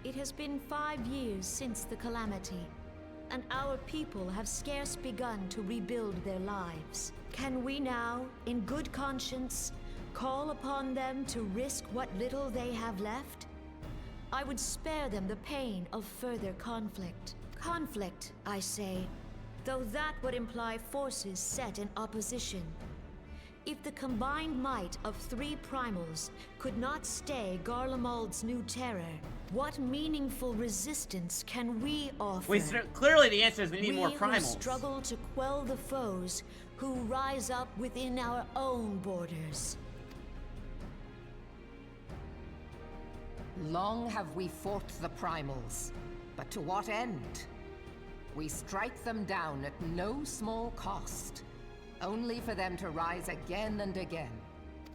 It has been 5 years since the calamity, and our people have scarce begun to rebuild their lives. Can we now, in good conscience, call upon them to risk what little they have left? I would spare them the pain of further conflict. Conflict, I say, though that would imply forces set in opposition. If the combined might of 3 primals could not stay Garlemald's new terror, what meaningful resistance can we offer? Clearly the answer is we need more primals. We who struggle to quell the foes who rise up within our own borders. Long have we fought the primals, but to what end? We strike them down at no small cost, only for them to rise again and again.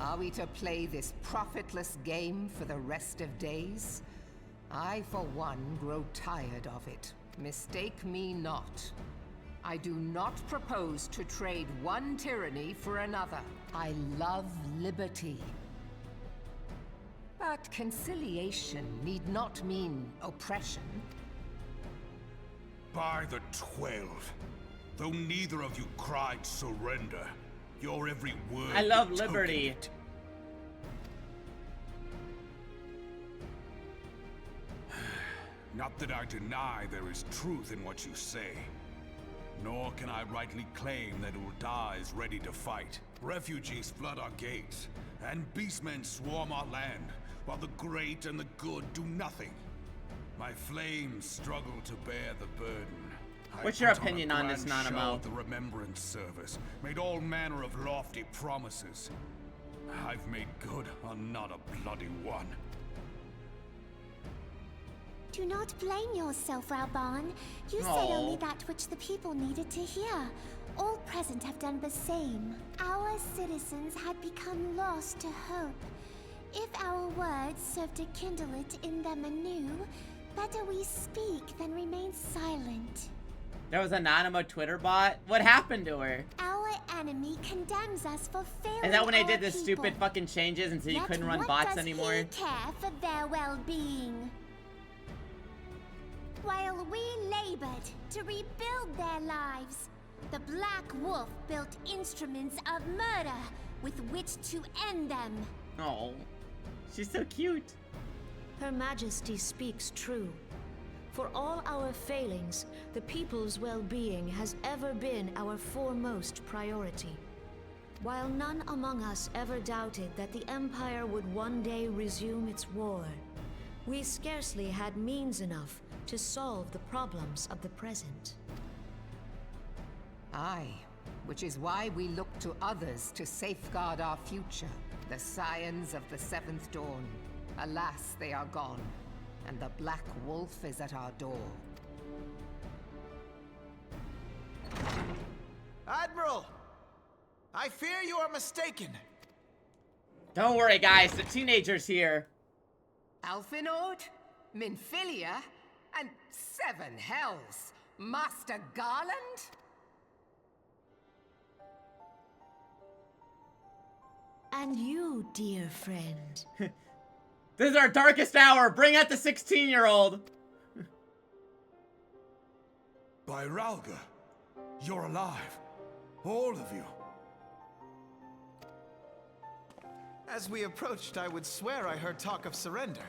Are we to play this profitless game for the rest of days? I, for one, grow tired of it. Mistake me not. I do not propose to trade one tyranny for another. I love liberty. But conciliation need not mean oppression. By the 12, though neither of you cried surrender, your every word... I love liberty. Not that I deny there is truth in what you say, nor can I rightly claim that Ul'dah is ready to fight. Refugees flood our gates, and beastmen swarm our land, while the great and the good do nothing. My flames struggle to bear the burden. What's your opinion on this, Nanamo? Nanamo? The Remembrance Service made all manner of lofty promises. I've made good on not a bloody one. Do not blame yourself, Raban. You said only that which the people needed to hear. All present have done the same. Our citizens had become lost to hope. If our words serve to kindle it in them anew, better we speak than remain silent. There was a Nanamo Twitter bot? What happened to her? Our enemy condemns us for failing. Is that when they did the people. stupid fucking changes and so you couldn't run bots anymore? He care for their well-being? While we labored to rebuild their lives, the Black Wolf built instruments of murder with which to end them. Oh, she's so cute. Her Majesty speaks true. For all our failings, the people's well-being has ever been our foremost priority. While none among us ever doubted that the Empire would one day resume its war, we scarcely had means enough to solve the problems of the present. Aye, which is why we look to others to safeguard our future. The Scions of the Seventh Dawn. Alas, they are gone, and the Black Wolf is at our door. Admiral! I fear you are mistaken. Don't worry, guys. The teenager's here. Alphinaud? Minfilia? And 7 hells! Master Garland? And you, dear friend. This is our darkest hour. Bring out the 16-year-old. By Ralga, You're alive. All of you. As we approached, I would swear I heard talk of surrender,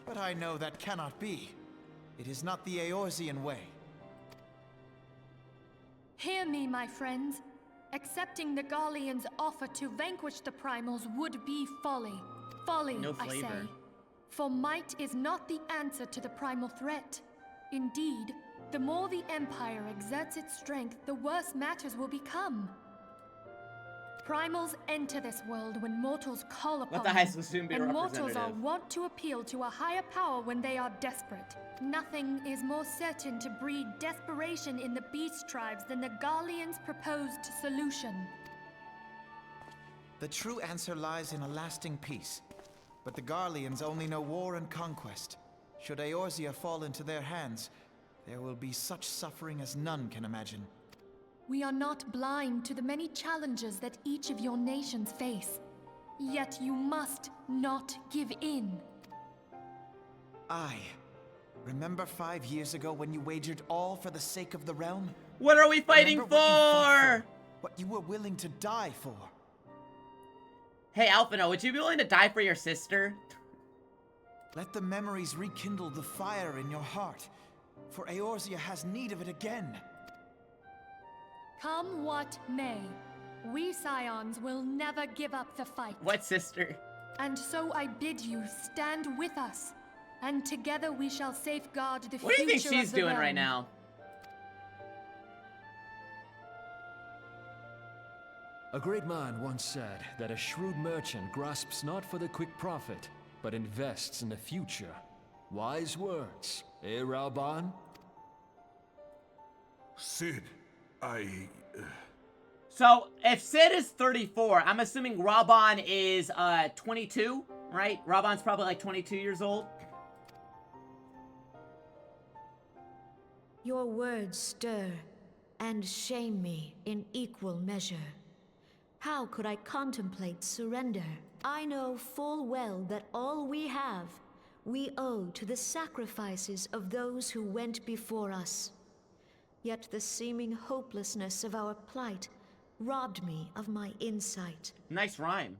but I know that cannot be. It is not the Eorzean way. Hear me, my friends. Accepting the Garleans' offer to vanquish the Primals would be folly. Folly, No I flavor. say. For might is not the answer to the primal threat. Indeed, the more the Empire exerts its strength, the worse matters will become. Primals enter this world when mortals call upon Let the high school student be a and mortals are representative. wont to appeal to a higher power when they are desperate. Nothing is more certain to breed desperation in the beast tribes than the Garleans' proposed solution. The true answer lies in a lasting peace. But the Garleans only know war and conquest. Should Eorzea fall into their hands, there will be such suffering as none can imagine. We are not blind to the many challenges that each of your nations face. Yet you must not give in. Remember 5 years ago when you wagered all for the sake of the realm? What are we fighting Remember what you fought for? What you were willing to die for? Hey, Alphino, would you be willing to die for your sister? Let the memories rekindle the fire in your heart, for Eorzea has need of it again. Come what may, we Scions will never give up the fight. What sister? And so I bid you stand with us, and together we shall safeguard the What do you future think she's of the doing right realm. now? A great man once said that a shrewd merchant grasps not for the quick profit, but invests in the future. Wise words, eh, Raoban? Sid, So, if Sid is 34, I'm assuming Raoban is 22, right? Raoban's probably like 22 years old. Your words stir and shame me in equal measure. How could I contemplate surrender? I know full well that all we have, we owe to the sacrifices of those who went before us. Yet the seeming hopelessness of our plight robbed me of my insight. Nice rhyme.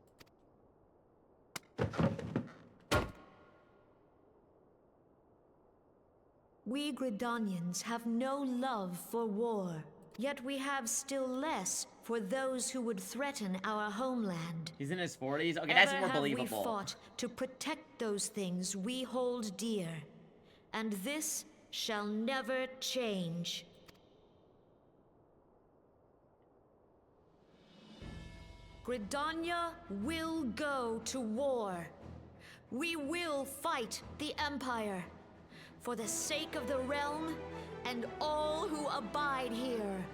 We Gridanians have no love for war, yet we have still less for those who would threaten our homeland. He's in his 40s? Okay, that's more Ever believable. have we fought to protect those things we hold dear, and this shall never change. Gridania will go to war. We will fight the Empire for the sake of the realm and all who abide here.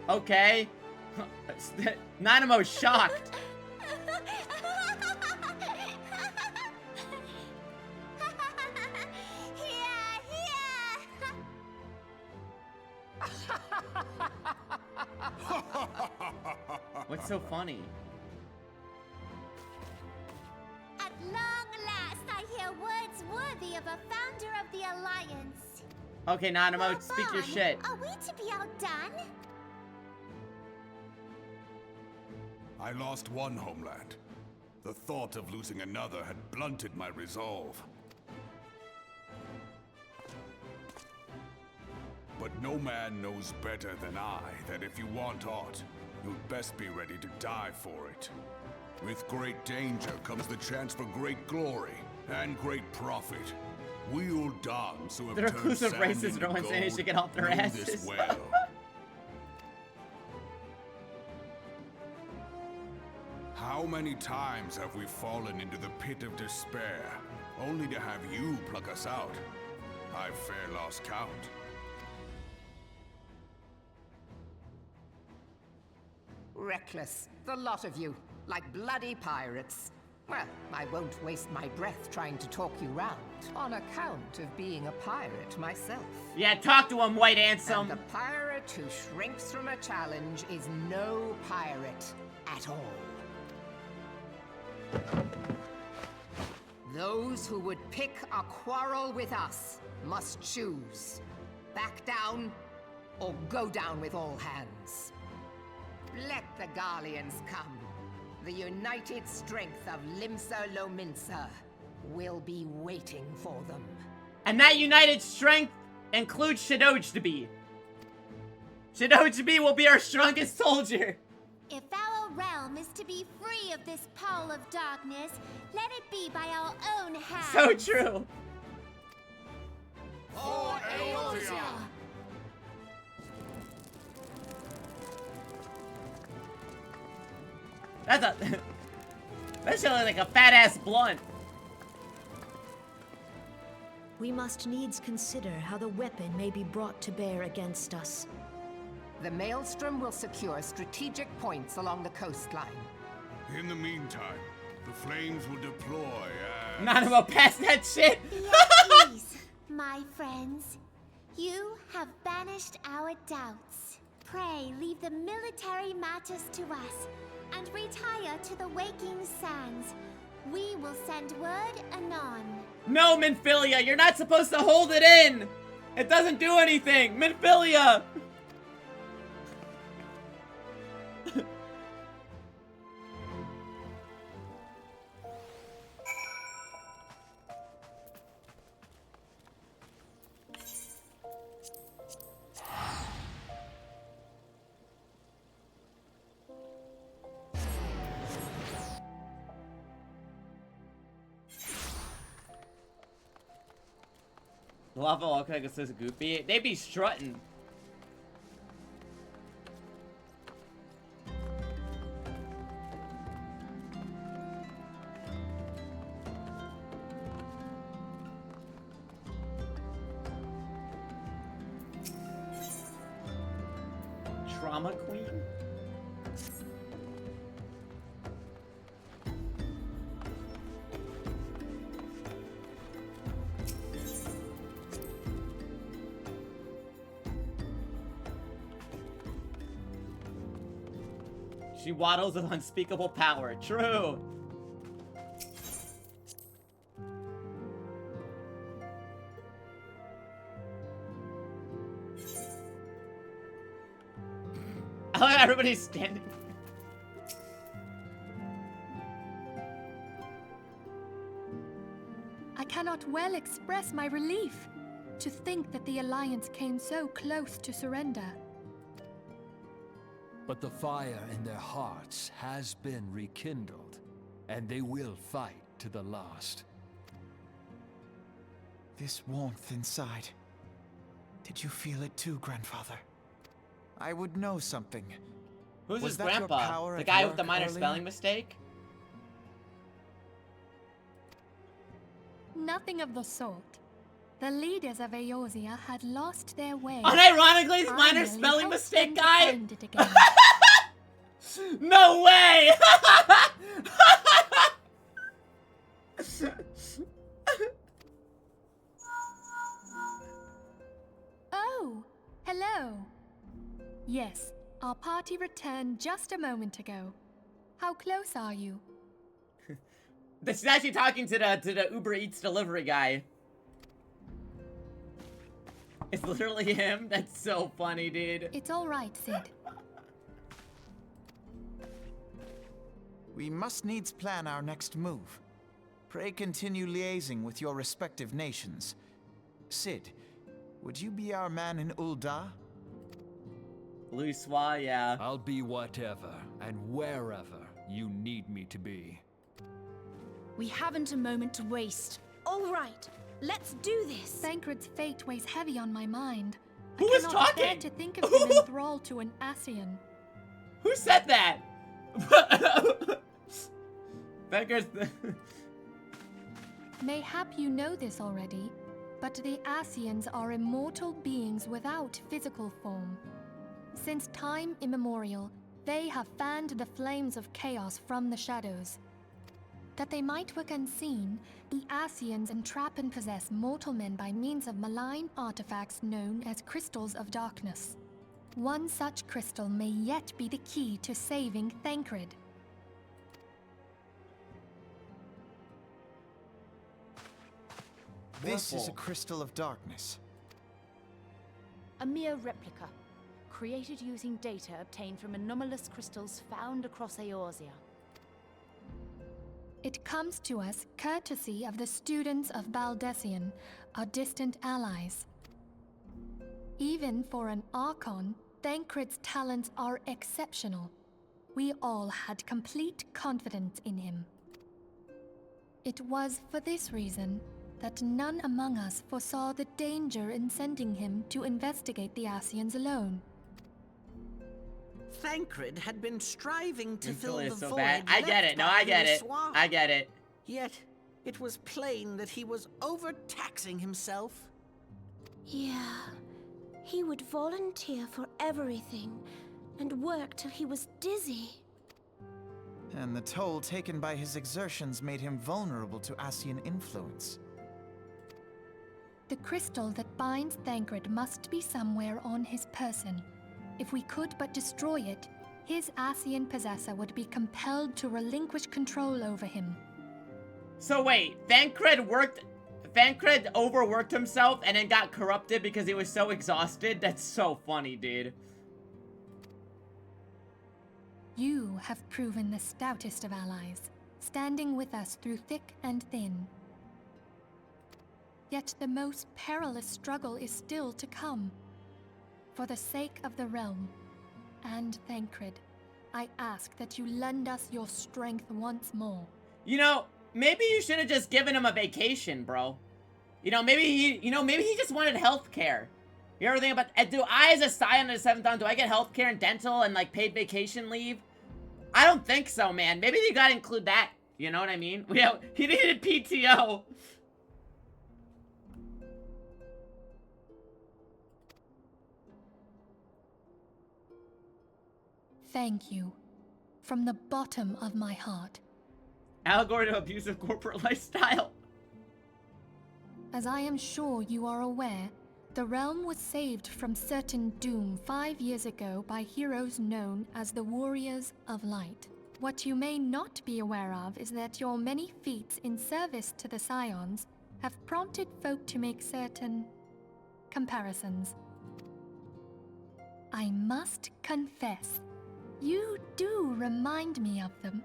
Okay. Nanamo's shocked. What's so funny? At long last, I hear words worthy of a founder of the Alliance. Okay, Nanamo, speak your Raoban, shit. Are we to be outdone? I lost one homeland. The thought of losing another had blunted my resolve. But no man knows better than I that if you want aught, you'd best be ready to die for it. With great danger comes the chance for great glory and great profit. We Uldans who have The turned reclusive sand races into no one's managed to gold get off their know asses. this well. How many times have we fallen into the pit of despair, only to have you pluck us out? I've fair lost count. Reckless, the lot of you, like bloody pirates. Well, I won't waste my breath trying to talk you round, on account of being a pirate myself. Yeah, talk to him, White Ansem. And the pirate who shrinks from a challenge is no pirate at all. Those who would pick a quarrel with us must choose. Back down or go down with all hands. Let the Garleans come. The united strength of Limsa Lominsa will be waiting for them. And that united strength includes Shadojtabi. Shadojtabi will be our strongest soldier. If our realm is to be free of this pall of darkness, let it be by our own hands. So true. For Eorzea! That's a... That's like a fat-ass blunt. We must needs consider how the weapon may be brought to bear against us. The Maelstrom will secure strategic points along the coastline. In the meantime, the flames will deploy as... Not about past that shit! Be at ease, my friends. You have banished our doubts. Pray leave the military matters to us, and retire to the waking sands. We will send word anon. No, Minfilia, you're not supposed to hold it in! It doesn't do anything! Minfilia! Lava Walker like says goofy. They be strutting. Trauma Queen? She waddles with unspeakable power. True. I like how everybody's standing. I cannot well express my relief to think that the Alliance came so close to surrender. But the fire in their hearts has been rekindled, and they will fight to the last. This warmth inside. Did you feel it too, Grandfather? I would know something. Who's Was his that your grandpa? power The at guy with work the minor earlier? spelling mistake? Nothing of the sort. The leaders of Eorzea had lost their way. Unironically, this I minor merely spelling helped mistake them to guy? find it again. No way! Oh, hello. Yes, our party returned just a moment ago. How close are you? She's actually talking to the Uber Eats delivery guy. It's literally him? That's so funny, dude. It's all right, Sid. We must needs plan our next move. Pray continue liaising with your respective nations. Sid, would you be our man in Ul'dah? Luswa, yeah. I'll be whatever and wherever you need me to be. We haven't a moment to waste. All right, let's do this. Thancred's fate weighs heavy on my mind. Who I is cannot bear talking? to think of him in thrall to an Ascian. Who said that? Beggars. Mayhap you know this already, but the Ascians are immortal beings without physical form. Since time immemorial, they have fanned the flames of chaos from the shadows. That they might work unseen, the Ascians entrap and possess mortal men by means of malign artifacts known as crystals of darkness. One such crystal may yet be the key to saving Thancred. This is a crystal of darkness. A mere replica. created using data obtained from anomalous crystals found across Eorzea. It comes to us courtesy of the students of Baldessian, our distant allies. Even for an Archon, Thancred's talents are exceptional. We all had complete confidence in him. It was for this reason that none among us foresaw the danger in sending him to investigate the Ascians alone. Thancred had been striving to fill the so void bad. I get it. No, I get it. I get it. Yet, it was plain that he was overtaxing himself. Yeah, he would volunteer for everything and work till he was dizzy. And the toll taken by his exertions made him vulnerable to Ascian influence. The crystal that binds Thancred must be somewhere on his person. If we could but destroy it, his Ascian possessor would be compelled to relinquish control over him. So wait, Thancred overworked himself and then got corrupted because he was so exhausted? That's so funny, dude. You have proven the stoutest of allies, standing with us through thick and thin. Yet the most perilous struggle is still to come. For the sake of the realm, and Thancred, I ask that you lend us your strength once more. You know, maybe you should have just given him a vacation, bro. You know, maybe he just wanted health care. You ever think about, do I as a Scion of the 7th Dawn, do I get health care and dental and like paid vacation leave? I don't think so, man. Maybe you gotta include that. You know what I mean? He needed PTO. Thank you, from the bottom of my heart. Allegory to abusive corporate lifestyle. As I am sure you are aware, the realm was saved from certain doom 5 years ago by heroes known as the Warriors of Light. What you may not be aware of is that your many feats in service to the Scions have prompted folk to make certain comparisons. I must confess, you do remind me of them.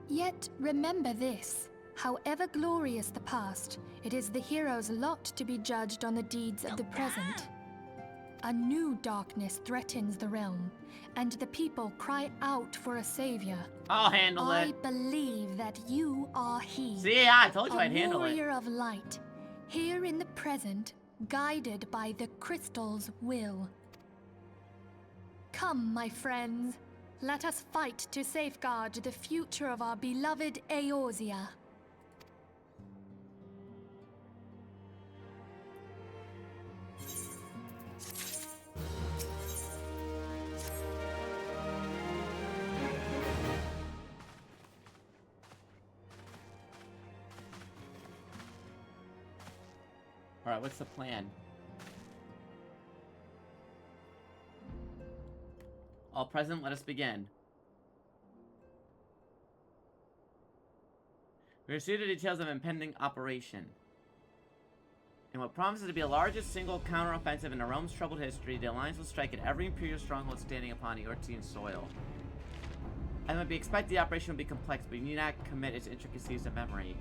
Yet remember this, however glorious the past, it is the hero's lot to be judged on the deeds of the present. A new darkness threatens the realm, and the people cry out for a savior. I'll handle it. I believe that you are he. See, I told you I'd handle it. A warrior of light, here in the present, guided by the crystal's will. Come, my friends. Let us fight to safeguard the future of our beloved Eorzea. Alright, what's the plan? All present, let us begin. We received the details of an impending operation. In what promises to be the largest single counteroffensive in the realm's troubled history, the Alliance will strike at every Imperial stronghold standing upon Eorzean soil. As might be expected, the operation will be complex, but you need not commit its intricacies to memory.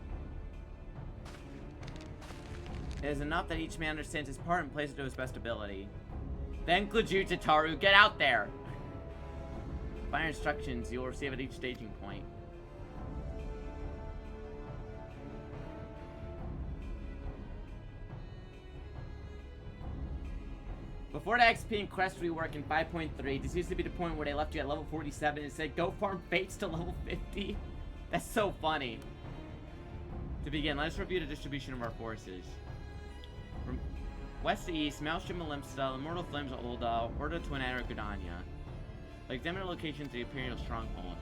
It is enough that each man understands his part and plays it to his best ability. Then Klajut Taru, get out there! Fire instructions you will receive at each staging point. Before the XP and quest rework in 5.3, this used to be the point where they left you at level 47 and said, go farm fates to level 50. That's so funny. To begin, let us review the distribution of our forces. From west to east, Maelstrom Malimsta, Immortal Flames of Uldal, Ordo Twinata, Gudania. Examine the locations of the Imperial strongholds.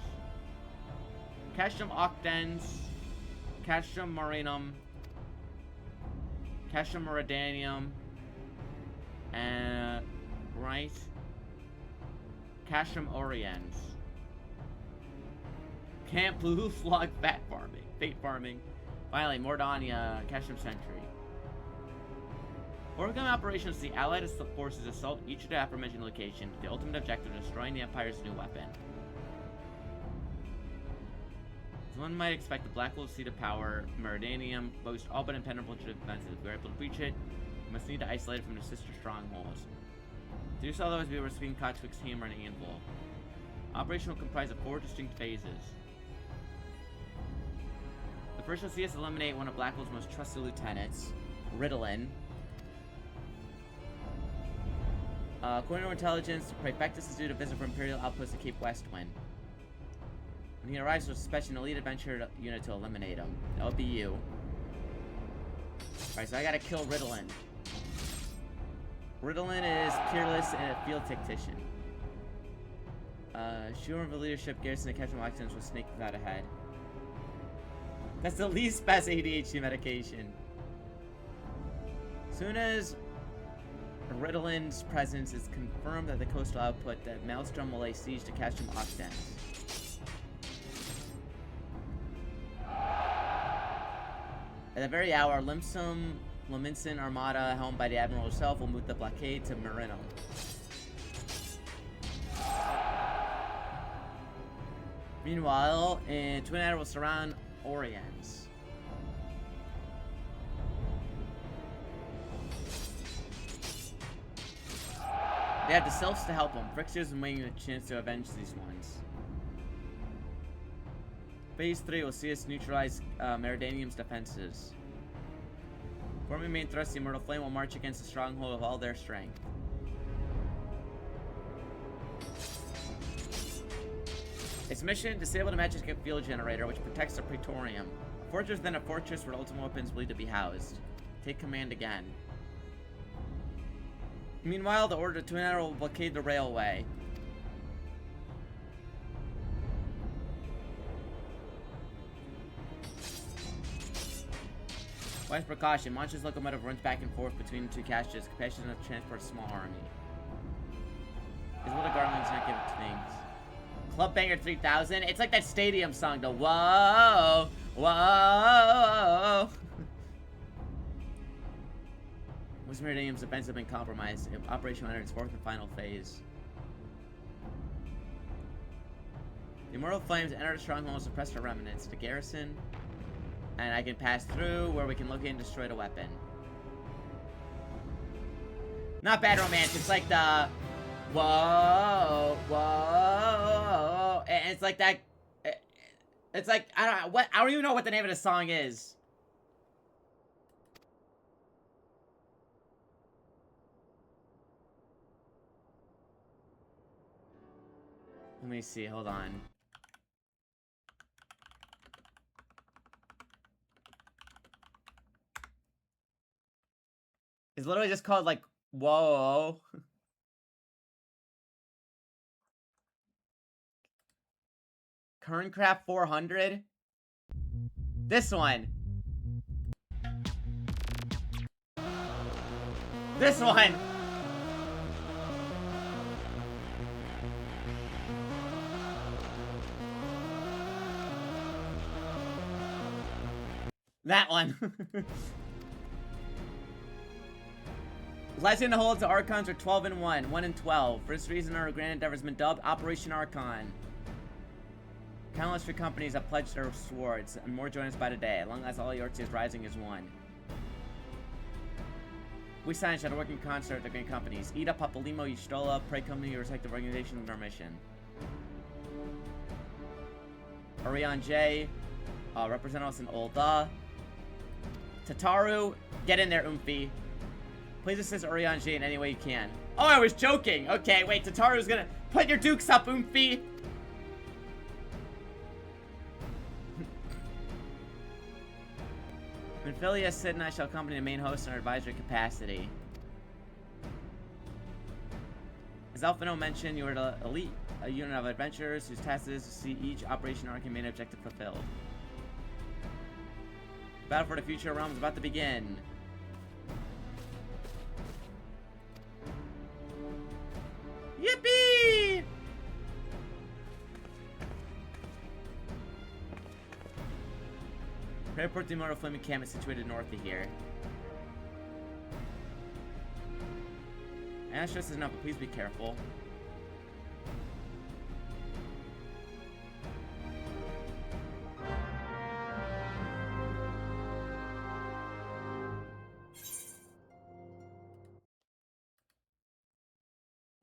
Castrum Octens, Castrum Marinum, Castrum Meridanium, and right, Castrum Oriens. Camp Blue Slug Fate farming. Finally, Mordania, Castrum Sentry. Origami operations, the Allied forces assault each of the aforementioned locations with the ultimate objective of destroying the Empire's new weapon. As one might expect, the Black Wolf's seat of power, Meridanium, boasts all but impenetrable defenses. If we are able to breach it, we must need to isolate it from the sister strongholds. To do so, otherwise we risk being caught twixt hammer and anvil. Operation will comprise of 4 distinct phases. The first will see us eliminate one of Black Wolf's most trusted lieutenants, Ritalin. According to intelligence, Praefectus is due to visit for Imperial outposts at Cape Westwind. When he arrives, we'll dispatch an elite adventure unit to eliminate him. That would be you. Alright, so I gotta kill Ritalin. Ritalin is peerless and a field tactician. Sure of the leadership, Garrison and Captain Watkins will snake without a head. That's the least best ADHD medication. Soon as Ritalin's presence is confirmed at the coastal output, that Maelstrom will lay siege to Castrum Occident. At the very hour, Liminson Armada, helmed by the Admiral herself, will move the blockade to Marino. Meanwhile, Twin Adder will surround Oriens. They have the Sylphs to help them. Frixios and waiting a chance to avenge these ones. Phase 3 will see us neutralize Meridanium's defenses. Forming main thrust, the Immortal Flame will march against the stronghold with all their strength. Its mission: disable the magic field generator, which protects the Praetorium. A fortress, then a fortress where ultimate weapons believed to be housed. Take command again. Meanwhile, the order to Twin Adder will blockade the railway. Wise precaution: Monster's locomotive runs back and forth between the two caches, capacity enough to transport a small army. Is what the Garland's not give it to things. Club Banger 3000. It's like that stadium song, the whoa, whoa. Western Meridian's defense have been compromised. Operation will enter its 4th and final phase. The Immortal Flames enter the stronghold and suppress the remnants. The garrison. And I can pass through where we can locate and destroy the weapon. Not bad romance. It's like the whoa, whoa. And it's like that. It's like I don't even know what the name of the song is. Let me see. Hold on. It's literally just called, like, whoa. Kerncraft 400? This one. This one! That one. Legend holds the Archons are 12 and 1, 1 and 12. For this reason, our grand endeavor has been dubbed Operation Archon. Countless free companies have pledged their swords, and more join us by the day, as long as all Yorkshire is rising as one. We sign shall work in concert with the great companies. Ida, Papalimo, Yustola, Prey Company, your respective organizations and our mission. Orion J, represent us in Olda. Tataru, get in there, Oomphy. Please assist Orion J in any way you can. Oh, I was joking! Okay, wait, Tataru's gonna... Put your dukes up, Oomphy! Minfilia, Sid, and I shall accompany the main host in our advisory capacity. As Alphino mentioned, you are the elite, a unit of adventurers whose task is to see each Operation Archon main objective fulfilled. The battle for the future realm is about to begin. Yippee! Airport the Immortal Flame camp is situated north of here. And that's just enough, but please be careful.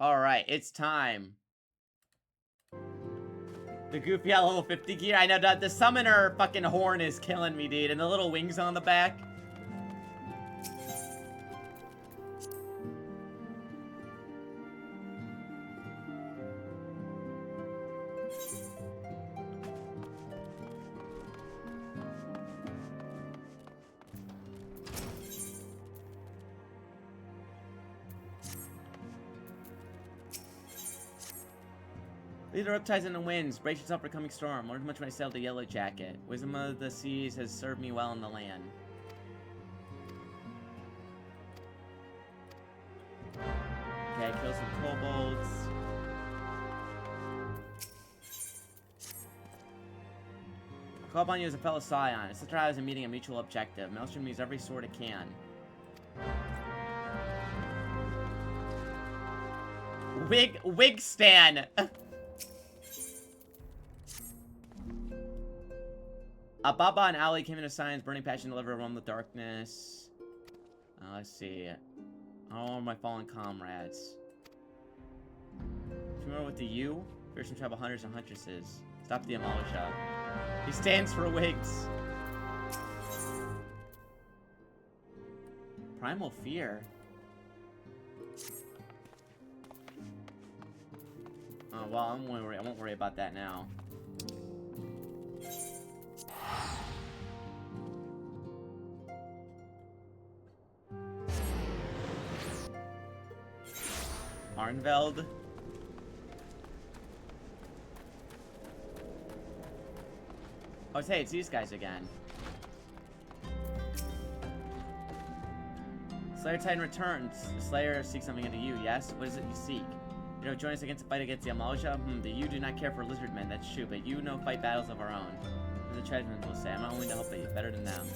Alright, it's time. The goofy at level 50 gear. I know that the summoner fucking horn is killing me, dude. And the little wings on the back. Lead the riptides in the winds, brace yourself for coming storm. Learn much when I sailed the Yellow Jacket. Wisdom of the seas has served me well in the land. Okay, kill some kobolds. Call upon you as a fellow scion. It's such as a meeting a mutual objective. Maelstrom needs every sword it can. Wig Stan! Baba and Ali came into science, burning passion, deliver roam the darkness. Let's see. All my fallen comrades. Familiar with the U? Fearsome tribal hunters and huntresses. Stop the Amalisha. He stands for wigs. Primal fear. Oh well, I won't worry about that now. Arnveld. Oh, hey, it's these guys again. Slayer Titan returns. The Slayer seeks something into you, yes? What is it you seek? You know, join us against the fight against the Amalja? The you do not care for lizard men, that's true, but you know fight battles of our own. The tribesmen will say, I'm not willing to help you, better than them.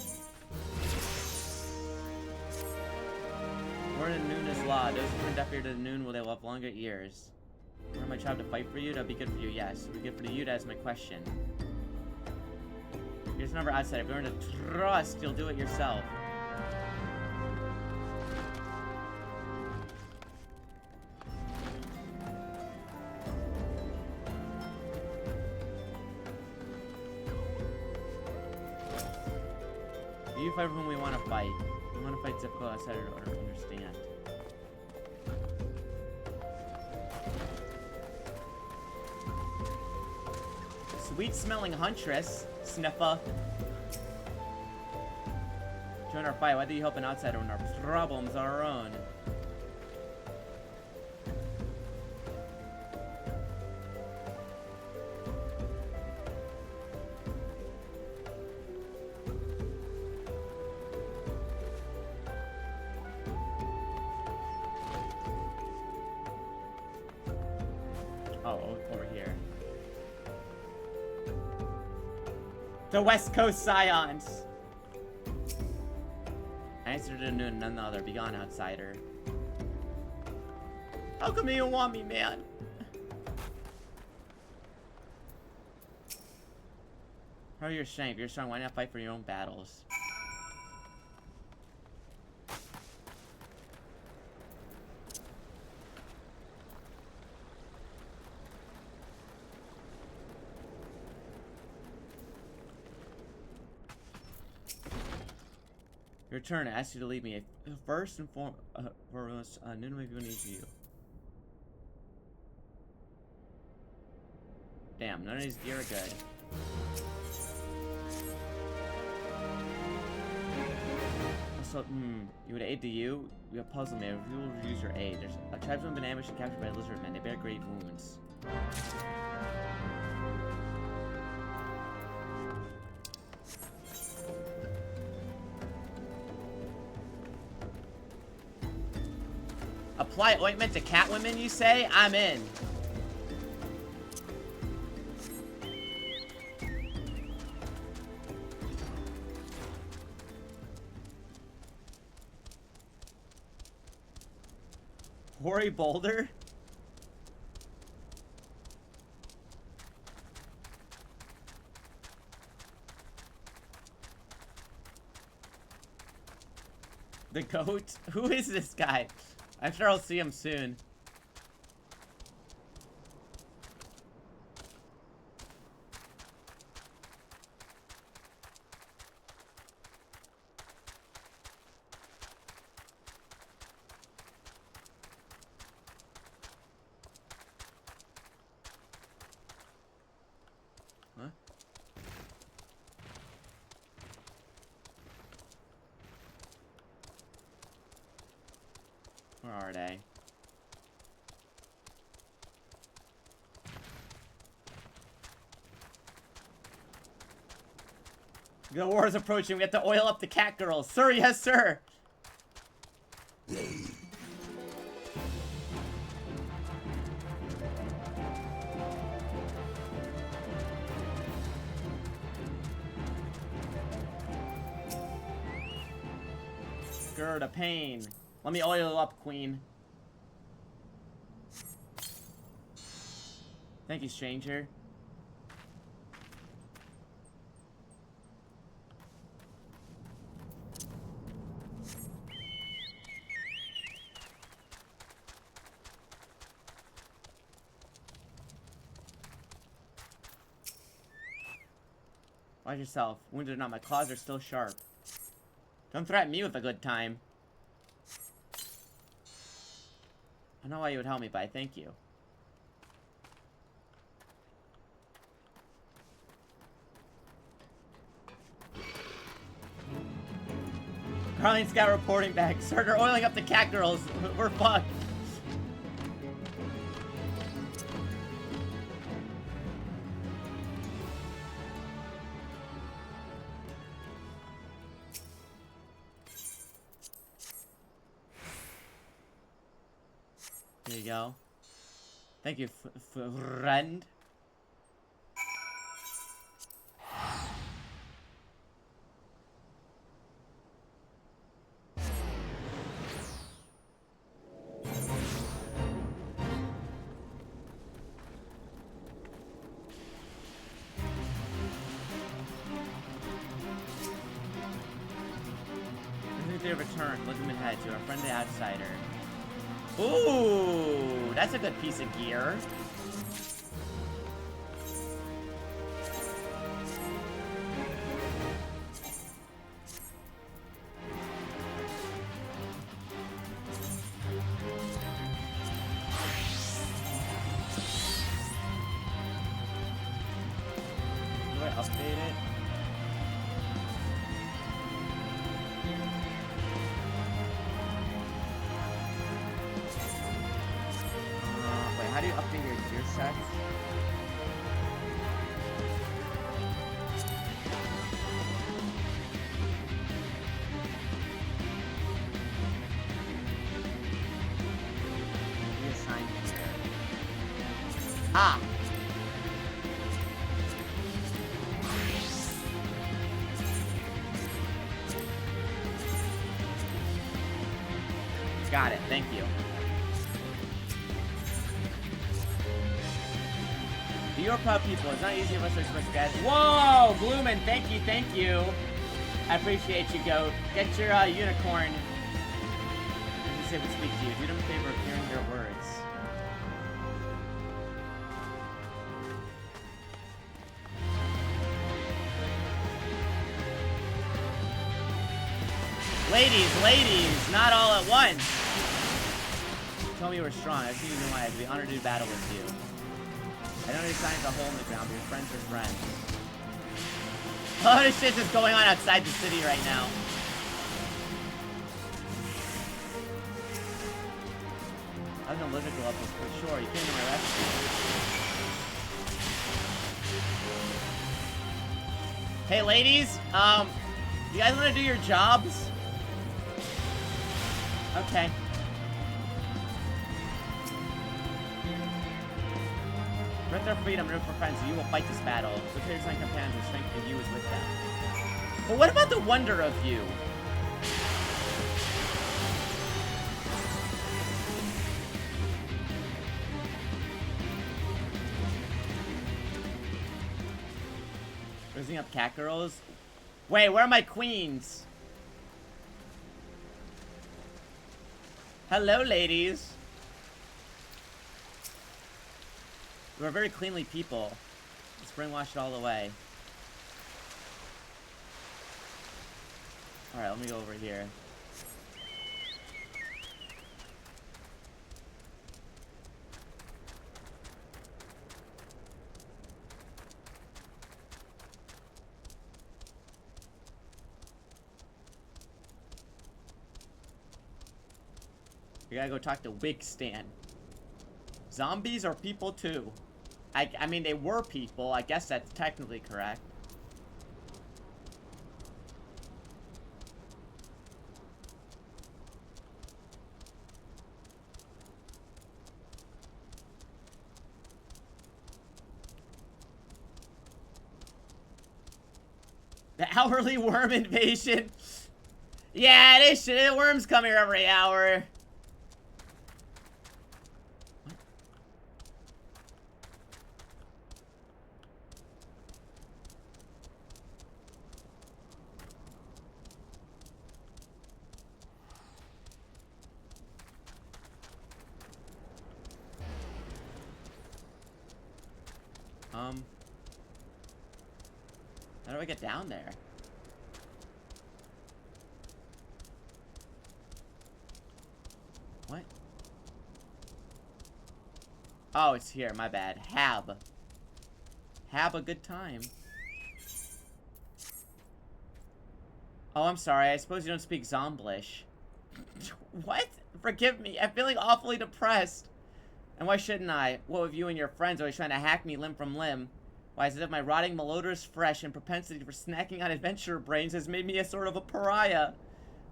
Word in noon is law. Those who turn deaf ear to the noon will they will have longer ears. Want my tribe to fight for you? That'll be good for you, yes. It'll be good for you, that's my question. Here's another outside. If you learn to trust, you'll do it yourself. You fight for whom we want to fight. We want to fight Zippo outside or understand. Sweet smelling huntress, Sniffa. Join our fight. Why do you help an outsider when our problems are our own? Oh, over here. The West Coast Scions! Answer to noon, none other. Begone, outsider. How come you don't want me, man? How are your strength? If you're strong, why not fight for your own battles? Your turn. I ask you to lead me. First and foremost, none of my people needs you. Damn, none of these gear are good. So, you would aid to you? You have puzzled me. We will refuse your aid. There's a tribesman been ambushed and captured by lizard men. They bear grave wounds. Apply ointment to Catwomen, you say? I'm in. Quarry boulder? The goat? Who is this guy? I'm sure I'll see him soon. Huh? Where are they? The war is approaching. We have to oil up the cat girls. Sir, yes, sir. Garuda, pain. Let me oil up, queen. Thank you, stranger. Watch yourself. Wounded or not, my claws are still sharp. Don't threaten me with a good time. I know why you would help me, but I thank you. Carlene Scout reporting back. Starter oiling up the cat girls. We're fucked. There you go. Thank you, friend. They return. Look him ahead to our friendly outsider. Ooh, that's a good piece of gear. Do I update it? How do you update your gear sets? Reassign gear. Ah! Got it, thank you. Your proud people. It's not easy of us to express guys. Whoa! Bloomin', thank you, thank you. I appreciate you, goat. Get your unicorn. Let me see if we speak to you. Do them a favor of hearing their words. Ladies, not all at once. Tell me you were strong. I've seen you in my eyes. I'd be honored to do battle with you. I know your sign's a hole in the ground, but your friends are friends. A lot of shit is going on outside the city right now. I was gonna look at the levels for sure. You came to my rescue. Hey ladies, you guys wanna do your jobs? Okay. With their freedom, root for friends, you will fight this battle. The players and companions will strengthen you is with them. But what about the wonder of you? Raising up cat girls? Wait, where are my queens? Hello, ladies. We're very cleanly people. Let's brainwash it all the way. Alright, let me go over here. We gotta go talk to Wigstan. Zombies are people too. I mean, they were people. I guess that's technically correct. The hourly worm invasion. Yeah, they should. The worms come here every hour. How do I get down there? What? Oh, it's here. My bad. Have a good time. Oh, I'm sorry. I suppose you don't speak Zomblish. What? Forgive me. I'm feeling awfully depressed. And why shouldn't I? What with you and your friends always trying to hack me limb from limb? Why, as if my rotting, malodorous flesh and propensity for snacking on adventurer brains has made me a sort of a pariah.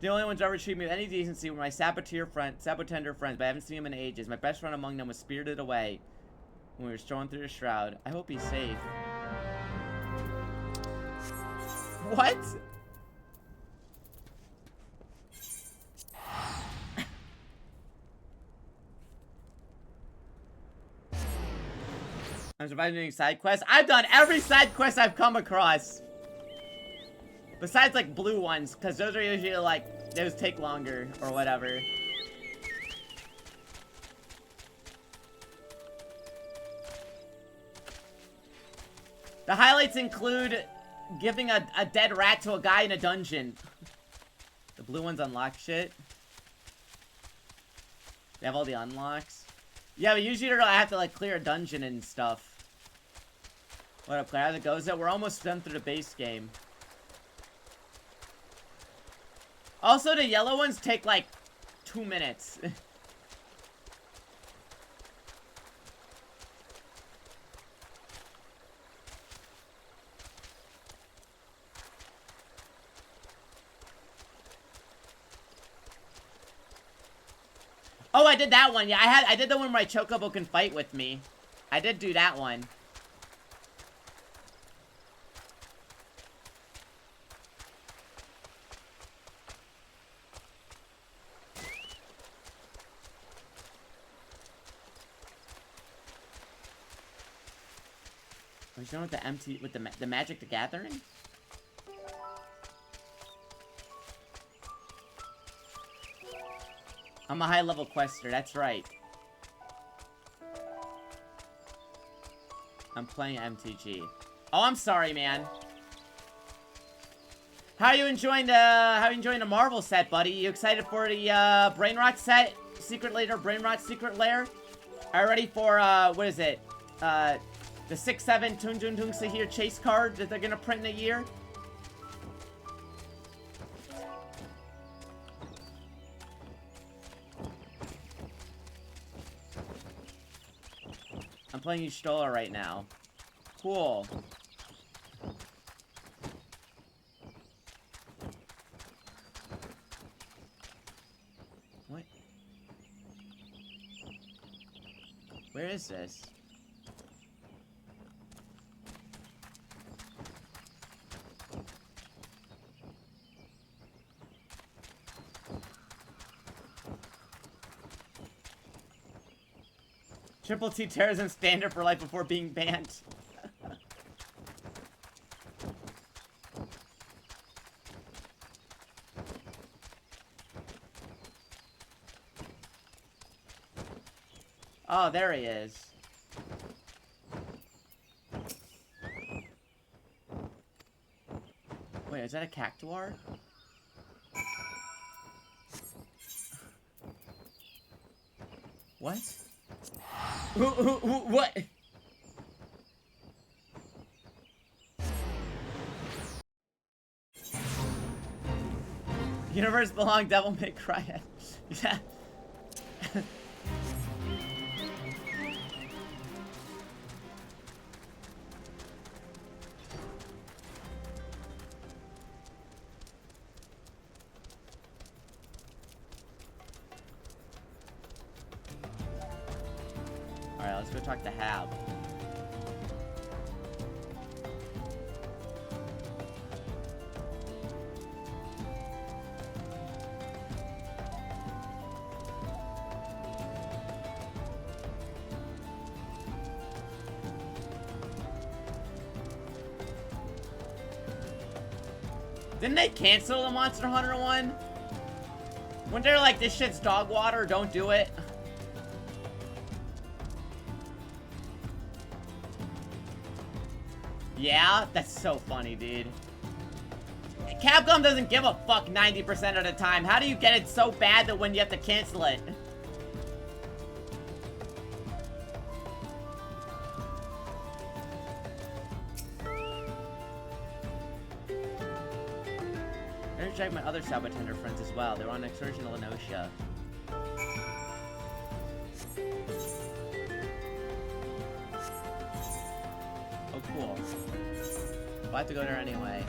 The only ones who ever treated me with any decency were my sabotender friends, but I haven't seen them in ages. My best friend among them was spirited away when we were strolling through the shroud. I hope he's safe. What? I'm surviving doing side quests. I've done every side quest I've come across. Besides, like, blue ones, because those are usually, like, those take longer, or whatever. The highlights include giving a dead rat to a guy in a dungeon. The blue ones unlock shit. They have all the unlocks. Yeah, but usually I have to, like, clear a dungeon and stuff. What up, Claire? How's it goes? We're almost done through the base game. Also, the yellow ones take, like, 2 minutes. Oh, I did that one. Yeah, I did the one where my Chocobo can fight with me. I did do that one. Are you done with the empty, with the Magic the Gathering? I'm a high-level quester, that's right. I'm playing MTG. Oh, I'm sorry, man. How are you enjoying the Marvel set, buddy? You excited for the Brainrot set? Secret Lair, Brainrot Secret Lair? Are you ready for what is it? The 6/7 Tunjun Sahir chase card that they're gonna print in a year? I'm playing Y'shtola right now. Cool. What? Where is this? Triple T terrorism standard for life before being banned. Oh, there he is. Wait, is that a cactuar? What? What? Universe belong, Devil May Cry. Yeah. Alright, let's go talk to Hab. Didn't they cancel the Monster Hunter one? When they're like, this shit's dog water, don't do it. Yeah? That's so funny, dude. Capcom doesn't give a fuck 90% of the time. How do you get it so bad that when you have to cancel it? I'm gonna check my other Sabatender friends as well. They're on an excursion to Lenosha. Oh, cool. We'll have to go there anyway.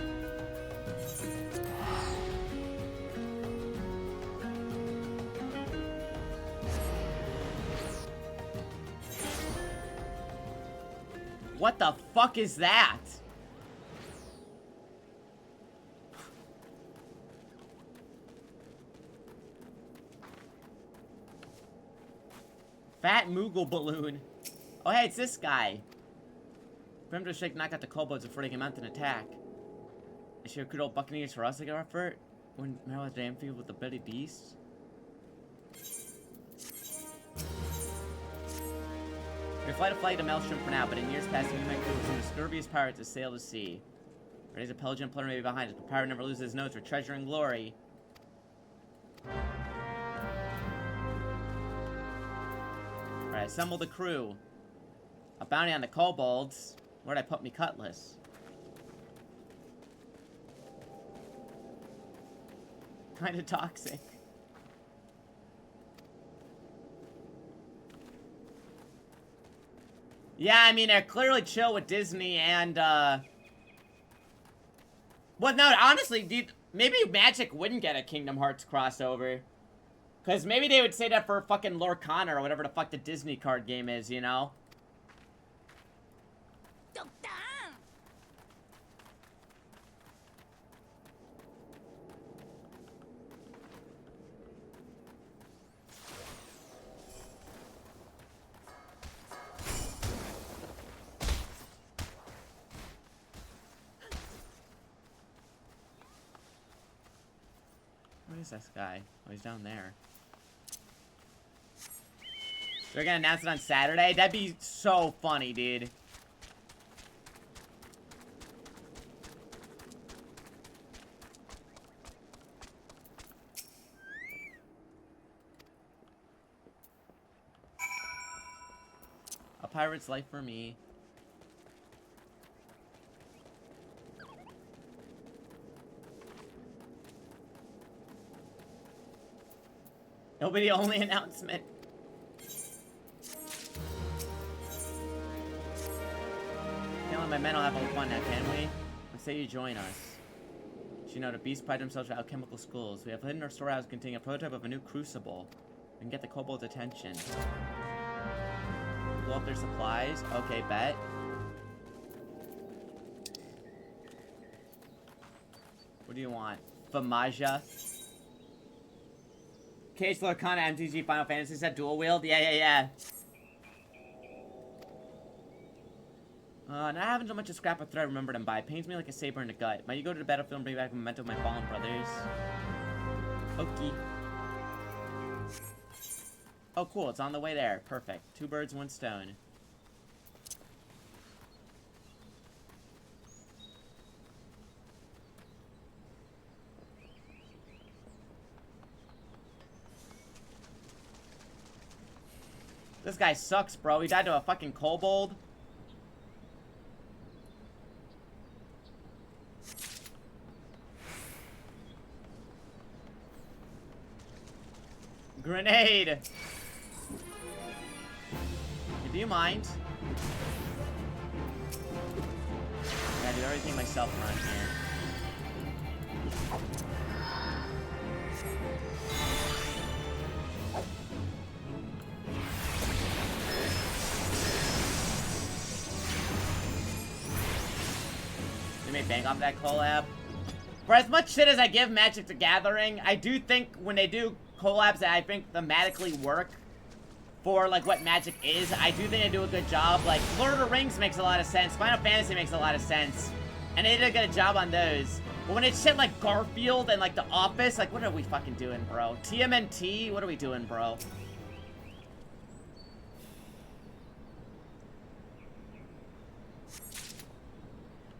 What the fuck is that? Fat Moogle balloon. Oh, hey, it's this guy. For him to shake knock out the kobolds before they can mount an attack. Is she a good old Buccaneers for us to go for it? When Meryl Damfield with the bloody beast? We fly to flight to Maelstrom for now, but in years past, we might prove some of the scurviest pirates to sail the sea. Raise a Pelgian plunder may be behind us, but pirate never loses his nose for treasure and glory. Alright, assemble the crew. A bounty on the kobolds. Where'd I put me cutlass? Kinda toxic. Yeah, I mean, they're clearly chill with Disney and, well, no, honestly, dude, maybe Magic wouldn't get a Kingdom Hearts crossover. Because maybe they would say that for fucking Lorcana or whatever the fuck the Disney card game is, you know? Where is this guy? Oh, he's down there. They're gonna announce it on Saturday? That'd be so funny, dude. A pirate's life for me. It'll be the only announcement. Can't let my men all have all fun now, can we? Let's say you join us. You know, the beasts pride themselves on alchemical schools. We have hidden our storehouse containing a prototype of a new crucible. We can get the kobold's attention. Blow up their supplies. Okay, bet. What do you want? Famaja? Case Lorcana MTG Final Fantasy set dual wield? Yeah. Not having so much a scrap of thread I remembered and by. Pains me like a saber in the gut. Might you go to the battlefield and bring back a memento of my fallen brothers? Okay. Oh, cool. It's on the way there. Perfect. 2 birds, 1 stone. This guy sucks, bro. He died to a fucking kobold. Grenade! Do you mind? I gotta do everything myself around here. They may bang off that collab. For as much shit as I give Magic the Gathering, I do think when they do collabs that I think thematically work for like what Magic is, I do think they do a good job. Like Lord of the Rings makes a lot of sense, Final Fantasy makes a lot of sense, and they did a good job on those. But when it's shit like Garfield and like The Office, like what are we fucking doing, bro? TMNT, what are we doing, bro?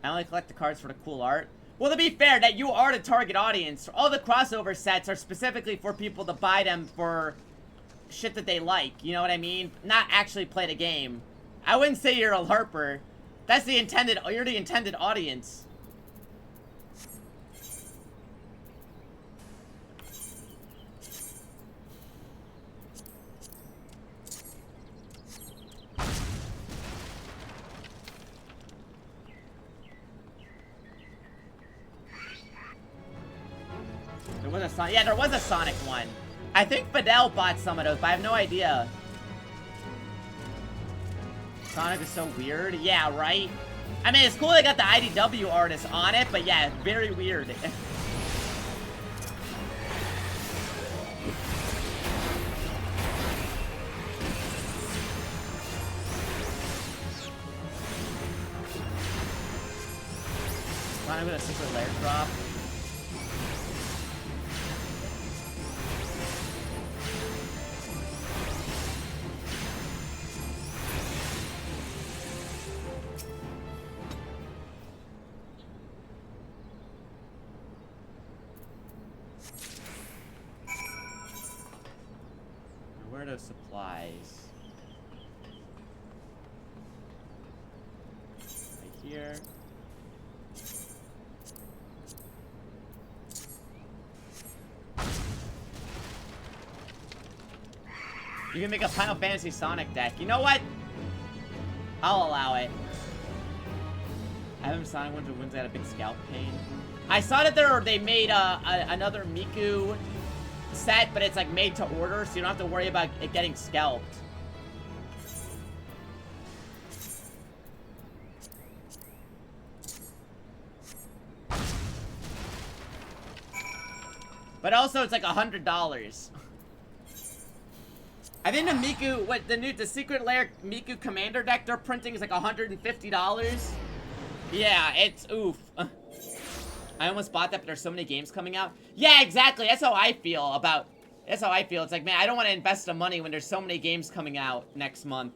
I only collect the cards for the cool art. Well, to be fair, that you are the target audience. All the crossover sets are specifically for people to buy them for shit that they like, you know what I mean? Not actually play the game. I wouldn't say you're a LARPer. That's the intended, you're the intended audience. There was a Sonic, yeah, there was a Sonic one. I think Fidel bought some of those, but I have no idea. Sonic is so weird. Yeah, right? I mean, it's cool they got the IDW artist on it, but yeah, very weird. Sonic with a secret lair drop. Where are those supplies? Right here. You can make a Final Fantasy Sonic deck. You know what? I'll allow it. I haven't Sonic ones with ones that had a big scalp pain. I saw that they made another Miku set, but it's like made to order, so you don't have to worry about it getting scalped. But also it's like $100. I think the Miku, the Secret Lair Miku Commander deck they're printing is like $150. Yeah, it's oof. I almost bought that, but there's so many games coming out. Yeah, exactly. That's how I feel about... That's how I feel. It's like, man, I don't want to invest the money when there's so many games coming out next month.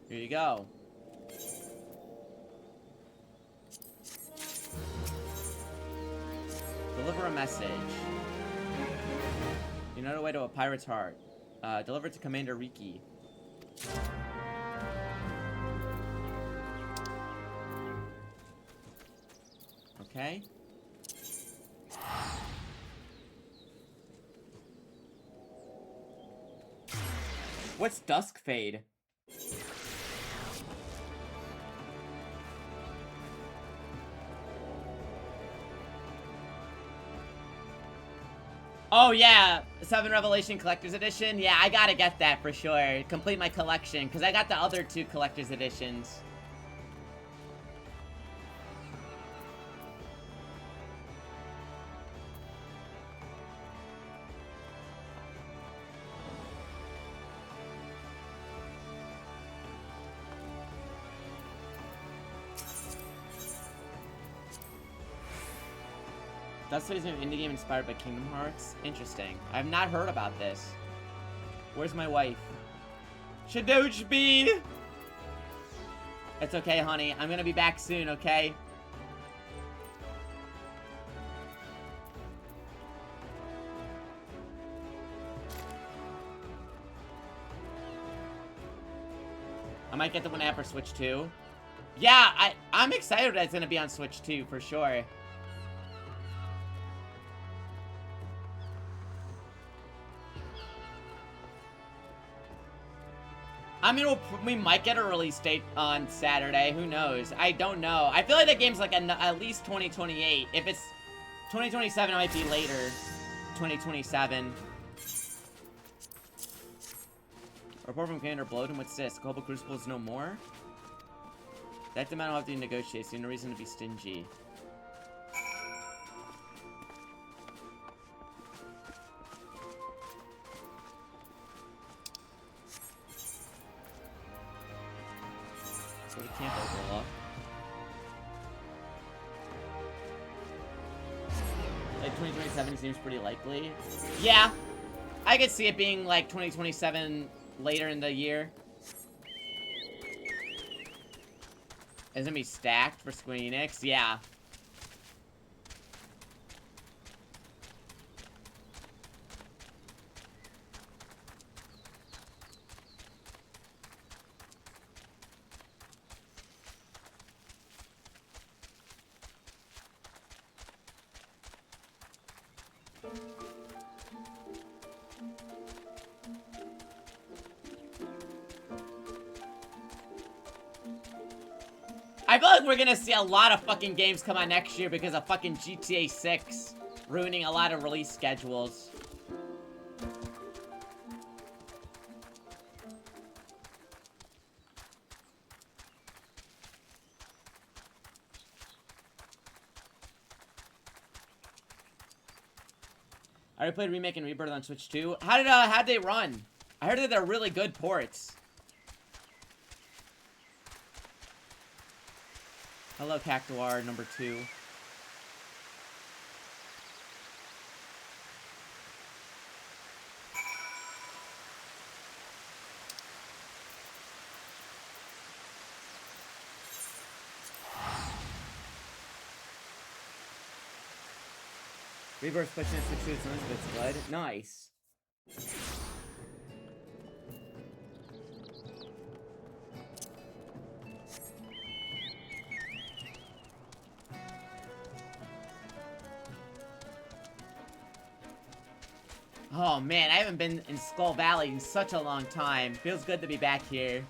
Here you go. Deliver a message. You know the way to a pirate's heart. Deliver it to Commander Riki. Okay. What's Dusk Fade? Oh yeah, 7 Revelation Collector's Edition. Yeah, I gotta get that for sure. Complete my collection, because I got the other 2 Collector's Editions. Dust is an indie game inspired by Kingdom Hearts. Interesting. I've not heard about this. Where's my wife? Shadojbi! It's okay, honey. I'm gonna be back soon, okay? I might get the one app for Switch 2. Yeah, I'm excited that it's gonna be on Switch 2 for sure. I mean, we might get a release date on Saturday. Who knows? I don't know. I feel like that game's like at least 2028. If it's 2027, it might be later. 2027. Report from Commander Bloatin. What's this? Global Crucibles no more? That demand will have to be negotiated. So no reason to be stingy. So we can't overlook. Like 2027 seems pretty likely. Yeah, I could see it being like 2027 later in the year. It's gonna be stacked for Square Enix. Yeah. I feel like we're gonna see a lot of fucking games come out next year because of fucking GTA 6 ruining a lot of release schedules. I already played Remake and Rebirth on Switch 2. How'd they run? I heard that they're really good ports. Hello, Cactuar number 2. Reverse pushing it Switch 2 as soon as it's good. Nice. Oh man, I haven't been in Skull Valley in such a long time. Feels good to be back here.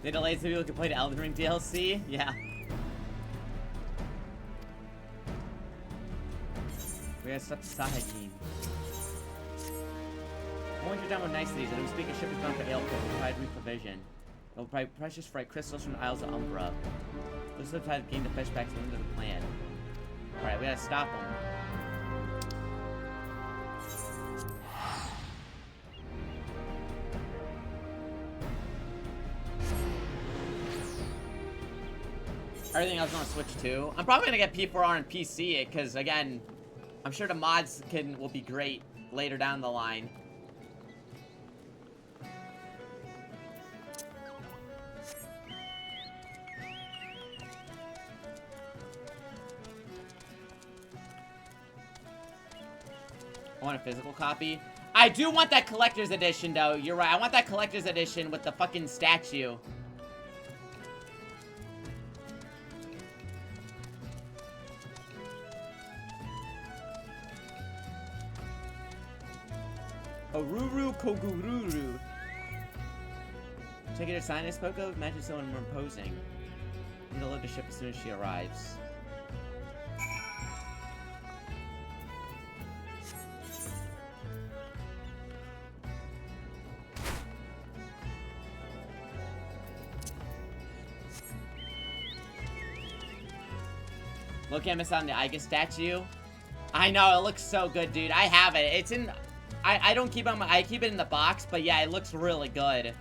They delayed so people could play the Elden Ring DLC? Yeah. We got stuff to Sahajin. I want your download niceties, and we speak a ship is bound for ale port, provide reprovision. It will provide precious fright crystals from the Isles of Umbra. This is the type of game to fish back to the end of the plan. Alright, we gotta stop them. Everything else on Switch 2. I'm probably gonna get P4R and PC it, because again, I'm sure the mods will be great later down the line. I want a physical copy. I do want that collector's edition, though. You're right. I want that collector's edition with the fucking statue. Oruru Kogururu. Take it to Sinus Poco. Imagine someone more imposing. Need to load the ship as soon as she arrives. Look, I missed out on the Iga statue. I know, it looks so good, dude. I have it. It's in... I don't keep it on my... I keep it in the box, but yeah, it looks really good.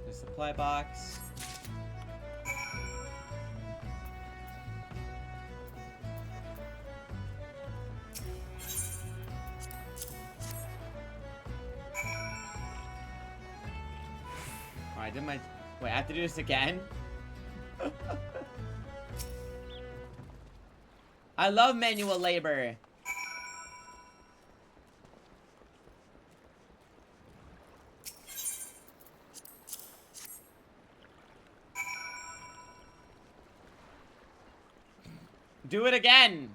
The supply box. I did my... Wait, I have to do this again? I love manual labor. Do it again.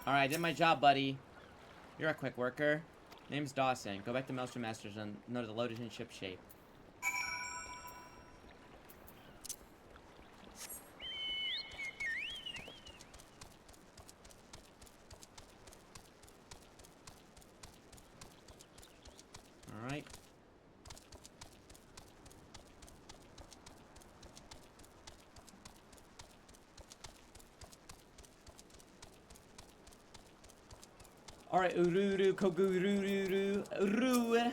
Alright, I did my job, buddy. You're a quick worker. Name's Dawson. Go back to Maelstrom Masters and note the loaded in ship shape. Alright. Alright, ururu, kogururu, uru.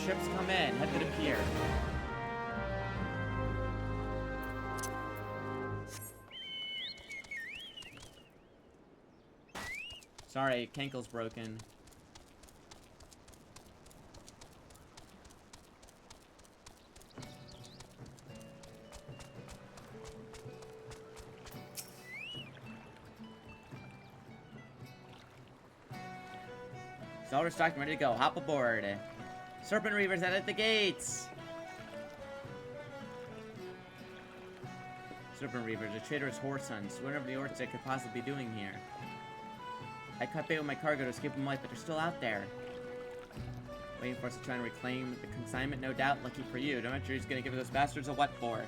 Ships come in, head to the pier. Sorry, Kenkel's broken. It's all restocked and ready to go. Hop aboard. Serpent Reavers out at the gates. Serpent Reavers, a traitorous horse hunts. Whatever the Orcs could possibly be doing here. I cut bait with my cargo to escape them life, but they're still out there. Waiting for us to try and reclaim the consignment, no doubt. Lucky for you. I'm not sure he's gonna give those bastards a what for.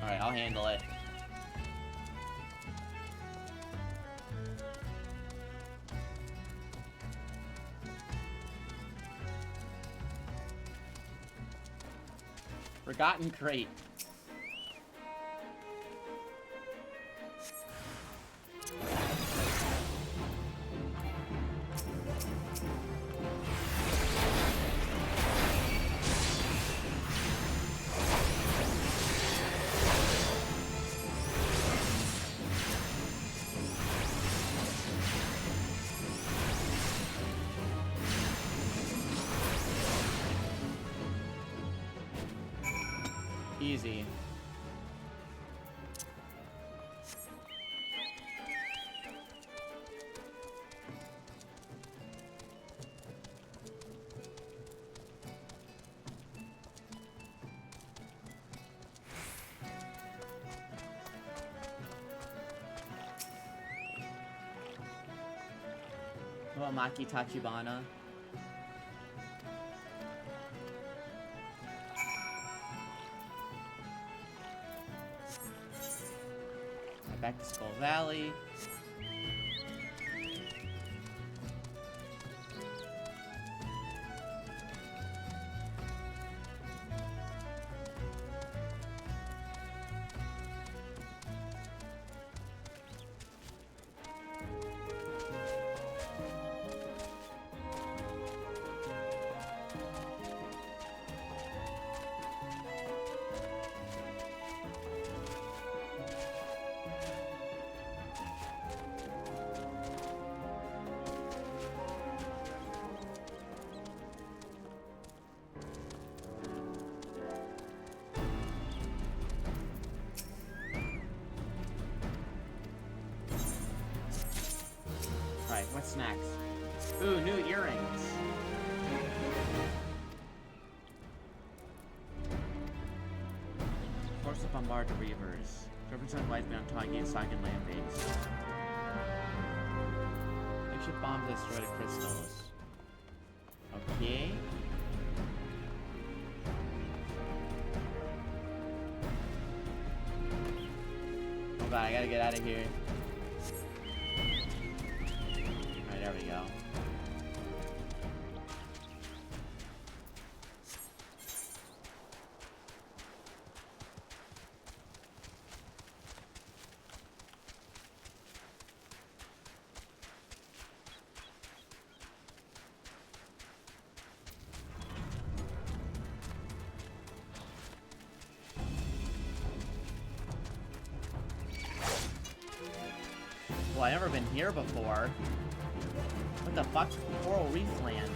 Alright, I'll handle it. Forgotten crate. Easy. Well, Maki Tachibana. Back to Skull Valley. What's next? Ooh, new earrings. Force to bombard the Reavers. Represent life beyond time gain Sagan land base. Makeshift bomb to destroy the crystals. Okay. Oh god, I gotta get out of here. Alright, there we go. Well, I've never been here before. What the fuck? Coral Reef Land.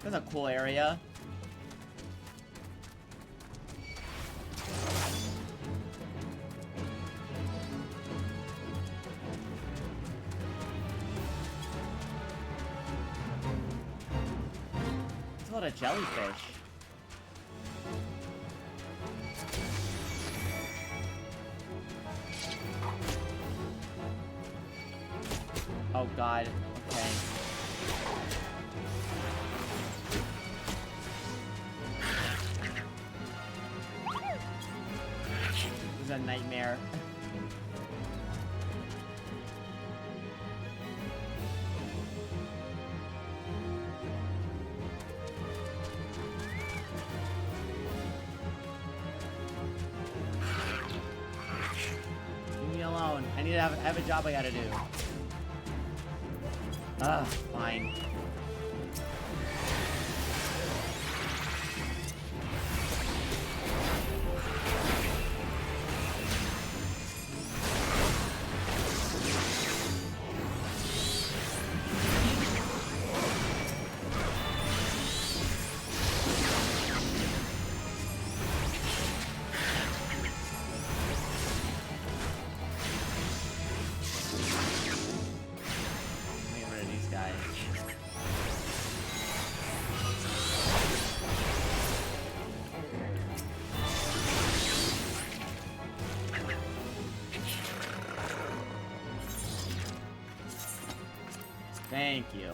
That's a cool area. There's a lot of jellyfish. Oh god, okay. This is a nightmare. Leave me alone. I need to have a job I gotta do. Ugh, fine. Thank you.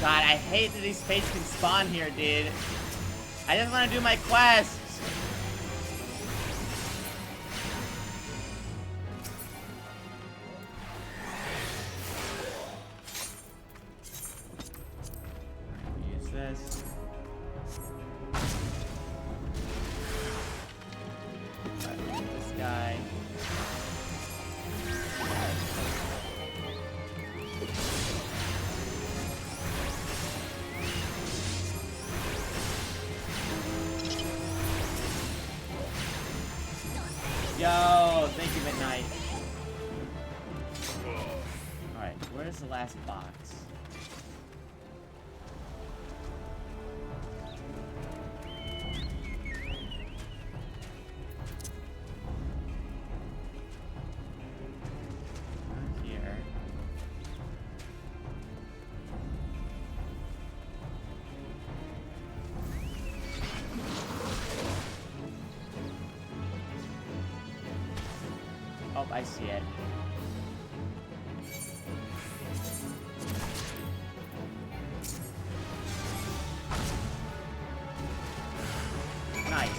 God, I hate that these fates can spawn here, dude. I just want to do my quest. Use this. This guy. Yo, thank you, Midnight. Alright, where's the last box? Not here. Oh, I see it. Nice.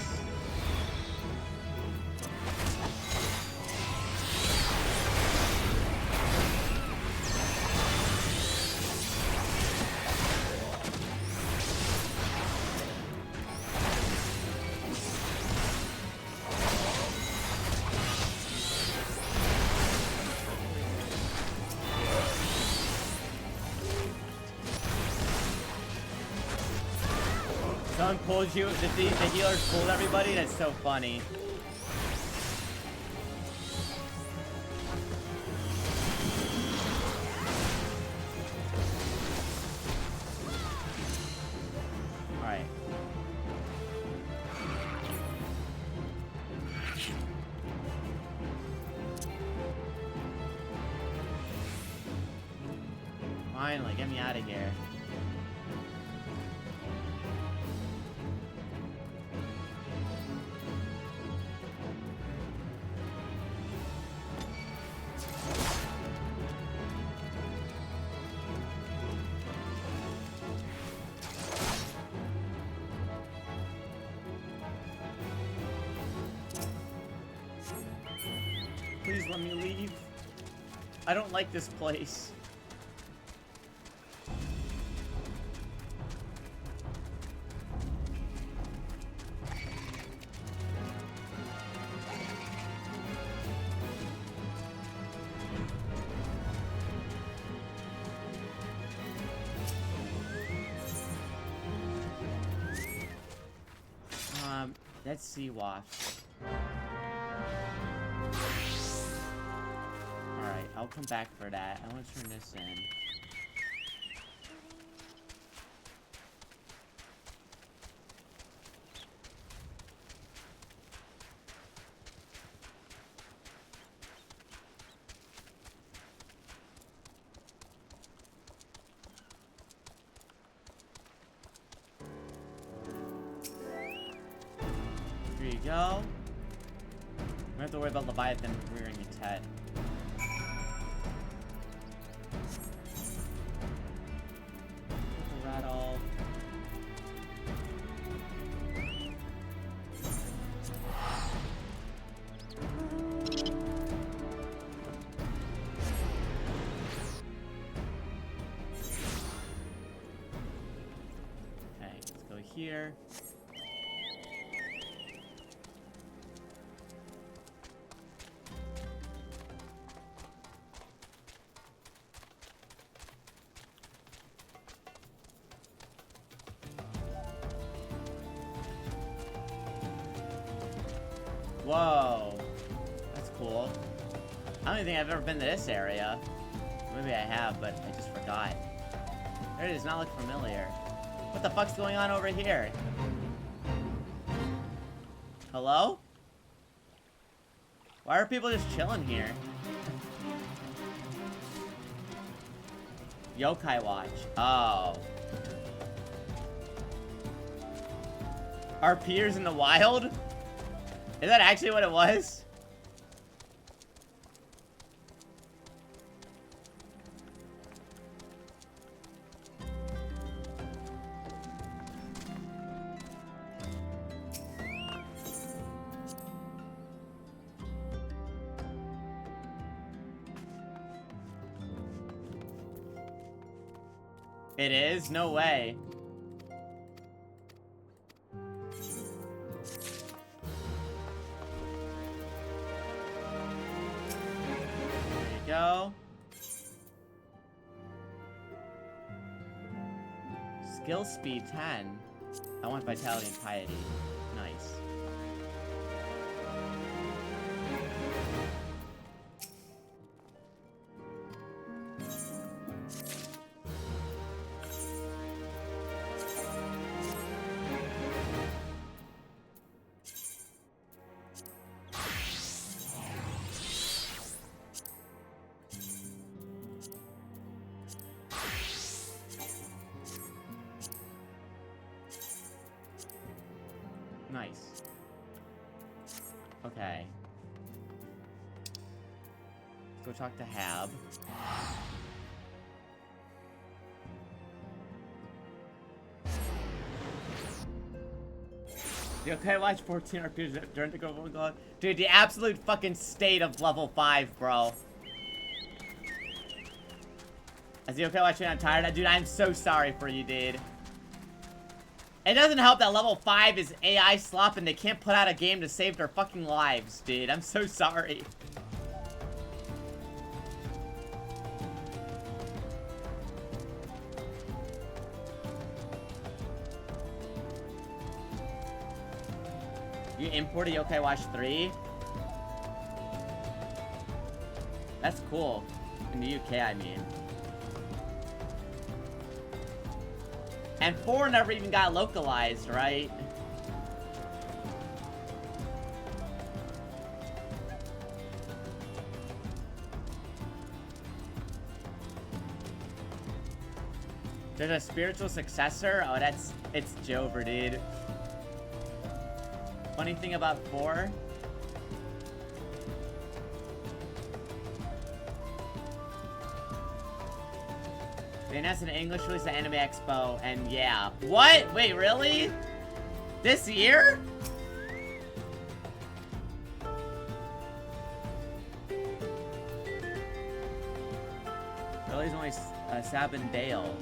Someone pulled you, the healers pulled everybody? That's so funny. Alright. Finally, get me out of here. Please let me leave. I don't like this place. That's sea wash. Alright, I'll come back for that. I want to turn this in. Here you go. We don't have to worry about Leviathan rearing its head. Rattle. Okay, let's go here. Whoa, that's cool. I don't think I've ever been to this area. Maybe I have, but I just forgot. There it does not look familiar. What the fuck's going on over here? Hello? Why are people just chilling here? Yokai Watch. Oh. Are Peters in the wild? Is that actually what it was? It is? No way. Go. Skill speed 10. I want vitality and piety. Nice. Nice. Okay. Let's go talk to Hab. You okay? Watch 14 RPs during the go. Dude, the absolute fucking state of level 5, bro. Is he okay watching? I'm tired. Dude, I'm so sorry for you, dude. It doesn't help that level 5 is AI slop and they can't put out a game to save their fucking lives, dude. I'm so sorry. You imported Yokai Watch 3? That's cool. In the UK, I mean. And 4 never even got localized, right? There's a spiritual successor? Oh, it's Jover, dude. Funny thing about 4. They announced an English release at Anime Expo, and yeah. What? Wait, really? This year? Really, he's only Sabin Dale.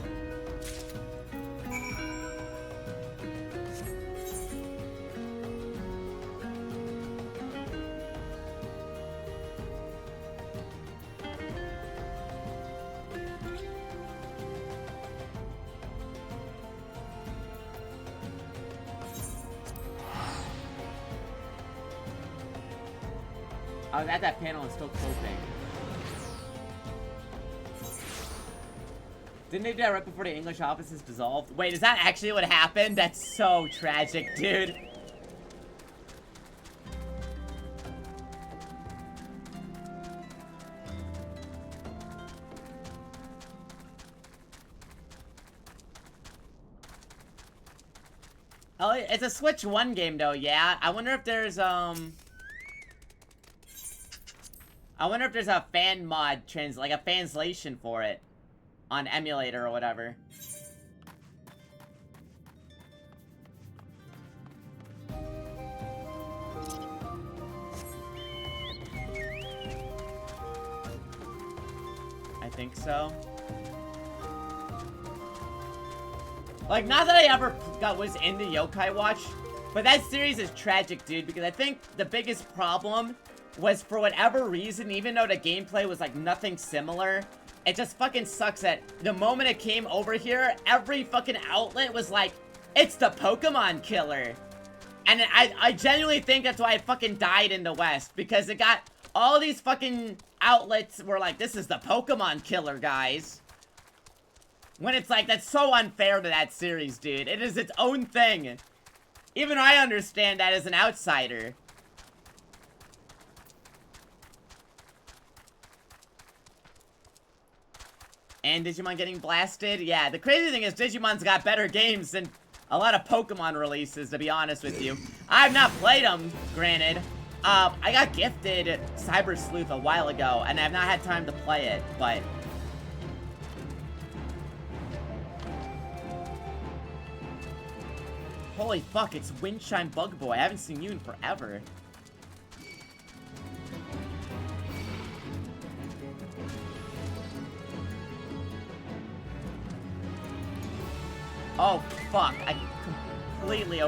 I was at that panel and still coping. Didn't they do that right before the English offices dissolved? Wait, is that actually what happened? That's so tragic, dude. Oh, it's a Switch 1 game though, yeah. I wonder if there's a fan mod like a translation for it on emulator or whatever. I think so. Like, not that I ever was into Yokai Watch, but that series is tragic, dude, because I think the biggest problem was, for whatever reason, even though the gameplay was like nothing similar, it just fucking sucks that the moment it came over here, every fucking outlet was like, it's the Pokemon killer. And I genuinely think that's why it fucking died in the West, because it got all these fucking outlets were like, this is the Pokemon killer, guys. When it's like, that's so unfair to that series, dude. It is its own thing. Even I understand that as an outsider. And Digimon getting blasted? Yeah, the crazy thing is Digimon's got better games than a lot of Pokemon releases, to be honest with you. I've not played them, granted. I got gifted Cyber Sleuth a while ago, and I've not had time to play it, but... Holy fuck, it's Windchime Bug Boy. I haven't seen you in forever. Oh, fuck. I completely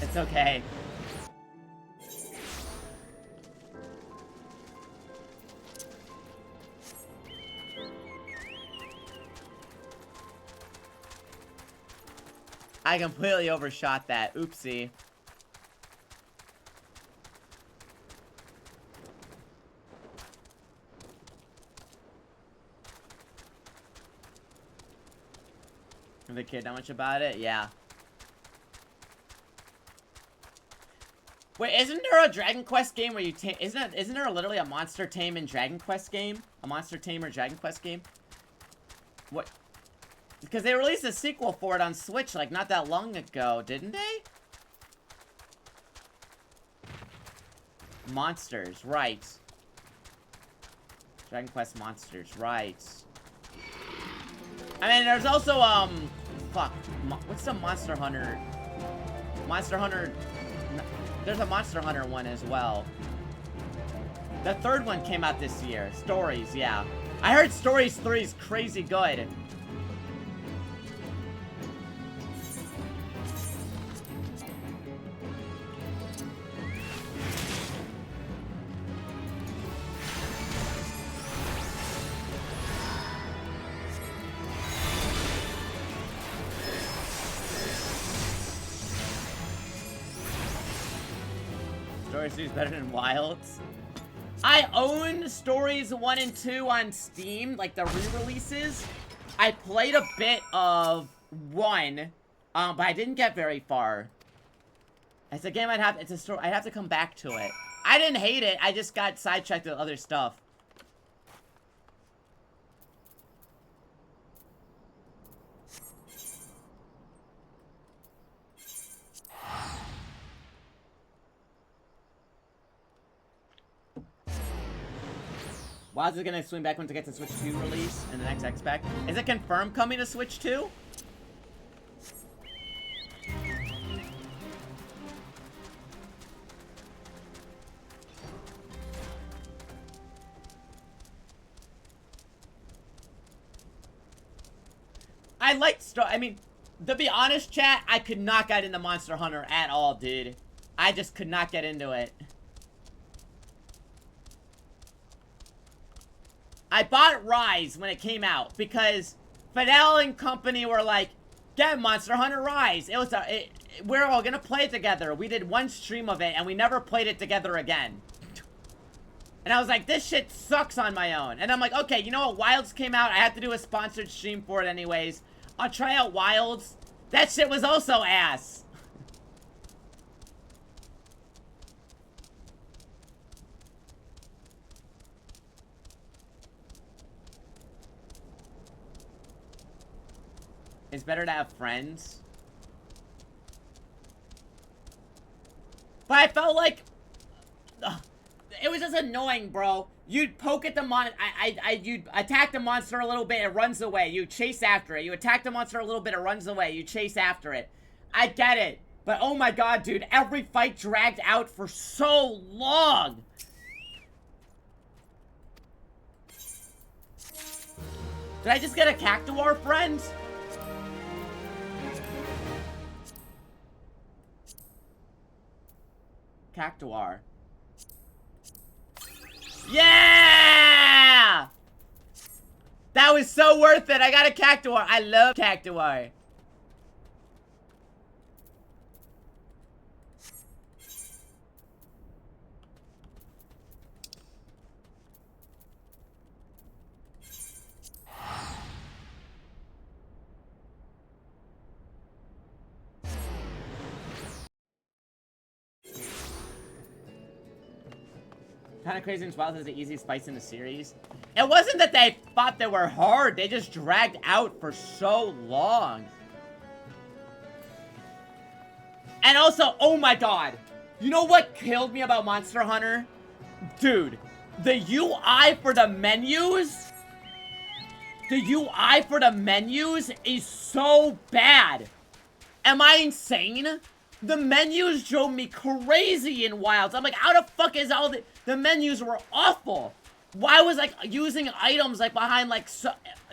It's okay. I completely overshot that. Oopsie. The kid know much about it? Yeah. Wait, isn't there a Dragon Quest game where you take... Isn't there literally a Monster Tame and Dragon Quest game? A Monster Tamer Dragon Quest game? What? Because they released a sequel for it on Switch, like, not that long ago, didn't they? Monsters, right. Dragon Quest Monsters, right. I mean, there's also, fuck. What's the Monster Hunter? Monster Hunter... There's a Monster Hunter one as well. The third one came out this year. Stories, yeah. I heard Stories 3 is crazy good. Stories 2 is better than Wilds. I own Stories 1 and 2 on Steam, like the re-releases. I played a bit of 1, but I didn't get very far. It's a game I'd have to come back to it. I didn't hate it, I just got sidetracked with other stuff. Wilds is gonna swing back once it gets a Switch 2 release and the next X-Pack. Is it confirmed coming to Switch 2? I mean, to be honest, chat, I could not get into Monster Hunter at all, dude. I just could not get into it. I bought Rise when it came out because Fidel and company were like, get Monster Hunter Rise. We're all gonna play it together. We did one stream of it and we never played it together again. And I was like, this shit sucks on my own. And I'm like, okay, you know what? Wilds came out. I have to do a sponsored stream for it anyways. I'll try out Wilds. That shit was also ass. It's better to have friends. But I felt like... it was just annoying, bro. You'd poke at the you'd attack the monster a little bit, it runs away. You chase after it. You attack the monster a little bit, it runs away. You chase after it. I get it. But oh my god, dude. Every fight dragged out for so long. Did I just get a Cactuar, friends? Cactuar. Yeah! That was so worth it. I got a Cactuar. I love Cactuar. Kind of crazy and Wilds is the easiest fights in the series. It wasn't that they thought they were hard. They just dragged out for so long. And also, oh my god. You know what killed me about Monster Hunter? Dude, the UI for the menus... The UI for the menus is so bad. Am I insane? The menus drove me crazy in Wilds. I'm like, how the fuck is all the menus were awful. Why was like using items like behind like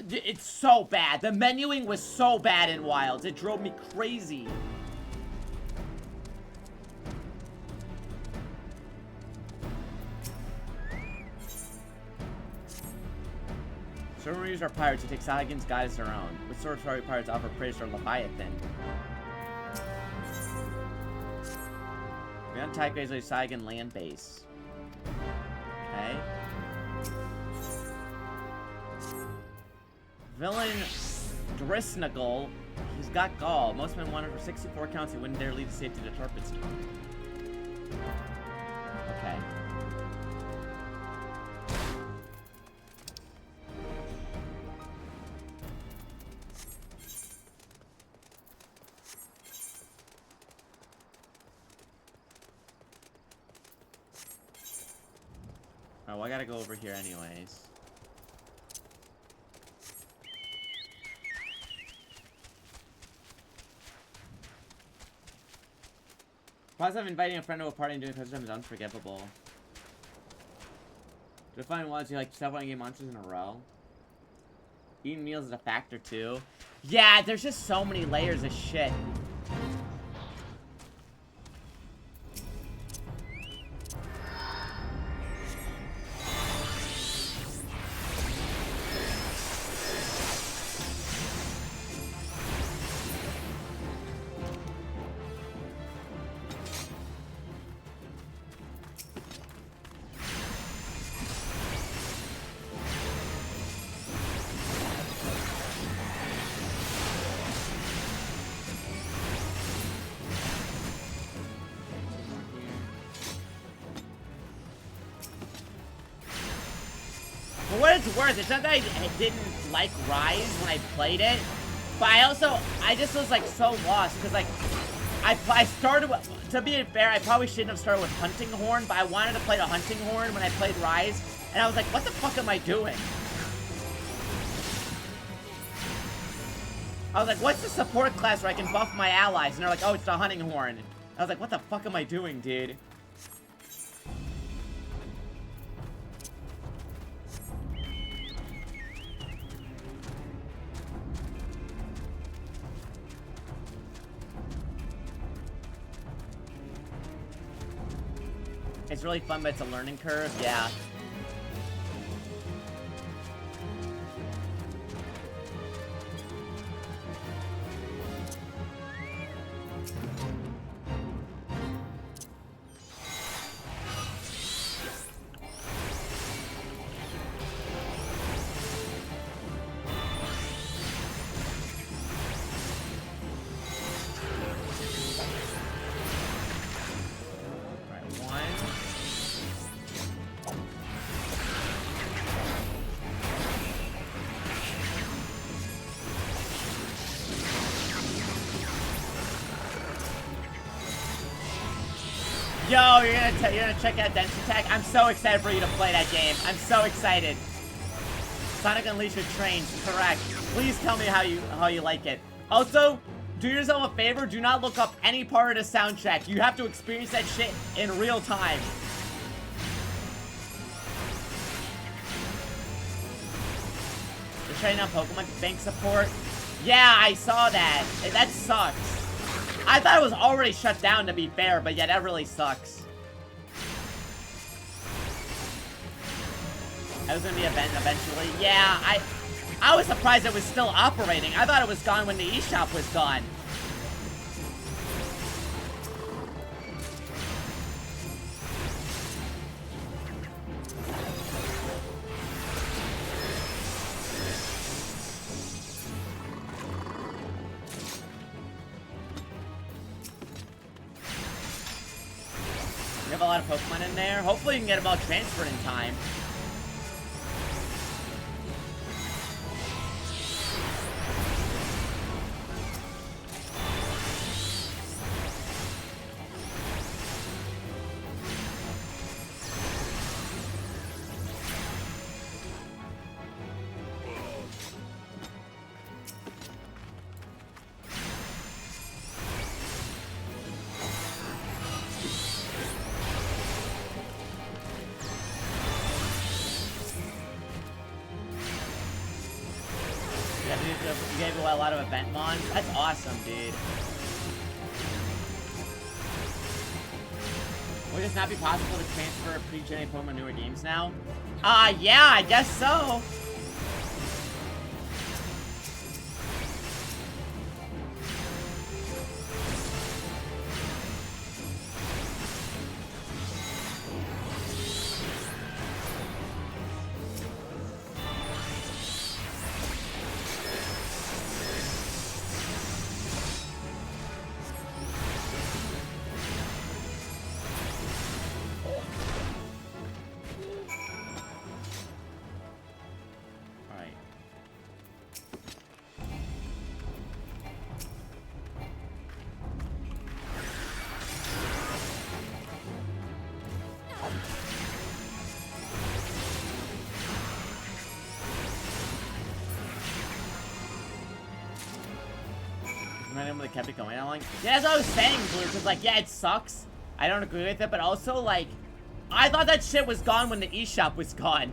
it's so bad. The menuing was so bad in Wilds. It drove me crazy. Sword Warriors are pirates who take Sahuagin's guide as their own. Which Sword Warrior pirates offer praise for Leviathan? We're on Taikai's Sahuagin land base. Okay. Villain Drisnagol. He's got gall. Most men wanted for 64 counts. He wouldn't dare leave the safety to Torpid's tongue. Okay. Oh, well, I gotta go over here anyways. Positive inviting a friend to a party and doing custom is unforgivable. Do I find ones you like stuff when I get monsters in a row? Eating meals is a factor too. Yeah, there's just so many layers of shit. For what it's worth, it's not that I didn't like Rise when I played it, but I just was like so lost, because like, I started with, to be fair, I probably shouldn't have started with Hunting Horn, but I wanted to play the Hunting Horn when I played Rise, and I was like, what the fuck am I doing? I was like, what's the support class where I can buff my allies? And they're like, oh, it's the Hunting Horn. I was like, what the fuck am I doing, dude? It's really fun, but it's a learning curve. Yeah. Yo, you're gonna check out Dense Attack? I'm so excited for you to play that game. I'm so excited. Sonic Unleashed with Trains, correct. Please tell me how you like it. Also, do yourself a favor, do not look up any part of the soundtrack. You have to experience that shit in real time. They're shutting down Pokemon Bank support. Yeah, I saw that. That sucks. I thought it was already shut down, to be fair, but yeah, that really sucks. That was gonna be an event eventually. Yeah, I was surprised it was still operating. I thought it was gone when the eShop was gone. We have a lot of Pokemon in there. Hopefully you can get them all transferred in time. You gave away a lot of event mons. That's awesome, dude. Would it not be possible to transfer pre-gen Pokemon newer games now? Yeah, I guess so. I would have kept it going that long. Yeah, that's what I was saying, Blue, because, like, yeah, it sucks. I don't agree with it, but also, like, I thought that shit was gone when the eShop was gone.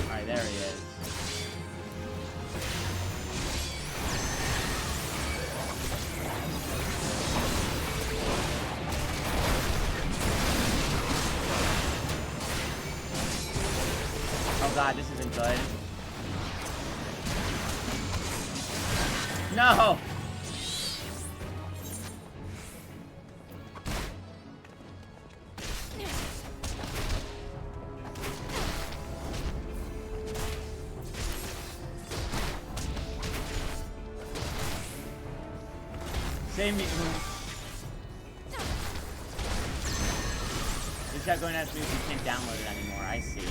Alright, there he is. Oh god, this isn't good. No! Save me. He's got going out to move, he can't download it anymore, I see.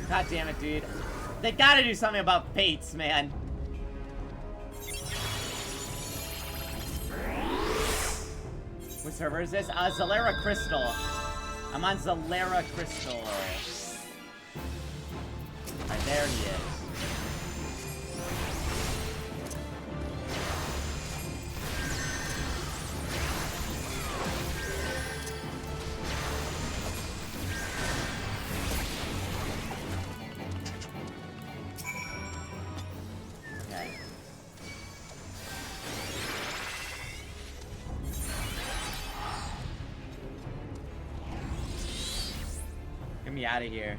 God damn it, dude. They gotta do something about fates, man. What server is this? Zalera Crystal. I'm on Zalera Crystal. Alright, there he is. Get me out of here.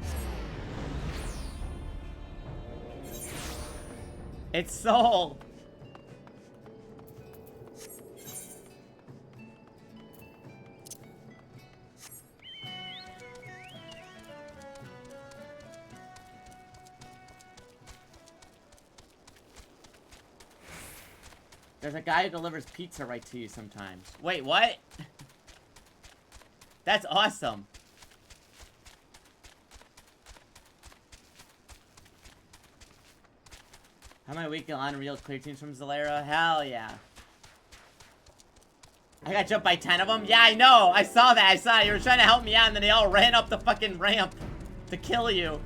It's Soul! There's a guy who delivers pizza right to you sometimes. Wait, what? That's awesome. How am I weak on real clear teams from Zalera? Hell yeah. I got jumped by 10 of them? Yeah, I know. I saw that. I saw it. You were trying to help me out and then they all ran up the fucking ramp to kill you.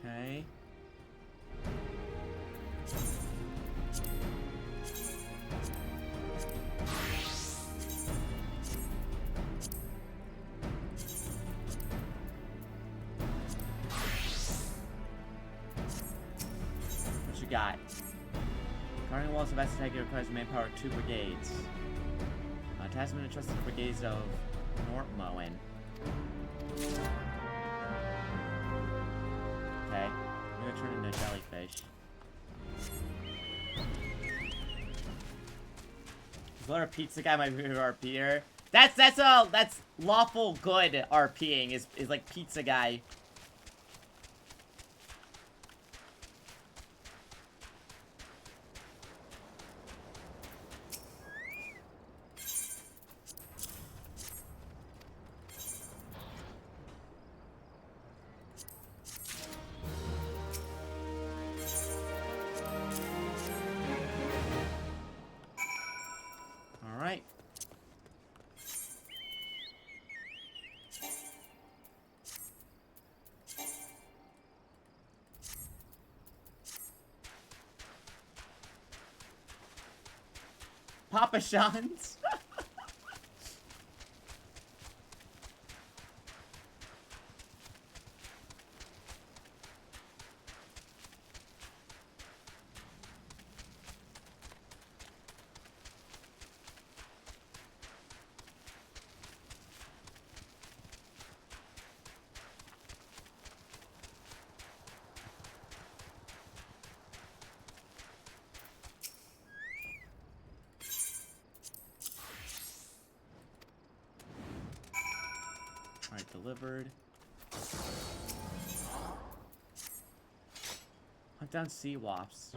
Okay. What you got? Guarding walls of Aztec requires manpower 2 brigades. Tasman entrusted the brigades of Nortmoen. Okay, I'm gonna turn into a jellyfish. Is there a pizza guy my favorite RPer? That's lawful good RPing is like pizza guy. Alright. Papa John's. Alright, delivered. Hunt down sea wasps.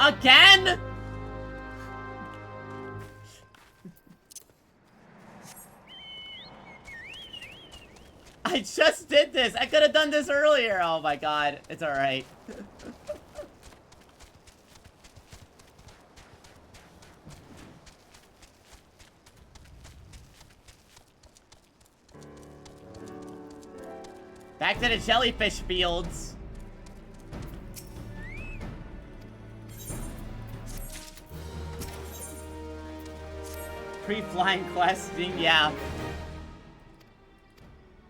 Again?! I just did this! I could have done this earlier! Oh my god. It's alright. Back to the jellyfish fields. Pre-flying questing, yeah.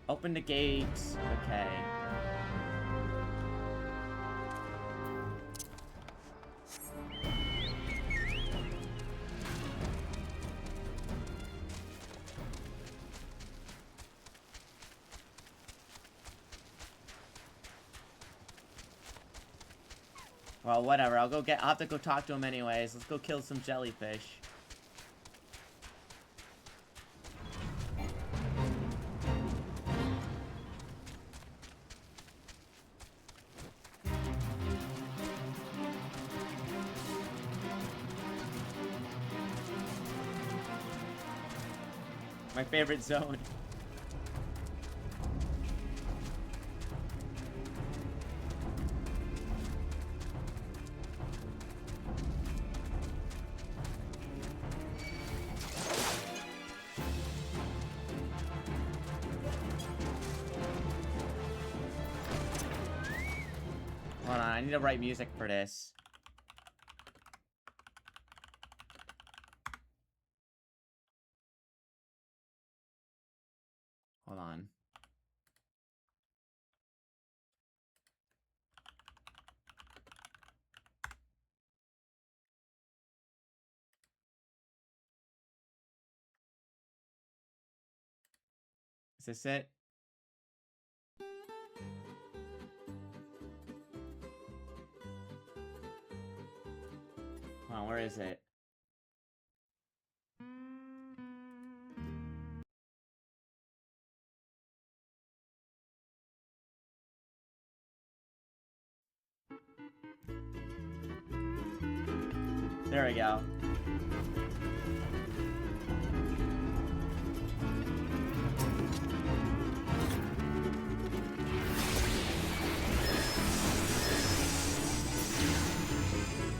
Open the gates. Okay. Well, whatever. I'll have to go talk to him anyways. Let's go kill some jellyfish. My favorite zone. Hold on, I need to write music for this. Hold on. Is this it? Hold on, where is it? There we go.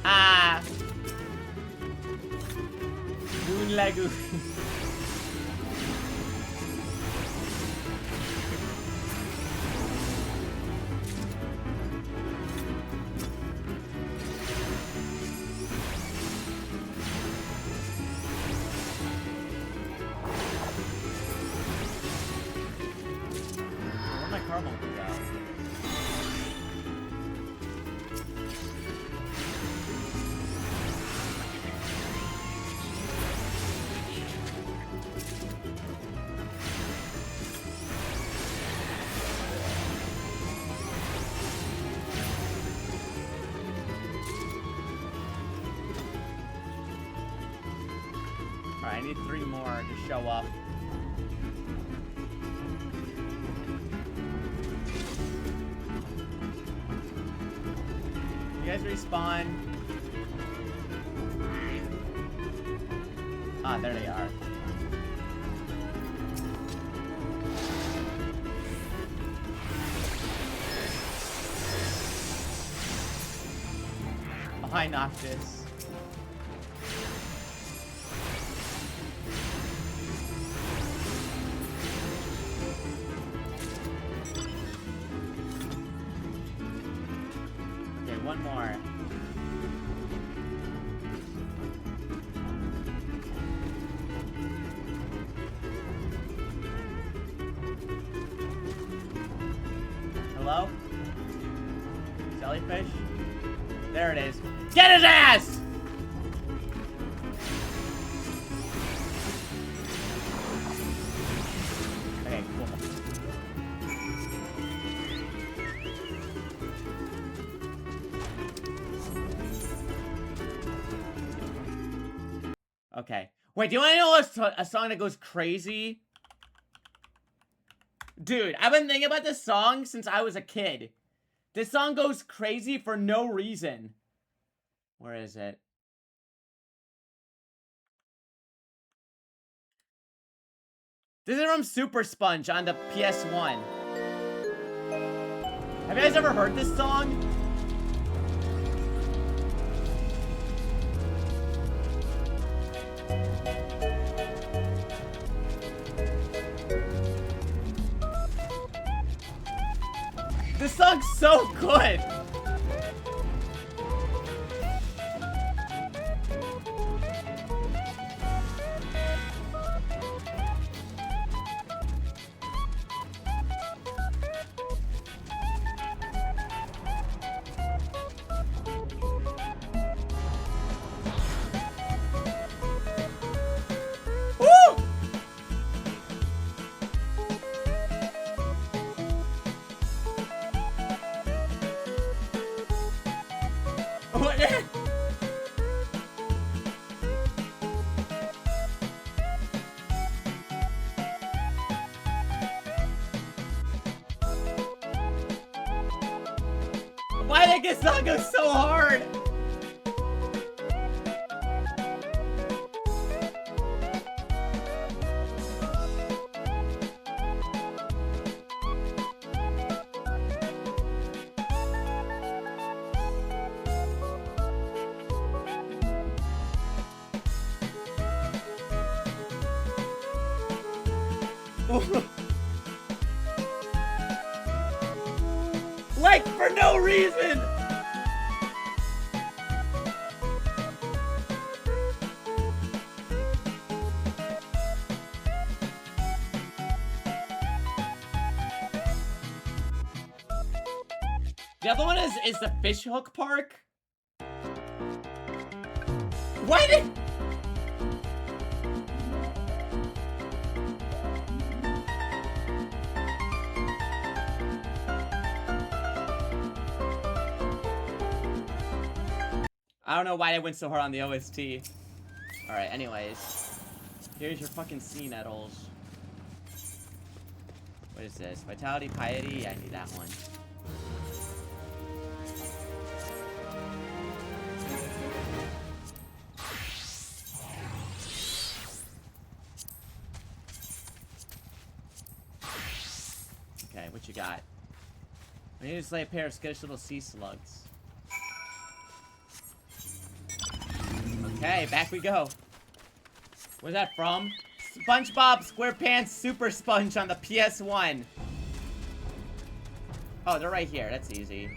Ah! Moon Lagoon. Where'd my carbon go? Alright, I need 3 more to show up. You guys respawn. Ah, there they are. Behind Noctis. One more. Hello? Jellyfish? There it is. Get his ass! Okay, cool. Okay. Wait, do you want to know a song that goes crazy? Dude, I've been thinking about this song since I was a kid. This song goes crazy for no reason. Where is it? This is from Super Sponge on the PS1. Have you guys ever heard this song? This song's so good! Woo! What? Why did this song go so hard? Like, for no reason! The other one is the Fishhook Park. Why did... I don't know why I went so hard on the OST. Alright, anyways. Here's your fucking sea nettles. What is this? Vitality, Piety? Yeah, I need that one. Okay, what you got? I need to slay a pair of skittish little sea slugs. Okay, back we go. Where's that from? SpongeBob SquarePants Super Sponge on the PS1. Oh, they're right here. That's easy.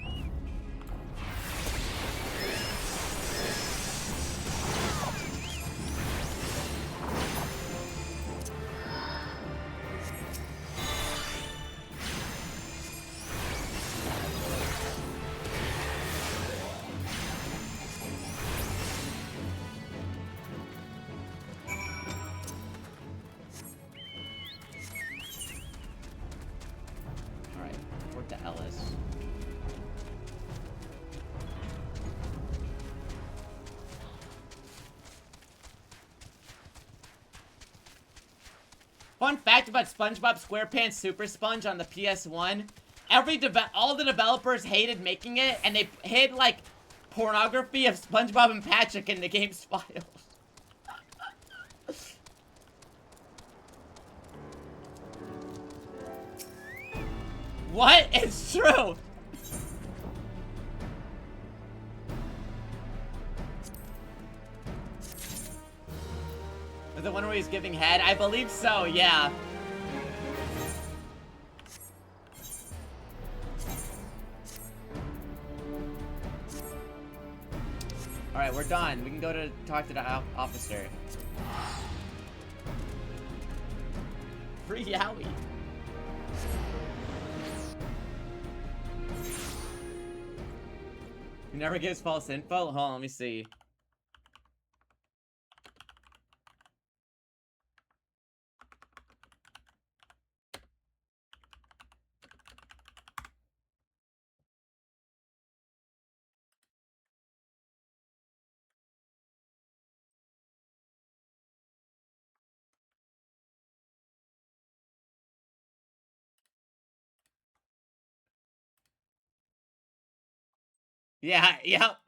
Fun fact about SpongeBob SquarePants Super Sponge on the PS1. All the developers hated making it, and they hid, like, pornography of SpongeBob and Patrick in the game's files. What? It's true! The one where he's giving head? I believe so, yeah. Alright, we're done. We can go to talk to the officer. Free Yowie. He never gives false info? Hold on, let me see. Yeah, yep.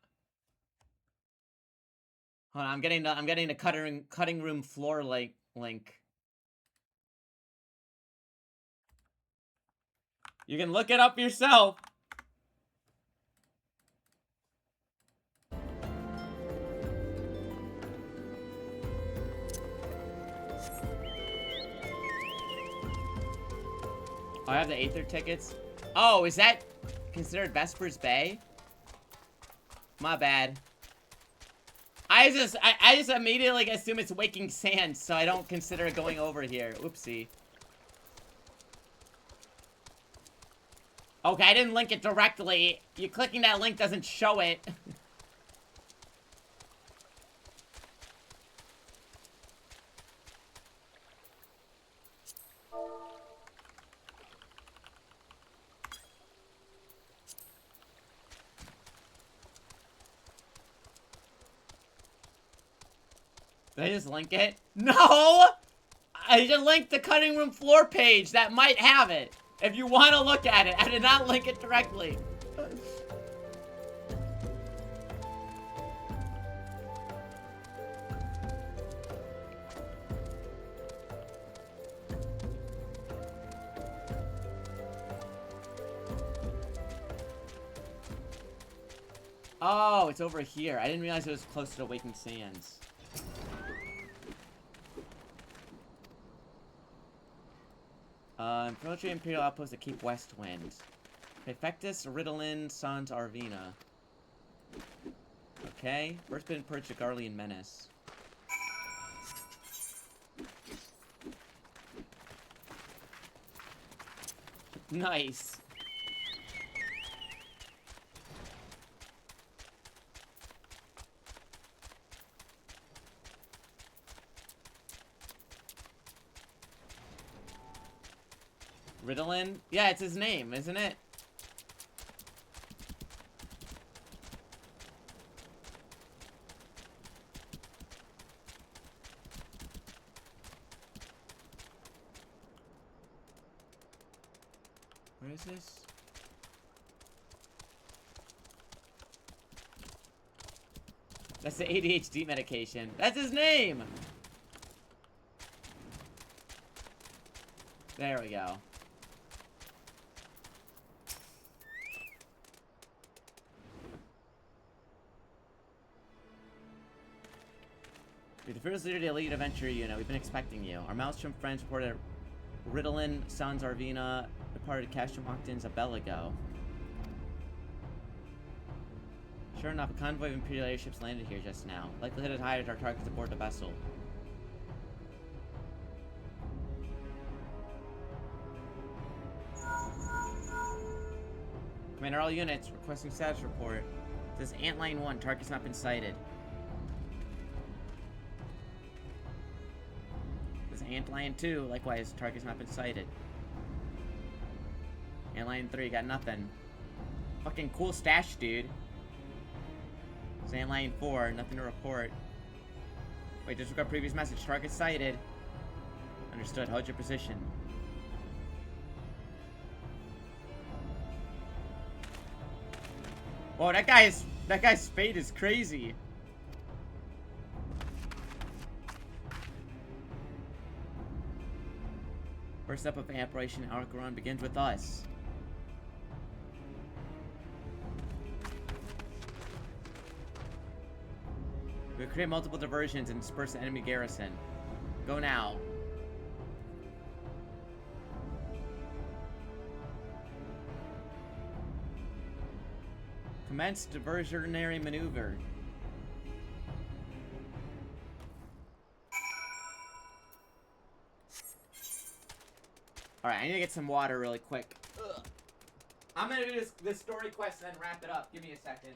Hold on, I'm getting the cutting room floor link. You can look it up yourself. Oh, I have the Aether tickets. Oh, is that considered Vesper's Bay? My bad. I just immediately assume it's Waking Sands, so I don't consider it going over here. Oopsie. Okay, I didn't link it directly. You clicking that link doesn't show it. Did I just link it? No! I just linked the cutting room floor page that might have it. If you want to look at it, I did not link it directly. Oh, it's over here. I didn't realize it was close to Waking Sands. Infiltrate Imperial outpost to keep Westwind. Prefectus, Ritalin, Sans Arvina. Okay. First been purged to Garlean Menace. Nice. Ritalin? Yeah, it's his name, isn't it? Where is this? That's the ADHD medication. That's his name! There we go. You're the first leader of the elite adventure unit. We've been expecting you. Our Maelstrom friends reported Ritalin, Sans Arvina, departed Castrum Octans a bell ago. Sure enough, a convoy of Imperial airships landed here just now. Likelihood is high that our target's aboard the vessel. Commander, all units, requesting status report. This is Antline 1, target's not been sighted. This is Antline 2, likewise, target's not been sighted. Antline 3, got nothing. Fucking cool stash, dude. This is Antline 4, nothing to report. Wait, disregard previous message, target sighted. Understood, hold your position. Whoa, that guy's fate is crazy. First step of Operation Alcaron begins with us. We'll create multiple diversions and disperse the enemy garrison. Go now. Commence diversionary maneuver. Alright, I need to get some water really quick. Ugh. I'm gonna do this story quest and then wrap it up. Give me a second.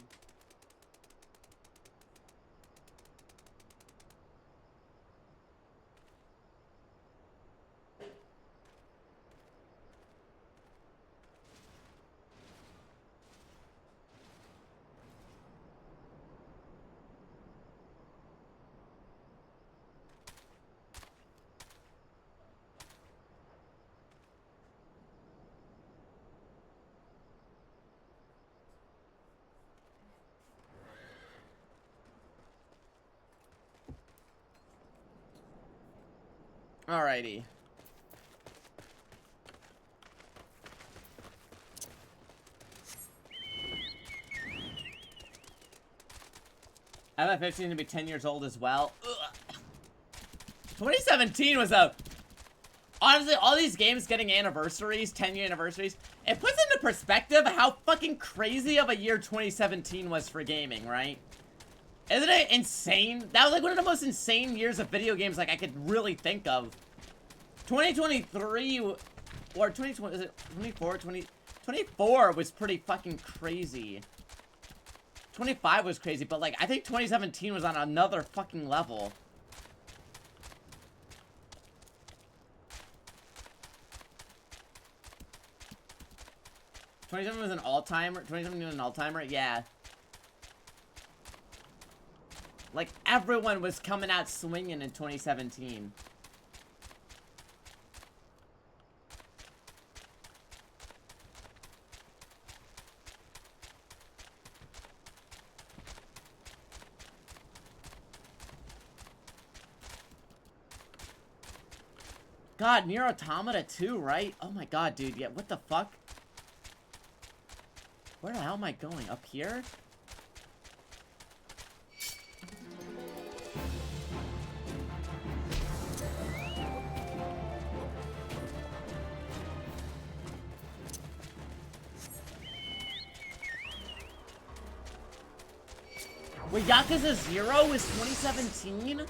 Alrighty. FF15 to be 10 years old as well. Ugh. 2017 was a... Honestly, all these games getting anniversaries, 10-year anniversaries, it puts into perspective how fucking crazy of a year 2017 was for gaming, right? Isn't it insane? That was like one of the most insane years of video games like I could really think of. 2023, or 2020, is it 24? 24 was pretty fucking crazy. 25 was crazy, but like, I think 2017 was on another fucking level. '27 was an all-timer. 2017 was an all-timer. Yeah. Like everyone was coming out swinging in 2017. God, Nier Automata 2, right? Oh my god, dude. Yeah, what the fuck? Where the hell am I going? Up here? Wait, Yakuza 0 is 2017?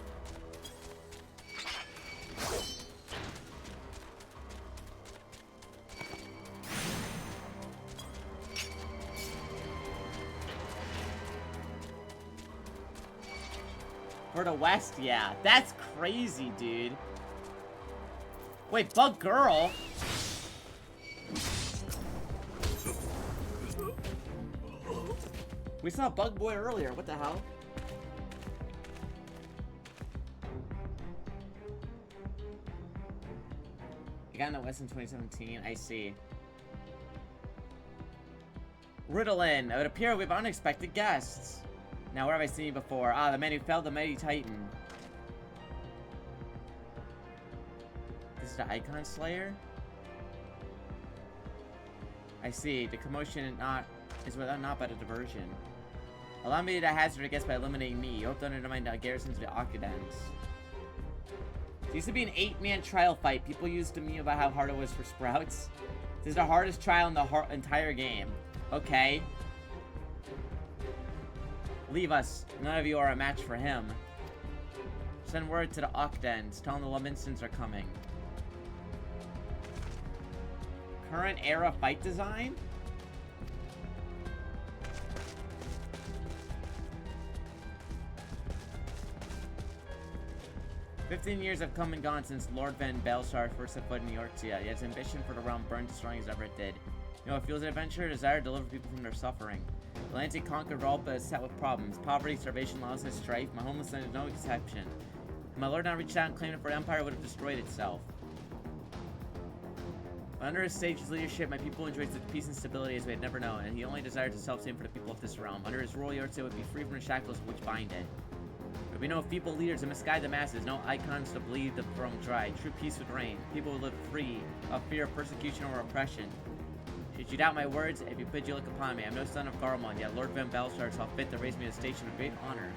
For the West, yeah. That's crazy, dude. Wait, Bug Girl? We saw Bug Boy earlier. What the hell? You got in the West in 2017. I see. Ritalin. It would appear we have unexpected guests. Now, where have I seen you before? Ah, the man who felled the mighty Titan. This is the Icon Slayer? I see. The commotion is without not but a diversion. Allow me to hazard a guess by eliminating me. You hope to undermine the garrisons of the Occupants. It used to be an 8-man trial fight. People used to meme about how hard it was for Sprouts. This is the hardest trial in the entire game. Okay. Leave us. None of you are a match for him. Send word to the Octans. Tell them the Laminsons are coming. Current era fight design? "15 years have come and gone since Lord Van Belsar first set foot in Eorzea. Yet his ambition for the realm burned destroying as ever it did. You know what fuels an adventure? A desire to deliver people from their suffering. The lands he conquered were all but set with problems. Poverty, starvation, lawlessness, strife. My homeless land is no exception. If my lord not reached out and claimed it for empire, it would have destroyed itself. But under his sage's leadership, my people enjoyed such peace and stability as we had never known, and he only desired to self-same for the people of this realm. Under his rule, Eorzea would be free from the shackles which bind it. There would be no feeble leaders to misguide the masses, no icons to bleed the throne dry. True peace would reign. People would live free of fear of persecution or oppression. Should you doubt my words, if you bid you look upon me, I am no son of Garmon, yet Lord Van Belsar saw fit to raise me to a station of great honor.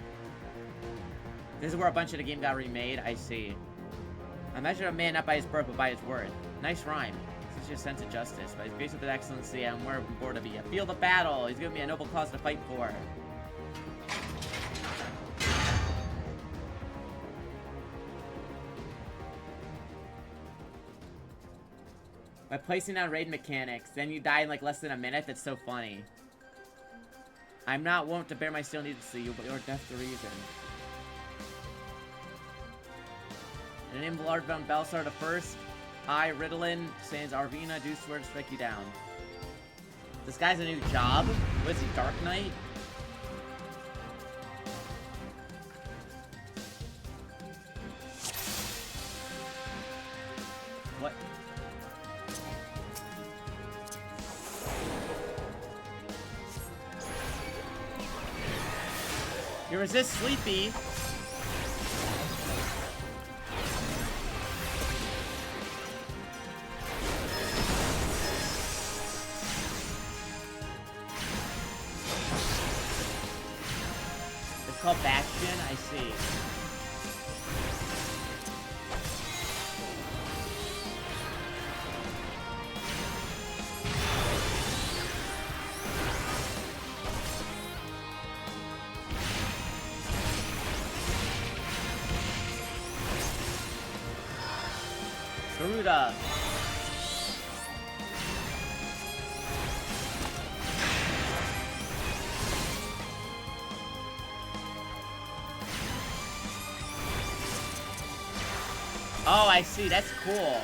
This is where a bunch of the game got remade, I see. I measure a man not by his birth, but by his worth. Nice rhyme. Such a sense of justice. By his grace with excellency, I am where I'm born to be. I feel the battle. He's given me a noble cause to fight for. By placing down raid mechanics, then you die in like less than a minute. That's so funny. I'm not wont to bear my steel needlessly, but your death the reason. In the name of Lord Van Belsar the First, I, Ritalin, Sans Arvina, do swear to strike you down. This guy's a new job? What is he, Dark Knight? What? You resist Sleepy. called Bastion? I see. Garuda. Oh, I see. That's cool.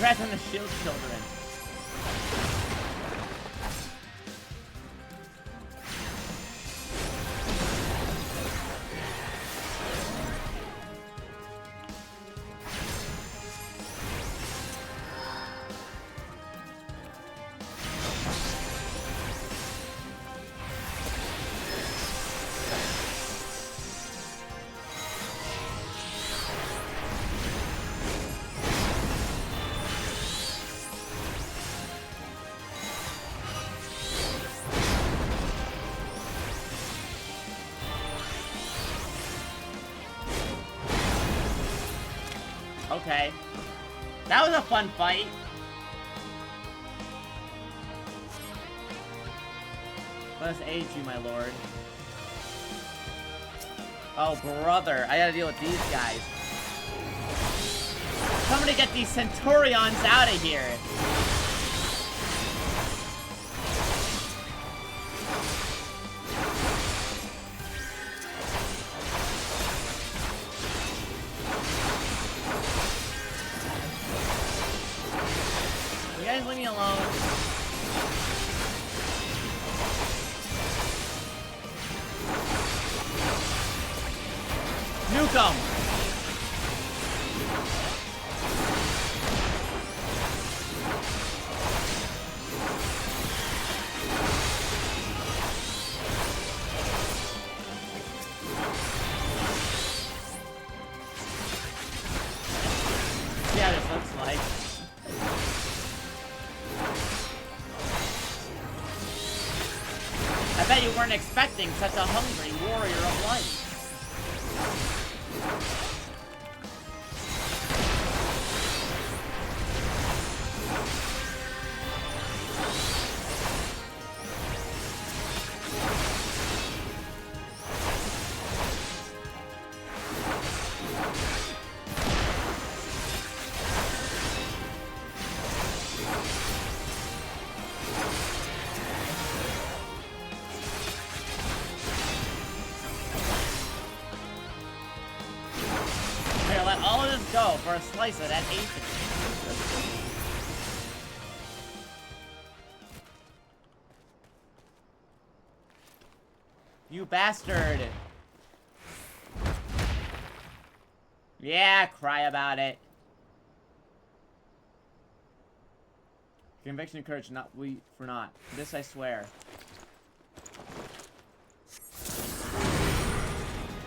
Congrats on the shield children. Okay. That was a fun fight. Let us aid you, my lord. Oh, brother. I gotta deal with these guys. Somebody get these Centurions out of here. You guys leave me alone. Nuke 'em! Yeah, this looks like. I bet you weren't expecting such a hungry warrior of light. go for a slice of that Asian. You bastard! Yeah, cry about it. Conviction and courage, not we for not. This I swear.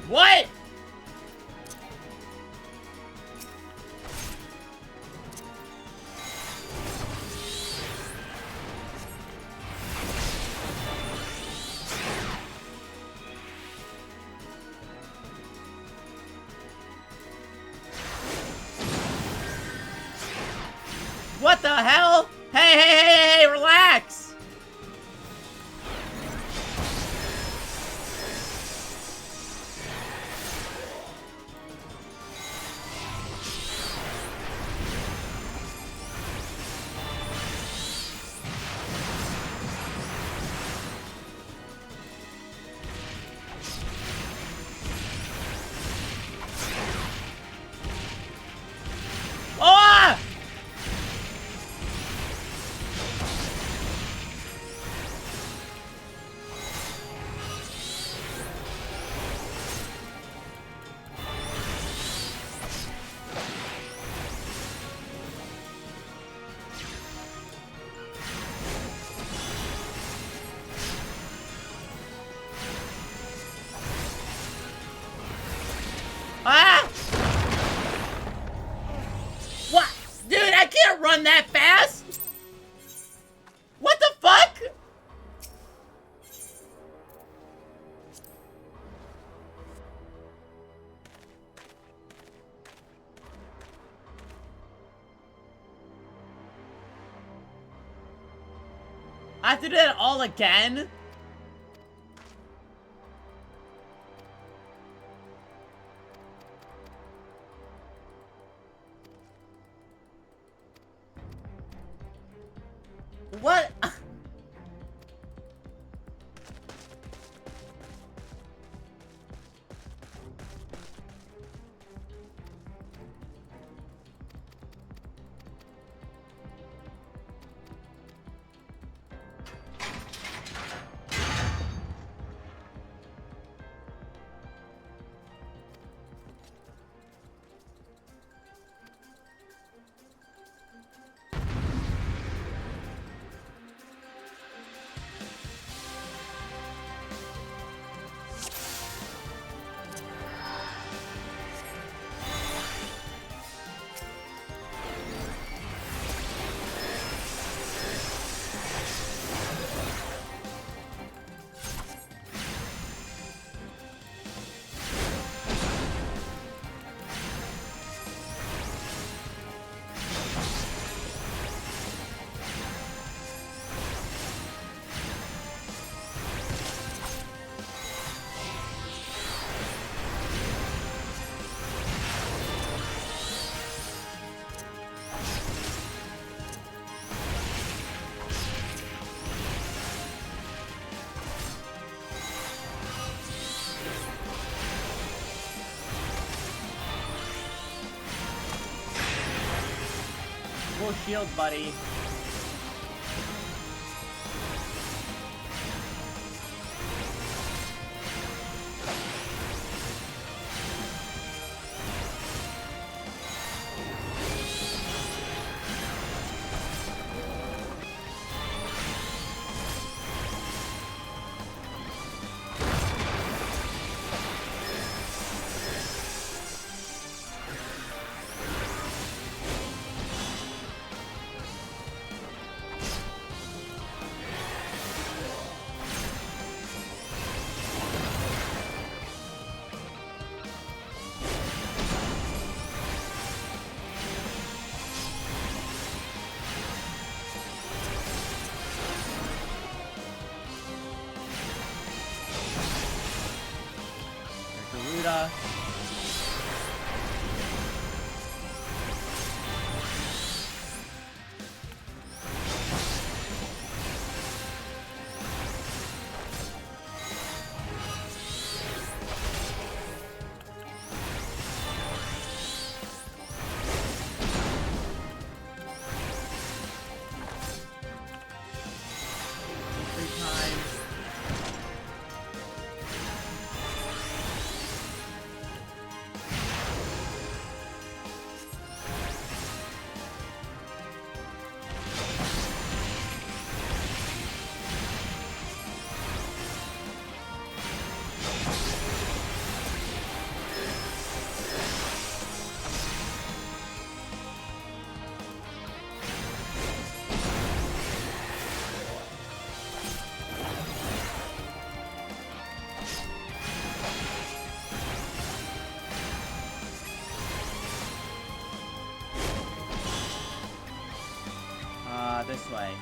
What? What the hell? Hey, relax! Oh! Ah! What? Dude, I can't run that fast! What the fuck? I have to do that all again? What? Full shield, buddy. Garuda. way.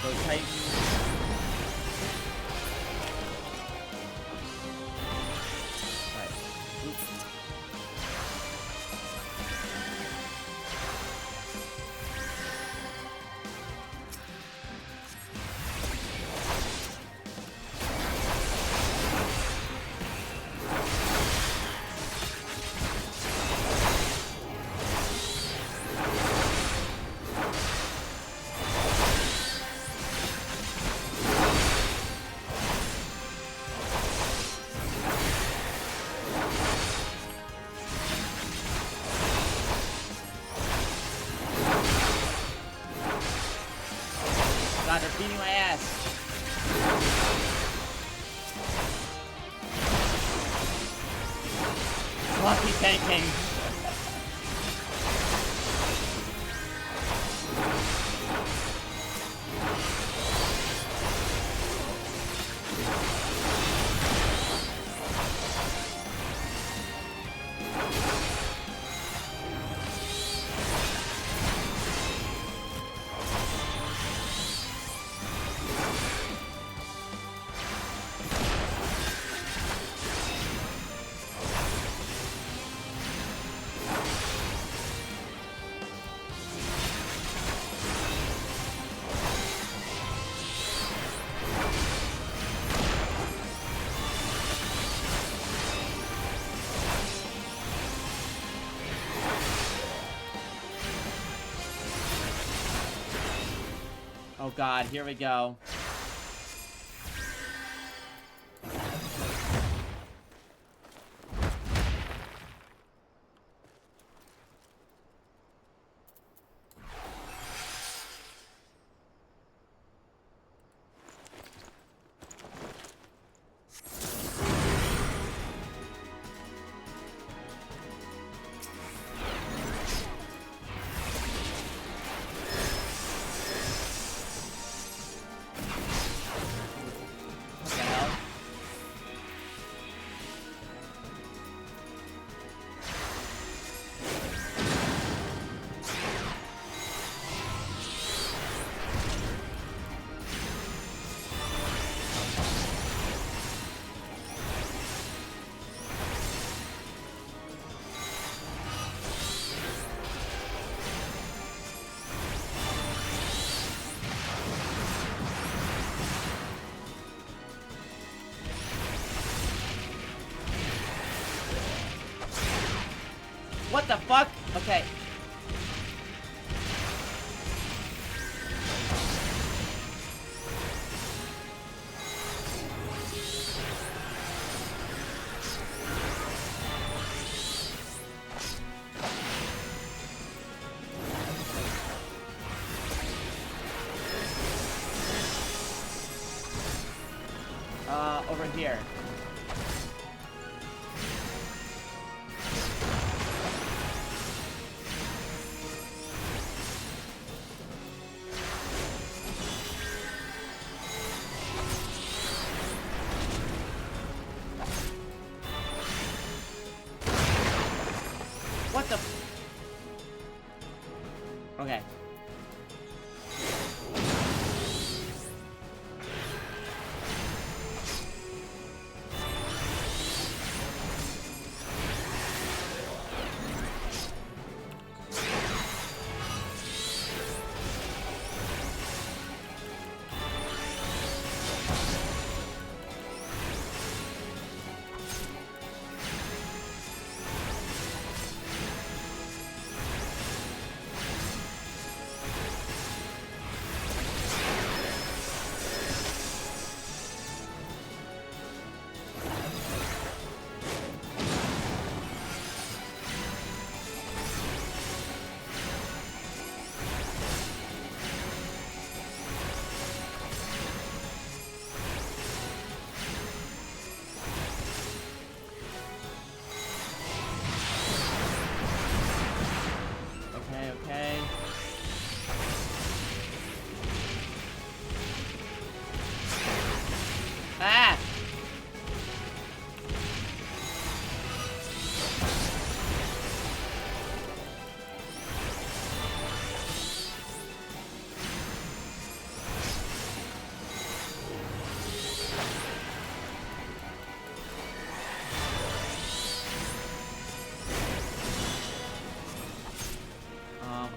Go Titans. Right. Oops. God, they're beating my ass. Lucky tanking. Oh God, here we go. What the hell? What the fuck? Okay. Over here. What the? Okay.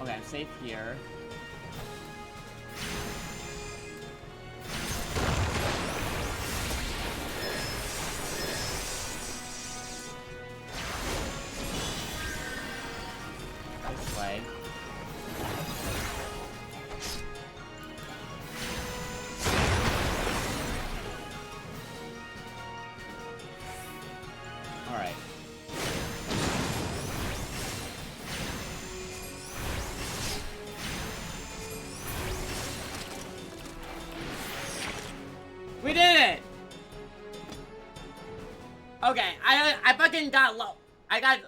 Okay, I'm safe here. This way. Alright. We did it! Okay, I fucking got low. I got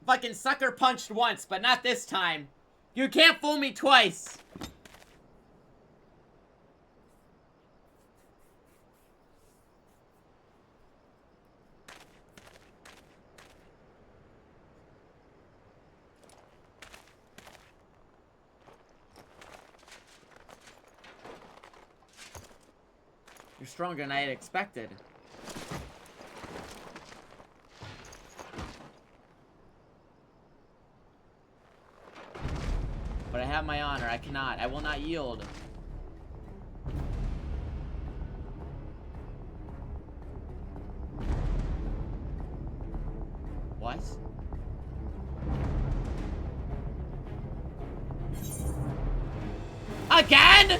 fucking sucker punched once, but not this time. You can't fool me twice. You're stronger than I had expected. But I have my honor. I cannot. I will not yield. What? Again?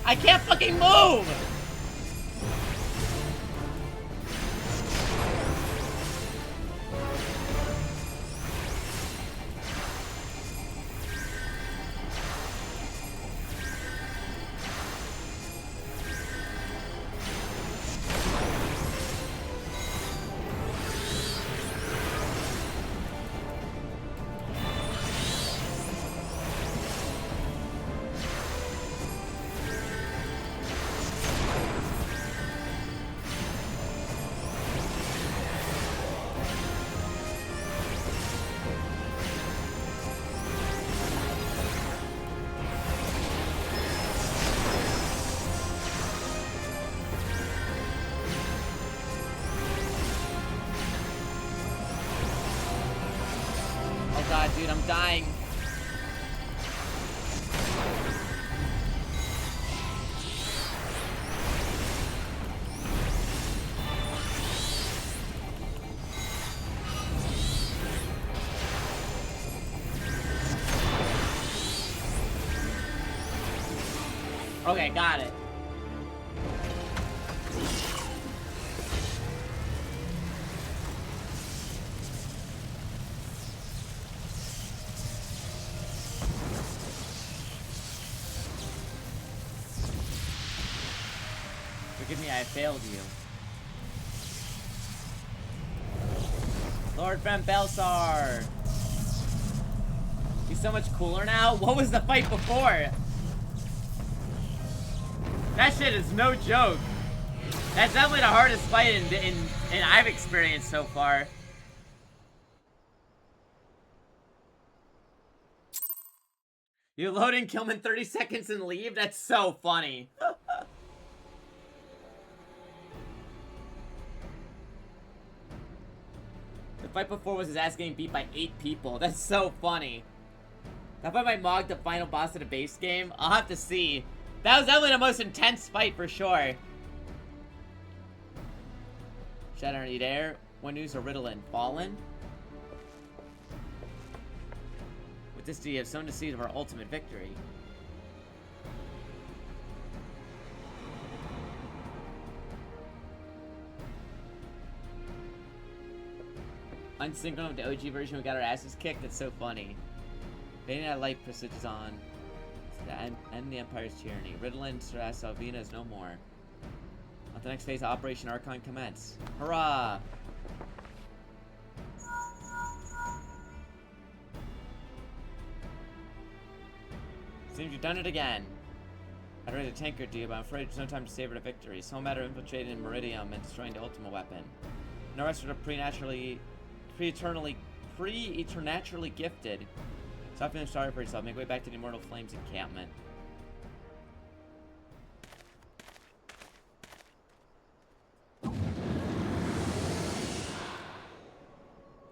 I can't fucking move! Oh god, dude, I'm dying. Okay, got it. Forgive me, I failed you. Lord Van Belsar! He's so much cooler now? What was the fight before? That shit is no joke. That's definitely the hardest fight in I've experienced so far. You load and kill him in 30 seconds and leave? That's so funny. The fight before was his ass getting beat by 8 people. That's so funny. That fight might mog the final boss of the base game. I'll have to see. That was definitely the most intense fight for sure. Shadow, are you there? What news of Ritalin? Fallen? With this, do you have sown the seed of our ultimate victory? Unsynchronous with the OG version, we got our asses kicked. That's so funny. Fading that light prestige is on. End the Empire's tyranny. Ritalin, Salvina is no more. Let the next phase of Operation Archon commence. Hurrah! Seems you've done it again. I'd ready to tanker to you, but I'm afraid there's no time to savor the victory. It's no matter of infiltrating Meridium and destroying the ultimate weapon. No rest of the preternaturally gifted. Stop feeling sorry for yourself. Make way back to the Immortal Flames encampment.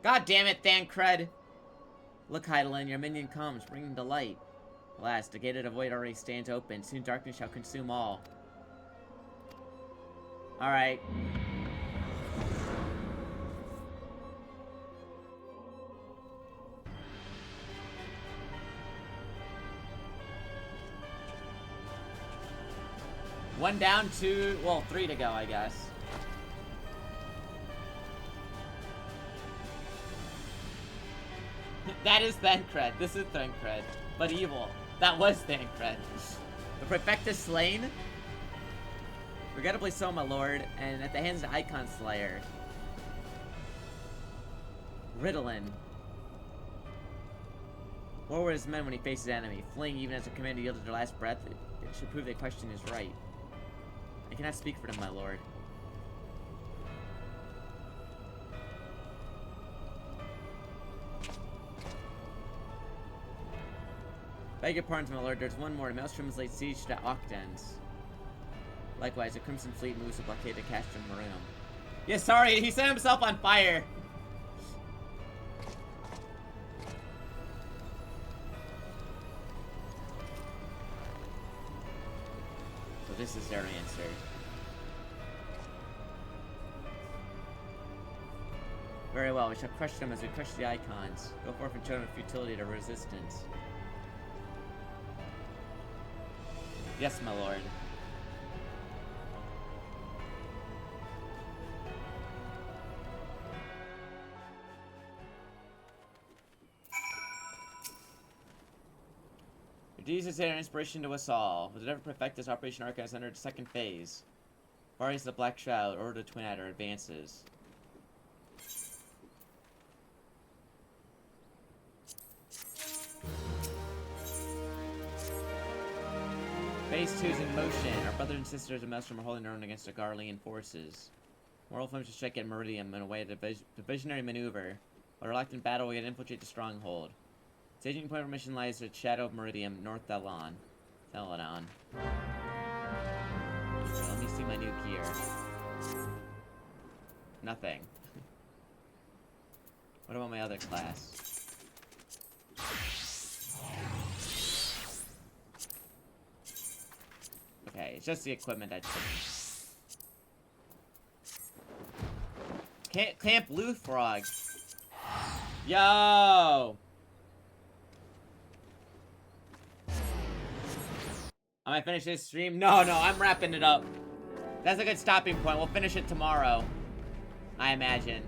God damn it, Thancred! Look, Heidelin, your minion comes, bringing the light. Alas, the gate of the void already stands open. Soon darkness shall consume all. Alright. One down, two, well, 3 to go, I guess. That is Thancred. This is Thancred. But evil. That was Thancred. The Prefectus slain? Regrettably so, my lord, and at the hands of the Icon Slayer. Ritalin. What were his men when he faced his enemy? Fleeing even as the commander yielded their last breath? It should prove their question is right. I cannot speak for them, my lord. Beg your pardons, my lord. There's one more. The Maelstrom has laid siege to Octens. Likewise, the Crimson Fleet moves to blockade the Castrum Marinum. Yeah, sorry, he set himself on fire. So this is their answer. Very well, we shall crush them as we crush the Icons. Go forth and show them the futility of their resistance. Yes, my lord. Your deeds is an inspiration to us all. With it ever perfect, this Operation Archon has entered the second phase. Far east of the Black Shroud, Order of the Twin Adder advances. Phase 2 is in motion. Our brothers and sisters of Maelstrom are holding their own against the Garlean forces. Moral Flames will strike at Meridium in a way of divisionary maneuver. While reluctant battle, we can infiltrate the stronghold. Staging point of our mission lies at Shadow of Meridium, North Theladon. Let me see my new gear. Nothing. What about my other class? Okay, it's just the equipment I changed. Camp Blue Frog. Yo! I might finish this stream. No, I'm wrapping it up. That's a good stopping point. We'll finish it tomorrow, I imagine.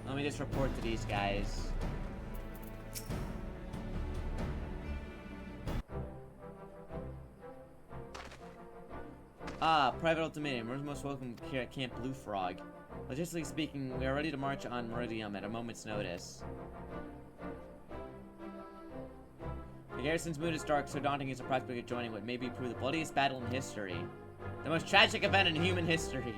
Let me just report to these guys. Ah, Private Ultimatum. We're most welcome here at Camp Blue Frog. Logistically speaking, we are ready to march on Meridium at a moment's notice. The garrison's mood is dark, so daunting is the prospect of joining what may prove the bloodiest battle in history. The most tragic event in human history.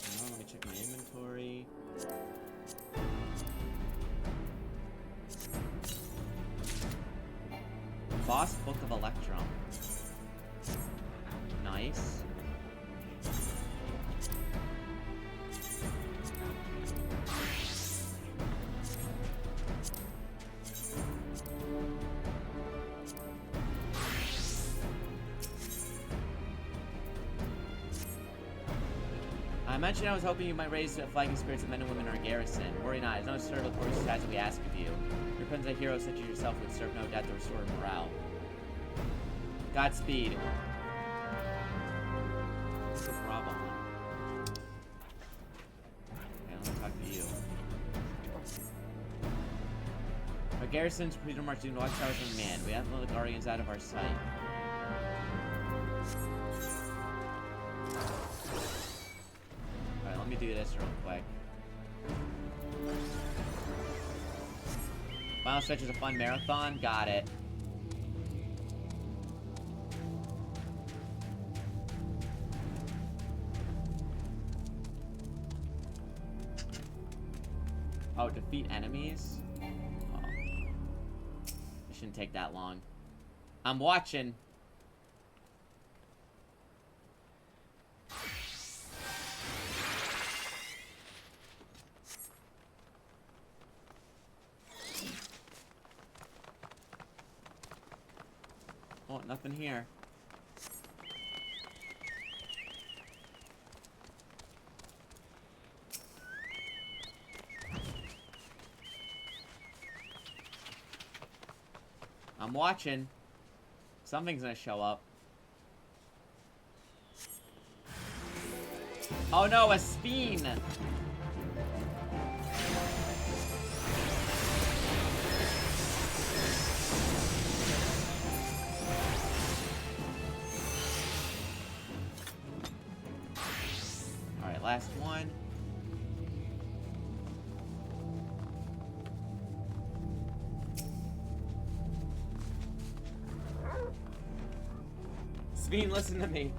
Let me check my inventory. Boss Book of Electrum. Nice. I mentioned I was hoping you might raise the flagging spirits of men and women in our garrison. Worry not, it's no sort of forces as we ask of you. Your presence a hero such as yourself would serve no doubt to restore morale. Godspeed. What's the problem? Okay, let me talk to you. Our Garrison's Freedom March doing watchtowers unmanned. We have to let the Guardians out of our sight. Alright, let me do this real quick. Final stretch is a fun marathon. Got it. Oh, defeat enemies? Oh. It shouldn't take that long. I'm watching. Oh, nothing here. I'm watching. Something's gonna show up. Oh no, a Speen! Alright, last one. Speen, listen to me.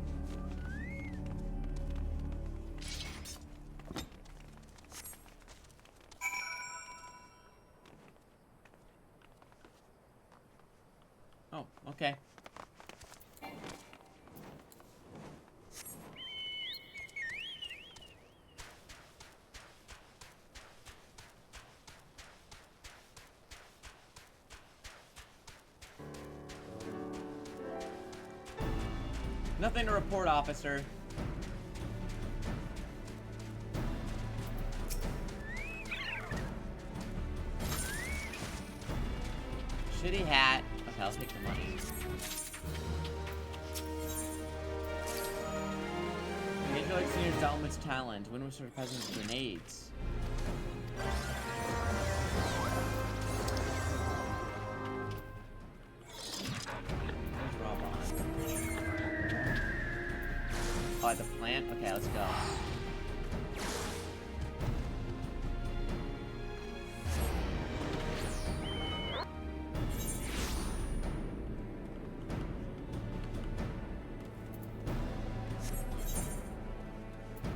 Oh, okay. Nothing to report, officer. Shitty hat. Okay, I'll take the money. Major League Senior Development's talent. Win was for President's grenades. Oh, the plant? Okay, let's go.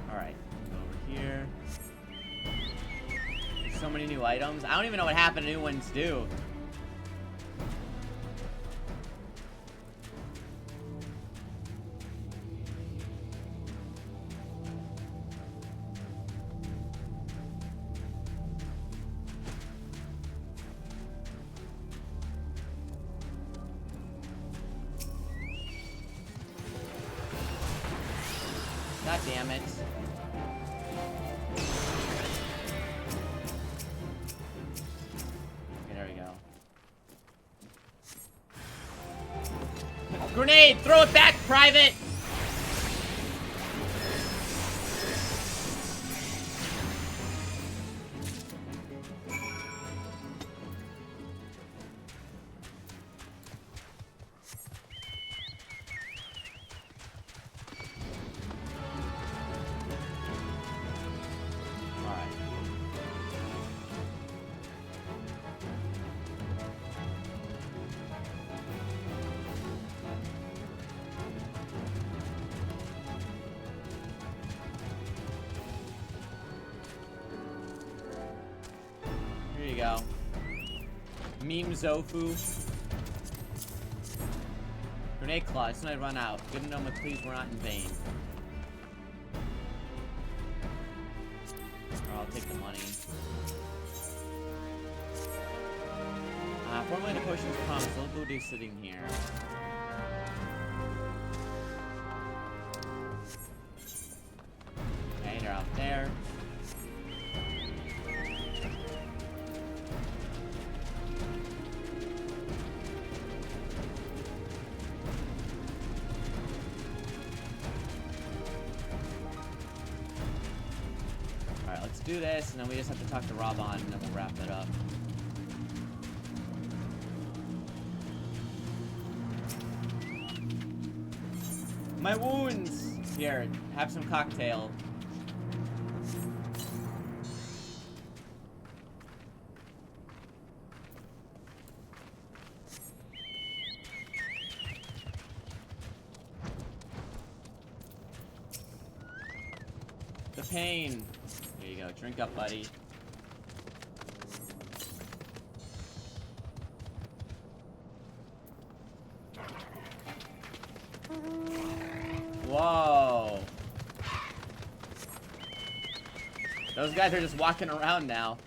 Alright, go over here. There's so many new items. I don't even know what happened to new ones do. God damn it. Okay, there we go. Grenade! Throw it back, Private! Here you go. Meme Zofu. Grenade claw, as soon as I run out. Good to know my pleas were not in vain. Or I'll take the money. Formally the potion's promised. Little Booty's sitting here. Okay, they're out there. Alright, let's do this, and then we just have to talk to Robon, and then we'll wrap it up. My wounds! Here, have some cocktail. The pain. There you go. Drink up, buddy. Whoa. Those guys are just walking around now.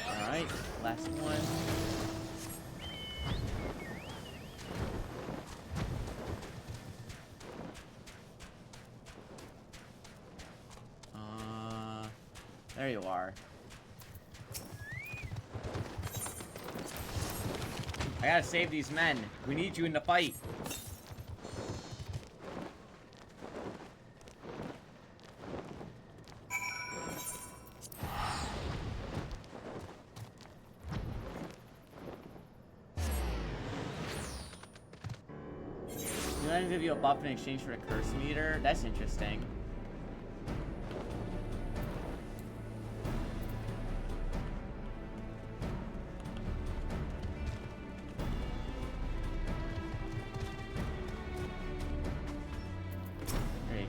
Alright, last one. There you are. I gotta save these men. We need you in the fight. You let him give you a buff in exchange for a curse meter? That's interesting.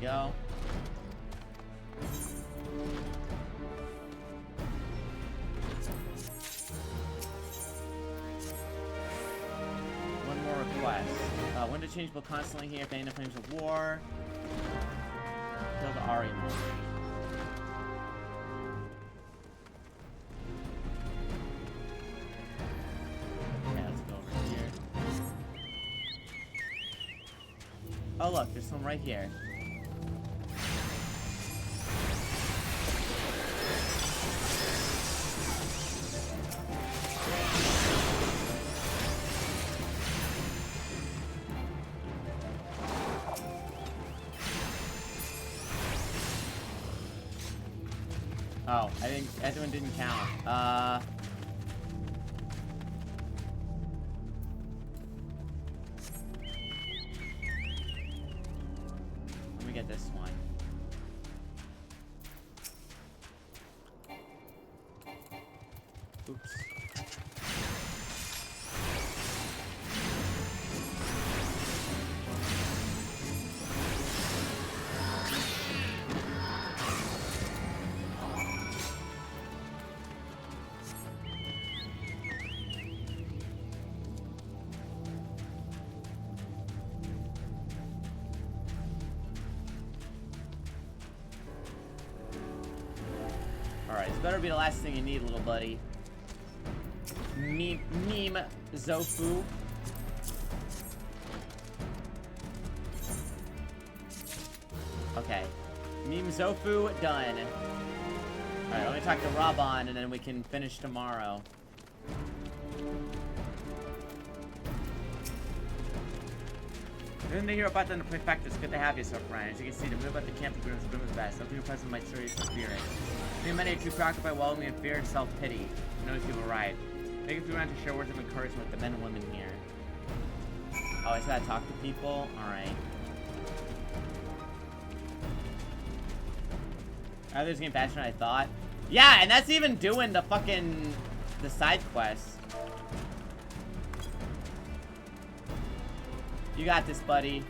Go. One more request. Window changeable constantly here, fan the flames of war. Kill the Ari monk. Okay, let's go over here. Oh look, there's some right here. Oh, I think that one didn't count. Let me get this one. Oops. Alright, this better be the last thing you need, little buddy. Meme Zofu. Okay. Meme Zofu, done. Alright, let me talk to Raban and then we can finish tomorrow. Then they hear about them to perfect. It's good to have you, so friend. As you can see, the move at the camp of Groom is best. Something your presence might stir your spirit. Many are too preoccupied by welcoming in fear and self-pity. Knows you will arrive. Make a few rounds to share words of encouragement with the men and women here. Oh, I just gotta talk to people? Alright. Oh, this game faster than I thought. Yeah, and that's even doing the fucking... the side quests. You got this, buddy.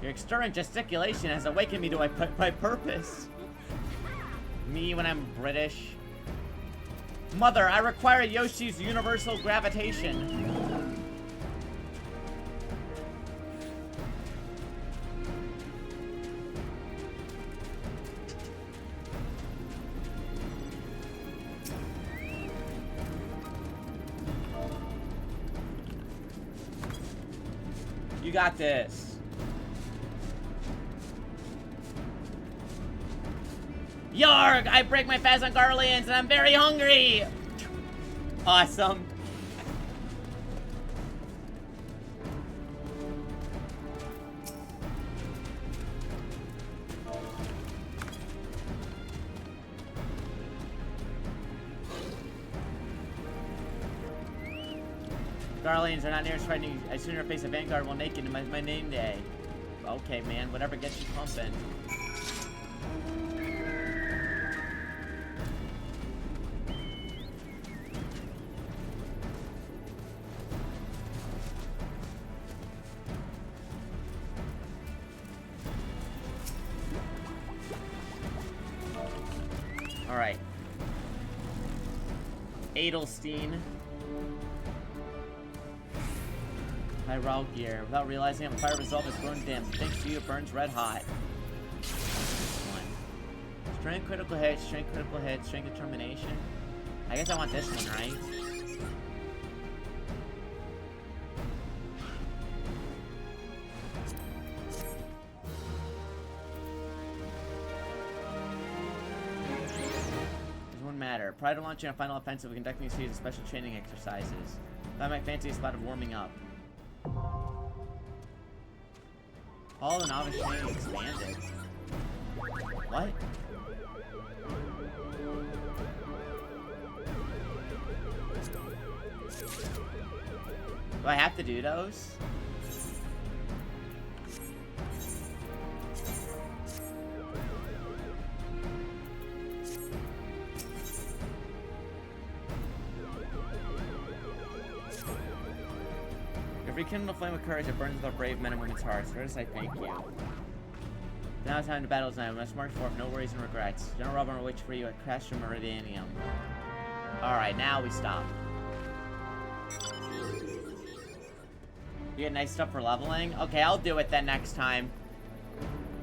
Your external gesticulation has awakened me to my purpose. Me when I'm British. Mother, I require Yoshi's universal gravitation. You got this. Yarg! I break my fast on Garleans and I'm very hungry! Awesome. Darlings are not near as frightening. I sooner face a vanguard while naked in my name day. Okay, man. Whatever gets you pumping. Alright. Adelstein. High raw gear. Without realizing, I'm fire resolve has grown dim. Thanks to you, it burns red hot. One. Strength critical hit, strength critical hit, strength determination. I guess I want this one, right? Prior to launching a final offensive, we conduct a series of special training exercises. That might fancy a spot of warming up. All the novice training expanded. What? Do I have to do those? Rekindle the flame of courage that burns with our brave men and women's hearts. For this I thank you. Now it's time to battle tonight. We must march forth, no worries and regrets. General Robin will wait for you at Crashing Meridianium. Alright, now we stop. You get nice stuff for leveling? Okay, I'll do it then next time.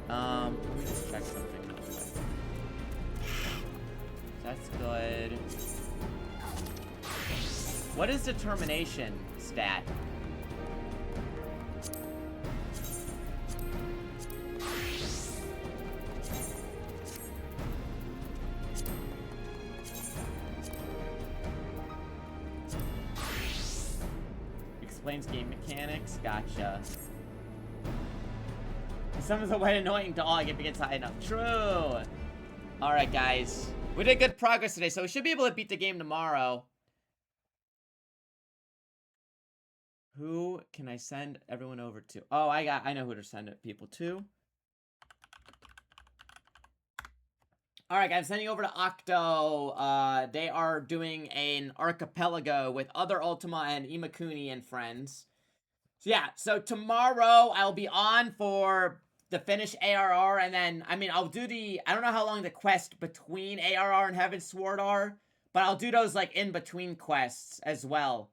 Let me just check something real quick. That's good. What is determination stat? Explains game mechanics. Gotcha. Some is a way annoying to all if it gets high enough. True. Alright, guys. We did good progress today, so we should be able to beat the game tomorrow. Who can I send everyone over to? Oh, I know who to send people to. Alright, guys, sending over to Octo. They are doing an archipelago with other Ultima and Imakuni and friends. So, yeah, so tomorrow I'll be on for the finish ARR, and then, I mean, I'll do I don't know how long the quest between ARR and Heaven's Sword are, but I'll do those, like, in-between quests as well.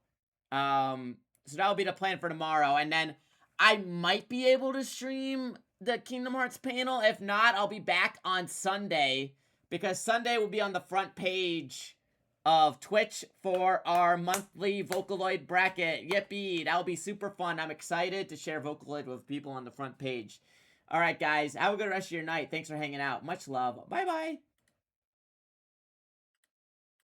So that'll be the plan for tomorrow, and then I might be able to stream the Kingdom Hearts panel. If not, I'll be back on Sunday, because Sunday will be on the front page of Twitch for our monthly Vocaloid bracket. Yippee! That'll be super fun. I'm excited to share Vocaloid with people on the front page. Alright, guys. Have a good rest of your night. Thanks for hanging out. Much love. Bye-bye.